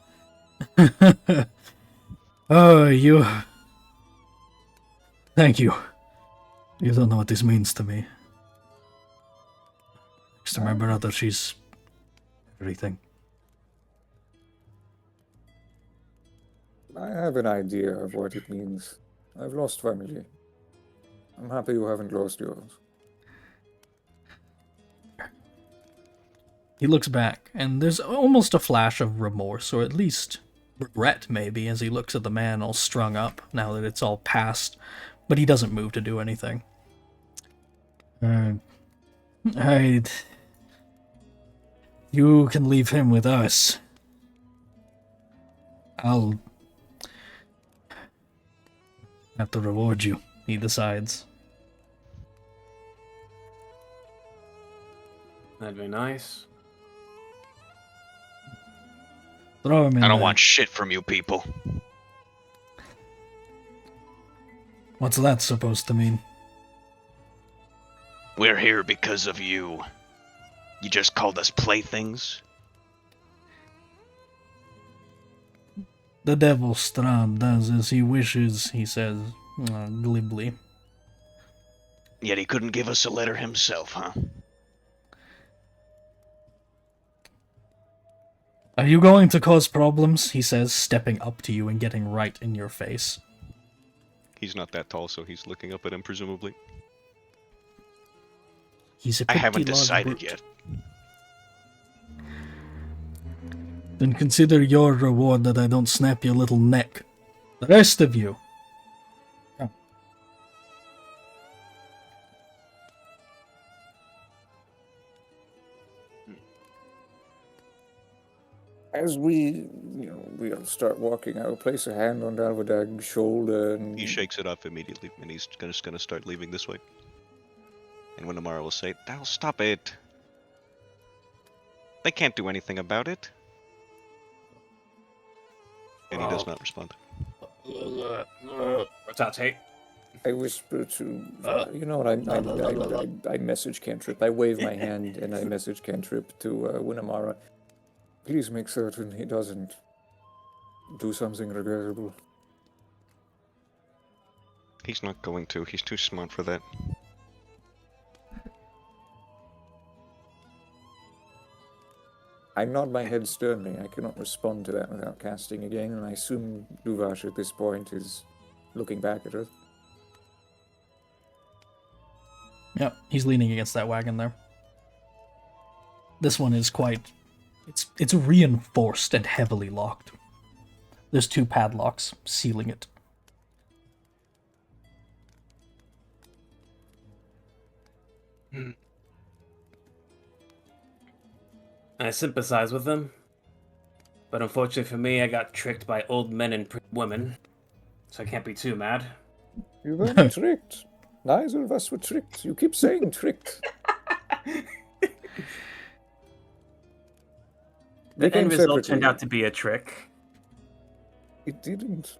Oh, you... Thank you. You don't know what this means to me. Next to my brother, she's... everything. I have an idea of what it means. I've lost family. I'm happy you haven't lost yours. He looks back, and there's almost a flash of remorse, or at least regret, maybe, as he looks at the man all strung up, now that it's all past, but he doesn't move to do anything. You can leave him with us. I'll have to reward you, he decides. That'd be nice. Throw him in I don't there. want shit from you people. What's that supposed to mean? We're here because of you. You just called us playthings? The devil Strahd does as he wishes, he says, glibly. Yet he couldn't give us a letter himself, huh? Are you going to cause problems? He says, stepping up to you and getting right in your face. He's not that tall, so he's looking up at him, presumably. He's a I pretty haven't large decided brute. yet. Then consider your reward that I don't snap your little neck. The rest of you. Come. As we'll start walking, I'll place a hand on Dalvadag's shoulder and... He shakes it off immediately, and he's just gonna start leaving this way. And when Amara will say, "Dal, stop it. They can't do anything about it." And he does not respond. What's that, Tate? I whisper to... you know what, I message cantrip. I wave my hand and I message cantrip to Winamara. Please make certain he doesn't do something regrettable. He's not going to. He's too smart for that. I nod my head sternly. I cannot respond to that without casting again, and I assume Luvash at this point is looking back at her. Yep, he's leaning against that wagon there. This one is quite... It's reinforced and heavily locked. There's 2 padlocks sealing it. I sympathize with them. But unfortunately for me, I got tricked by old men and women. So I can't be too mad. You weren't tricked. Neither of us were tricked. You keep saying tricked. The end result turned out to be a trick. It didn't.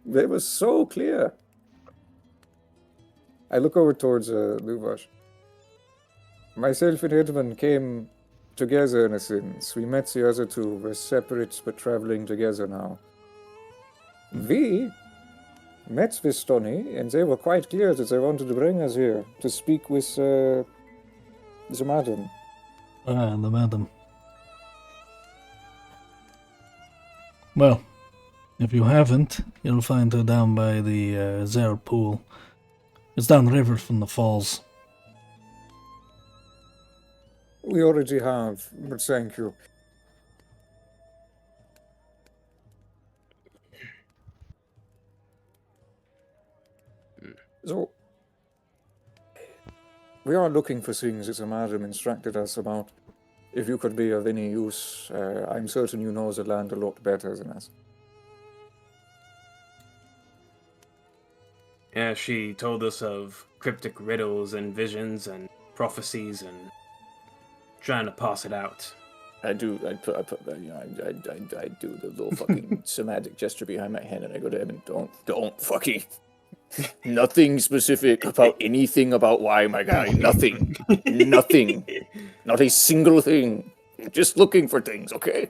They were so clear. I look over towards Luvash. Myself and Edmund came together in a sense. We met the other 2. We're separate but traveling together now. We met Vistoni, and they were quite clear that they wanted to bring us here to speak with the madam. The madam. Well, if you haven't, you'll find her down by the Zer pool. It's downriver from the falls. We already have, but thank you. So, we are looking for things that the madam instructed us about. If you could be of any use, I'm certain you know the land a lot better than us. Yeah, she told us of cryptic riddles and visions and prophecies and trying to pass it out. I do the little fucking somatic gesture behind my hand, and I go to him and don't fucking nothing specific about anything about why, my guy. Nothing. Not a single thing. Just looking for things, okay?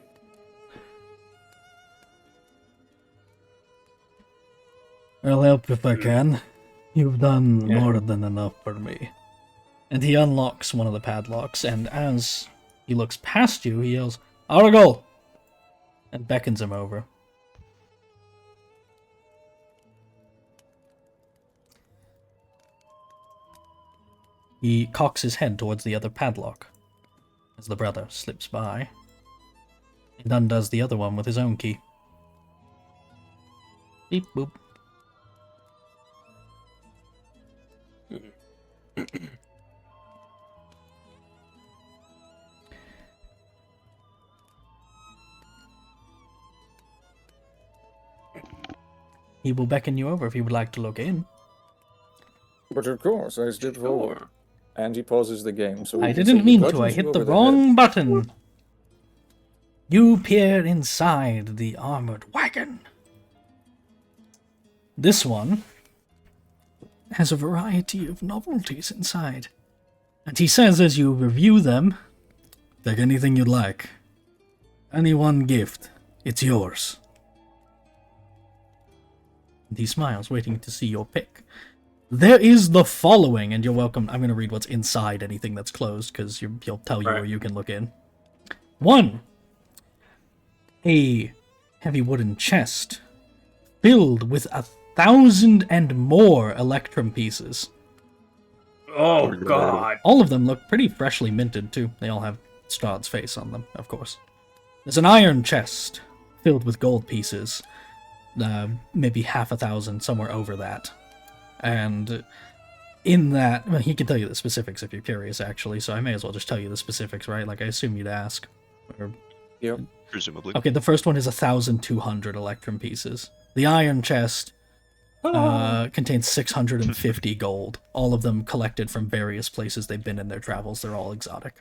I'll help if I can. You've done more than enough for me. And he unlocks one of the padlocks, and as he looks past you, he yells, "Argol!" and beckons him over. He cocks his head towards the other padlock as the brother slips by and undoes the other one with his own key. Beep boop. He will beckon you over if you would like to look in. But of course, I stood forward. And he pauses the game, so I didn't mean to, I hit the wrong button. You peer inside the armored wagon. This one has a variety of novelties inside. And he says as you review them, take anything you'd like. Any one gift, it's yours. And he smiles, waiting to see your pick. There is the following, and you're welcome. I'm going to read what's inside anything that's closed, because he'll tell you where you can look in. 1. A heavy wooden chest filled with 1,000 and more electrum pieces. Oh, God. All of them look pretty freshly minted, too. They all have Strahd's face on them, of course. There's an iron chest filled with gold pieces. Maybe 1,000, somewhere over that. And in that, well, he can tell you the specifics if you're curious, actually, so I may as well just tell you the specifics, right? Like, I assume you'd ask. Or... Yep. Presumably. Okay, the first one is 1,200 electrum pieces. The iron chest contains 650 gold, all of them collected from various places they've been in their travels. They're all exotic.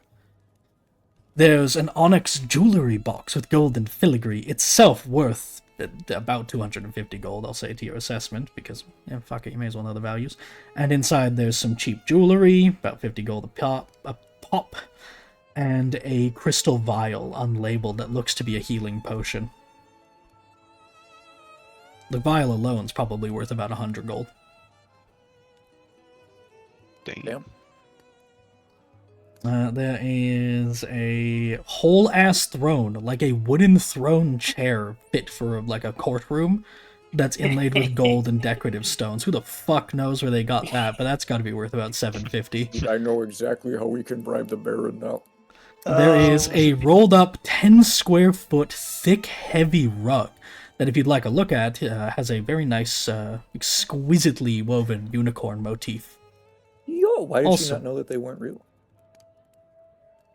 There's an onyx jewelry box with gold and filigree, itself worth about 250 gold, I'll say, to your assessment, because, yeah, fuck it, you may as well know the values. And inside there's some cheap jewelry, about 50 gold a pop, and a crystal vial, unlabeled, that looks to be a healing potion. The vial alone's probably worth about 100 gold. Damn. There is a whole-ass throne, like a wooden throne chair fit for, like, a courtroom, that's inlaid with gold and decorative stones. Who the fuck knows where they got that, but that's gotta be worth about 750. I know exactly how we can bribe the Baron now. There is a rolled-up 10-square-foot thick, heavy rug that, if you'd like a look at, has a very nice, exquisitely woven unicorn motif. Yo, why did Also- you not know that they weren't real?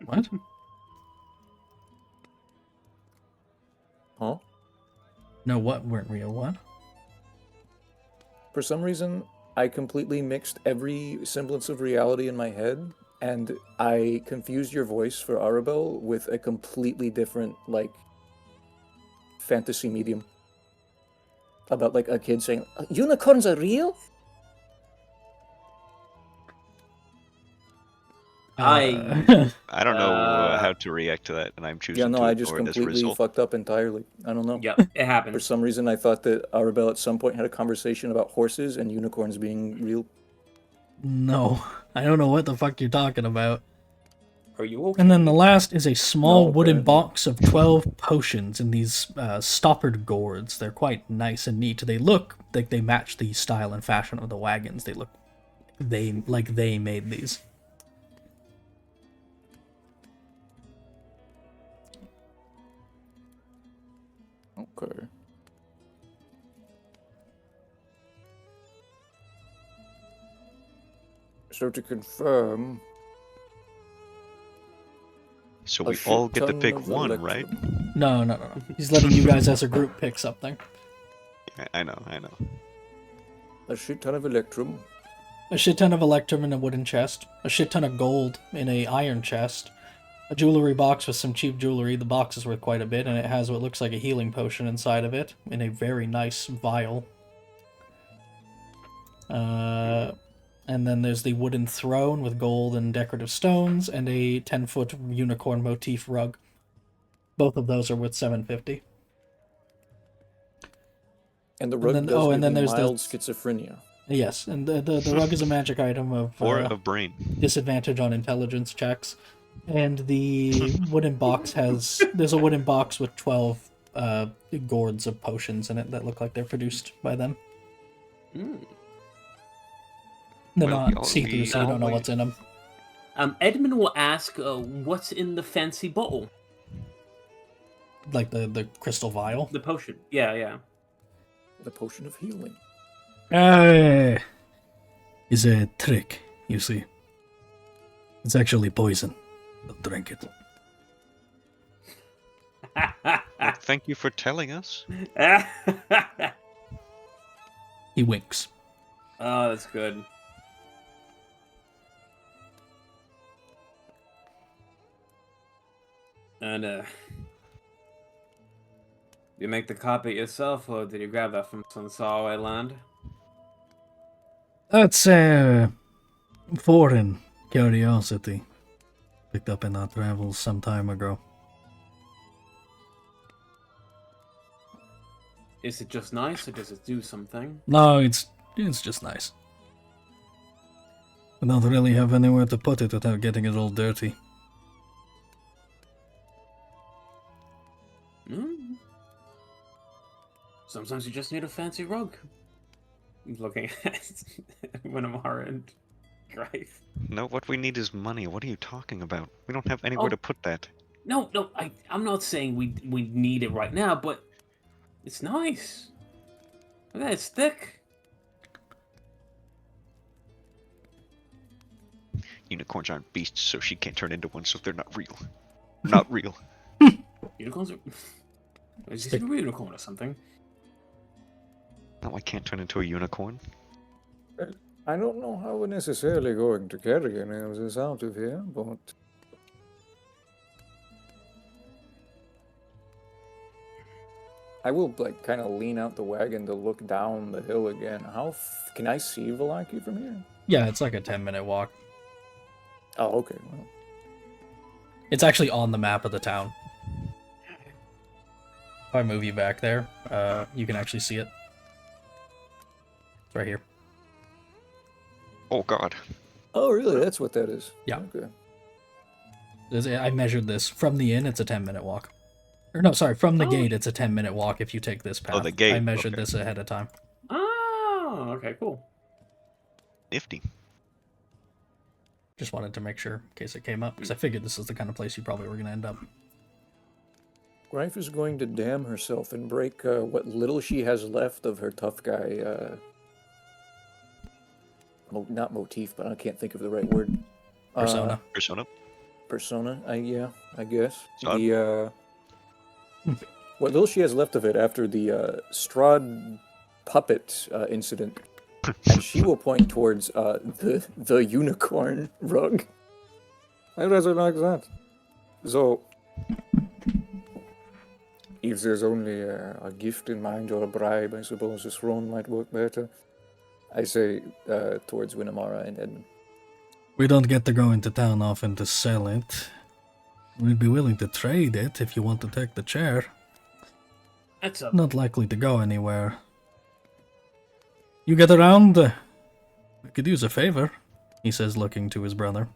What? Huh? No, what weren't real? What? For some reason, I completely mixed every semblance of reality in my head, and I confused your voice for Arabelle with a completely different, like, fantasy medium. About, like, a kid saying, unicorns are real? I I don't know how to react to that, and I'm choosing Yeah, no, to I just ignore it as a completely result. fucked up entirely. I don't know. Yep, it For happens. some reason, I thought that Arabelle at some point had a conversation about horses and unicorns being real. No, I don't know what the fuck you're talking about. Are you okay? And then the last is a small No, wooden apparently. box of 12 potions in these stoppered gourds. They're quite nice and neat. They look like they match the style and fashion of the wagons. They look like they made these. Okay. So to confirm, So a we shit all get to ton pick of one, right? electrum. No. He's letting you guys as a group pick something. I know. A shit ton of electrum. A shit ton of electrum in a wooden chest. A shit ton of gold in a iron chest. A jewelry box with some cheap jewelry. The box is worth quite a bit, and it has what looks like a healing potion inside of it in a very nice vial. And then there's the wooden throne with gold and decorative stones, and a 10-foot unicorn motif rug. Both of those are worth 750. And the rug then- does oh, give and then me there's mild the- schizophrenia. Yes, and the rug is a magic item of Or of brain. disadvantage on intelligence checks. And the wooden box there's a wooden box with 12 gourds of potions in it that look like they're produced by them. Mm. They're Well, not see-through, so you don't know what's in them. Edmund will ask, what's in the fancy bowl? Like the crystal vial. The potion. Yeah. The potion of healing. Is a trick, you see. It's actually poison. Don't drink it. Well, thank you for telling us. He winks. Oh, that's good. And, you make the copy yourself, or did you grab that from some Solway land? That's foreign curiosity. Picked up in our travels some time ago. Is it just nice, or does it do something? No, it's just nice. I don't really have anywhere to put it without getting it all dirty. Hmm. Sometimes you just need a fancy rug. Looking at Winamara and Greif. No, what we need is money. What are you talking about? We don't have anywhere to put that. No, I'm not saying we need it right now, but it's nice. Look at that, it's thick. Unicorns aren't beasts, so she can't turn into one, so they're not real. Not real. Unicorns are... Is this a unicorn or something? No, I can't turn into a unicorn. I don't know how we're necessarily going to carry any of this out of here, but... I will, like, kind of lean out the wagon to look down the hill again. Can I see Vallaki from here? Yeah, it's like a 10-minute walk. Oh, okay. Well, It's actually on the map of the town. If I move you back there, you can actually see it. It's right here. Oh god. oh, really? That's what that is? Yeah. Okay. I measured this. From the inn, it's a 10-minute walk. Or no, sorry, from the Oh. gate, it's a 10-minute walk if you take this path. the gate, I measured okay. this ahead of time. Oh, okay, cool. Nifty. Just wanted to make sure in case it came up, because I figured this is the kind of place you probably were going to end up. Greif is going to damn herself and break what little she has left of her tough guy, not motif, but I can't think of the right word. Persona. Persona. Persona, yeah, I guess. Strahd. What little she has left of it after the Strahd puppet incident, and she will point towards the unicorn rug. I rather like that. So, if there's only a gift in mind or a bribe, I suppose a throne might work better. I say towards Winamara and Edmund. We don't get to go into town often to sell it. We'd be willing to trade it if you want to take the chair. That's a... Not likely to go anywhere. You get around? We could use a favor, he says, looking to his brother.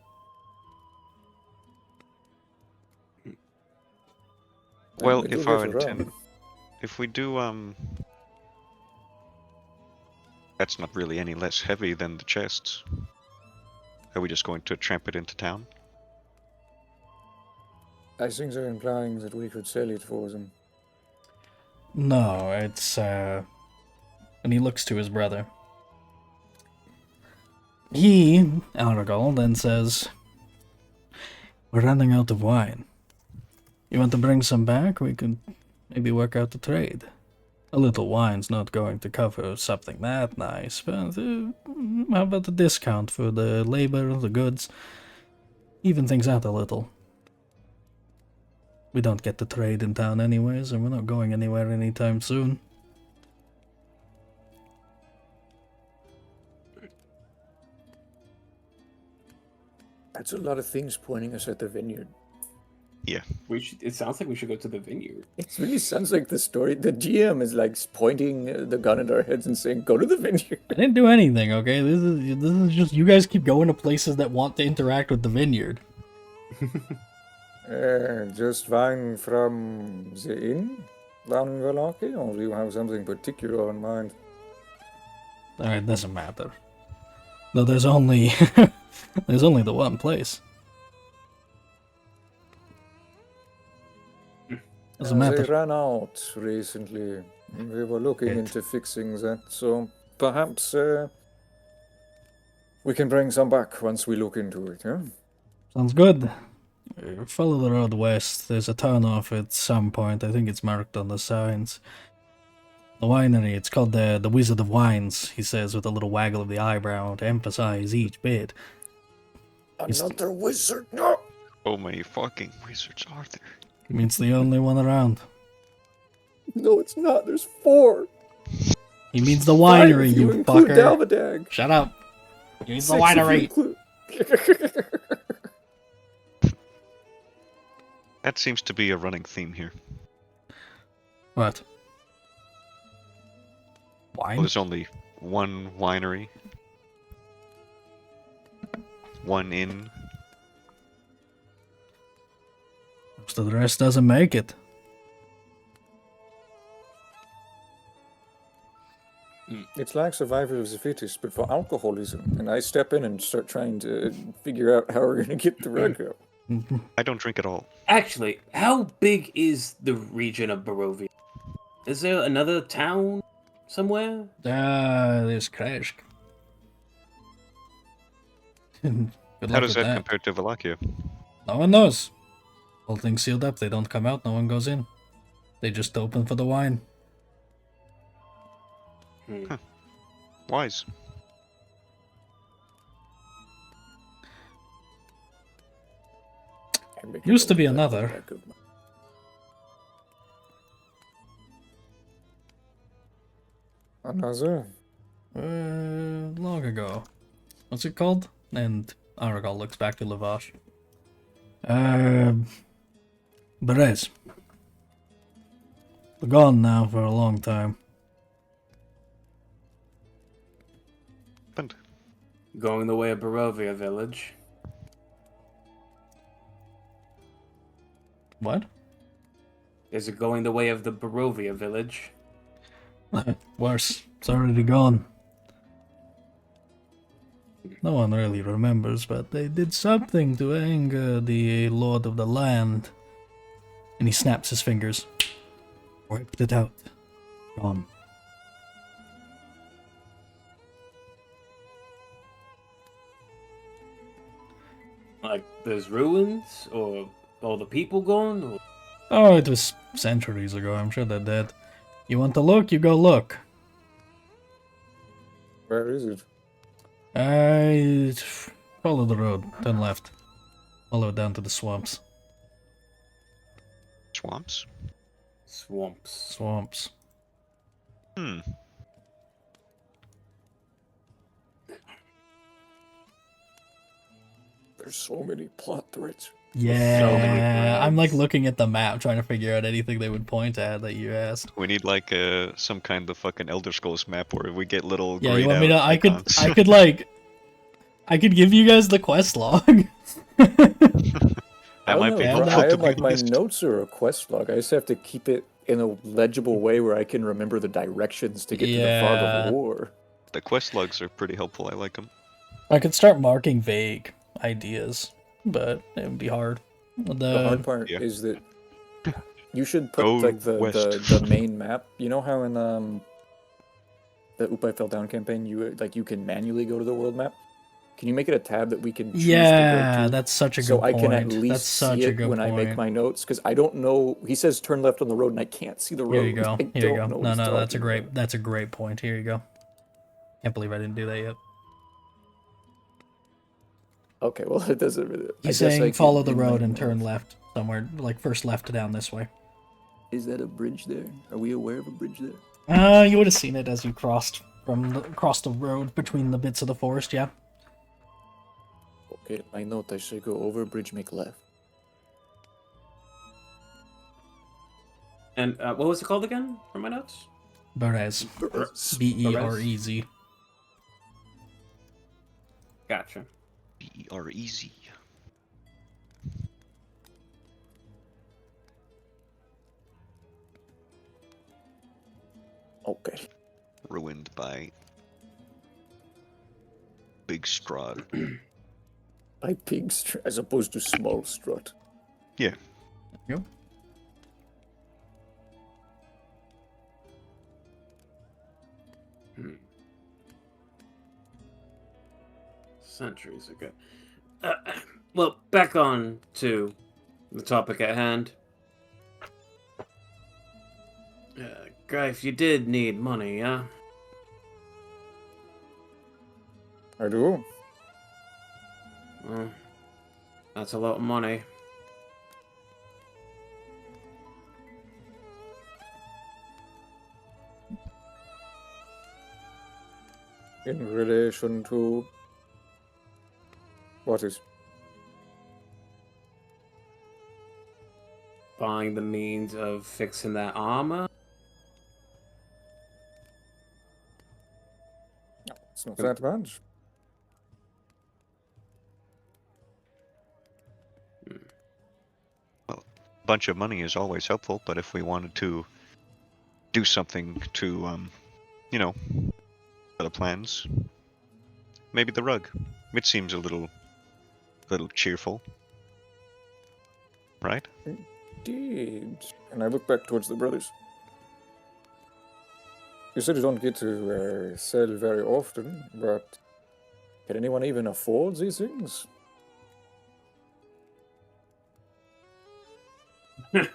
Well, We do if our get around. intent, if we do, that's not really any less heavy than the chests. Are we just going to tramp it into town? I think they're implying that we could sell it for them. No, it's, And he looks to his brother. He, Aragol, then says, we're running out of wine. You want to bring some back? We could maybe work out the trade. A little wine's not going to cover something that nice, but how about the discount for the labor, the goods? Even things out a little. We don't get to trade in town anyways, and we're not going anywhere anytime soon. That's a lot of things pointing us at the vineyard. Yeah. It sounds like we should go to the vineyard. It really sounds like the story. The GM is like pointing the gun at our heads and saying, "Go to the vineyard." I didn't do anything, okay? This is just you guys keep going to places that want to interact with the vineyard. Just wine from the inn down in Vallaki, or do you have something particular in mind? Alright, doesn't matter. No, there's only there's only the one place. Doesn't They matter. ran out recently. We were looking Good. into fixing that, so perhaps we can bring some back once we look into it, yeah? Sounds good. Follow the road west. There's a turnoff at some point. I think it's marked on the signs. The winery, it's called the Wizard of Wines, he says with a little waggle of the eyebrow to emphasize each bit. Another wizard, no! Oh my fucking wizards are there? It's the only one around. No, it's not. There's 4. He means the 5 winery, if you include fucker. Dalvadag. Shut up. He means the 6 if you winery. include- That seems to be a running theme here. What? Well, Wine? there's only one winery. One inn. Most of the rest doesn't make it. It's like survival of the fittest, but for alcoholism. And I step in and start trying to figure out how we're going to get the rug out. I don't drink at all. Actually, how big is the region of Barovia? Is there another town somewhere? There's Kresk. Good How luck does with that that. compare to Vallaki? No one knows. Whole thing's sealed up. They don't come out. No one goes in. They just open for the wine. Wise. Used to be another. Another? Long ago. What's it called? And Aragal looks back to Lavash. Berez. They're gone now for a long time. Going the way of Barovia village. What? Is it going the way of the Barovia village? Worse. It's already gone. No one really remembers, but they did something to anger the Lord of the Land. And he snaps his fingers. Wiped it out. Gone. Like, there's ruins? Or all the people gone? Or... Oh, it was centuries ago. I'm sure they're dead. You want to look? You go look. Where is it? Follow the road. Turn left. Follow it down to the swamps. Swamps? Swamps. Swamps. Hmm. There's so many plot threads. Yeah, I'm like looking at the map trying to figure out anything they would point at that you asked. We need like some kind of fucking Elder Scrolls map where we get little Yeah, grayed you want me to? out icons. I could give you guys the quest log. That might be I helpful have to like be my honest. notes are a quest log. I just have to keep it in a legible way where I can remember the directions to get to the fog Yeah. of war. The quest logs are pretty helpful. I like them. I could start marking vague ideas, but it would be hard. The hard part yeah. is that you should put Go like the west. main map. You know how in the Oop I Fell Down campaign you can manually go to the world map? Can you make it a tab that we can choose to Yeah, go to? that's such a good So I point. can at That's least such see a it good when I make point. my notes, because I don't know. He says turn left on the road, and I can't see the road. Here you go. I Here you don't go. know what No, he's no, that's a talking great. about. That's a great point. Here you go. Can't believe I didn't do that yet. Okay, well it doesn't really. I He's guess saying I follow can- the it road might and turn have- left somewhere, like first left down this way. Is that a bridge there? Are we aware of a bridge there? You would have seen it as you crossed across the road between the bits of the forest. Yeah. Okay, my note. I should go over bridge, make left. And what was it called again? From my notes? Berez. Berez. Gotcha. B-E-R-E-Z. Okay. Ruined by Big Strahd. By big as opposed to small strut. Yeah. Yep. Centuries ago. Well, back on to the topic at hand. Guy, if you did need money, yeah? I do. Well, that's a lot of money. In relation to what is? find the means of fixing that armor. It's not that bad. Bunch of money is always helpful, but if we wanted to do something to, you know, other plans, maybe the rug. It seems a little cheerful, right? Indeed. And I look back towards the brothers. You said you don't get to sell very often, but can anyone even afford these things?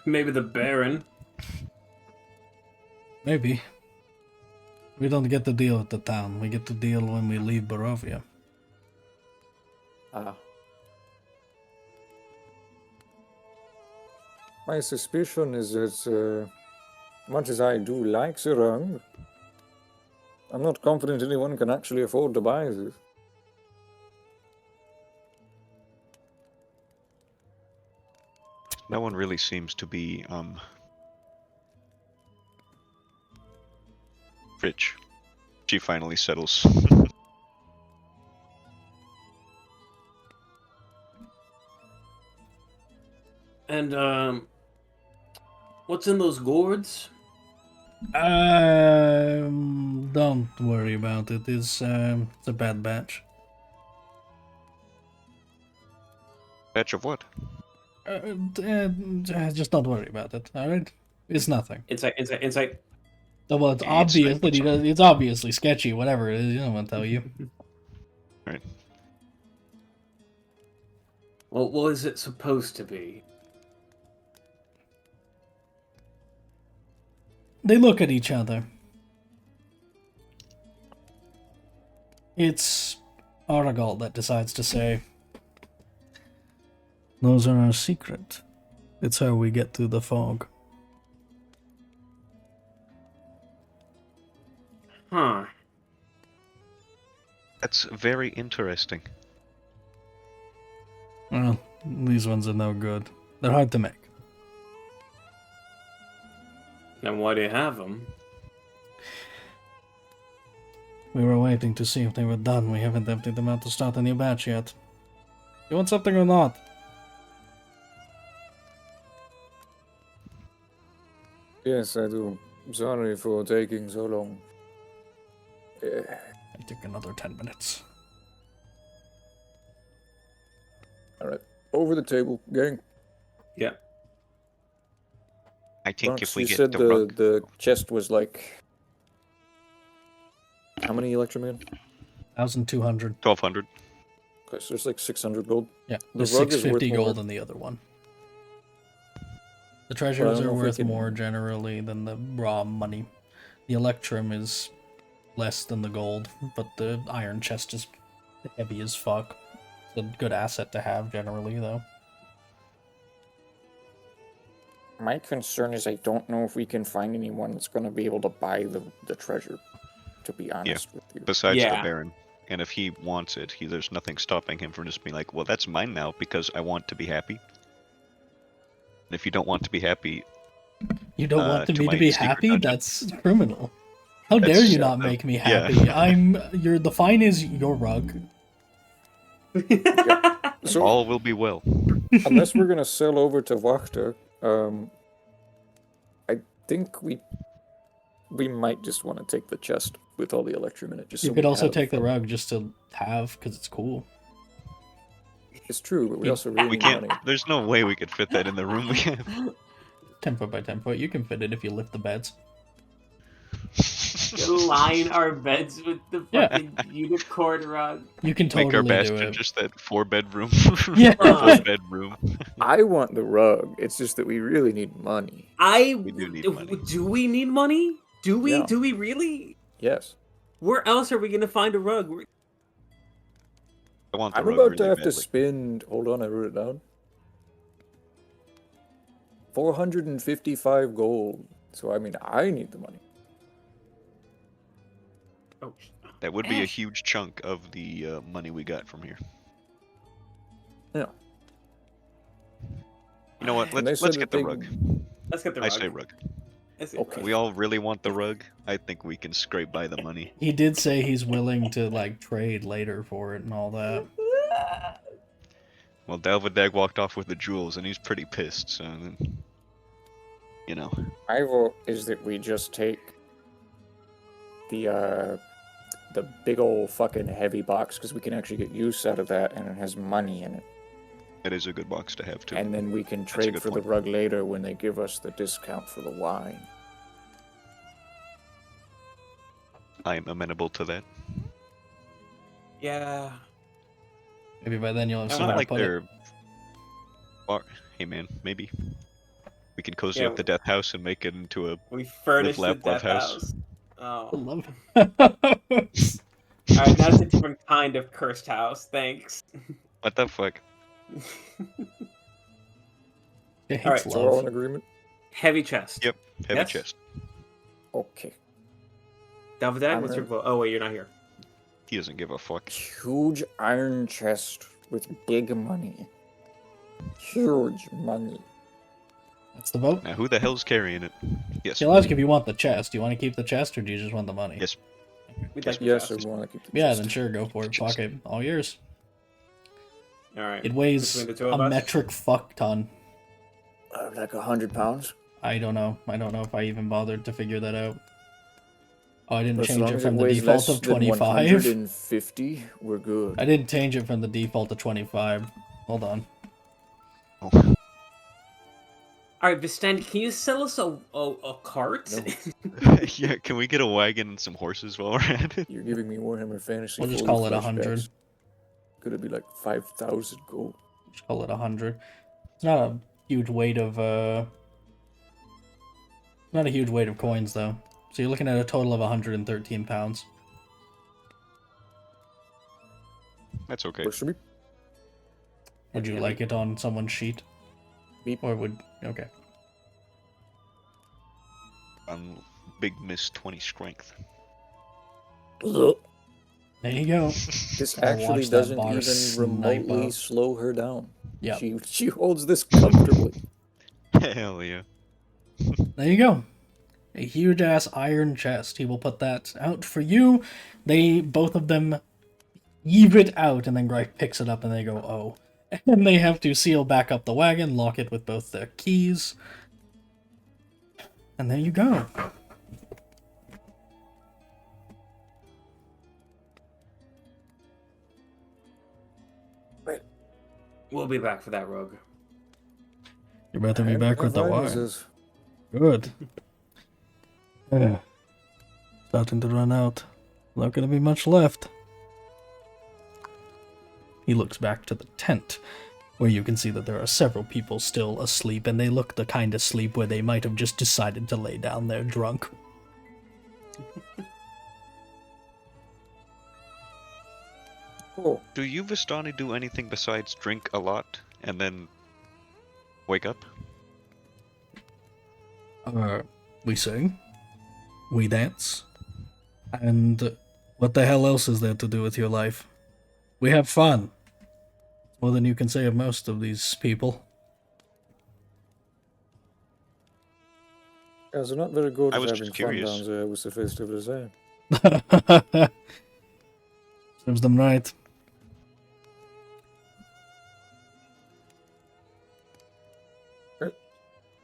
Maybe the Baron. Maybe. We don't get to deal with the town. We get to deal when we leave Barovia. Ah. My suspicion is that, much as I do like the rug, I'm not confident anyone can actually afford to buy this. No one really seems to be, rich. She finally settles. And, what's in those gourds? Don't worry about it. It's a bad batch. Batch of what? Just don't worry about it. All right, it's nothing. Insight. Well, it's Yeah, obvious it's that he does. It's obviously sketchy. Whatever it is, I don't want to tell you. Right. Well, what is it supposed to be? They look at each other. It's Aragalt that decides to say, "Those are our secret. It's how we get through the fog." Huh. That's very interesting. Well, these ones are no good. They're hard to make. And why do you have them? We were waiting to see if they were done. We haven't emptied them out to start a new batch yet. You want something or not? Yes, I do. Sorry for taking so long. I took another 10 minutes. Alright. Over the table, gang. Yeah. I think Bronx, if we you get said the rug, the chest was like... How many Electroman? 1,200. 1,200. Okay, so there's like 600 gold. Yeah, The there's rug is 650 worth more. gold in the other one. The treasures know are if we worth can- more generally than the raw money. The Electrum is less than the gold, but the iron chest is heavy as fuck. It's a good asset to have generally, though. My concern is I don't know if we can find anyone that's going to be able to buy the treasure, to be honest with you. Besides the Yeah. Baron. And if he wants it, there's nothing stopping him from just being like, well, that's mine now because I want to be happy. And if you don't want to be happy, You don't want to me to my be secret happy? dungeon. That's criminal. How dare That's- you not make me yeah. happy? The fine is your rug. So, all will be well. unless we're gonna sell over to Wachter, I think we might just want to take the chest with all the Electrum in it. Just You so could we also have- take the rug just to have, because it's cool. It's true, but we also really We need can't. money. There's no way we could fit that in the room we have. 10 foot by 10 foot. You can fit it if you lift the beds. Line our beds with the Yeah. fucking unicorn rug. You can Make our totally do bastion it. just that 4-bedroom. Yeah. 4-bedroom. I want the rug. It's just that we really need money. We do need money. Do we need money? Do we? Yeah. Do we really? Yes. Where else are we gonna find a rug? I want the I'm rug about really to have to badly. spend. Hold on, I wrote it down. 455 gold. So I mean, I need the money. Oh, That would be a Ash. huge chunk of the money we got from here. Yeah. You know what? And they Let's said get that the they- rug. Let's get the I rug. say rug. Let's get the Okay. rug. We all really want the rug. I think we can scrape by the money. He did say he's willing to like trade later for it and all that. Well, Dalvadag walked off with the jewels, and he's pretty pissed. So, you know, My vote is that we just take the big old fucking heavy box because we can actually get use out of that, and it has money in it. that is a good box to have too. And then we can a trade good for point. the rug later when they give us the discount for the wine. I am amenable to that. Yeah. Maybe by then you'll have It's It's somewhere not to like put it. they're. Hey man, maybe we can cozy Yeah, up the death house and make it into a. We furnished the Live, love death house. house. I Oh. love Alright, now it's a different kind of cursed house. Thanks. What the fuck? It's Alright, So we're all love. in agreement? Heavy chest. Yep, heavy Yes? chest. Okay. Dalvadag, what's your vote? Oh wait, you're not here. He doesn't give a fuck. Huge iron chest with big money. Huge money. That's the vote. Now, who the hell's carrying it? Yes. He'll ask if you want the chest. Do you want to keep the chest or do you just want the money? Yes. We'd Yes, like the Yes, I chest. want to keep the Yeah, chest. then sure, go for it. Fuck it. All yours. Alright. It weighs Between the two a of us? metric fuck ton. Like 100 pounds. I don't know. I don't know if I even bothered to figure that out. Oh, I didn't As change long it as from the weighs default less of than 25. 150, we're good. I didn't change it from the default to 25. Hold on. Oh. Alright, Vistani, can you sell us a cart? No. Yeah, can we get a wagon and some horses while we're at it? You're giving me Warhammer Fantasy. We'll just 40 call it 100. flashbacks. Could it be like 5,000 gold? Just call it 100. It's not a huge weight of not a huge weight of coins though. So you're looking at a total of 113 pounds. That's okay. Works for me. Would you like it on someone's sheet? Beep. Or would okay. Big Miss 20 strength. There you go. This I'll actually watch that doesn't bar even snipe remotely out. slow her down. Yeah. She holds this comfortably. Hell yeah. There you go. A huge ass iron chest. He will put that out for you. They both of them heave it out, and then Greif picks it up and they go, oh. And they have to seal back up the wagon, lock it with both their keys. And there you go. We'll be back for that rug. You're about to be back with the wine. Is Good. Yeah. Starting to run out. Not gonna be much left. He looks back to the tent, where you can see that there are several people still asleep, and they look the kind of sleep where they might have just decided to lay down there drunk. Oh, Do you, Vistani, do anything besides drink a lot and then wake up? We sing, we dance, and what the hell else is there to do with your life? We have fun. More than you can say of most of these people. guys, they're not very good I at was having just fun curious. down there with the festive design. Serves them right.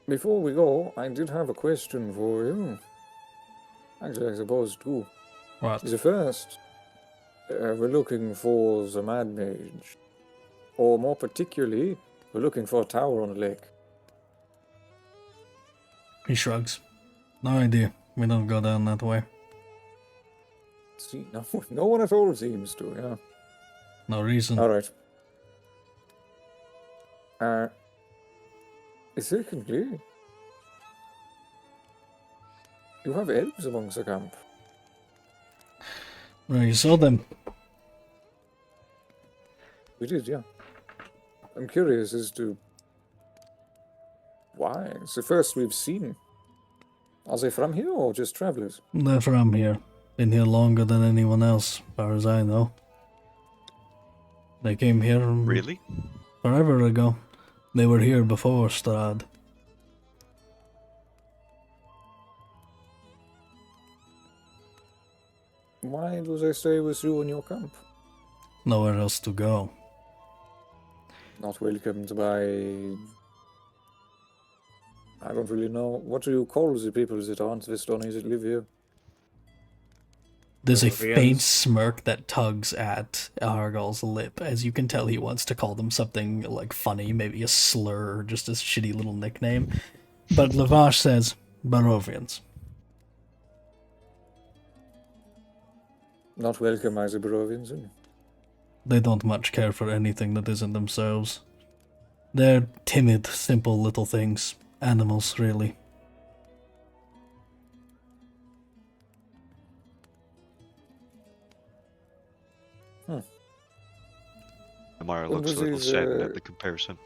Before we go, I did have a question for you. Actually, I suppose two. What? The first, we're looking for the Mad Mage. Or more particularly, we're looking for a tower on a lake. He shrugs. No idea. We don't go down that way. See, no one at all seems to, yeah. No reason. Alright. Secondly, you have elves amongst the camp. Well, you saw them. We did, yeah. I'm curious as to why. It's the first we've seen. Are they from here or just travelers? They're from here. Been here longer than anyone else, as far as I know. They came here Really? forever ago. They were here before Strahd. Why do they stay with you in your camp? Nowhere else to go. Not welcomed by... I don't really know. What do you call the people that aren't Vistoni that live here? There's a Barovians. faint smirk that tugs at Argal's lip, as you can tell he wants to call them something like funny, maybe a slur or just a shitty little nickname. But Lavash says, Barovians. Not welcome as the Barovians, then? They don't much care for anything that isn't themselves. They're timid, simple little things. Animals, really. Amara Well, looks a this little is, saddened at the comparison.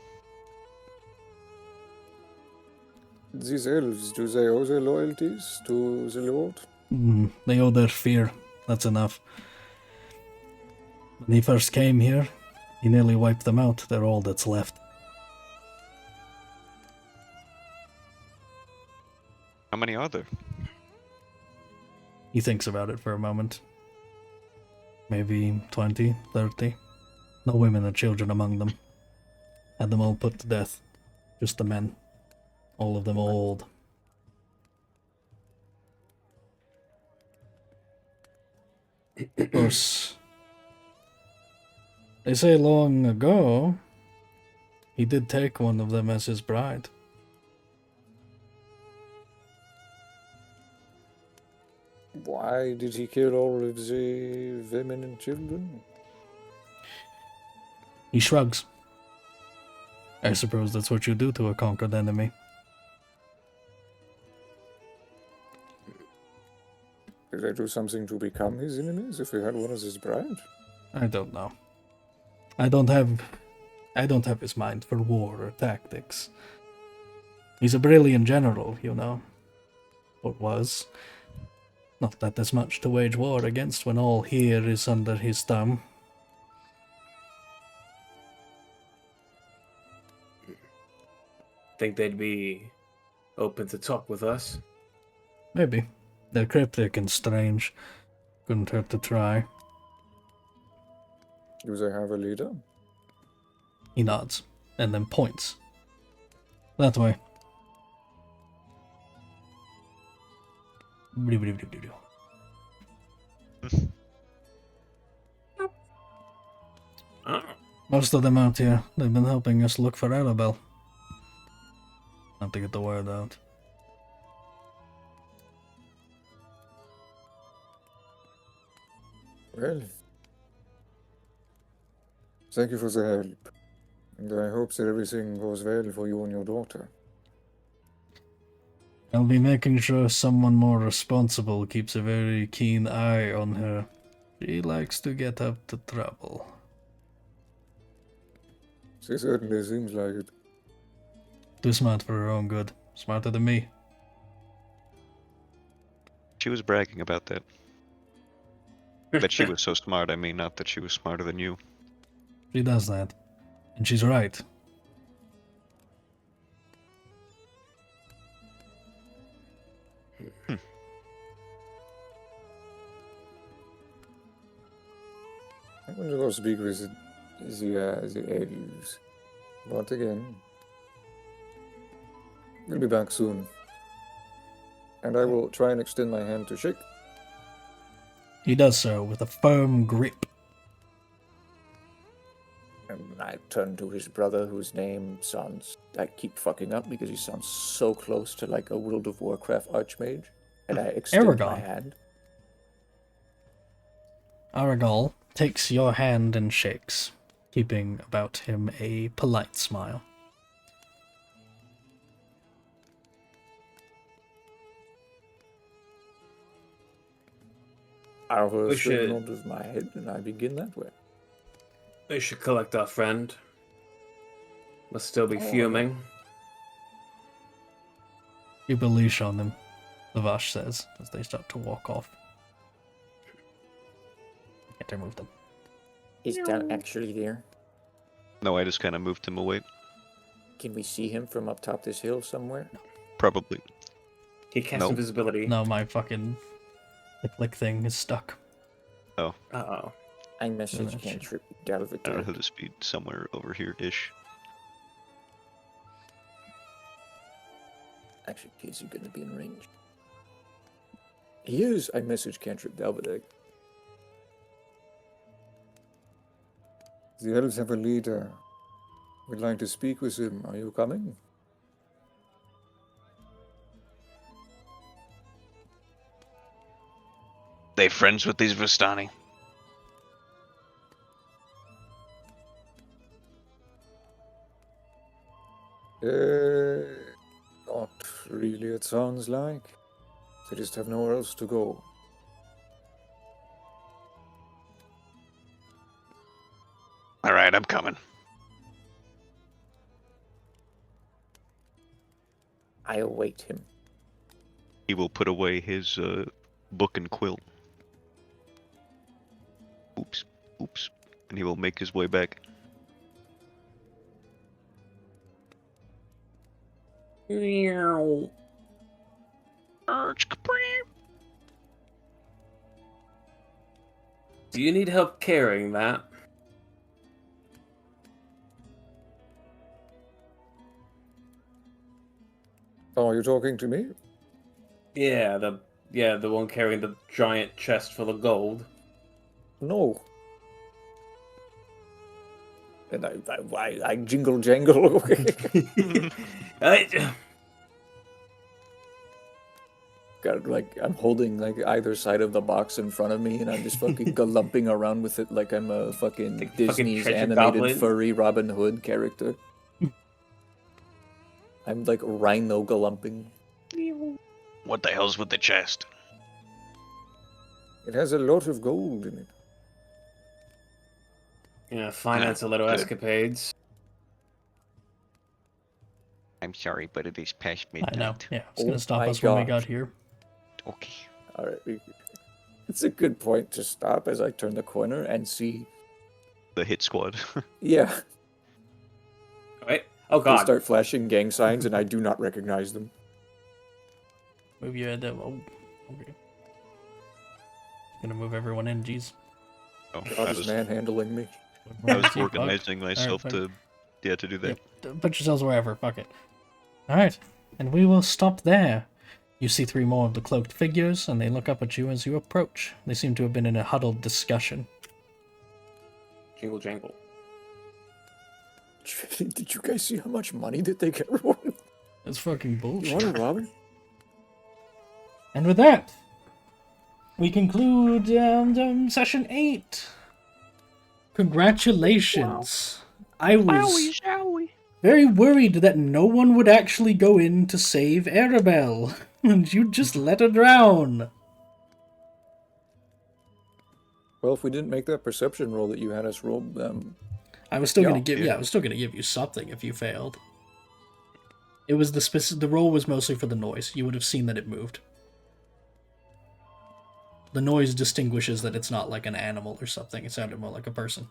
These elves, do they owe their loyalties to the Lord? They owe their fear. That's enough. When he first came here, he nearly wiped them out. They're all that's left. How many are there? He thinks about it for a moment. Maybe 20, 30. No women or children among them. Had them all put to death. Just the men. All of them old. Of course, they say long ago, he did take one of them as his bride. Why did he kill all of the women and children? He shrugs. I suppose that's what you do to a conquered enemy. Did I do something to become his enemies if he had one as his bride? I don't know. I don't have his mind for war or tactics. He's a brilliant general, you know. Or was. Not that there's much to wage war against when all here is under his thumb. Think they'd be open to talk with us? Maybe. They're cryptic and strange. Couldn't hurt to try. Do they have a leader? He nods, and then points. That way. Oh. Most of them out here, they've been helping us look for Arabelle. Not to get the word out. Well, thank you for the help. And I hope that everything goes well for you and your daughter. I'll be making sure someone more responsible keeps a very keen eye on her. She likes to get up to trouble. She certainly seems like it. Too smart for her own good. Smarter than me. She was bragging about that. That she was so smart, I mean, not that she was smarter than you. She does that. And she's right. I'm going to go speak with the elves. But again, we'll be back soon. And I will try and extend my hand to shake. He does so with a firm grip. And I turn to his brother, whose name sounds... I keep fucking up because he sounds so close to like a World of Warcraft archmage. And I extend my Aragon. hand. Aragal takes your hand and shakes, keeping about him a polite smile. I will We should- nod with my head, and I begin that way. We should collect our friend. Must still be Oh. fuming. Keep a leash on them, Lavash says, as they start to walk off. Can't remove them. Is that actually there? No, I just kind of moved him away. Can we see him from up top this hill somewhere? Probably. He casts Nope. invisibility. No, my fucking click thing is stuck. Uh-oh. I message shit. cantrip I don't know Galvator. how to speed somewhere over here-ish. Actually, is he going to be in range? He is. I message cantrip Galvator. The elves have a leader. We'd like to speak with him. Are you coming? They friends with these Vistani? Not really, it sounds like. They just have nowhere else to go. All right, I'm coming. I await him. He will put away his book and quill. Oops. Oops. And he will make his way back. Do you need help carrying that? Oh, are you talking to me? Yeah, the one carrying the giant chest full of gold. No. And I jingle jangle. Got like I'm holding like either side of the box in front of me, and I'm just fucking galumping around with it like I'm a fucking Like fucking Disney's treasure animated goblin. furry Robin Hood character. I'm like rhino galumping. What the hell's with the chest? It has a lot of gold in it. Yeah, finance a little good. escapades. I'm sorry, but it is past I midnight. know. Yeah, it's Oh gonna stop my us when we gosh. got here. Okay. All right, it's a good point to stop as I turn the corner and see. The hit squad. Yeah, Wait. Oh they god. start flashing gang signs, and I do not recognize them. Move your head. Oh, okay. Gonna move everyone in. Jeez. Oh, God is manhandling me. I was Fuck. organizing myself fuck. to do that. Yep. Put yourselves wherever. Fuck it. All right, and we will stop there. You see 3 more of the cloaked figures, and they look up at you as you approach. They seem to have been in a huddled discussion. Jingle jangle. Did you guys see how much money that they get rewarded? That's fucking You bullshit. want to rob it? And with that, we conclude session 8. Congratulations. I was very worried that no one would actually go in to save Arabelle, and you just let her drown. Well, if we didn't make that perception roll that you had us roll, I was still Yeah, gonna give I was still gonna give you something if you failed. It was the roll was mostly for the noise. You would have seen that it moved. The noise distinguishes that it's not like an animal or something. It sounded more like a person.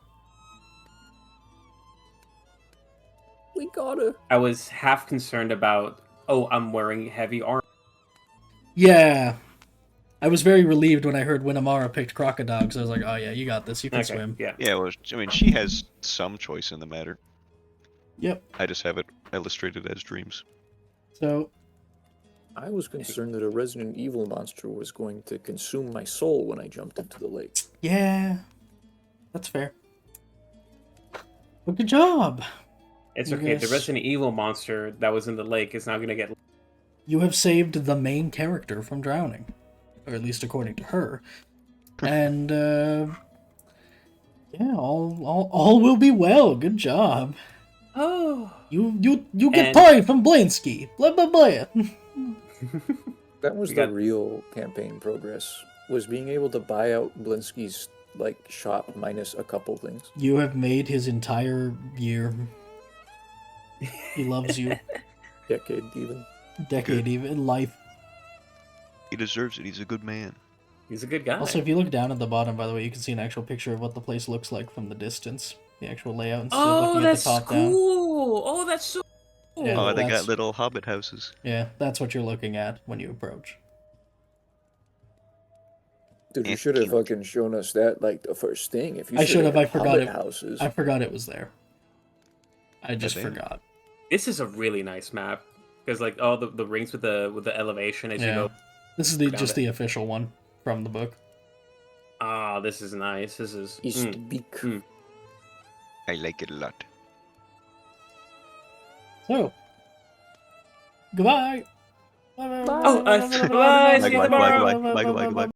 We gotta. I was half concerned about, I'm wearing heavy armor. Yeah. I was very relieved when I heard Winamara picked Crocodogs. I was like, oh yeah, you got this. You can swim. Yeah. Yeah, well, I mean, she has some choice in the matter. Yep. I just have it illustrated as dreams. So, I was concerned that a Resident Evil monster was going to consume my soul when I jumped into the lake. yeah. That's fair. But good job. It's You okay. The guys- Resident Evil monster that was in the lake is now going to get... You have saved the main character from drowning. Or at least according to her. And, yeah, all will be well. Good job. Oh. You get And- point from Blinsky. Blah, blah, blah. that was We the got- real campaign progress. Was being able to buy out Blinsky's like shop minus a couple things. You have made his entire year. He loves you. Decade even. Decade, even life. He deserves it. He's a good man. He's a good guy. Also, if you look down at the bottom, by the way, you can see an actual picture of what the place looks like from the distance. The actual layout instead of oh, looking at that's the top down. cool. Oh, that's so... Yeah, Oh, they that's- got little hobbit houses. Yeah, that's what you're looking at when you approach. Dude, you It's should have cute. fucking shown us that like the first thing. If you I said should they have. had I forgot hobbit it. houses. I forgot it was there. I just they? forgot. This is a really nice map because like all the rings with the elevation as you Yeah. go. This is Forgot just it. the official one from the book. Ah, this is nice. This is. East Beak. I like it a lot. So, goodbye. Oh, bye. See you tomorrow. Goodbye.